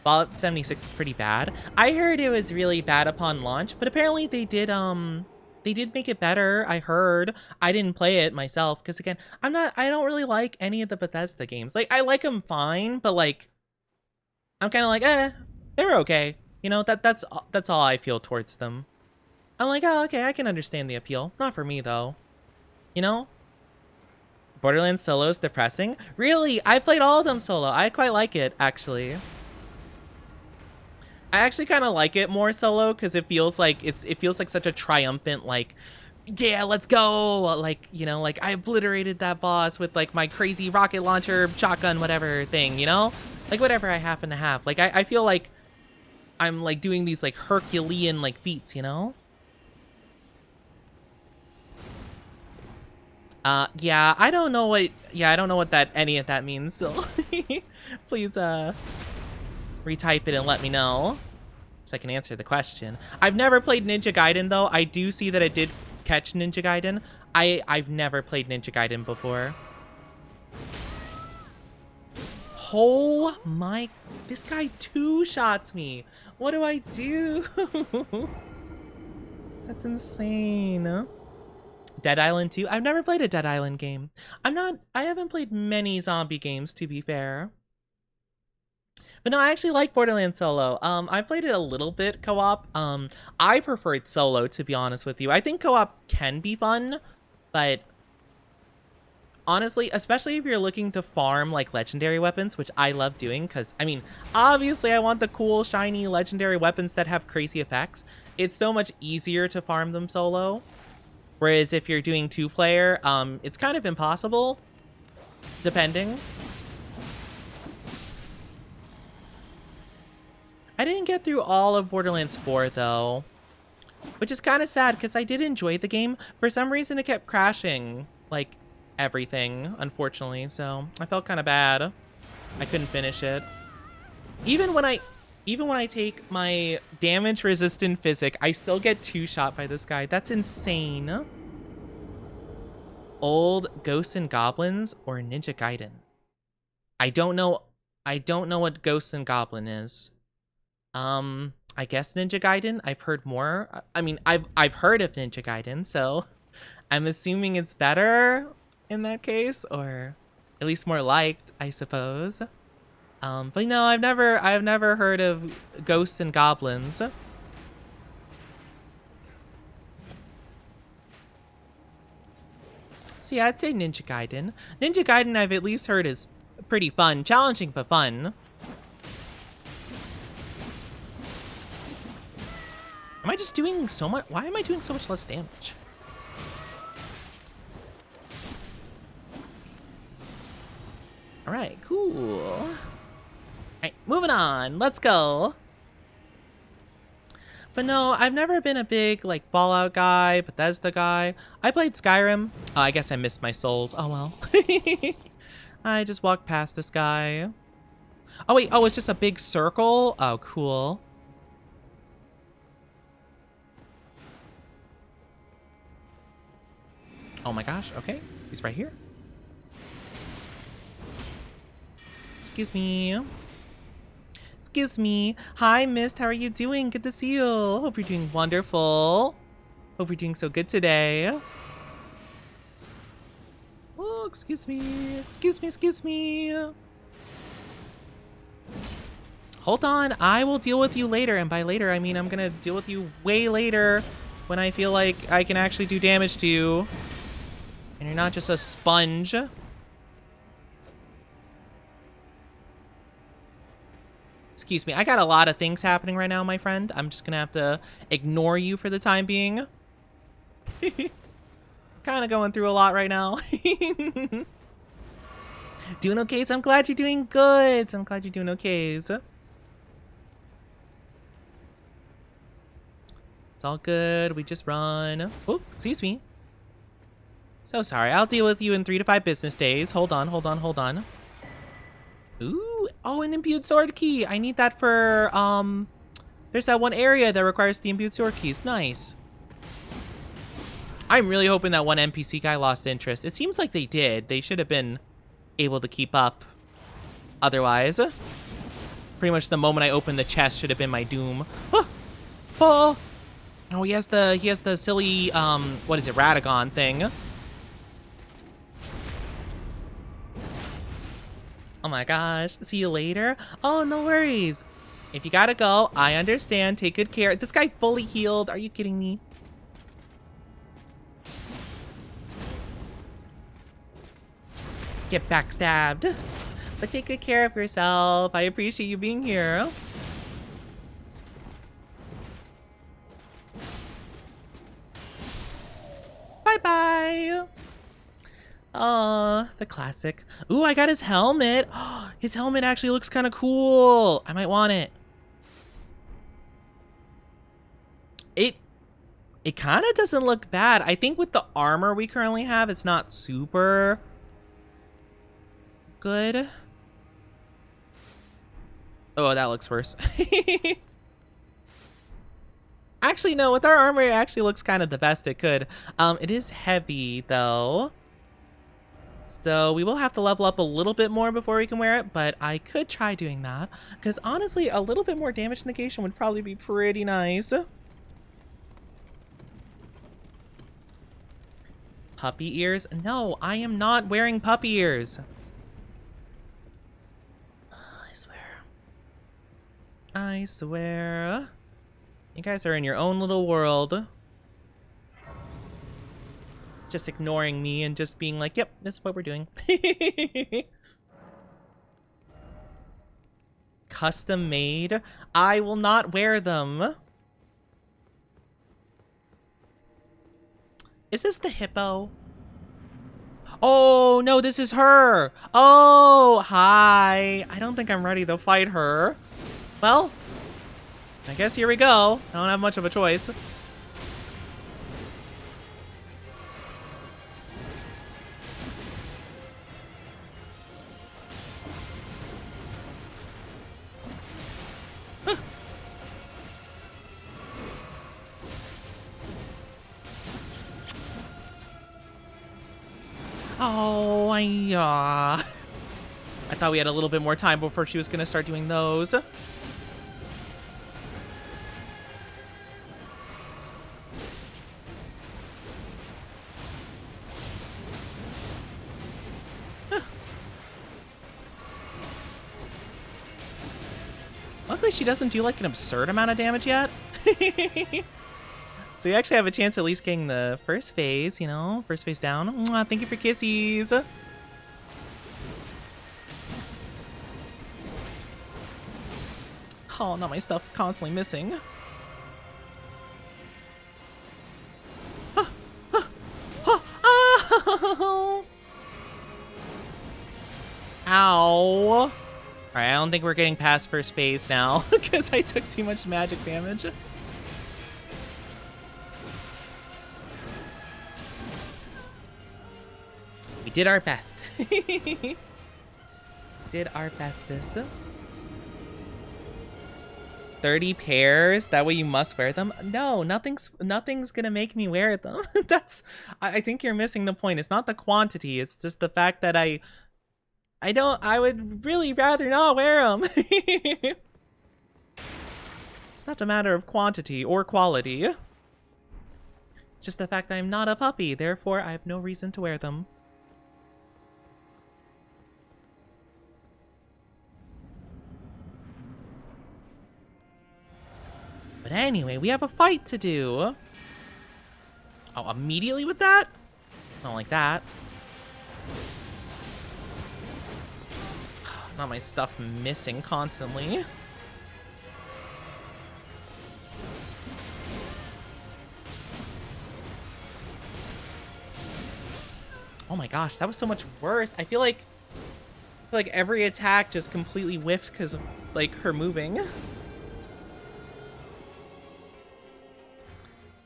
Fallout 76 is pretty bad. I heard it was really bad upon launch, but apparently they did make it better, I heard. I didn't play it myself, because again, I don't really like any of the Bethesda games. Like, I like them fine, but like, I'm kind of like, they're okay. You know, that's all I feel towards them. I'm like, oh, okay, I can understand the appeal. Not for me, though. You know? Borderlands solo is depressing? Really? I played all of them solo. I quite like it, actually. I actually kind of like it more solo because it feels like it feels like such a triumphant, like, yeah, let's go. Like, you know, like I obliterated that boss with like my crazy rocket launcher, shotgun, whatever thing, you know? Like whatever I happen to have. Like I feel like I'm like doing these like Herculean like feats, you know? Yeah, I don't know what any of that means, so please retype it and let me know so I can answer the question. I've never played Ninja Gaiden though. I do see that it did catch Ninja Gaiden. I've never played Ninja Gaiden before. Oh my, this guy two-shots me. What do I do? That's insane. Dead Island 2? I've never played a Dead Island game. I haven't played many zombie games, to be fair. But no, I actually like Borderlands solo. I played it a little bit co-op. I preferred solo, to be honest with you. I think co-op can be fun, but honestly, especially if you're looking to farm like legendary weapons, which I love doing, because I mean, obviously I want the cool, shiny legendary weapons that have crazy effects. It's so much easier to farm them solo. Whereas if you're doing two-player, it's kind of impossible, depending. I didn't get through all of Borderlands 4, though, which is kind of sad, because I did enjoy the game. For some reason, it kept crashing, like, everything, unfortunately, so I felt kind of bad. I couldn't finish it. Even when I take my damage-resistant physic, I still get two-shot by this guy. That's insane. Old Ghosts and Goblins or Ninja Gaiden? I don't know what Ghosts and Goblin is. I guess Ninja Gaiden. I've heard more. I mean, I've heard of Ninja Gaiden, so I'm assuming it's better in that case, or at least more liked, I suppose. But no, I've never heard of Ghosts and Goblins. So yeah, I'd say Ninja Gaiden. Ninja Gaiden I've at least heard is pretty fun. Challenging, but fun. Am I just doing so much? Why am I doing so much less damage? All right, cool. All right, moving on. Let's go. But no, I've never been a big like Fallout guy, Bethesda guy. I played Skyrim. Oh, I guess I missed my souls. Oh well. I just walked past this guy. Oh, wait. Oh, it's just a big circle? Oh, cool. Oh my gosh. Okay. He's right here. Excuse me. Excuse me. Hi, Mist. How are you doing? Good to see you. Hope you're doing wonderful. Hope you're doing so good today. Oh, excuse me. Excuse me. Excuse me. Hold on. I will deal with you later. And by later, I mean I'm going to deal with you way later when I feel like I can actually do damage to you. And you're not just a sponge. Excuse me. I got a lot of things happening right now, my friend. I'm just going to have to ignore you for the time being. Kind of going through a lot right now. Doing okay, so I'm glad you're doing good. So I'm glad you're doing okay. So. It's all good. We just run. Oh, excuse me. So sorry. I'll deal with you in 3 to 5 business days. Hold on, hold on, hold on. Ooh. Oh, an imbued sword key. I need that for, there's that one area that requires the imbued sword keys. Nice. I'm really hoping that one NPC guy lost interest. It seems like they did. They should have been able to keep up. Otherwise, pretty much the moment I opened the chest should have been my doom. Ah! Oh! Oh, he has the silly, what is it, Radagon thing. Oh my gosh. See you later? Oh, no worries. If you gotta go, I understand. Take good care. This guy fully healed. Are you kidding me? Get backstabbed. But take good care of yourself. I appreciate you being here. Bye-bye. Oh, the classic. Ooh, I got his helmet. His helmet actually looks kind of cool. I might want it. It kind of doesn't look bad. I think with the armor we currently have, it's not super good. Oh, that looks worse. Actually, no, with our armor, it actually looks kind of the best it could. It is heavy, though. So we will have to level up a little bit more before we can wear it, but I could try doing that. Because honestly, a little bit more damage negation would probably be pretty nice. Puppy ears? No, I am not wearing puppy ears. I swear. I swear. You guys are in your own little world. Just ignoring me and just being like, yep, this is what we're doing. Custom made? I will not wear them. Is this the hippo? Oh, no, this is her. Oh, hi. I don't think I'm ready to fight her. Well, I guess here we go. I don't have much of a choice. Oh, I thought we had a little bit more time before she was going to start doing those. Luckily, she doesn't do like an absurd amount of damage yet. So you actually have a chance at least getting the first phase, you know? First phase down. Mwah, thank you for kissies. Oh, not my stuff constantly missing. Ow. Alright, I don't think we're getting past first phase now because I took too much magic damage. We did our best. did our bestest. 30 pairs? That way you must wear them? No, nothing's gonna make me wear them. I think you're missing the point. It's not the quantity, it's just the fact that I would really rather not wear them. It's not a matter of quantity or quality. Just the fact I'm not a puppy, therefore I have no reason to wear them. But anyway, we have a fight to do. Oh, immediately with that? Not like that. Not my stuff missing constantly. Oh my gosh, that was so much worse. I feel like every attack just completely whiffed because of like her moving.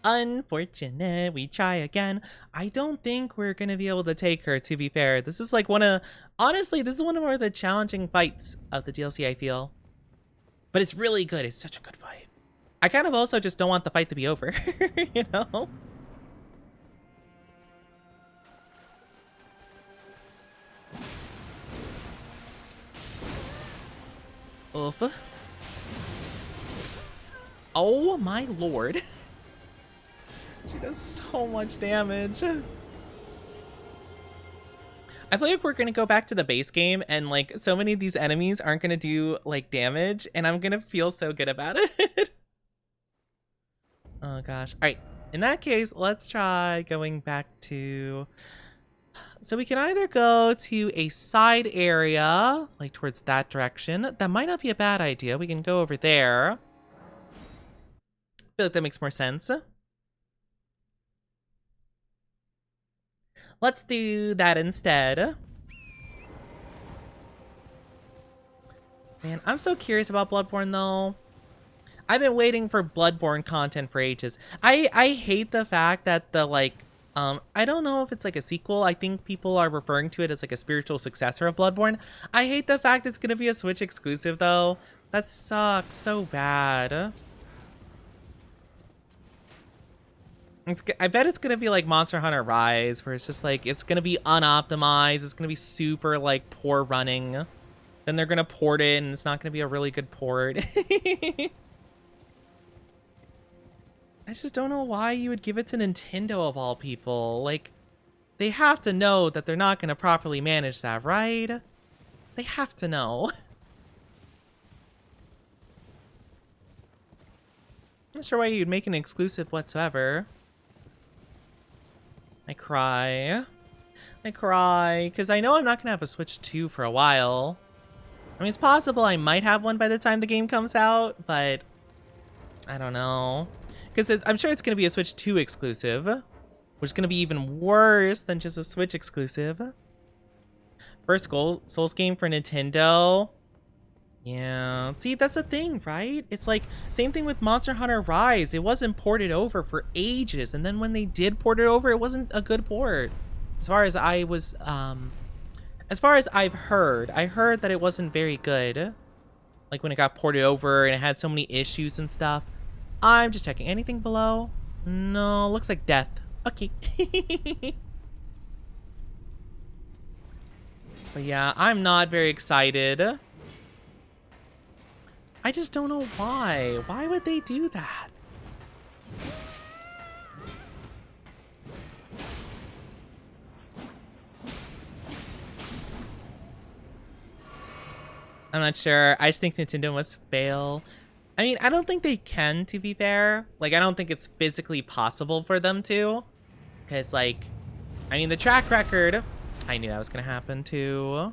Unfortunate, we try again. I don't think we're gonna be able to take her, to be fair. This is like honestly, this is one of more the challenging fights of the DLC, I feel. But it's really good, it's such a good fight. I kind of also just don't want the fight to be over, you know? Oof. Oh my lord. She does so much damage. I feel like we're gonna go back to the base game and like so many of these enemies aren't gonna do like damage and I'm gonna feel so good about it. Oh gosh. Alright, in that case, let's try going back to... So we can either go to a side area, like towards that direction. That might not be a bad idea. We can go over there. I feel like that makes more sense. Let's do that instead. Man, I'm so curious about Bloodborne though. I've been waiting for Bloodborne content for ages. I hate the fact that the like, I don't know if it's like a sequel. I think people are referring to it as like a spiritual successor of Bloodborne. I hate the fact it's gonna be a Switch exclusive though. That sucks so bad. I bet it's gonna be like Monster Hunter Rise, where it's just like, it's gonna be unoptimized, it's gonna be super like poor running. Then they're gonna port it and it's not gonna be a really good port. I just don't know why you would give it to Nintendo of all people. Like, they have to know that they're not gonna properly manage that, right? They have to know. I'm not sure why you'd make an exclusive whatsoever. I cry, because I know I'm not gonna have a Switch 2 for a while. I mean, it's possible I might have one by the time the game comes out, but I don't know. Because I'm sure it's gonna be a Switch 2 exclusive, which is gonna be even worse than just a Switch exclusive. First Souls game for Nintendo. Yeah, see, that's the thing, right? It's like, same thing with Monster Hunter Rise. It wasn't ported over for ages, and then when they did port it over, it wasn't a good port. As far as I was, as far as I've heard, I heard that it wasn't very good. Like when it got ported over and it had so many issues and stuff. I'm just checking. Anything below? No, looks like death. Okay. But yeah, I'm not very excited. I just don't know why. Why would they do that? I'm not sure. I just think Nintendo must fail. I mean, I don't think they can, to be fair. Like, I don't think it's physically possible for them to. Because, like, I mean, the track record... I knew that was going to happen, too.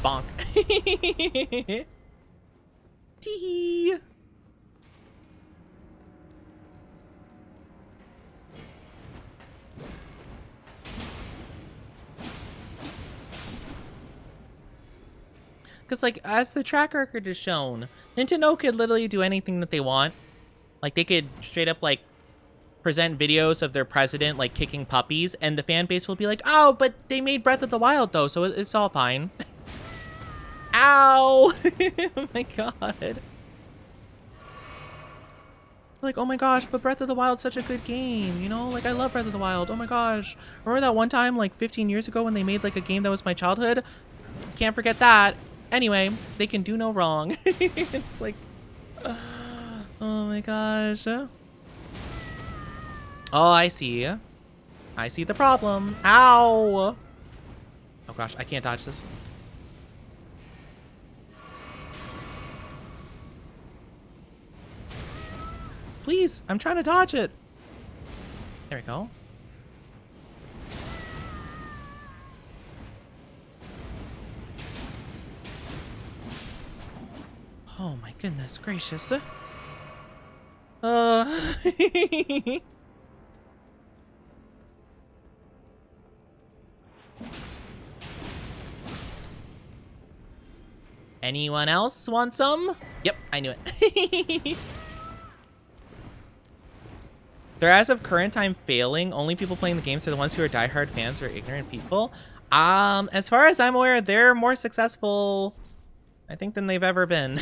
Bonk. Tee-hee. Because, like, as the track record is shown, Nintendo could literally do anything that they want. Like, they could straight up, like, present videos of their president, like, kicking puppies, and the fan base will be like, oh, but they made Breath of the Wild, though, so it's all fine. Ow! Oh my god. Like, oh my gosh, but Breath of the Wild's such a good game, you know? Like, I love Breath of the Wild. Oh my gosh. Remember that one time, like, 15 years ago when they made, like, a game that was my childhood? Can't forget that. Anyway, they can do no wrong. It's like... Oh my gosh. Oh, I see. I see the problem. Ow! Oh gosh, I can't dodge this. Please, I'm trying to dodge it. There we go. Oh my goodness gracious. Anyone else want some? Yep, I knew it. They're as of current time failing. Only people playing the games are the ones who are diehard fans or ignorant people. As far as I'm aware, they're more successful, I think, than they've ever been.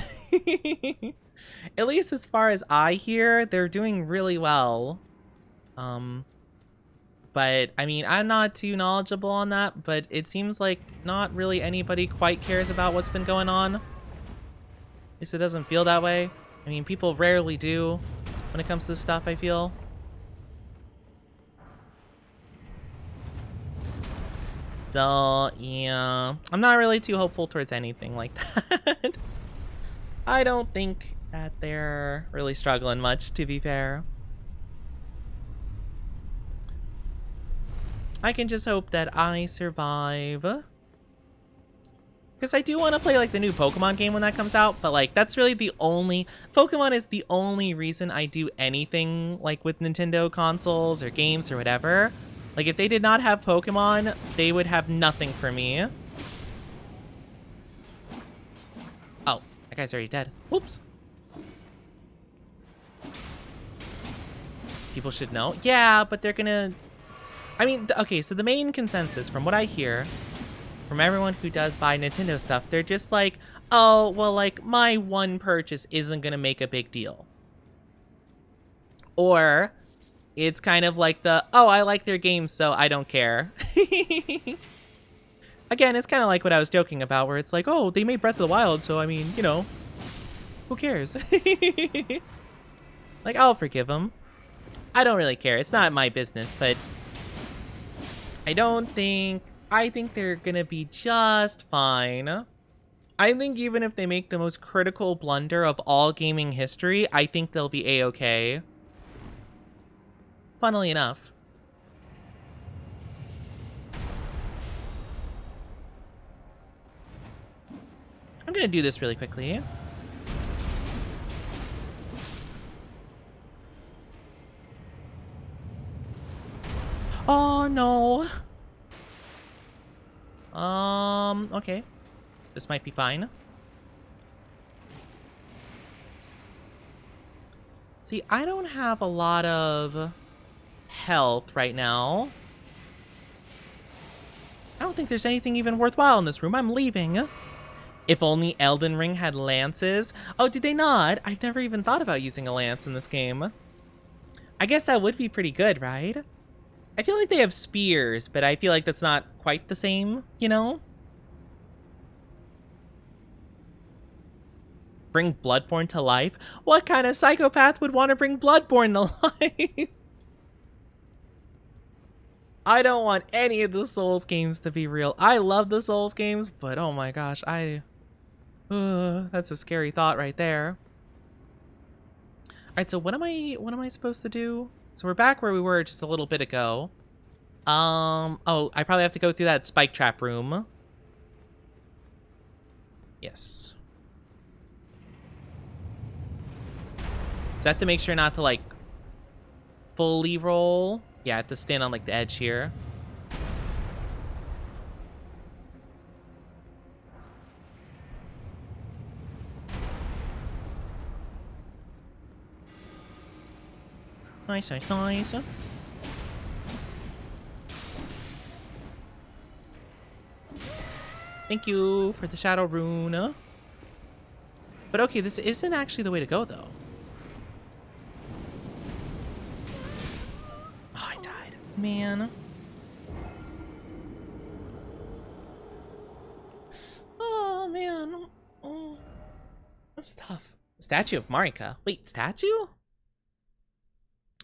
At least as far as I hear, they're doing really well. But, I mean, I'm not too knowledgeable on that, but it seems like not really anybody quite cares about what's been going on. At least it doesn't feel that way. I mean, people rarely do when it comes to this stuff, I feel. So, yeah, I'm not really too hopeful towards anything like that. I don't think that they're really struggling much, to be fair. I can just hope that I survive. Because I do want to play, like, the new Pokemon game when that comes out, but, like, that's really the only... Pokemon is the only reason I do anything, like, with Nintendo consoles or games or whatever. Like, if they did not have Pokemon, they would have nothing for me. Oh, that guy's already dead. Whoops. People should know. Yeah, but they're gonna... I mean, okay, so the main consensus, from what I hear, from everyone who does buy Nintendo stuff, they're just like, oh, well, like, my one purchase isn't gonna make a big deal. Or... it's kind of like the, oh, I like their games, so I don't care. Again, it's kind of like what I was joking about, where it's like, oh, they made Breath of the Wild, so, I mean, you know, who cares? Like, I'll forgive them. I don't really care. It's not my business, but I think they're gonna be just fine. I think even if they make the most critical blunder of all gaming history, I think they'll be A-okay. Funnily enough. I'm gonna do this really quickly. Oh no. Okay. This might be fine. See, I don't have a lot of health right now. I don't think there's anything even worthwhile in this room. I'm leaving. If only Elden Ring had lances. Oh, did they not? I've never even thought about using a lance in this game. I guess that would be pretty good, right? I feel like they have spears, but I feel like that's not quite the same, you know? Bring Bloodborne to life? What kind of psychopath would want to bring Bloodborne to life? I don't want any of the Souls games to be real. I love the Souls games, but oh my gosh, that's a scary thought right there. All right, so what am I supposed to do? So we're back where we were just a little bit ago. Oh, I probably have to go through that spike trap room. Yes. So I have to make sure not to, like, fully roll. Yeah, I have to stand on, like, the edge here. Nice, nice, nice. Thank you for the shadow rune. But okay, this isn't actually the way to go, though. Oh, I died. Man. Oh, man. Oh, that's tough. Statue of Marika. Wait, statue?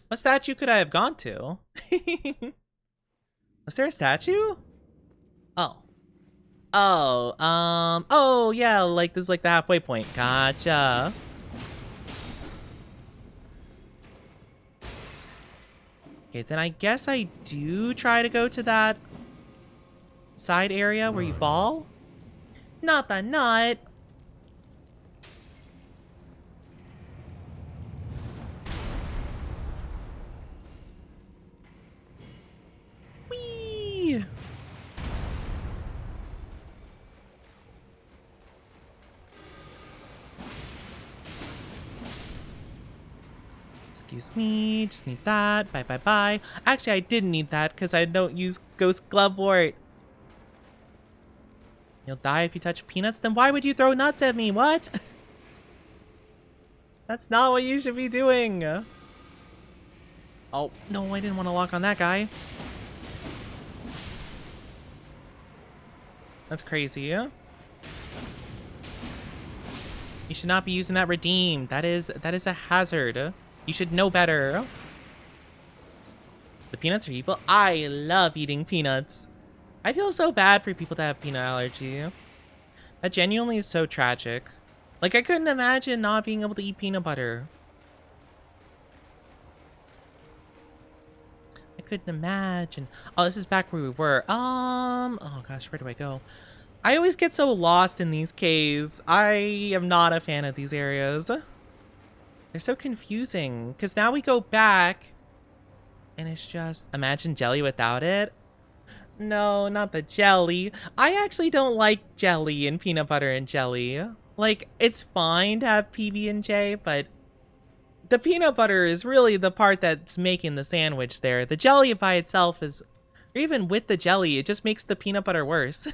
What statue could I have gone to? Was there a statue? Oh. Oh, yeah, like this is like the halfway point. Gotcha. Okay, then I guess I do try to go to that side area where you fall. Not the nut. Whee! Excuse me, just need that. Bye, bye, bye. Actually, I didn't need that because I don't use Ghost Glovewort. You'll die if you touch peanuts? Then why would you throw nuts at me? What? That's not what you should be doing. Oh, no, I didn't want to lock on that guy. That's crazy. You should not be using that redeem. That is a hazard. You should know better. The peanuts are evil. I love eating peanuts. I feel so bad for people that have peanut allergy. That genuinely is so tragic. Like, I couldn't imagine not being able to eat peanut butter. I couldn't imagine. Oh, this is back where we were. Oh gosh, where do I go? I always get so lost in these caves. I am not a fan of these areas. They're so confusing. Because now we go back. And it's just, imagine jelly without it. No, not the jelly. I actually don't like jelly and peanut butter and jelly. Like, it's fine to have PB&J, but the peanut butter is really the part that's making the sandwich there. The jelly by itself is, or even with the jelly, it just makes the peanut butter worse.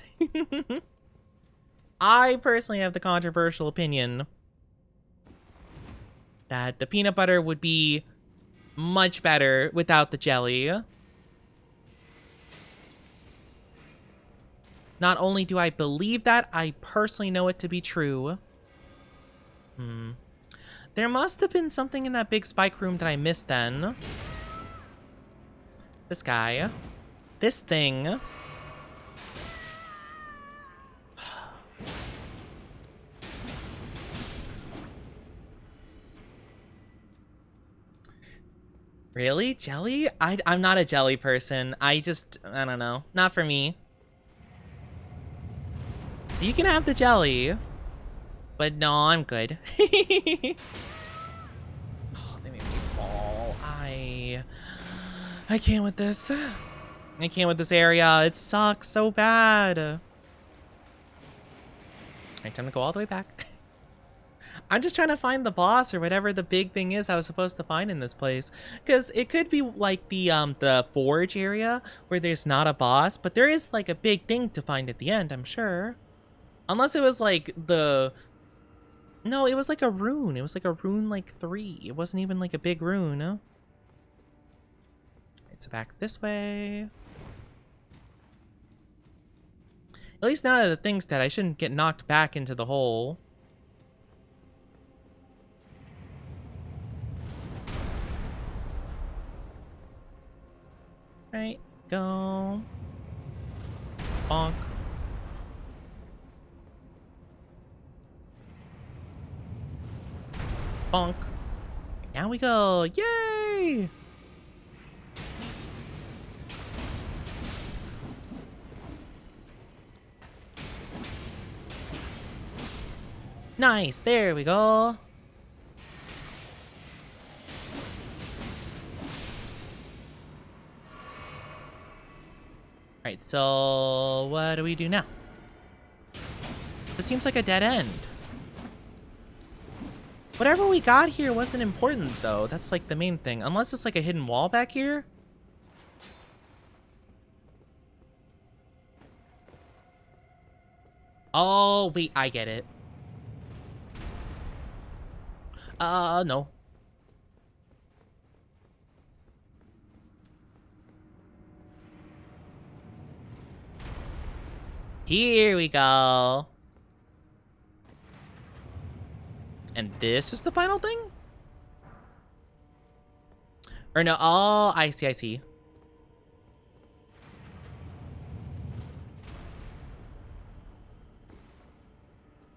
I personally have the controversial opinion that the peanut butter would be much better without the jelly. Not only do I believe that, I personally know it to be true. There must have been something in that big spike room that I missed then. This guy. This thing. Really? Jelly? I'm not a jelly person. I don't know. Not for me. So you can have the jelly. But no, I'm good. Oh, they made me fall. I can't with this. I can't with this area. It sucks so bad. Alright, time to go all the way back. I'm just trying to find the boss or whatever the big thing is I was supposed to find in this place. Because it could be like the forge area where there's not a boss, but there is like a big thing to find at the end, I'm sure. Unless it was like no, it was like a rune. It was like a rune like 3. It wasn't even like a big rune. Alright, so back this way. At least now that the thing's dead, I shouldn't get knocked back into the hole. Right, go. Bonk. Bonk. Now we go. Yay! Nice. There we go. Alright, so what do we do now? This seems like a dead end. Whatever we got here wasn't important, though. That's, like, the main thing. Unless it's, like, a hidden wall back here. Oh, wait, I get it. No. Here we go. And this is the final thing? Or no, oh, I see, I see.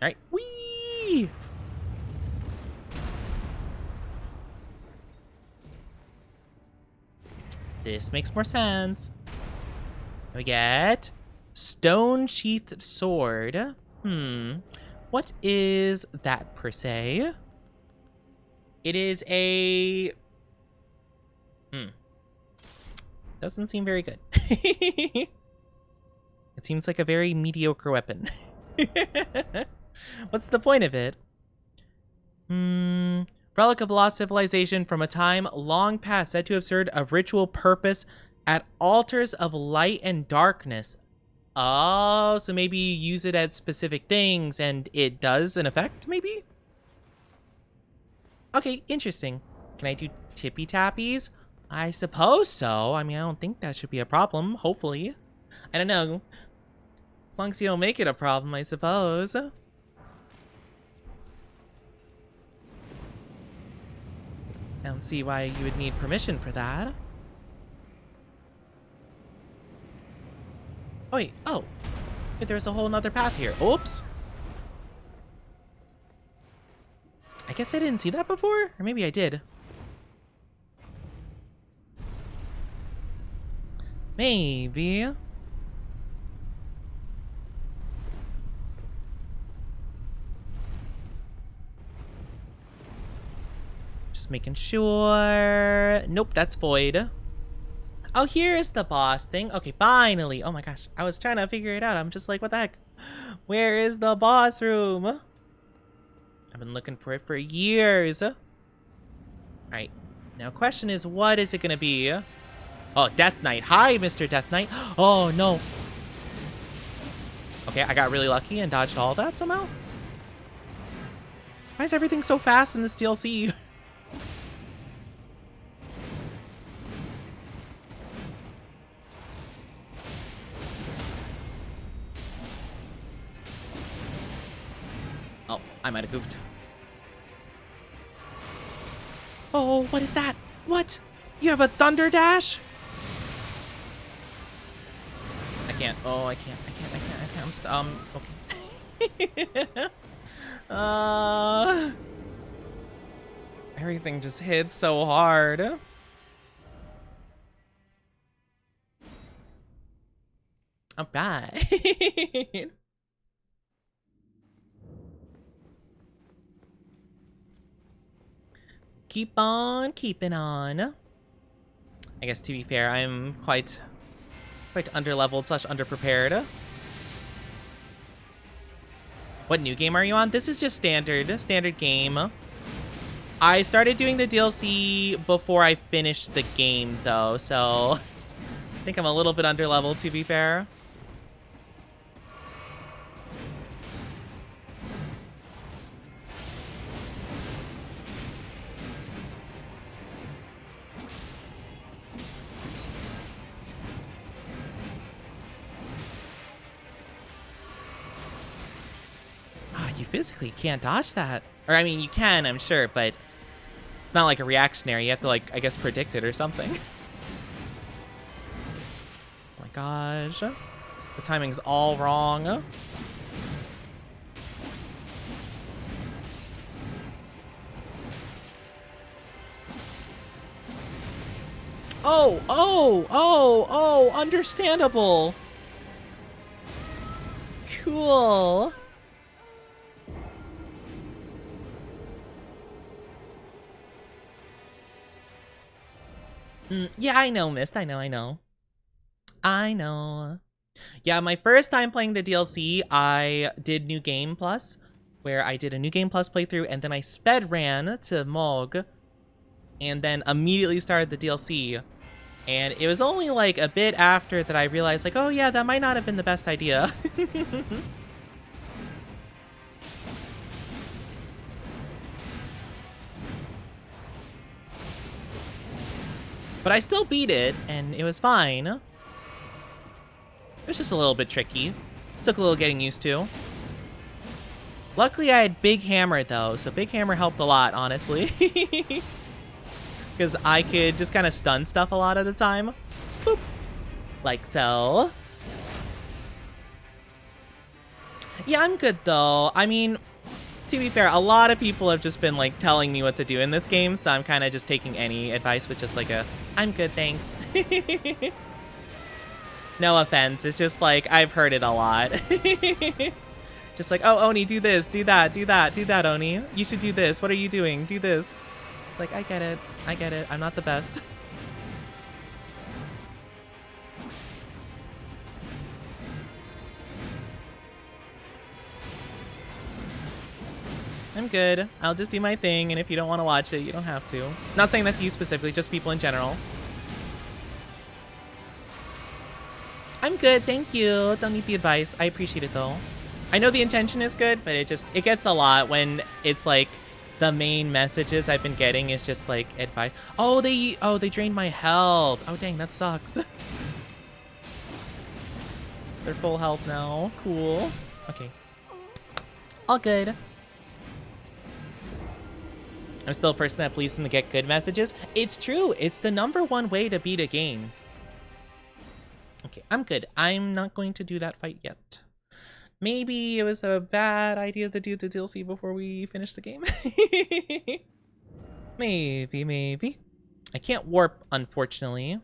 All right, whee! This makes more sense. We get stone-sheathed sword. What is that per se? It is a... Doesn't seem very good. It seems like a very mediocre weapon. What's the point of it? Relic of lost civilization from a time long past, said to have served a ritual purpose at altars of light and darkness. Oh, so maybe you use it at specific things and it does an effect, maybe? Okay, interesting. Can I do tippy tappies? I suppose so. I mean, I don't think that should be a problem, hopefully. I don't know. As long as you don't make it a problem, I suppose. I don't see why you would need permission for that. Oh, wait. Oh. Wait, there's a whole nother path here. Oops. I guess I didn't see that before? Or maybe I did. Maybe. Just making sure. Nope, that's void. Oh, here's the boss thing. Okay, finally. Oh my gosh, I was trying to figure it out. I'm just like, what the heck? Where is the boss room? I've been looking for it for years. All right, now question is, what is it gonna be? Oh, Death Knight. Hi, Mr. Death Knight. Oh, no. Okay, I got really lucky and dodged all that somehow. Why is everything so fast in this DLC? Oh, I might have goofed. Oh, what is that? What? You have a thunder dash? I can't. Oh, I can't. I'm okay. Everything just hits so hard. All right. Keep on keeping on. I guess to be fair, I'm quite underleveled / underprepared. What new game are you on? This is just standard game. I started doing the DLC before I finished the game though, so I think I'm a little bit underleveled to be fair. You physically can't dodge that. Or, I mean, you can, I'm sure, but it's not like a reactionary. You have to, like, I guess, predict it or something. Oh my gosh. The timing's all wrong. Oh, understandable. Cool. Yeah, I know, Mist. I know. Yeah, my first time playing the DLC, I did New Game Plus, where I did a New Game Plus playthrough, and then I sped ran to Mog, and then immediately started the DLC. And it was only like a bit after that I realized, like, oh yeah, that might not have been the best idea. But I still beat it, and it was fine. It was just a little bit tricky. Took a little getting used to. Luckily, I had Big Hammer, though, so Big Hammer helped a lot, honestly. Because I could just kind of stun stuff a lot of the time. Boop. Like so. Yeah, I'm good, though. I mean, to be fair, a lot of people have just been, like, telling me what to do in this game, so I'm kind of just taking any advice with just, like, a, I'm good, thanks. No offense, it's just, like, I've heard it a lot. Just like, oh, Oni, do this, do that, do that, do that, Oni. You should do this. What are you doing? Do this. It's like, I get it. I get it. I'm not the best. I'm good. I'll just do my thing, and if you don't want to watch it, you don't have to. Not saying that to you specifically, just people in general. I'm good, thank you. Don't need the advice. I appreciate it, though. I know the intention is good, but it gets a lot when it's like the main messages I've been getting is just like advice. Oh, they drained my health. Oh, dang, that sucks. They're full health now. Cool. Okay. All good. I'm still a person that believes in the get good messages. It's true. It's the #1 way to beat a game. Okay, I'm good. I'm not going to do that fight yet. Maybe it was a bad idea to do the DLC before we finish the game. Maybe. I can't warp, unfortunately.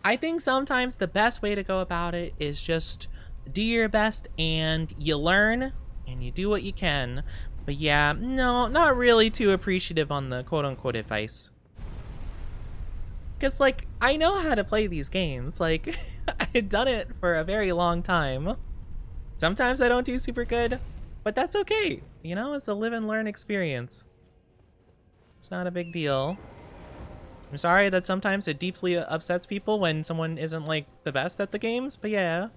I think sometimes the best way to go about it is just do your best and you learn and you do what you can. But yeah, no, not really too appreciative on the quote-unquote advice. Because, like, I know how to play these games. Like, I've done it for a very long time. Sometimes I don't do super good, but that's okay. You know, it's a live and learn experience. It's not a big deal. I'm sorry that sometimes it deeply upsets people when someone isn't, like, the best at the games, but yeah.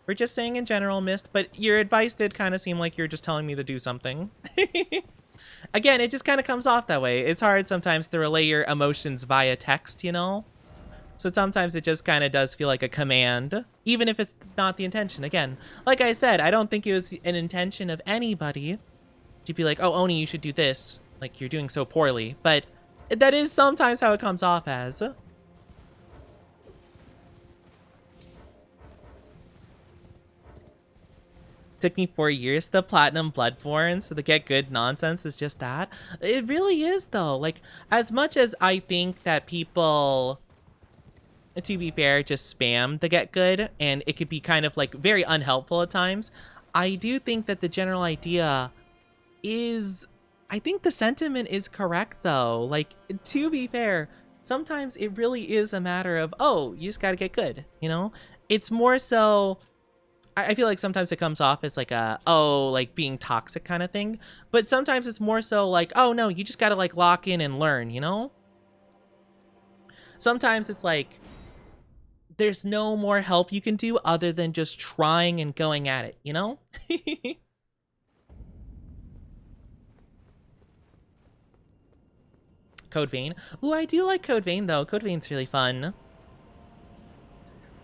We're just saying in general, Mist, but your advice did kind of seem like you're just telling me to do something. Again, it just kind of comes off that way. It's hard sometimes to relay your emotions via text, you know? So sometimes it just kind of does feel like a command, even if it's not the intention. Again, like I said, I don't think it was an intention of anybody to be like, oh, Oni, you should do this. Like, you're doing so poorly. But that is sometimes how it comes off as. Took me 4 years to platinum Bloodborne, so the get good nonsense is just that. It really is, though. Like, as much as I think that people, to be fair, just spam the get good, and it could be kind of like very unhelpful at times, I do think that the general idea is, I think the sentiment is correct, though. Like, to be fair, sometimes it really is a matter of, oh, you just gotta get good, you know? It's more so, I feel like sometimes it comes off as like a, oh, like being toxic kind of thing. But sometimes it's more so like, oh no, you just gotta like lock in and learn, you know? Sometimes it's like, there's no more help you can do other than just trying and going at it, you know? Code Vein. Ooh, I do like Code Vein though. Code Vein's really fun.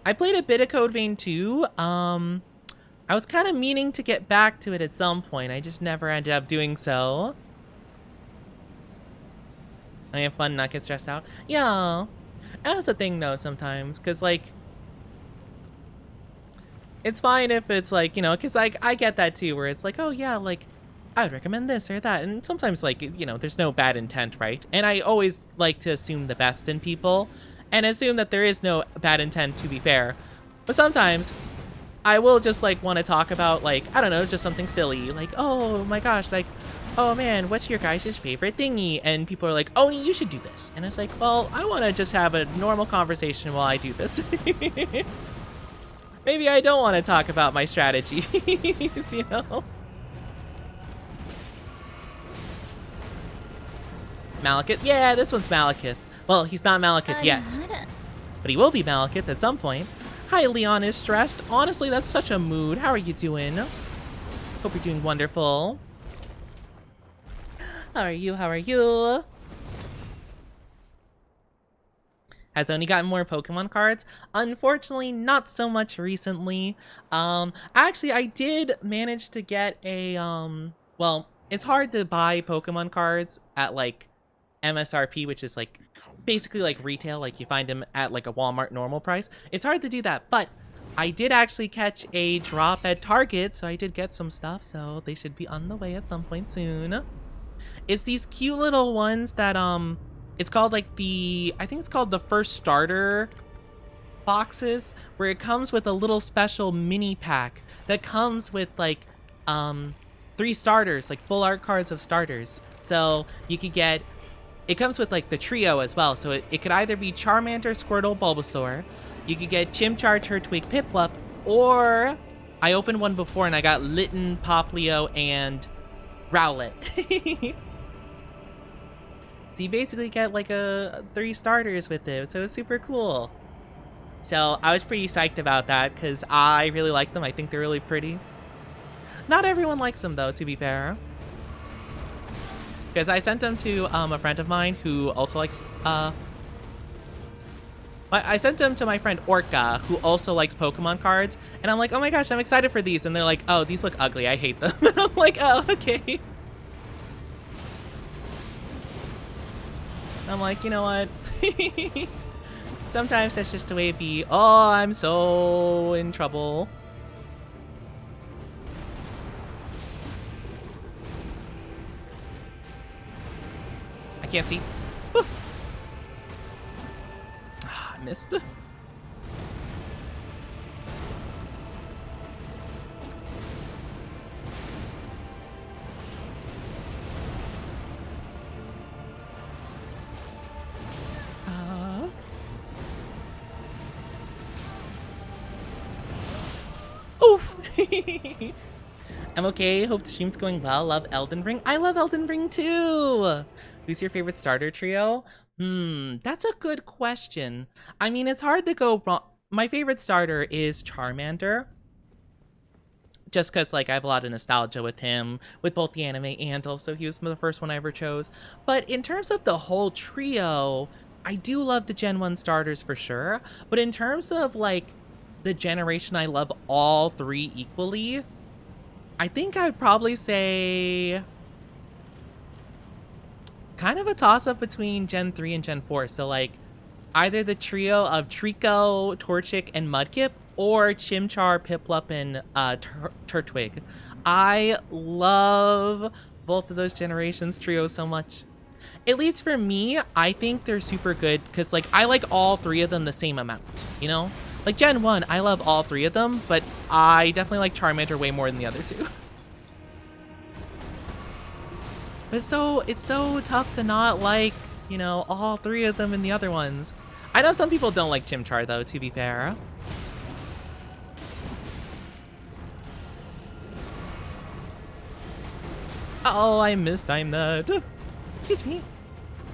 I played a bit of Code Vein too. I was kind of meaning to get back to it at some point. I just never ended up doing so. I have fun, not get stressed out. Yeah, that's the thing though sometimes, because like, it's fine if it's like, you know, because like I get that too, where it's like, oh yeah, like I would recommend this or that, and sometimes like, you know, there's no bad intent, right? And I always like to assume the best in people. And assume that there is no bad intent, to be fair. But sometimes, I will just, like, want to talk about, like, I don't know, just something silly. Like, oh my gosh, like, oh man, what's your guys' favorite thingy? And people are like, oh, you should do this. And it's like, well, I want to just have a normal conversation while I do this. Maybe I don't want to talk about my strategies, you know? Malekith? Yeah, this one's Malekith. Well, he's not Malekith yet, but he will be Malekith at some point. Hi, Leon is stressed. Honestly, that's such a mood. How are you doing? Hope you're doing wonderful. How are you? How are you? Has only gotten more Pokemon cards. Unfortunately, not so much recently. Actually, I did manage to get a, well, it's hard to buy Pokemon cards at, like, MSRP, which is, like, basically, like, retail. Like, you find them at, like, a Walmart normal price. It's hard to do that, but I did actually catch a drop at Target, so I did get some stuff, so they should be on the way at some point soon. It's these cute little ones that, it's called like I think it's called the first starter boxes, where it comes with a little special mini pack that comes with like, 3 starters, like full art cards of starters. So you could get, it comes with like the trio as well. So it could either be Charmander, Squirtle, Bulbasaur. You could get Chimchar, Turtwig, Piplup, or I opened one before and I got Litten, Poplio, and Rowlet. So you basically get like 3 starters with it, so it's super cool. So I was pretty psyched about that because I really like them. I think they're really pretty. Not everyone likes them though, to be fair. Because I sent them to a friend of mine who also likes, I sent them to my friend Orca, who also likes Pokemon cards, and I'm like, oh my gosh, I'm excited for these, and they're like, oh, these look ugly, I hate them. And I'm like, oh, okay. I'm like, you know what? Sometimes that's just the way it be. Oh, I'm so in trouble. I can't see. Ah, I missed. I'm okay. Hope the stream's going well. Love Elden Ring. I love Elden Ring too. Who's your favorite starter trio? That's a good question. I mean, it's hard to go wrong. My favorite starter is Charmander. Just because, like, I have a lot of nostalgia with him, with both the anime and also he was the first one I ever chose. But in terms of the whole trio, I do love the Gen 1 starters for sure. But in terms of, like, the generation, I love all 3 equally. I think I would probably say kind of a toss-up between Gen 3 and Gen 4. So, like, either the trio of Trico, Torchic, and Mudkip, or Chimchar, Piplup, and Turtwig. I love both of those generations trios so much. At least for me, I think they're super good because, like, I like all 3 of them the same amount, you know? Like, Gen 1, I love all 3 of them, but I definitely like Charmander way more than the other 2. But it's so tough to not like, you know, all 3 of them and the other ones. I know some people don't like Chimchar, though, to be fair. Oh, I mistimed that. Excuse me.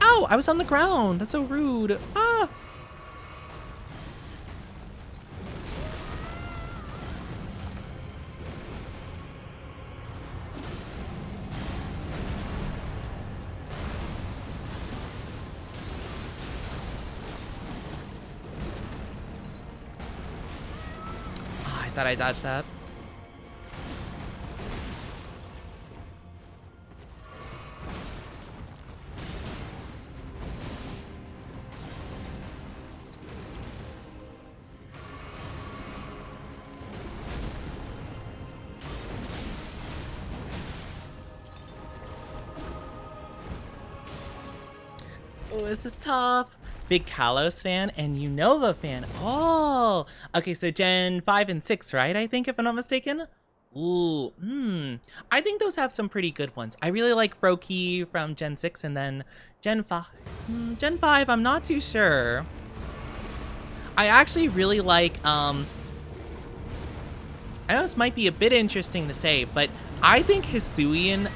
Ow, I was on the ground. That's so rude. Ah. I thought I dodged that. Oh, this is tough. Big Kalos fan and Unova fan. Oh, okay, so Gen 5 and 6, right? I think, if I'm not mistaken. Ooh, I think those have some pretty good ones. I really like Froakie from Gen 6 and then Gen 5. Gen 5, I'm not too sure. I actually really like, I know this might be a bit interesting to say, but I think Hisuian,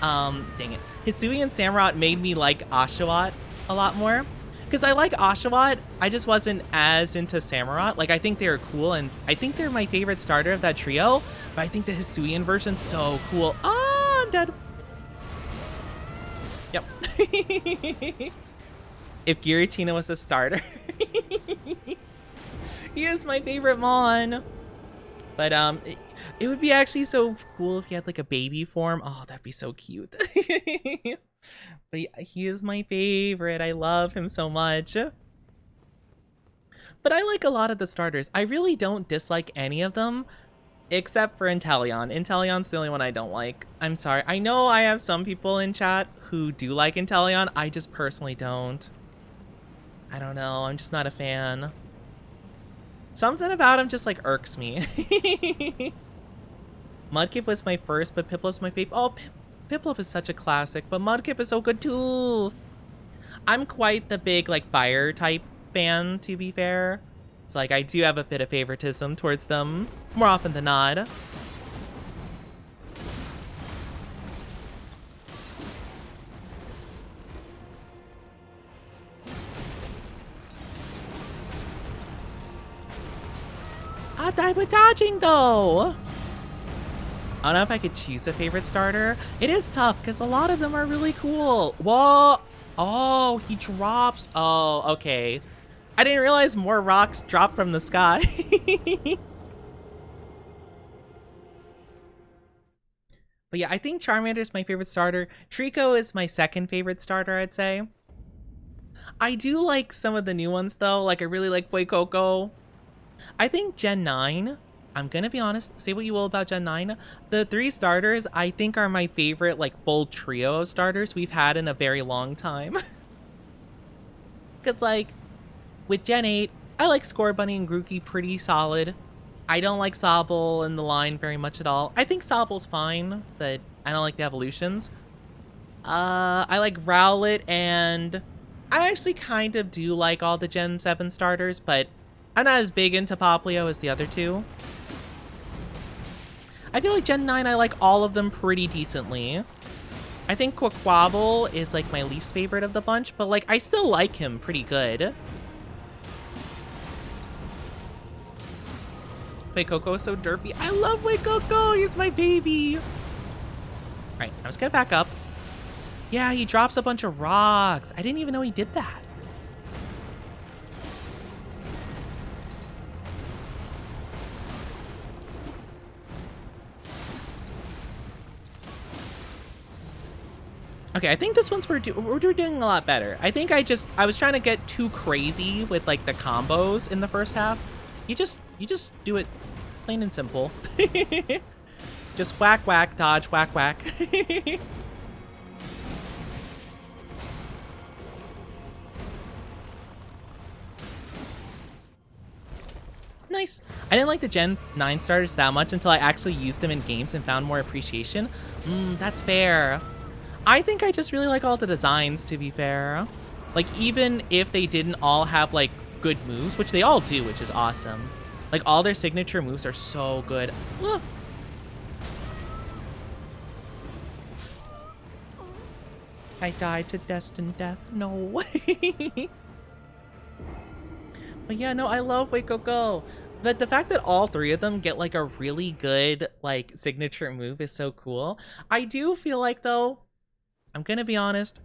dang it. Hisuian Samurott made me like Oshawott a lot more. Because I like Oshawott, I just wasn't as into Samurott. Like, I think they were cool, and I think they're my favorite starter of that trio. But I think the Hisuian version's so cool. Oh, I'm dead. Yep. If Giratina was a starter. He is my favorite Mon. But, it would be actually so cool if he had, like, a baby form. Oh, that'd be so cute. But he is my favorite. I love him so much. But I like a lot of the starters. I really don't dislike any of them, except for Inteleon. Inteleon's the only one I don't like. I'm sorry. I know I have some people in chat who do like Inteleon. I just personally don't. I don't know. I'm just not a fan. Something about him just, like, irks me. Mudkip was my first, but Piplup's my favorite. Oh, Piplup is such a classic, but Mudkip is so good too. I'm quite the big, like, fire type fan, to be fair. So, like, I do have a bit of favoritism towards them more often than not. I died with dodging though. I don't know if I could choose a favorite starter. It is tough because a lot of them are really cool. Whoa. Oh, he drops. Oh, okay. I didn't realize more rocks drop from the sky. But yeah, I think Charmander is my favorite starter. Trico is my second favorite starter, I'd say. I do like some of the new ones though. Like, I really like Fuecoco. I think Gen 9, I'm gonna be honest, say what you will about Gen 9, the 3 starters I think are my favorite, like, full trio of starters we've had in a very long time. Because, like, with Gen 8, I like Scorbunny and Grookey pretty solid. I don't like Sobble in the line very much at all. I think Sobble's fine, but I don't like the evolutions. I like Rowlet, and I actually kind of do like all the Gen 7 starters, but I'm not as big into Poplio as the other two. I feel like Gen 9, I like all of them pretty decently. I think Quaquaval is, like, my least favorite of the bunch, but, like, I still like him pretty good. Fuecoco is so derpy. I love Fuecoco! He's my baby! Alright, I'm just gonna back up. Yeah, he drops a bunch of rocks. I didn't even know he did that. Okay, I think this one's we're doing a lot better. I think I was trying to get too crazy with, like, the combos in the first half. You just do it plain and simple. Just whack whack, dodge, whack whack. Nice. I didn't like the Gen 9 starters that much until I actually used them in games and found more appreciation. That's fair. I think I just really like all the designs, to be fair. Like, even if they didn't all have, like, good moves, which they all do, which is awesome. Like, all their signature moves are so good. Ah. I died to destined death. No way. But yeah, no, I love Fuecoco. But the fact that all 3 of them get, like, a really good, like, signature move is so cool. I do feel like, though, I'm gonna be honest,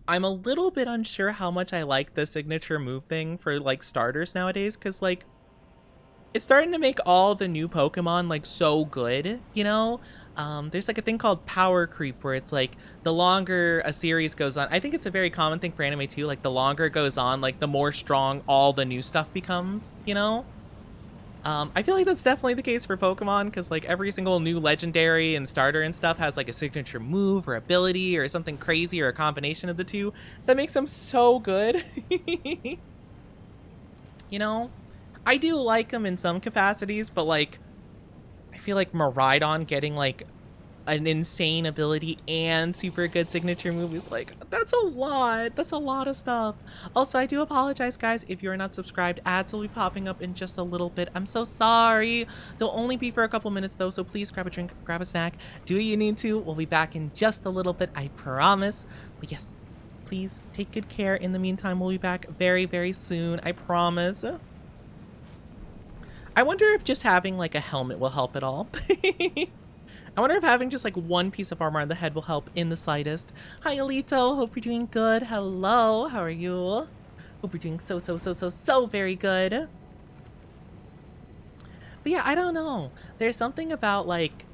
I'm a little bit unsure how much I like the signature move thing for, like, starters nowadays, because, like, it's starting to make all the new Pokemon, like, so good, you know? There's, like, a thing called power creep, where it's, like, the longer a series goes on, I think it's a very common thing for anime, too, like, the longer it goes on, like, the more strong all the new stuff becomes, you know? I feel like that's definitely the case for Pokemon, because, like, every single new legendary and starter and stuff has, like, a signature move or ability or something crazy or a combination of the two that makes them so good. You know? I do like them in some capacities, but, like, I feel like Miraidon getting like an insane ability and super good signature move is like, that's a lot. That's a lot of stuff. Also, I do apologize, guys, if you're not subscribed. Ads will be popping up in just a little bit. I'm so sorry. They'll only be for a couple minutes though, so please grab a drink, grab a snack. Do what you need to. We'll be back in just a little bit, I promise. But yes, please take good care. In the meantime, we'll be back very, very soon, I promise. I wonder if just having like a helmet will help at all. I wonder if having just like one piece of armor on the head will help in the slightest. Hi, Alito. Hope you're doing good. Hello. How are you? Hope you're doing so very good. But yeah, I don't know. There's something about like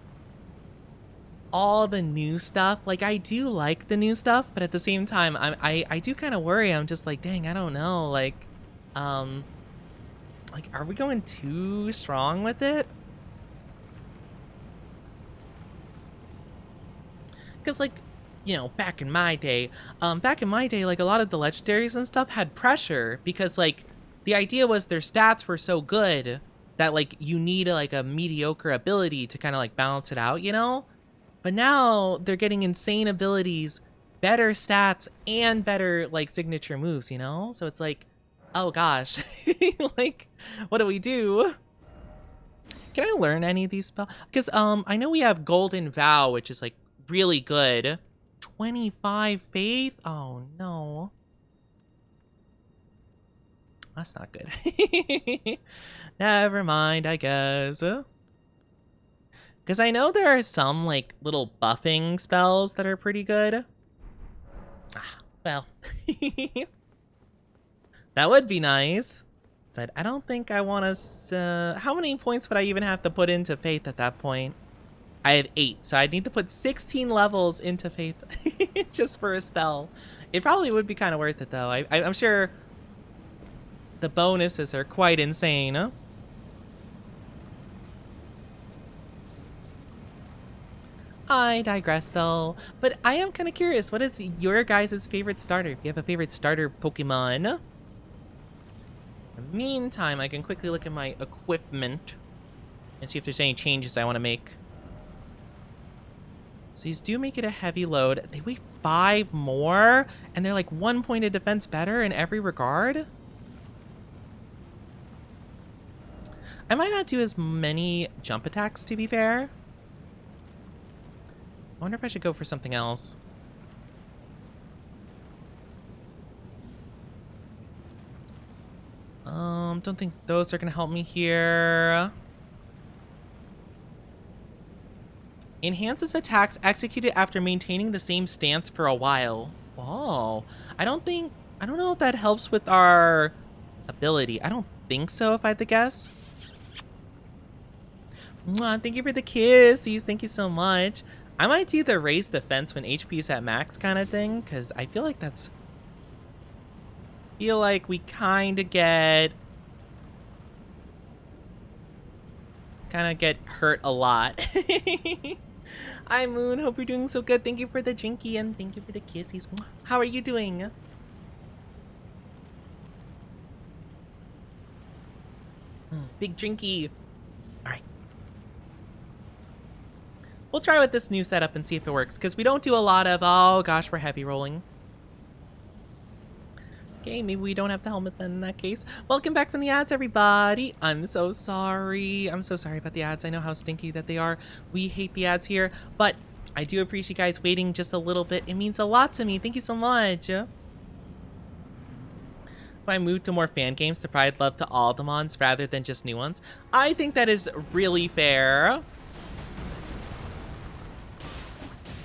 all the new stuff. Like, I do like the new stuff, but at the same time, I do kind of worry. I'm just like, dang, I don't know. Like, are we going too strong with it? Because, like, you know, back in my day, like, a lot of the legendaries and stuff had pressure because, like, the idea was their stats were so good that, like, you need, like, a mediocre ability to kind of, like, balance it out, you know? But now they're getting insane abilities, better stats, and better, like, signature moves, you know? So it's like, oh, gosh. Like, what do we do? Can I learn any of these spells? Because, I know we have Golden Vow, which is, like, really good. 25 faith? Oh no. That's not good. Never mind, I guess. Because I know there are some like little buffing spells that are pretty good. Ah, well. That would be nice. But I don't think I want to... how many points would I even have to put into faith at that point? I have 8, so I'd need to put 16 levels into faith just for a spell. It probably would be kind of worth it, though. I'm sure the bonuses are quite insane. Huh? I digress, though. But I am kind of curious. What is your guys' favorite starter? If you have a favorite starter Pokemon. In the meantime, I can quickly look at my equipment and see if there's any changes I want to make. So these do make it a heavy load. They weigh 5 more, and they're like 1 point of defense better in every regard. I might not do as many jump attacks, to be fair. I wonder if I should go for something else. Don't think those are gonna help me here. Enhances attacks executed after maintaining the same stance for a while. Oh, I don't know if that helps with our ability. I don't think so, if I had to guess. Mwah, thank you for the kisses. Thank you so much. I might do the raise defense when HP is at max kind of thing, because I feel like we kind of get hurt a lot. Hi, Moon. Hope you're doing so good. Thank you for the drinky and thank you for the kisses. How are you doing? Big drinky. All right. We'll try with this new setup and see if it works, because we don't do a lot of... Oh, gosh, we're heavy rolling. Okay, maybe we don't have the helmet then in that case. Welcome back from the ads, everybody. I'm so sorry. I'm so sorry about the ads. I know how stinky that they are. We hate the ads here, but I do appreciate you guys waiting just a little bit. It means a lot to me. Thank you so much. If I moved to more fan games to provide love to all the mons rather than just new ones, I think that is really fair.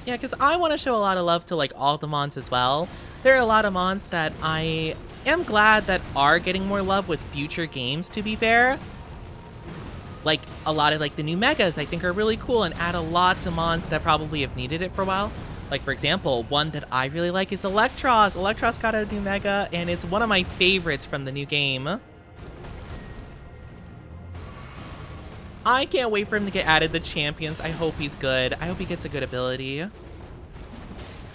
Yeah, because I want to show a lot of love to like all the mons as well. There are a lot of mons that I am glad that are getting more love with future games, to be fair. Like, a lot of like the new megas I think are really cool and add a lot to mons that probably have needed it for a while. Like, for example, one that I really like is Electros. Electros got a new mega, and it's one of my favorites from the new game. I can't wait for him to get added to Champions. I hope he's good. I hope he gets a good ability.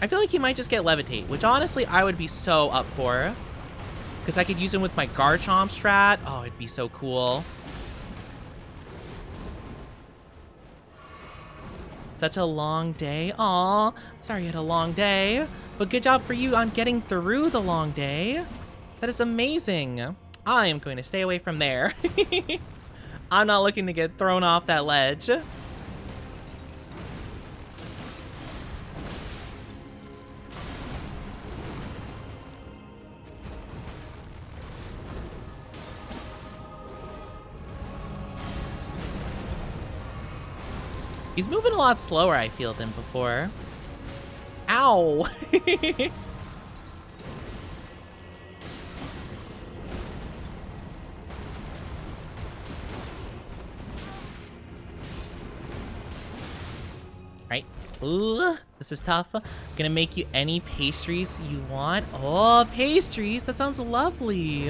I feel like he might just get Levitate, which honestly I would be so up for. Because I could use him with my Garchomp strat. Oh, it'd be so cool. Such a long day. Aw, sorry you had a long day. But good job for you on getting through the long day. That is amazing. I am going to stay away from there. I'm not looking to get thrown off that ledge. He's moving a lot slower, I feel, than before. Ow! Right. Ooh, this is tough. I'm gonna make you any pastries you want. Oh, pastries! That sounds lovely.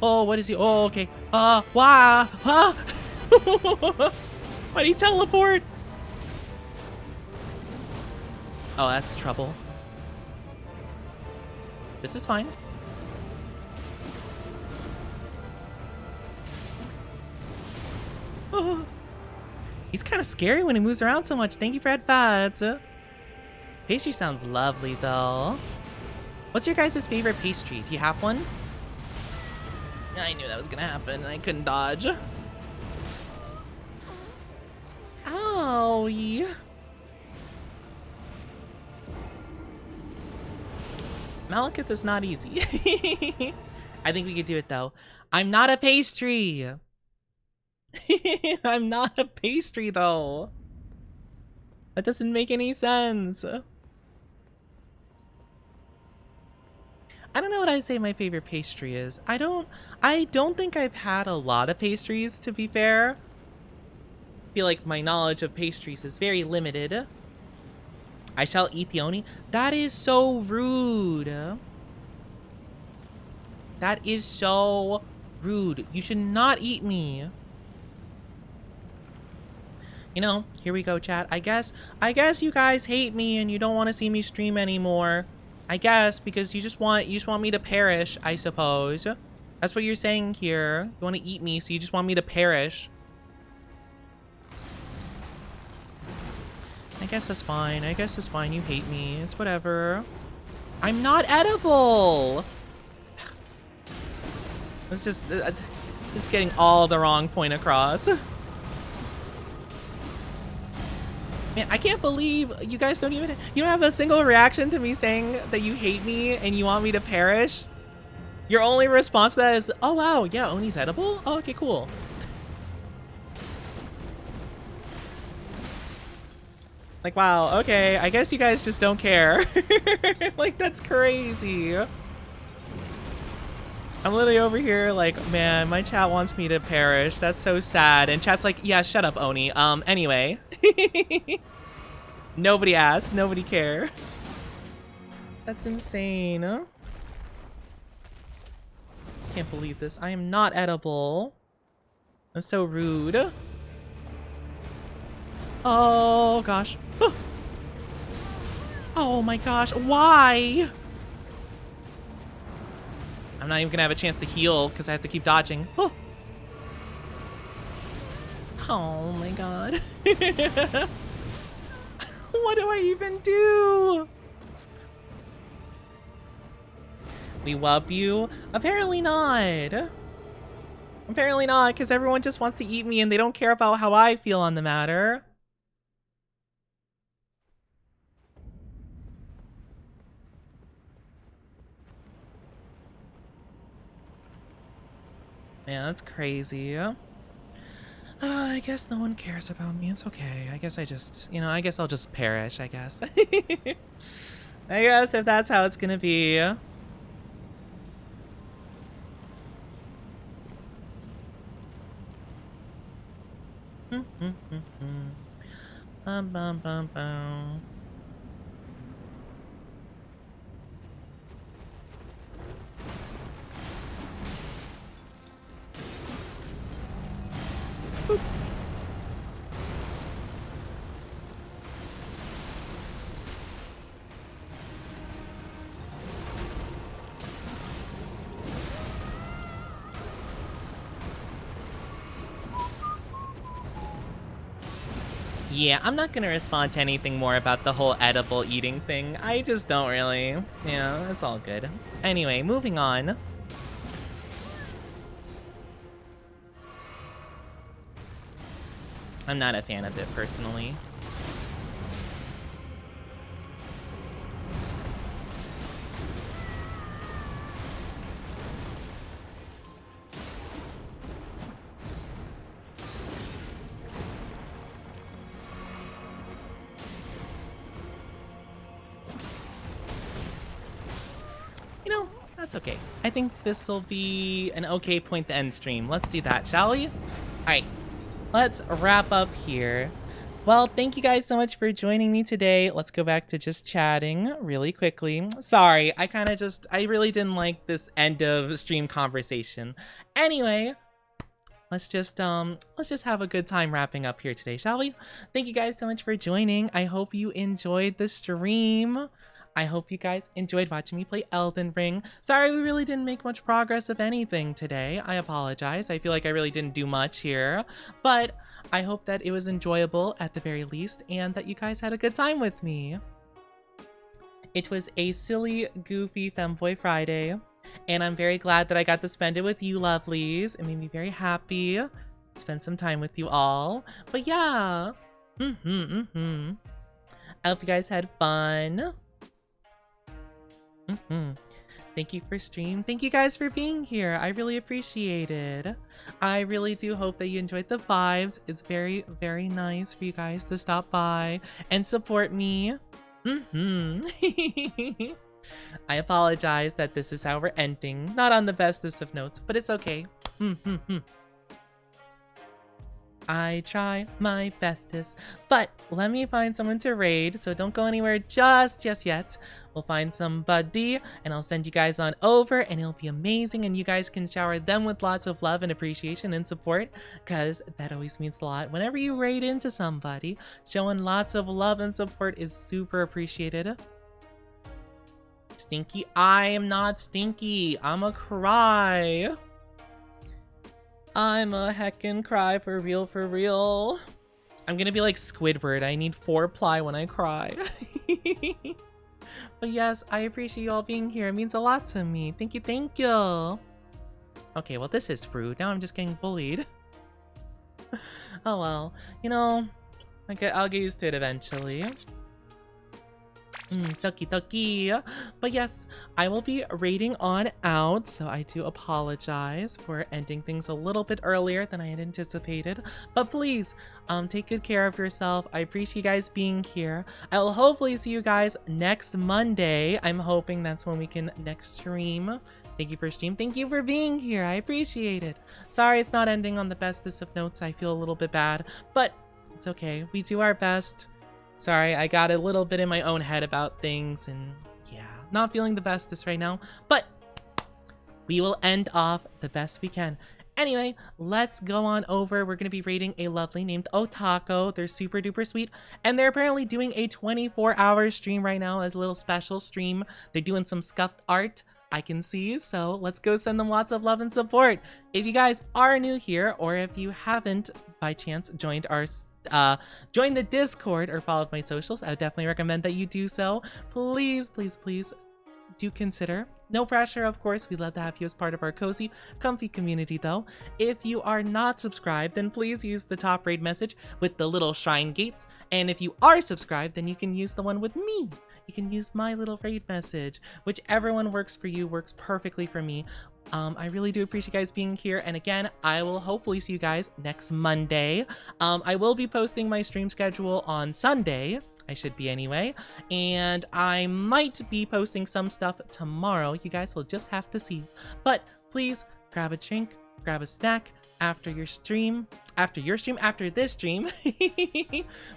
Oh, what is he? Oh, okay. Why? Huh? Why'd he teleport? Oh, that's trouble. This is fine. Oh. He's kind of scary when he moves around so much. Thank you for advice. Pastry sounds lovely, though. What's your guys' favorite pastry? Do you have one? I knew that was gonna happen. I couldn't dodge. Owie. Malekith is not easy. I think we could do it, though. I'm not a pastry. I'm not a pastry, though. That doesn't make any sense. I don't know what I'd say my favorite pastry is. I don't think I've had a lot of pastries, to be fair. I feel like my knowledge of pastries is very limited. I shall eat the Oni. That is so rude. That is so rude. You should not eat me. You know, here we go, chat. I guess you guys hate me and you don't want to see me stream anymore. I guess because you just want me to perish, I suppose. That's what you're saying here. You want to eat me, so you just want me to perish. I guess that's fine. I guess it's fine. You hate me. It's whatever. I'm not edible. It's just getting all the wrong point across. Man, I can't believe you guys don't have a single reaction to me saying that you hate me and you want me to perish. Your only response to that is, oh wow, yeah, Oni's edible? Oh, okay, cool. Like, wow, okay, I guess you guys just don't care. Like, that's crazy. I'm literally over here like, man, my chat wants me to perish. That's so sad. And chat's like, yeah, shut up, Oni. Anyway. Nobody asked, nobody cared. That's insane. Huh? Can't believe this. I am not edible. That's so rude. Oh gosh. Oh my gosh, why? I'm not even gonna have a chance to heal because I have to keep dodging. Oh my god. What do I even do? We love you? Apparently not. Apparently not, because everyone just wants to eat me and they don't care about how I feel on the matter. Man, that's crazy. I guess no one cares about me. It's okay. I guess I just, I guess I'll just perish, I guess. I guess if that's how it's gonna be. Bum, bum, bum, bum. Boop. Yeah, I'm not gonna respond to anything more about the whole edible eating thing. I just don't really. Yeah, it's all good. Anyway, moving on. I'm not a fan of it personally. You know, that's okay. I think this will be an okay point to end stream. Let's do that, shall we? All right, let's wrap up here. Well, thank you guys so much for joining me today. Let's go back to just chatting really quickly. Sorry, I really didn't like this end of stream conversation. Anyway, let's just have a good time wrapping up here today, shall we? Thank you guys so much for joining. I hope you enjoyed the stream. I hope you guys enjoyed watching me play Elden Ring. Sorry, we really didn't make much progress of anything today. I apologize. I feel like I really didn't do much here, but I hope that it was enjoyable at the very least and that you guys had a good time with me. It was a silly, goofy Femboy Friday, and I'm very glad that I got to spend it with you lovelies. It made me very happy to spend some time with you all. But yeah, I hope you guys had fun. Thank you for stream. Thank you guys for being here. I really appreciate it. I really do hope that you enjoyed the vibes. It's very, very nice for you guys to stop by and support me. I apologize that this is how we're ending. Not on the bestest of notes, but it's okay. I try my bestest, but let me find someone to raid, so don't go anywhere just yet. We'll find somebody and I'll send you guys on over and it'll be amazing, and you guys can shower them with lots of love and appreciation and support, because that always means a lot. Whenever you raid into somebody, showing lots of love and support is super appreciated. Stinky? I am not stinky. I'm a cry. I'm a heckin' cry for real, for real. I'm gonna be like Squidward. I need 4-ply when I cry. But yes, I appreciate you all being here. It means a lot to me. Thank you, thank you. Okay, well, this is rude. Now I'm just getting bullied. Oh well, you know, I'll get used to it eventually. Tucky. But yes, I will be raiding on out, so I do apologize for ending things a little bit earlier than I had anticipated. But please, take good care of yourself. I appreciate you guys being here. I'll hopefully see you guys next Monday. I'm hoping that's when we can next stream. Thank you for stream. Thank you for being here. I appreciate it. Sorry it's not ending on the bestest of notes. I feel a little bit bad, but it's okay. We do our best. Sorry, I got a little bit in my own head about things, and yeah, not feeling the bestest right now, but we will end off the best we can. Anyway, let's go on over. We're going to be rating a lovely named Otako. They're super duper sweet, and they're apparently doing a 24-hour stream right now as a little special stream. They're doing some scuffed art, I can see, so let's go send them lots of love and support. If you guys are new here, or if you haven't by chance joined our join the Discord or followed my socials, I would definitely recommend that you do so. Please do consider. No pressure, of course. We'd love to have you as part of our cozy, comfy community, though. If you are not subscribed, then please use the top raid message with the little shrine gates. And if you are subscribed, then you can use the one with me. You can use my little raid message. Whichever one works for you works perfectly for me. I really do appreciate you guys being here. And again, I will hopefully see you guys next Monday. I will be posting my stream schedule on Sunday. I should be anyway. And I might be posting some stuff tomorrow. You guys will just have to see. But please grab a drink, grab a snack after this stream.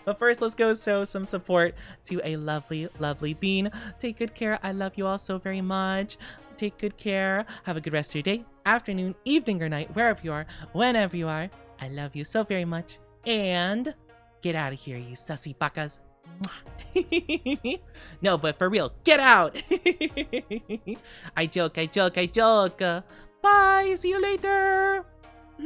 But first, let's go show some support to a lovely, lovely bean. Take good care. I love you all so very much. Take good care. Have a good rest of your day, afternoon, evening, or night, wherever you are, whenever you are. I love you so very much. And get out of here, you sussy bakas. No, but for real, get out. I joke. Bye. See you later.